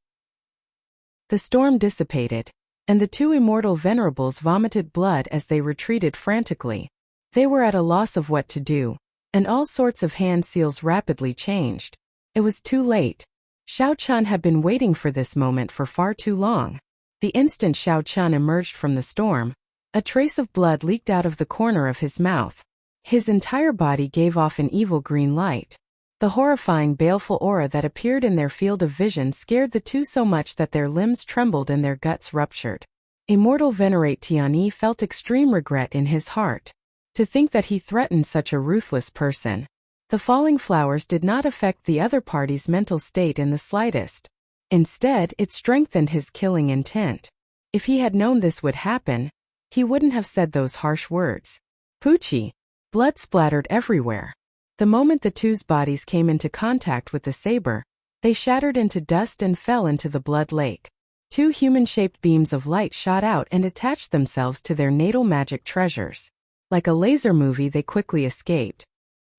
The storm dissipated, and the 2 immortal venerables vomited blood as they retreated frantically. They were at a loss of what to do, and all sorts of hand seals rapidly changed. It was too late. Xiao Chun had been waiting for this moment for far too long. The instant Xiao Chun emerged from the storm, a trace of blood leaked out of the corner of his mouth. His entire body gave off an evil green light. The horrifying baleful aura that appeared in their field of vision scared the 2 so much that their limbs trembled and their guts ruptured. Immortal Venerate Tiani felt extreme regret in his heart. To think that he threatened such a ruthless person. The falling flowers did not affect the other party's mental state in the slightest. Instead, it strengthened his killing intent. If he had known this would happen, he wouldn't have said those harsh words. Poochie! Blood splattered everywhere. The moment the two's bodies came into contact with the saber, they shattered into dust and fell into the blood lake. Two human-shaped beams of light shot out and attached themselves to their natal magic treasures. Like a laser movie, they quickly escaped.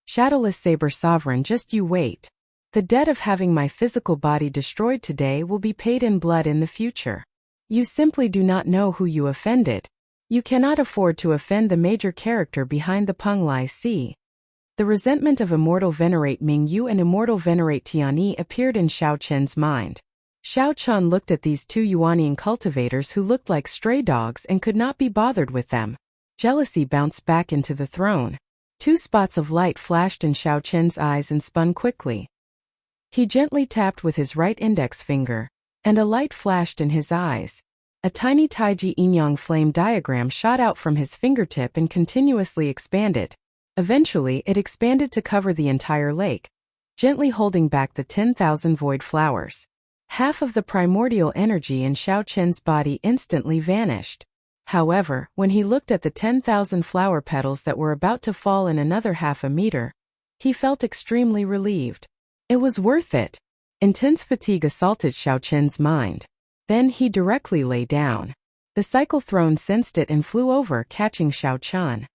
Shadowless Saber Sovereign, just you wait. The debt of having my physical body destroyed today will be paid in blood in the future. You simply do not know who you offended. You cannot afford to offend the major character behind the Peng Lai Si. The resentment of Immortal Venerate Ming Yu and Immortal Venerate Tiani appeared in Xiao Chen's mind. Xiao Chen looked at these two Yuanian cultivators who looked like stray dogs and could not be bothered with them. Jealousy bounced back into the throne. Two spots of light flashed in Xiao Chen's eyes and spun quickly. He gently tapped with his right index finger, and a light flashed in his eyes. A tiny Taiji Yin-Yang flame diagram shot out from his fingertip and continuously expanded. Eventually, it expanded to cover the entire lake, gently holding back the 10,000 void flowers. Half of the primordial energy in Xiao Chen's body instantly vanished. However, when he looked at the 10,000 flower petals that were about to fall in another half a meter, he felt extremely relieved. It was worth it. Intense fatigue assaulted Xiao Chen's mind. Then he directly lay down. The cycle throne sensed it and flew over, catching Xiao Chen.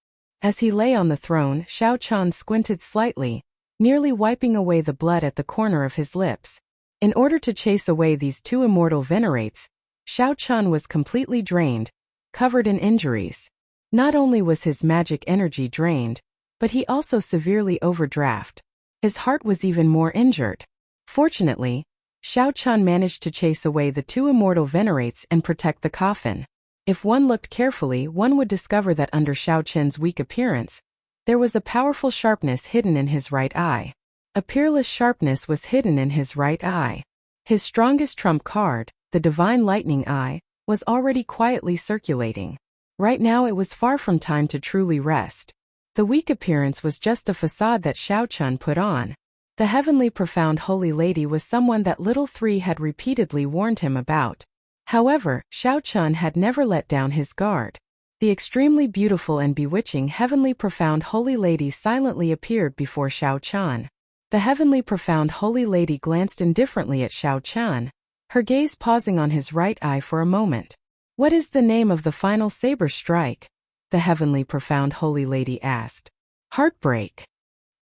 As he lay on the throne, Xiao Chen squinted slightly, nearly wiping away the blood at the corner of his lips. In order to chase away these two immortal venerates, Xiao Chen was completely drained, covered in injuries. Not only was his magic energy drained, but he also severely overdraft. His heart was even more injured. Fortunately, Xiao Chen managed to chase away the two immortal venerates and protect the coffin. If one looked carefully, one would discover that under Xiao Chen's weak appearance, there was a powerful sharpness hidden in his right eye. A peerless sharpness was hidden in his right eye. His strongest trump card, the Divine Lightning Eye, was already quietly circulating. Right now it was far from time to truly rest. The weak appearance was just a facade that Xiao Chen put on. The Heavenly Profound Holy Lady was someone that Little Three had repeatedly warned him about. However, Xiao Chen had never let down his guard. The extremely beautiful and bewitching Heavenly Profound Holy Lady silently appeared before Xiao Chen. The Heavenly Profound Holy Lady glanced indifferently at Xiao Chen, her gaze pausing on his right eye for a moment. What is the name of the final saber strike? The Heavenly Profound Holy Lady asked. Heartbreak.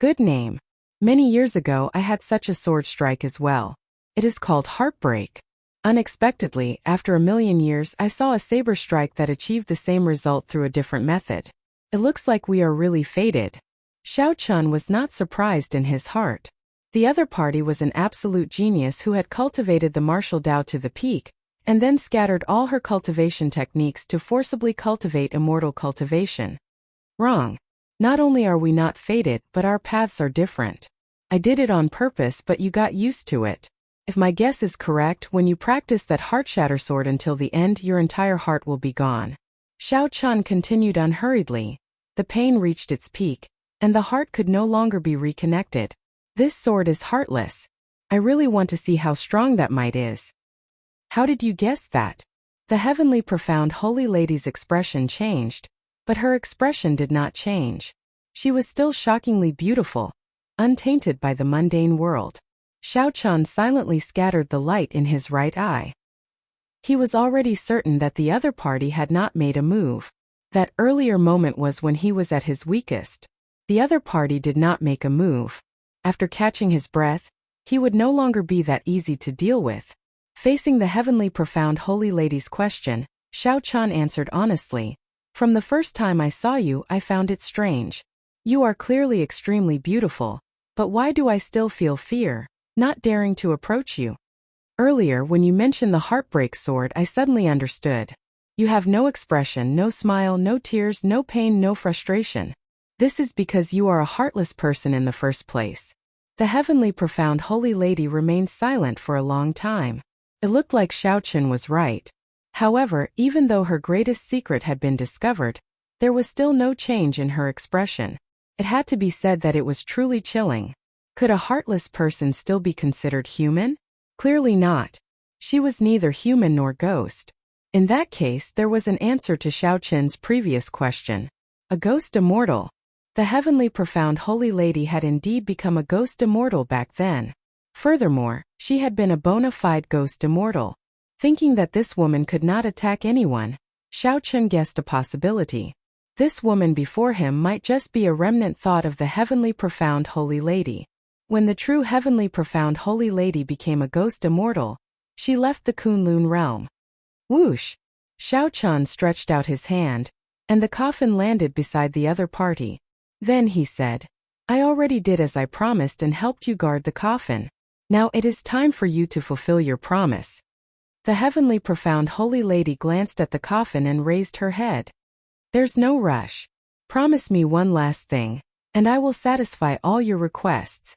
Good name. Many years ago I had such a sword strike as well. It is called Heartbreak. Unexpectedly, after 1,000,000 years, I saw a saber strike that achieved the same result through a different method. It looks like we are really fated. Xiao Chen was not surprised in his heart. The other party was an absolute genius who had cultivated the martial Tao to the peak, and then scattered all her cultivation techniques to forcibly cultivate immortal cultivation. Wrong. Not only are we not fated, but our paths are different. I did it on purpose, but you got used to it. If my guess is correct, when you practice that heart shatter sword until the end, your entire heart will be gone. Xiao Chen continued unhurriedly. The pain reached its peak, and the heart could no longer be reconnected. This sword is heartless. I really want to see how strong that might is. How did you guess that? The Heavenly Profound Holy Lady's expression changed, but her expression did not change. She was still shockingly beautiful, untainted by the mundane world. Xiao Chen silently scattered the light in his right eye. He was already certain that the other party had not made a move. That earlier moment was when he was at his weakest. The other party did not make a move. After catching his breath, he would no longer be that easy to deal with. Facing the Heavenly Profound Holy Lady's question, Xiao Chen answered honestly. From the first time I saw you, I found it strange. You are clearly extremely beautiful, but why do I still feel fear, not daring to approach you? Earlier, when you mentioned the Heartbreak sword, I suddenly understood. You have no expression, no smile, no tears, no pain, no frustration. This is because you are a heartless person in the first place. The Heavenly Profound Holy Lady remained silent for a long time. It looked like Xiao Chen was right. However, even though her greatest secret had been discovered, there was still no change in her expression. It had to be said that it was truly chilling. Could a heartless person still be considered human? Clearly not. She was neither human nor ghost. In that case, there was an answer to Xiao Qin's previous question. A ghost immortal. The heavenly profound holy lady had indeed become a ghost immortal back then. Furthermore, she had been a bona fide ghost immortal. Thinking that this woman could not attack anyone, Xiao Qin guessed a possibility. This woman before him might just be a remnant thought of the heavenly profound holy lady. When the true heavenly profound holy lady became a ghost immortal, she left the Kunlun realm. Whoosh! Xiao Qin stretched out his hand, and the coffin landed beside the other party. Then he said, I already did as I promised and helped you guard the coffin. Now it is time for you to fulfill your promise. The heavenly profound holy lady glanced at the coffin and raised her head. There's no rush. Promise me one last thing, and I will satisfy all your requests.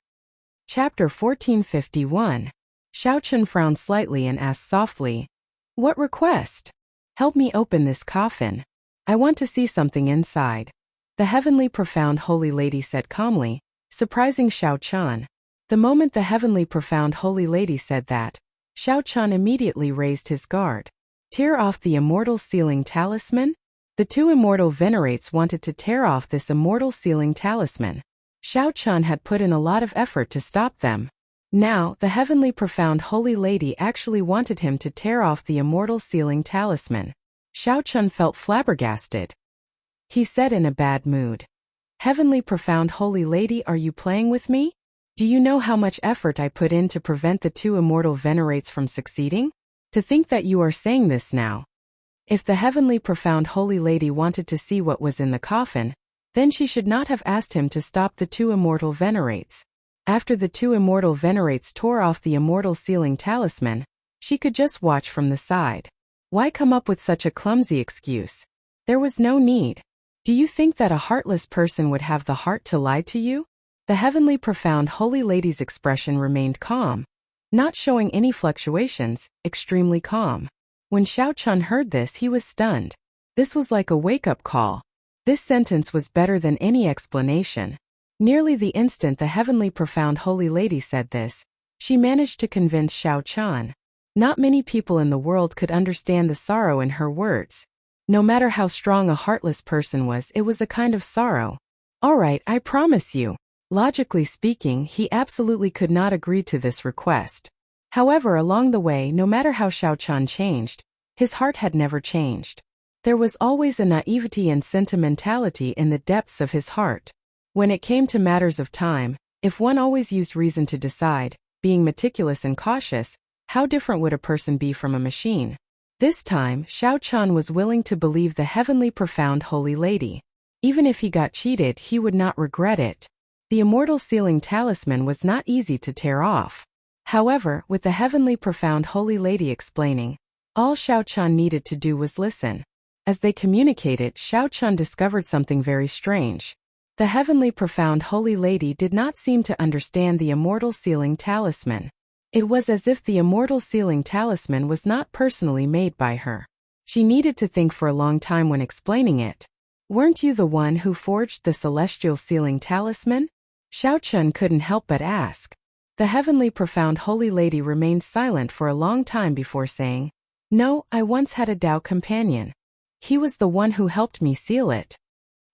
Chapter 1451. Xiao Qin frowned slightly and asked softly, What request? Help me open this coffin. I want to see something inside. The heavenly profound holy lady said calmly, surprising Xiao Qin. The moment the heavenly profound holy lady said that, Xiao Qin immediately raised his guard. Tear off the immortal sealing talisman? The two immortal venerates wanted to tear off this immortal sealing talisman. Xiao Qin had put in a lot of effort to stop them. Now, the heavenly profound holy lady actually wanted him to tear off the immortal sealing talisman. Xiao Qin felt flabbergasted. He said in a bad mood, Heavenly profound holy lady, are you playing with me? Do you know how much effort I put in to prevent the two immortal venerates from succeeding? To think that you are saying this now. If the heavenly profound holy lady wanted to see what was in the coffin, then she should not have asked him to stop the two immortal venerates. After the two immortal venerates tore off the immortal sealing talisman, she could just watch from the side. Why come up with such a clumsy excuse? There was no need. Do you think that a heartless person would have the heart to lie to you? The heavenly profound holy lady's expression remained calm, not showing any fluctuations, extremely calm. When Xiao Qin heard this, he was stunned. This was like a wake-up call. This sentence was better than any explanation. Nearly the instant the heavenly profound holy lady said this, she managed to convince Xiao Qin. Not many people in the world could understand the sorrow in her words. No matter how strong a heartless person was, it was a kind of sorrow. All right, I promise you. Logically speaking, he absolutely could not agree to this request. However, along the way, no matter how Xiao Qin changed, his heart had never changed. There was always a naivety and sentimentality in the depths of his heart. When it came to matters of time, if one always used reason to decide, being meticulous and cautious, how different would a person be from a machine? This time, Xiao Qin was willing to believe the heavenly profound holy lady. Even if he got cheated, he would not regret it. The immortal sealing talisman was not easy to tear off. However, with the heavenly profound holy lady explaining, all Xiao Qin needed to do was listen. As they communicated, Xiao Qin discovered something very strange. The heavenly profound holy lady did not seem to understand the immortal sealing talisman. It was as if the immortal sealing talisman was not personally made by her. She needed to think for a long time when explaining it. Weren't you the one who forged the celestial sealing talisman? Xiao Qin couldn't help but ask. The heavenly profound holy lady remained silent for a long time before saying, No, I once had a Tao companion. He was the one who helped me seal it.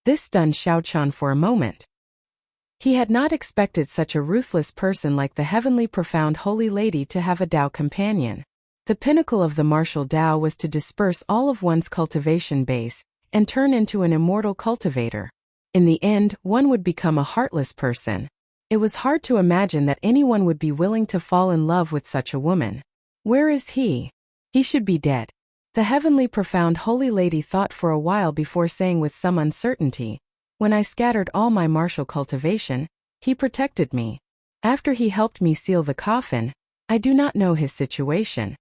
This stunned Xiao Qin for a moment. He had not expected such a ruthless person like the heavenly profound holy lady to have a Tao companion. The pinnacle of the martial Tao was to disperse all of one's cultivation base and turn into an immortal cultivator. In the end, one would become a heartless person. It was hard to imagine that anyone would be willing to fall in love with such a woman. Where is he? He should be dead. The heavenly profound holy lady thought for a while before saying with some uncertainty, When I scattered all my martial cultivation, he protected me. After he helped me seal the coffin, I do not know his situation.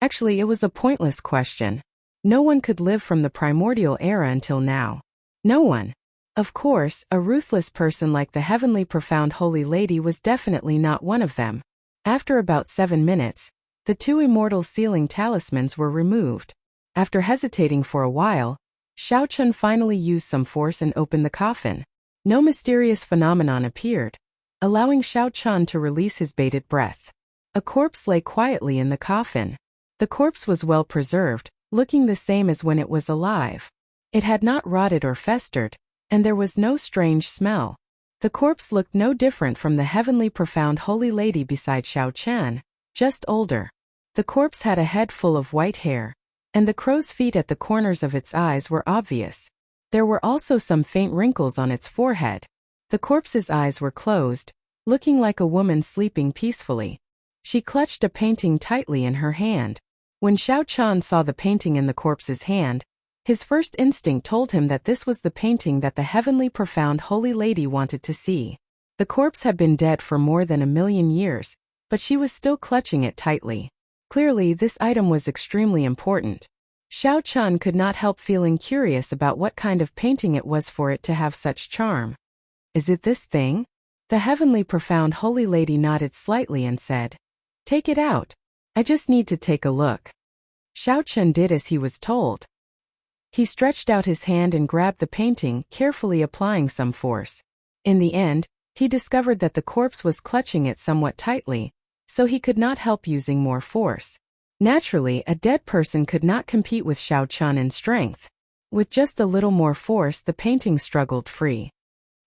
Actually, it was a pointless question. No one could live from the primordial era until now. No one. Of course, a ruthless person like the heavenly profound holy lady was definitely not one of them. After about 7 minutes, the two immortal sealing talismans were removed. After hesitating for a while, Xiao Chun finally used some force and opened the coffin. No mysterious phenomenon appeared, allowing Xiao Chun to release his bated breath. A corpse lay quietly in the coffin. The corpse was well preserved, looking the same as when it was alive. It had not rotted or festered, and there was no strange smell. The corpse looked no different from the heavenly profound holy lady beside Xiao Chun, just older. The corpse had a head full of white hair, and the crow's feet at the corners of its eyes were obvious. There were also some faint wrinkles on its forehead. The corpse's eyes were closed, looking like a woman sleeping peacefully. She clutched a painting tightly in her hand. When Xiao Chun saw the painting in the corpse's hand, his first instinct told him that this was the painting that the heavenly profound holy lady wanted to see. The corpse had been dead for more than 1,000,000 years, but she was still clutching it tightly. Clearly, this item was extremely important. Xiao Chun could not help feeling curious about what kind of painting it was for it to have such charm. Is it this thing? The heavenly profound holy lady nodded slightly and said, "Take it out. I just need to take a look." Xiao Chun did as he was told. He stretched out his hand and grabbed the painting, carefully applying some force. In the end, he discovered that the corpse was clutching it somewhat tightly, so he could not help using more force. Naturally, a dead person could not compete with Xiao Chun in strength. With just a little more force, the painting struggled free.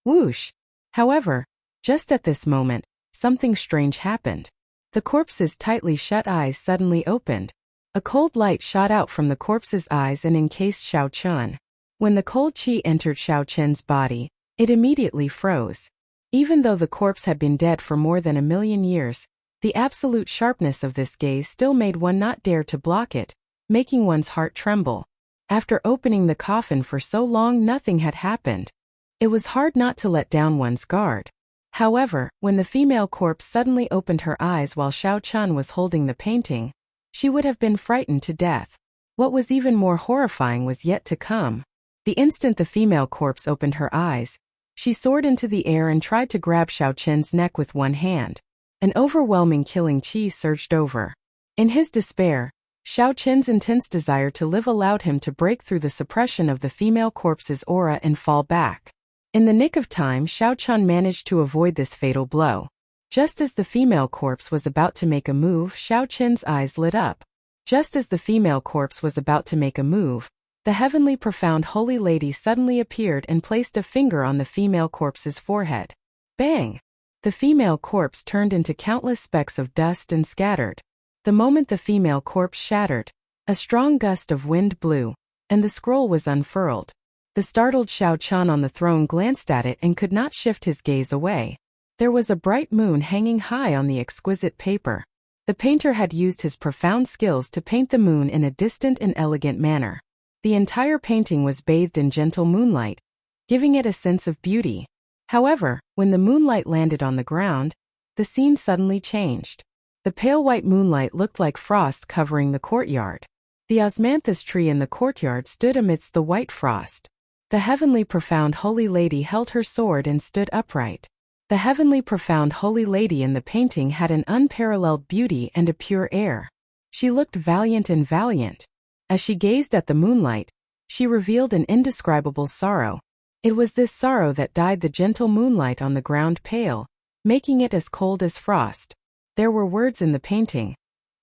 Whoosh! However, just at this moment, something strange happened. The corpse's tightly shut eyes suddenly opened. A cold light shot out from the corpse's eyes and encased Xiao Chun. When the cold qi entered Xiao Chun's body, it immediately froze. Even though the corpse had been dead for more than 1,000,000 years, the absolute sharpness of this gaze still made one not dare to block it, making one's heart tremble. After opening the coffin for so long, nothing had happened. It was hard not to let down one's guard. However, when the female corpse suddenly opened her eyes while Xiao Chun was holding the painting, she would have been frightened to death. What was even more horrifying was yet to come. The instant the female corpse opened her eyes, she soared into the air and tried to grab Xiao Chun's neck with one hand. An overwhelming killing qi surged over. In his despair, Xiao Chun's intense desire to live allowed him to break through the suppression of the female corpse's aura and fall back. In the nick of time, Xiao Chun managed to avoid this fatal blow. Just as the female corpse was about to make a move, Xiao Chun's eyes lit up. Just as the female corpse was about to make a move, the heavenly profound holy lady suddenly appeared and placed a finger on the female corpse's forehead. Bang! The female corpse turned into countless specks of dust and scattered. The moment the female corpse shattered, a strong gust of wind blew, and the scroll was unfurled. The startled Xiao Chun on the throne glanced at it and could not shift his gaze away. There was a bright moon hanging high on the exquisite paper. The painter had used his profound skills to paint the moon in a distant and elegant manner. The entire painting was bathed in gentle moonlight, giving it a sense of beauty. However, when the moonlight landed on the ground, the scene suddenly changed. The pale white moonlight looked like frost covering the courtyard. The osmanthus tree in the courtyard stood amidst the white frost. The heavenly profound holy lady held her sword and stood upright. The heavenly profound holy lady in the painting had an unparalleled beauty and a pure air. She looked valiant and valiant. As she gazed at the moonlight, she revealed an indescribable sorrow. It was this sorrow that dyed the gentle moonlight on the ground pale, making it as cold as frost. There were words in the painting.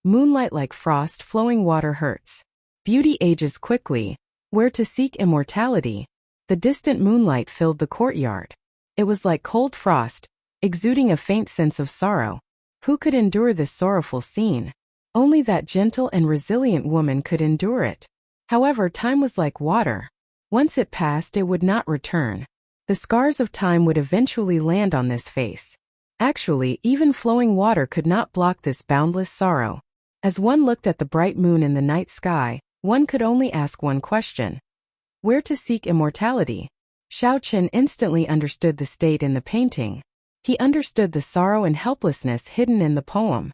Moonlight like frost, flowing water hurts. Beauty ages quickly. Where to seek immortality? The distant moonlight filled the courtyard. It was like cold frost, exuding a faint sense of sorrow. Who could endure this sorrowful scene? Only that gentle and resilient woman could endure it. However, time was like water. Once it passed, it would not return. The scars of time would eventually land on this face. Actually, even flowing water could not block this boundless sorrow. As one looked at the bright moon in the night sky, one could only ask one question. Where to seek immortality? Xiao Chun instantly understood the state in the painting. He understood the sorrow and helplessness hidden in the poem.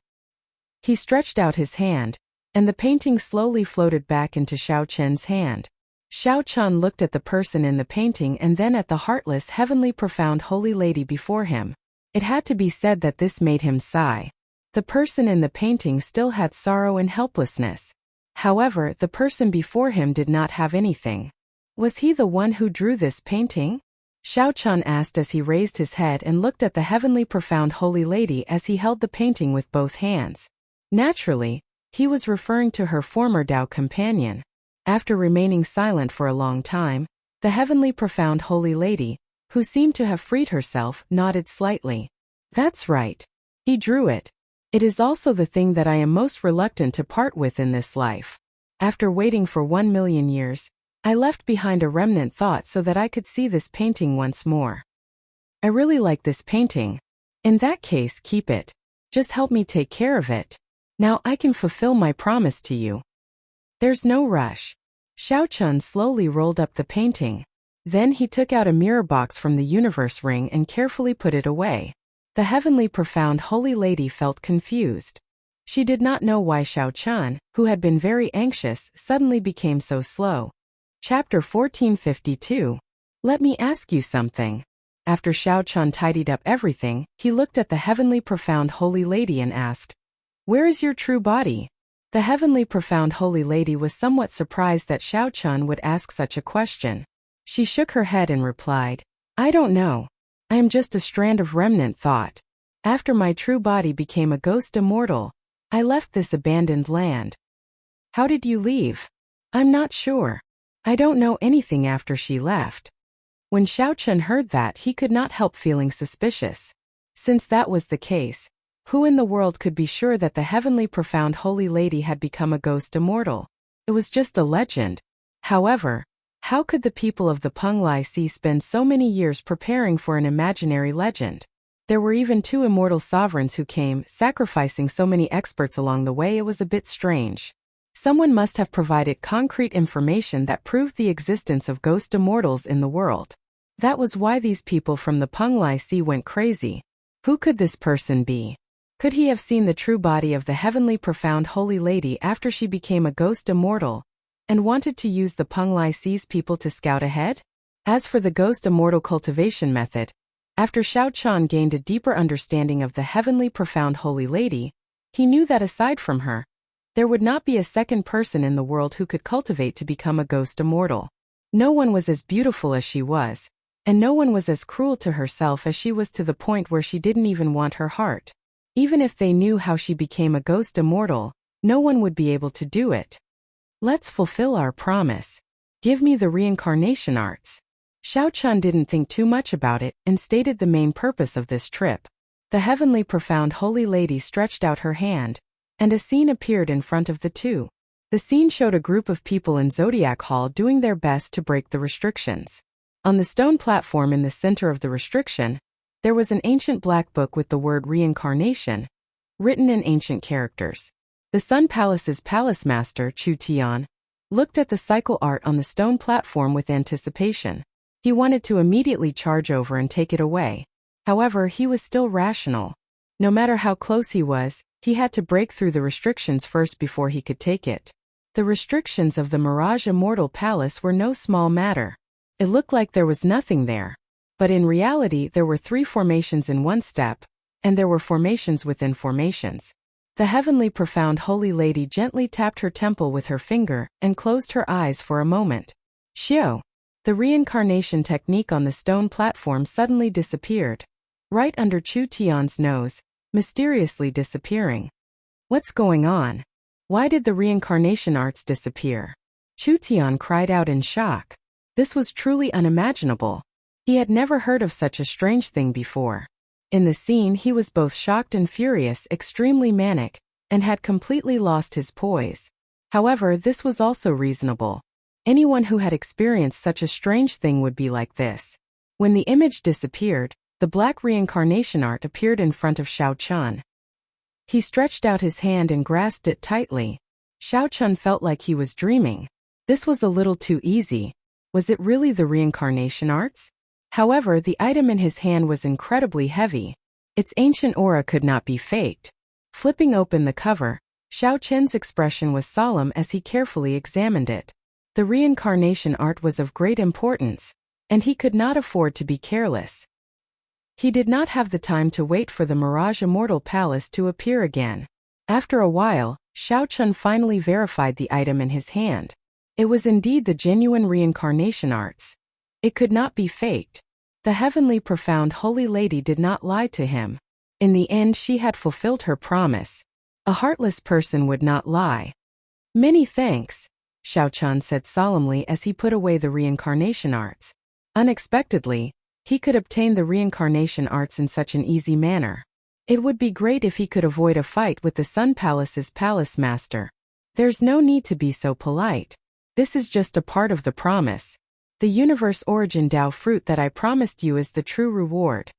He stretched out his hand, and the painting slowly floated back into Xiao Chun's hand. Xiao Chun looked at the person in the painting and then at the heartless, heavenly profound holy lady before him. It had to be said that this made him sigh. The person in the painting still had sorrow and helplessness. However, the person before him did not have anything. Was he the one who drew this painting? Xiao Chun asked as he raised his head and looked at the heavenly profound holy lady as he held the painting with both hands. Naturally, he was referring to her former Tao companion. After remaining silent for a long time, the heavenly profound holy lady, who seemed to have freed herself, nodded slightly. That's right. He drew it. It is also the thing that I am most reluctant to part with in this life. After waiting for 1,000,000 years, I left behind a remnant thought so that I could see this painting once more. I really like this painting. In that case, keep it. Just help me take care of it. Now I can fulfill my promise to you. There's no rush. Xiao Chun slowly rolled up the painting. Then he took out a mirror box from the universe ring and carefully put it away. The heavenly profound holy lady felt confused. She did not know why Xiao Chun, who had been very anxious, suddenly became so slow. Chapter 1452. Let me ask you something. After Xiao Chun tidied up everything, he looked at the heavenly profound holy lady and asked, "Where is your true body?" The heavenly profound holy lady was somewhat surprised that Xiao Chun would ask such a question. She shook her head and replied, "I don't know. I am just a strand of remnant thought. After my true body became a ghost immortal, I left this abandoned land." "How did you leave?" "I'm not sure. I don't know anything after she left." When Xiao Chun heard that, he could not help feeling suspicious. Since that was the case, who in the world could be sure that the heavenly profound holy lady had become a ghost immortal? It was just a legend. However, how could the people of the Penglai Sea spend so many years preparing for an imaginary legend? There were even 2 immortal sovereigns who came, sacrificing so many experts along the way. It was a bit strange. Someone must have provided concrete information that proved the existence of ghost immortals in the world. That was why these people from the Penglai Sea went crazy. Who could this person be? Could he have seen the true body of the heavenly profound holy lady after she became a ghost immortal, and wanted to use the Penglai Sea's people to scout ahead? As for the ghost immortal cultivation method, after Xiao Chun gained a deeper understanding of the heavenly profound holy lady, he knew that aside from her, there would not be a second person in the world who could cultivate to become a ghost immortal. No one was as beautiful as she was, and no one was as cruel to herself as she was, to the point where she didn't even want her heart. Even if they knew how she became a ghost immortal, no one would be able to do it. Let's fulfill our promise. Give me the reincarnation arts. Xiao Chun didn't think too much about it and stated the main purpose of this trip. The heavenly profound holy lady stretched out her hand, and a scene appeared in front of the two. The scene showed a group of people in Zodiac Hall doing their best to break the restrictions. On the stone platform in the center of the restriction, there was an ancient black book with the word reincarnation, written in ancient characters. The Sun Palace's palace master, Chu Tian, looked at the cycle art on the stone platform with anticipation. He wanted to immediately charge over and take it away. However, he was still rational. No matter how close he was, he had to break through the restrictions first before he could take it. The restrictions of the Mirage Immortal Palace were no small matter. It looked like there was nothing there. But in reality, there were 3 formations in one step, and there were formations within formations. The heavenly profound holy lady gently tapped her temple with her finger and closed her eyes for a moment. Xiao! The reincarnation technique on the stone platform suddenly disappeared, right under Chu Tian's nose, mysteriously disappearing. What's going on? Why did the reincarnation arts disappear? Chu Tian cried out in shock. This was truly unimaginable. He had never heard of such a strange thing before. In the scene, he was both shocked and furious, extremely manic, and had completely lost his poise. However, this was also reasonable. Anyone who had experienced such a strange thing would be like this. When the image disappeared, the black reincarnation art appeared in front of Xiao Chun. He stretched out his hand and grasped it tightly. Xiao Chun felt like he was dreaming. This was a little too easy. Was it really the reincarnation arts? However, the item in his hand was incredibly heavy. Its ancient aura could not be faked. Flipping open the cover, Xiao Chun's expression was solemn as he carefully examined it. The reincarnation art was of great importance, and he could not afford to be careless. He did not have the time to wait for the Mirage Immortal Palace to appear again. After a while, Xiao Chun finally verified the item in his hand. It was indeed the genuine reincarnation arts. It could not be faked. The heavenly profound holy lady did not lie to him. In the end, she had fulfilled her promise. A heartless person would not lie. Many thanks, Xiao Chun said solemnly as he put away the reincarnation arts. Unexpectedly, he could obtain the reincarnation arts in such an easy manner. It would be great if he could avoid a fight with the Sun Palace's palace master. There's no need to be so polite. This is just a part of the promise. The universe origin Tao fruit that I promised you is the true reward.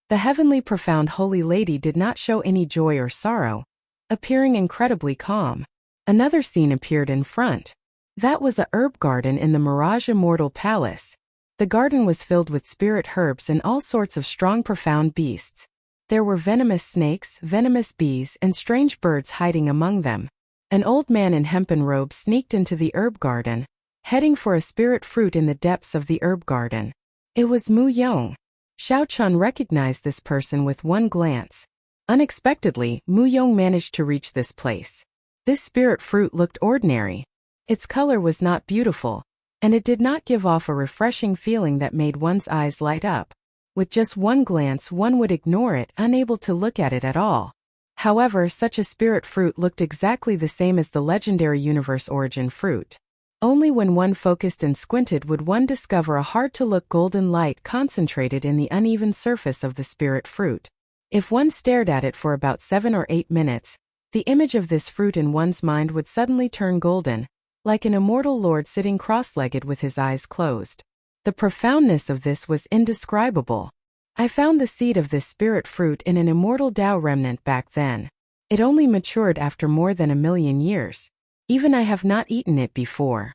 The heavenly profound holy lady did not show any joy or sorrow, appearing incredibly calm. Another scene appeared in front. That was a herb garden in the Mirage Immortal Palace. The garden was filled with spirit herbs and all sorts of strong profound beasts. There were venomous snakes, venomous bees, and strange birds hiding among them. An old man in hempen robes sneaked into the herb garden, heading for a spirit fruit in the depths of the herb garden. It was Mu Yong. Xiao Chun recognized this person with one glance. Unexpectedly, Mu Yong managed to reach this place. This spirit fruit looked ordinary. Its color was not beautiful, and it did not give off a refreshing feeling that made one's eyes light up. With just one glance, one would ignore it, unable to look at it at all. However, such a spirit fruit looked exactly the same as the legendary universe origin fruit. Only when one focused and squinted would one discover a hard-to-look golden light concentrated in the uneven surface of the spirit fruit. If one stared at it for about 7 or 8 minutes, the image of this fruit in one's mind would suddenly turn golden, like an immortal lord sitting cross-legged with his eyes closed. The profoundness of this was indescribable. I found the seed of this spirit fruit in an immortal Tao remnant back then. It only matured after more than 1,000,000 years. Even I have not eaten it before.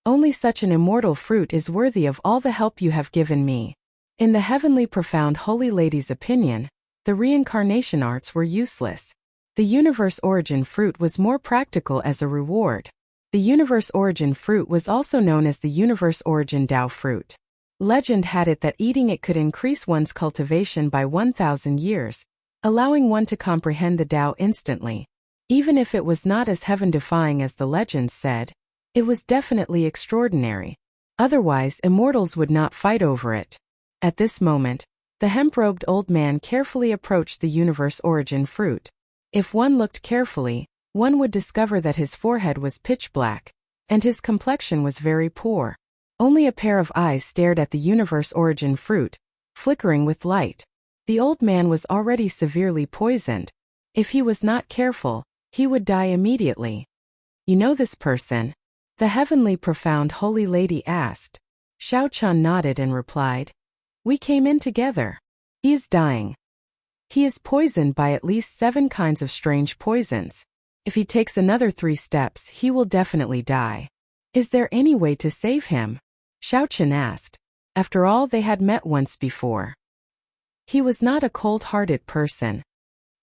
Only such an immortal fruit is worthy of all the help you have given me. In the heavenly profound holy lady's opinion, the reincarnation arts were useless. The universe origin fruit was more practical as a reward. The universe origin fruit was also known as the universe origin Tao fruit. Legend had it that eating it could increase one's cultivation by 1,000 years, allowing one to comprehend the Tao instantly. Even if it was not as heaven-defying as the legends said, it was definitely extraordinary. Otherwise, immortals would not fight over it. At this moment, the hemp-robed old man carefully approached the universe origin fruit. If one looked carefully, one would discover that his forehead was pitch black, and his complexion was very poor. Only a pair of eyes stared at the universe origin fruit, flickering with light. The old man was already severely poisoned. If he was not careful, he would die immediately. You know this person? The heavenly profound holy lady asked. Xiao Chun nodded and replied, "We came in together. He is dying. He is poisoned by at least 7 kinds of strange poisons. If he takes another 3 steps, he will definitely die. Is there any way to save him?" Xiao Chun asked. After all, they had met once before. He was not a cold-hearted person.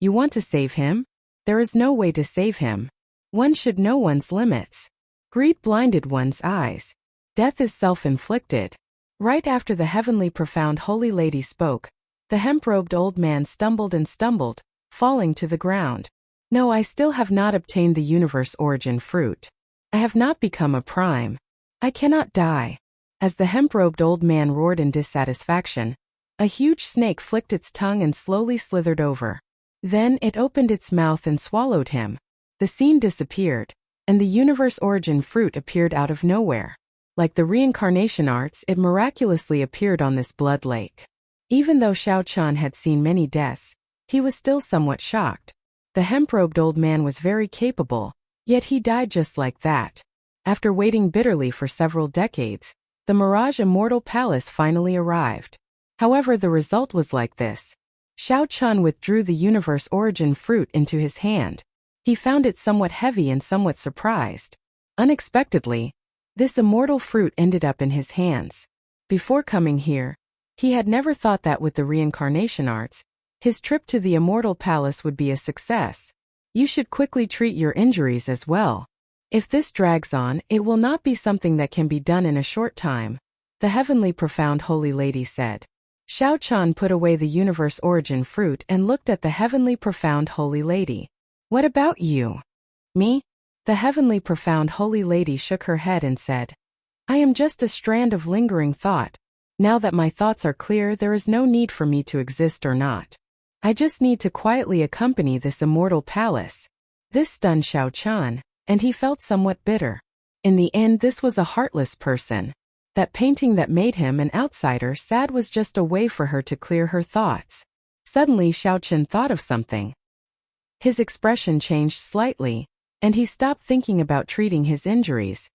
You want to save him? There is no way to save him. One should know one's limits. Greed blinded one's eyes. Death is self-inflicted. Right after the heavenly profound holy lady spoke, the hemp-robed old man stumbled and stumbled, falling to the ground. No, I still have not obtained the universe origin fruit. I have not become a prime. I cannot die. As the hemp-robed old man roared in dissatisfaction, a huge snake flicked its tongue and slowly slithered over. Then it opened its mouth and swallowed him. The scene disappeared, and the universe origin fruit appeared out of nowhere. Like the reincarnation arts, it miraculously appeared on this blood lake. Even though Xiao Chun had seen many deaths, he was still somewhat shocked. The hemp-robed old man was very capable, yet he died just like that. After waiting bitterly for several decades, the Mirage Immortal Palace finally arrived. However, the result was like this. Xiao Chun withdrew the universe origin fruit into his hand. He found it somewhat heavy and somewhat surprised. Unexpectedly, this immortal fruit ended up in his hands. Before coming here, he had never thought that with the reincarnation arts, his trip to the Immortal Palace would be a success. You should quickly treat your injuries as well. If this drags on, it will not be something that can be done in a short time, the heavenly profound holy lady said. Xiao Chun put away the universe origin fruit and looked at the heavenly profound holy lady. What about you? Me? The heavenly profound holy lady shook her head and said, I am just a strand of lingering thought. Now that my thoughts are clear, there is no need for me to exist or not. I just need to quietly accompany this immortal palace. This stunned Xiao Chan, and he felt somewhat bitter. In the end, this was a heartless person. That painting that made him an outsider sad was just a way for her to clear her thoughts. Suddenly Xiao Chen thought of something. His expression changed slightly, and he stopped thinking about treating his injuries.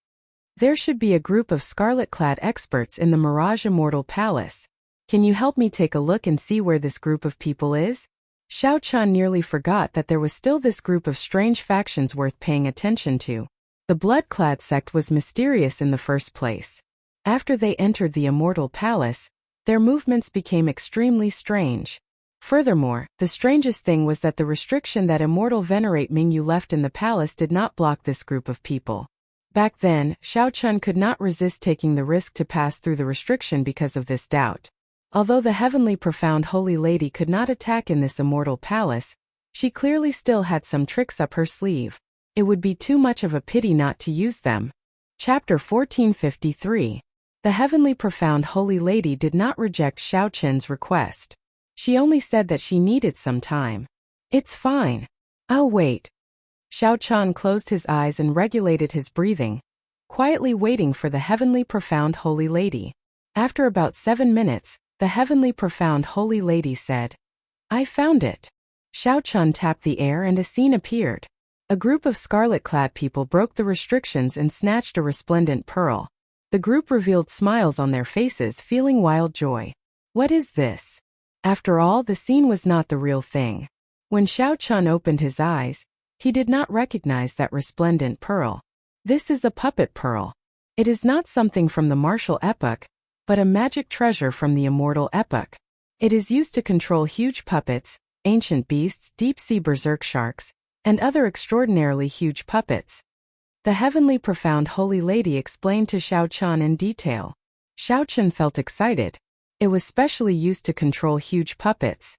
There should be a group of scarlet-clad experts in the Mirage Immortal Palace. Can you help me take a look and see where this group of people is? Xiao Chan nearly forgot that there was still this group of strange factions worth paying attention to. The blood-clad sect was mysterious in the first place. After they entered the Immortal Palace, their movements became extremely strange. Furthermore, the strangest thing was that the restriction that Immortal Venerate Mingyu left in the palace did not block this group of people. Back then, Xiao Chun could not resist taking the risk to pass through the restriction because of this doubt. Although the heavenly profound holy lady could not attack in this immortal palace, she clearly still had some tricks up her sleeve. It would be too much of a pity not to use them. Chapter 1453. The heavenly profound holy lady did not reject Xiao Chen's request. She only said that she needed some time. It's fine. I'll wait. Xiao Chan closed his eyes and regulated his breathing, quietly waiting for the heavenly profound holy lady. After about 7 minutes, the heavenly profound holy lady said, I found it. Xiao Chan tapped the air and a scene appeared. A group of scarlet-clad people broke the restrictions and snatched a resplendent pearl. The group revealed smiles on their faces, feeling wild joy. What is this? After all, the scene was not the real thing. When Xiao Chan opened his eyes, he did not recognize that resplendent pearl. This is a puppet pearl. It is not something from the martial epoch, but a magic treasure from the immortal epoch. It is used to control huge puppets, ancient beasts, deep-sea berserk sharks, and other extraordinarily huge puppets. The heavenly profound holy lady explained to Xiao Chan in detail. Xiao Chan felt excited. It was specially used to control huge puppets.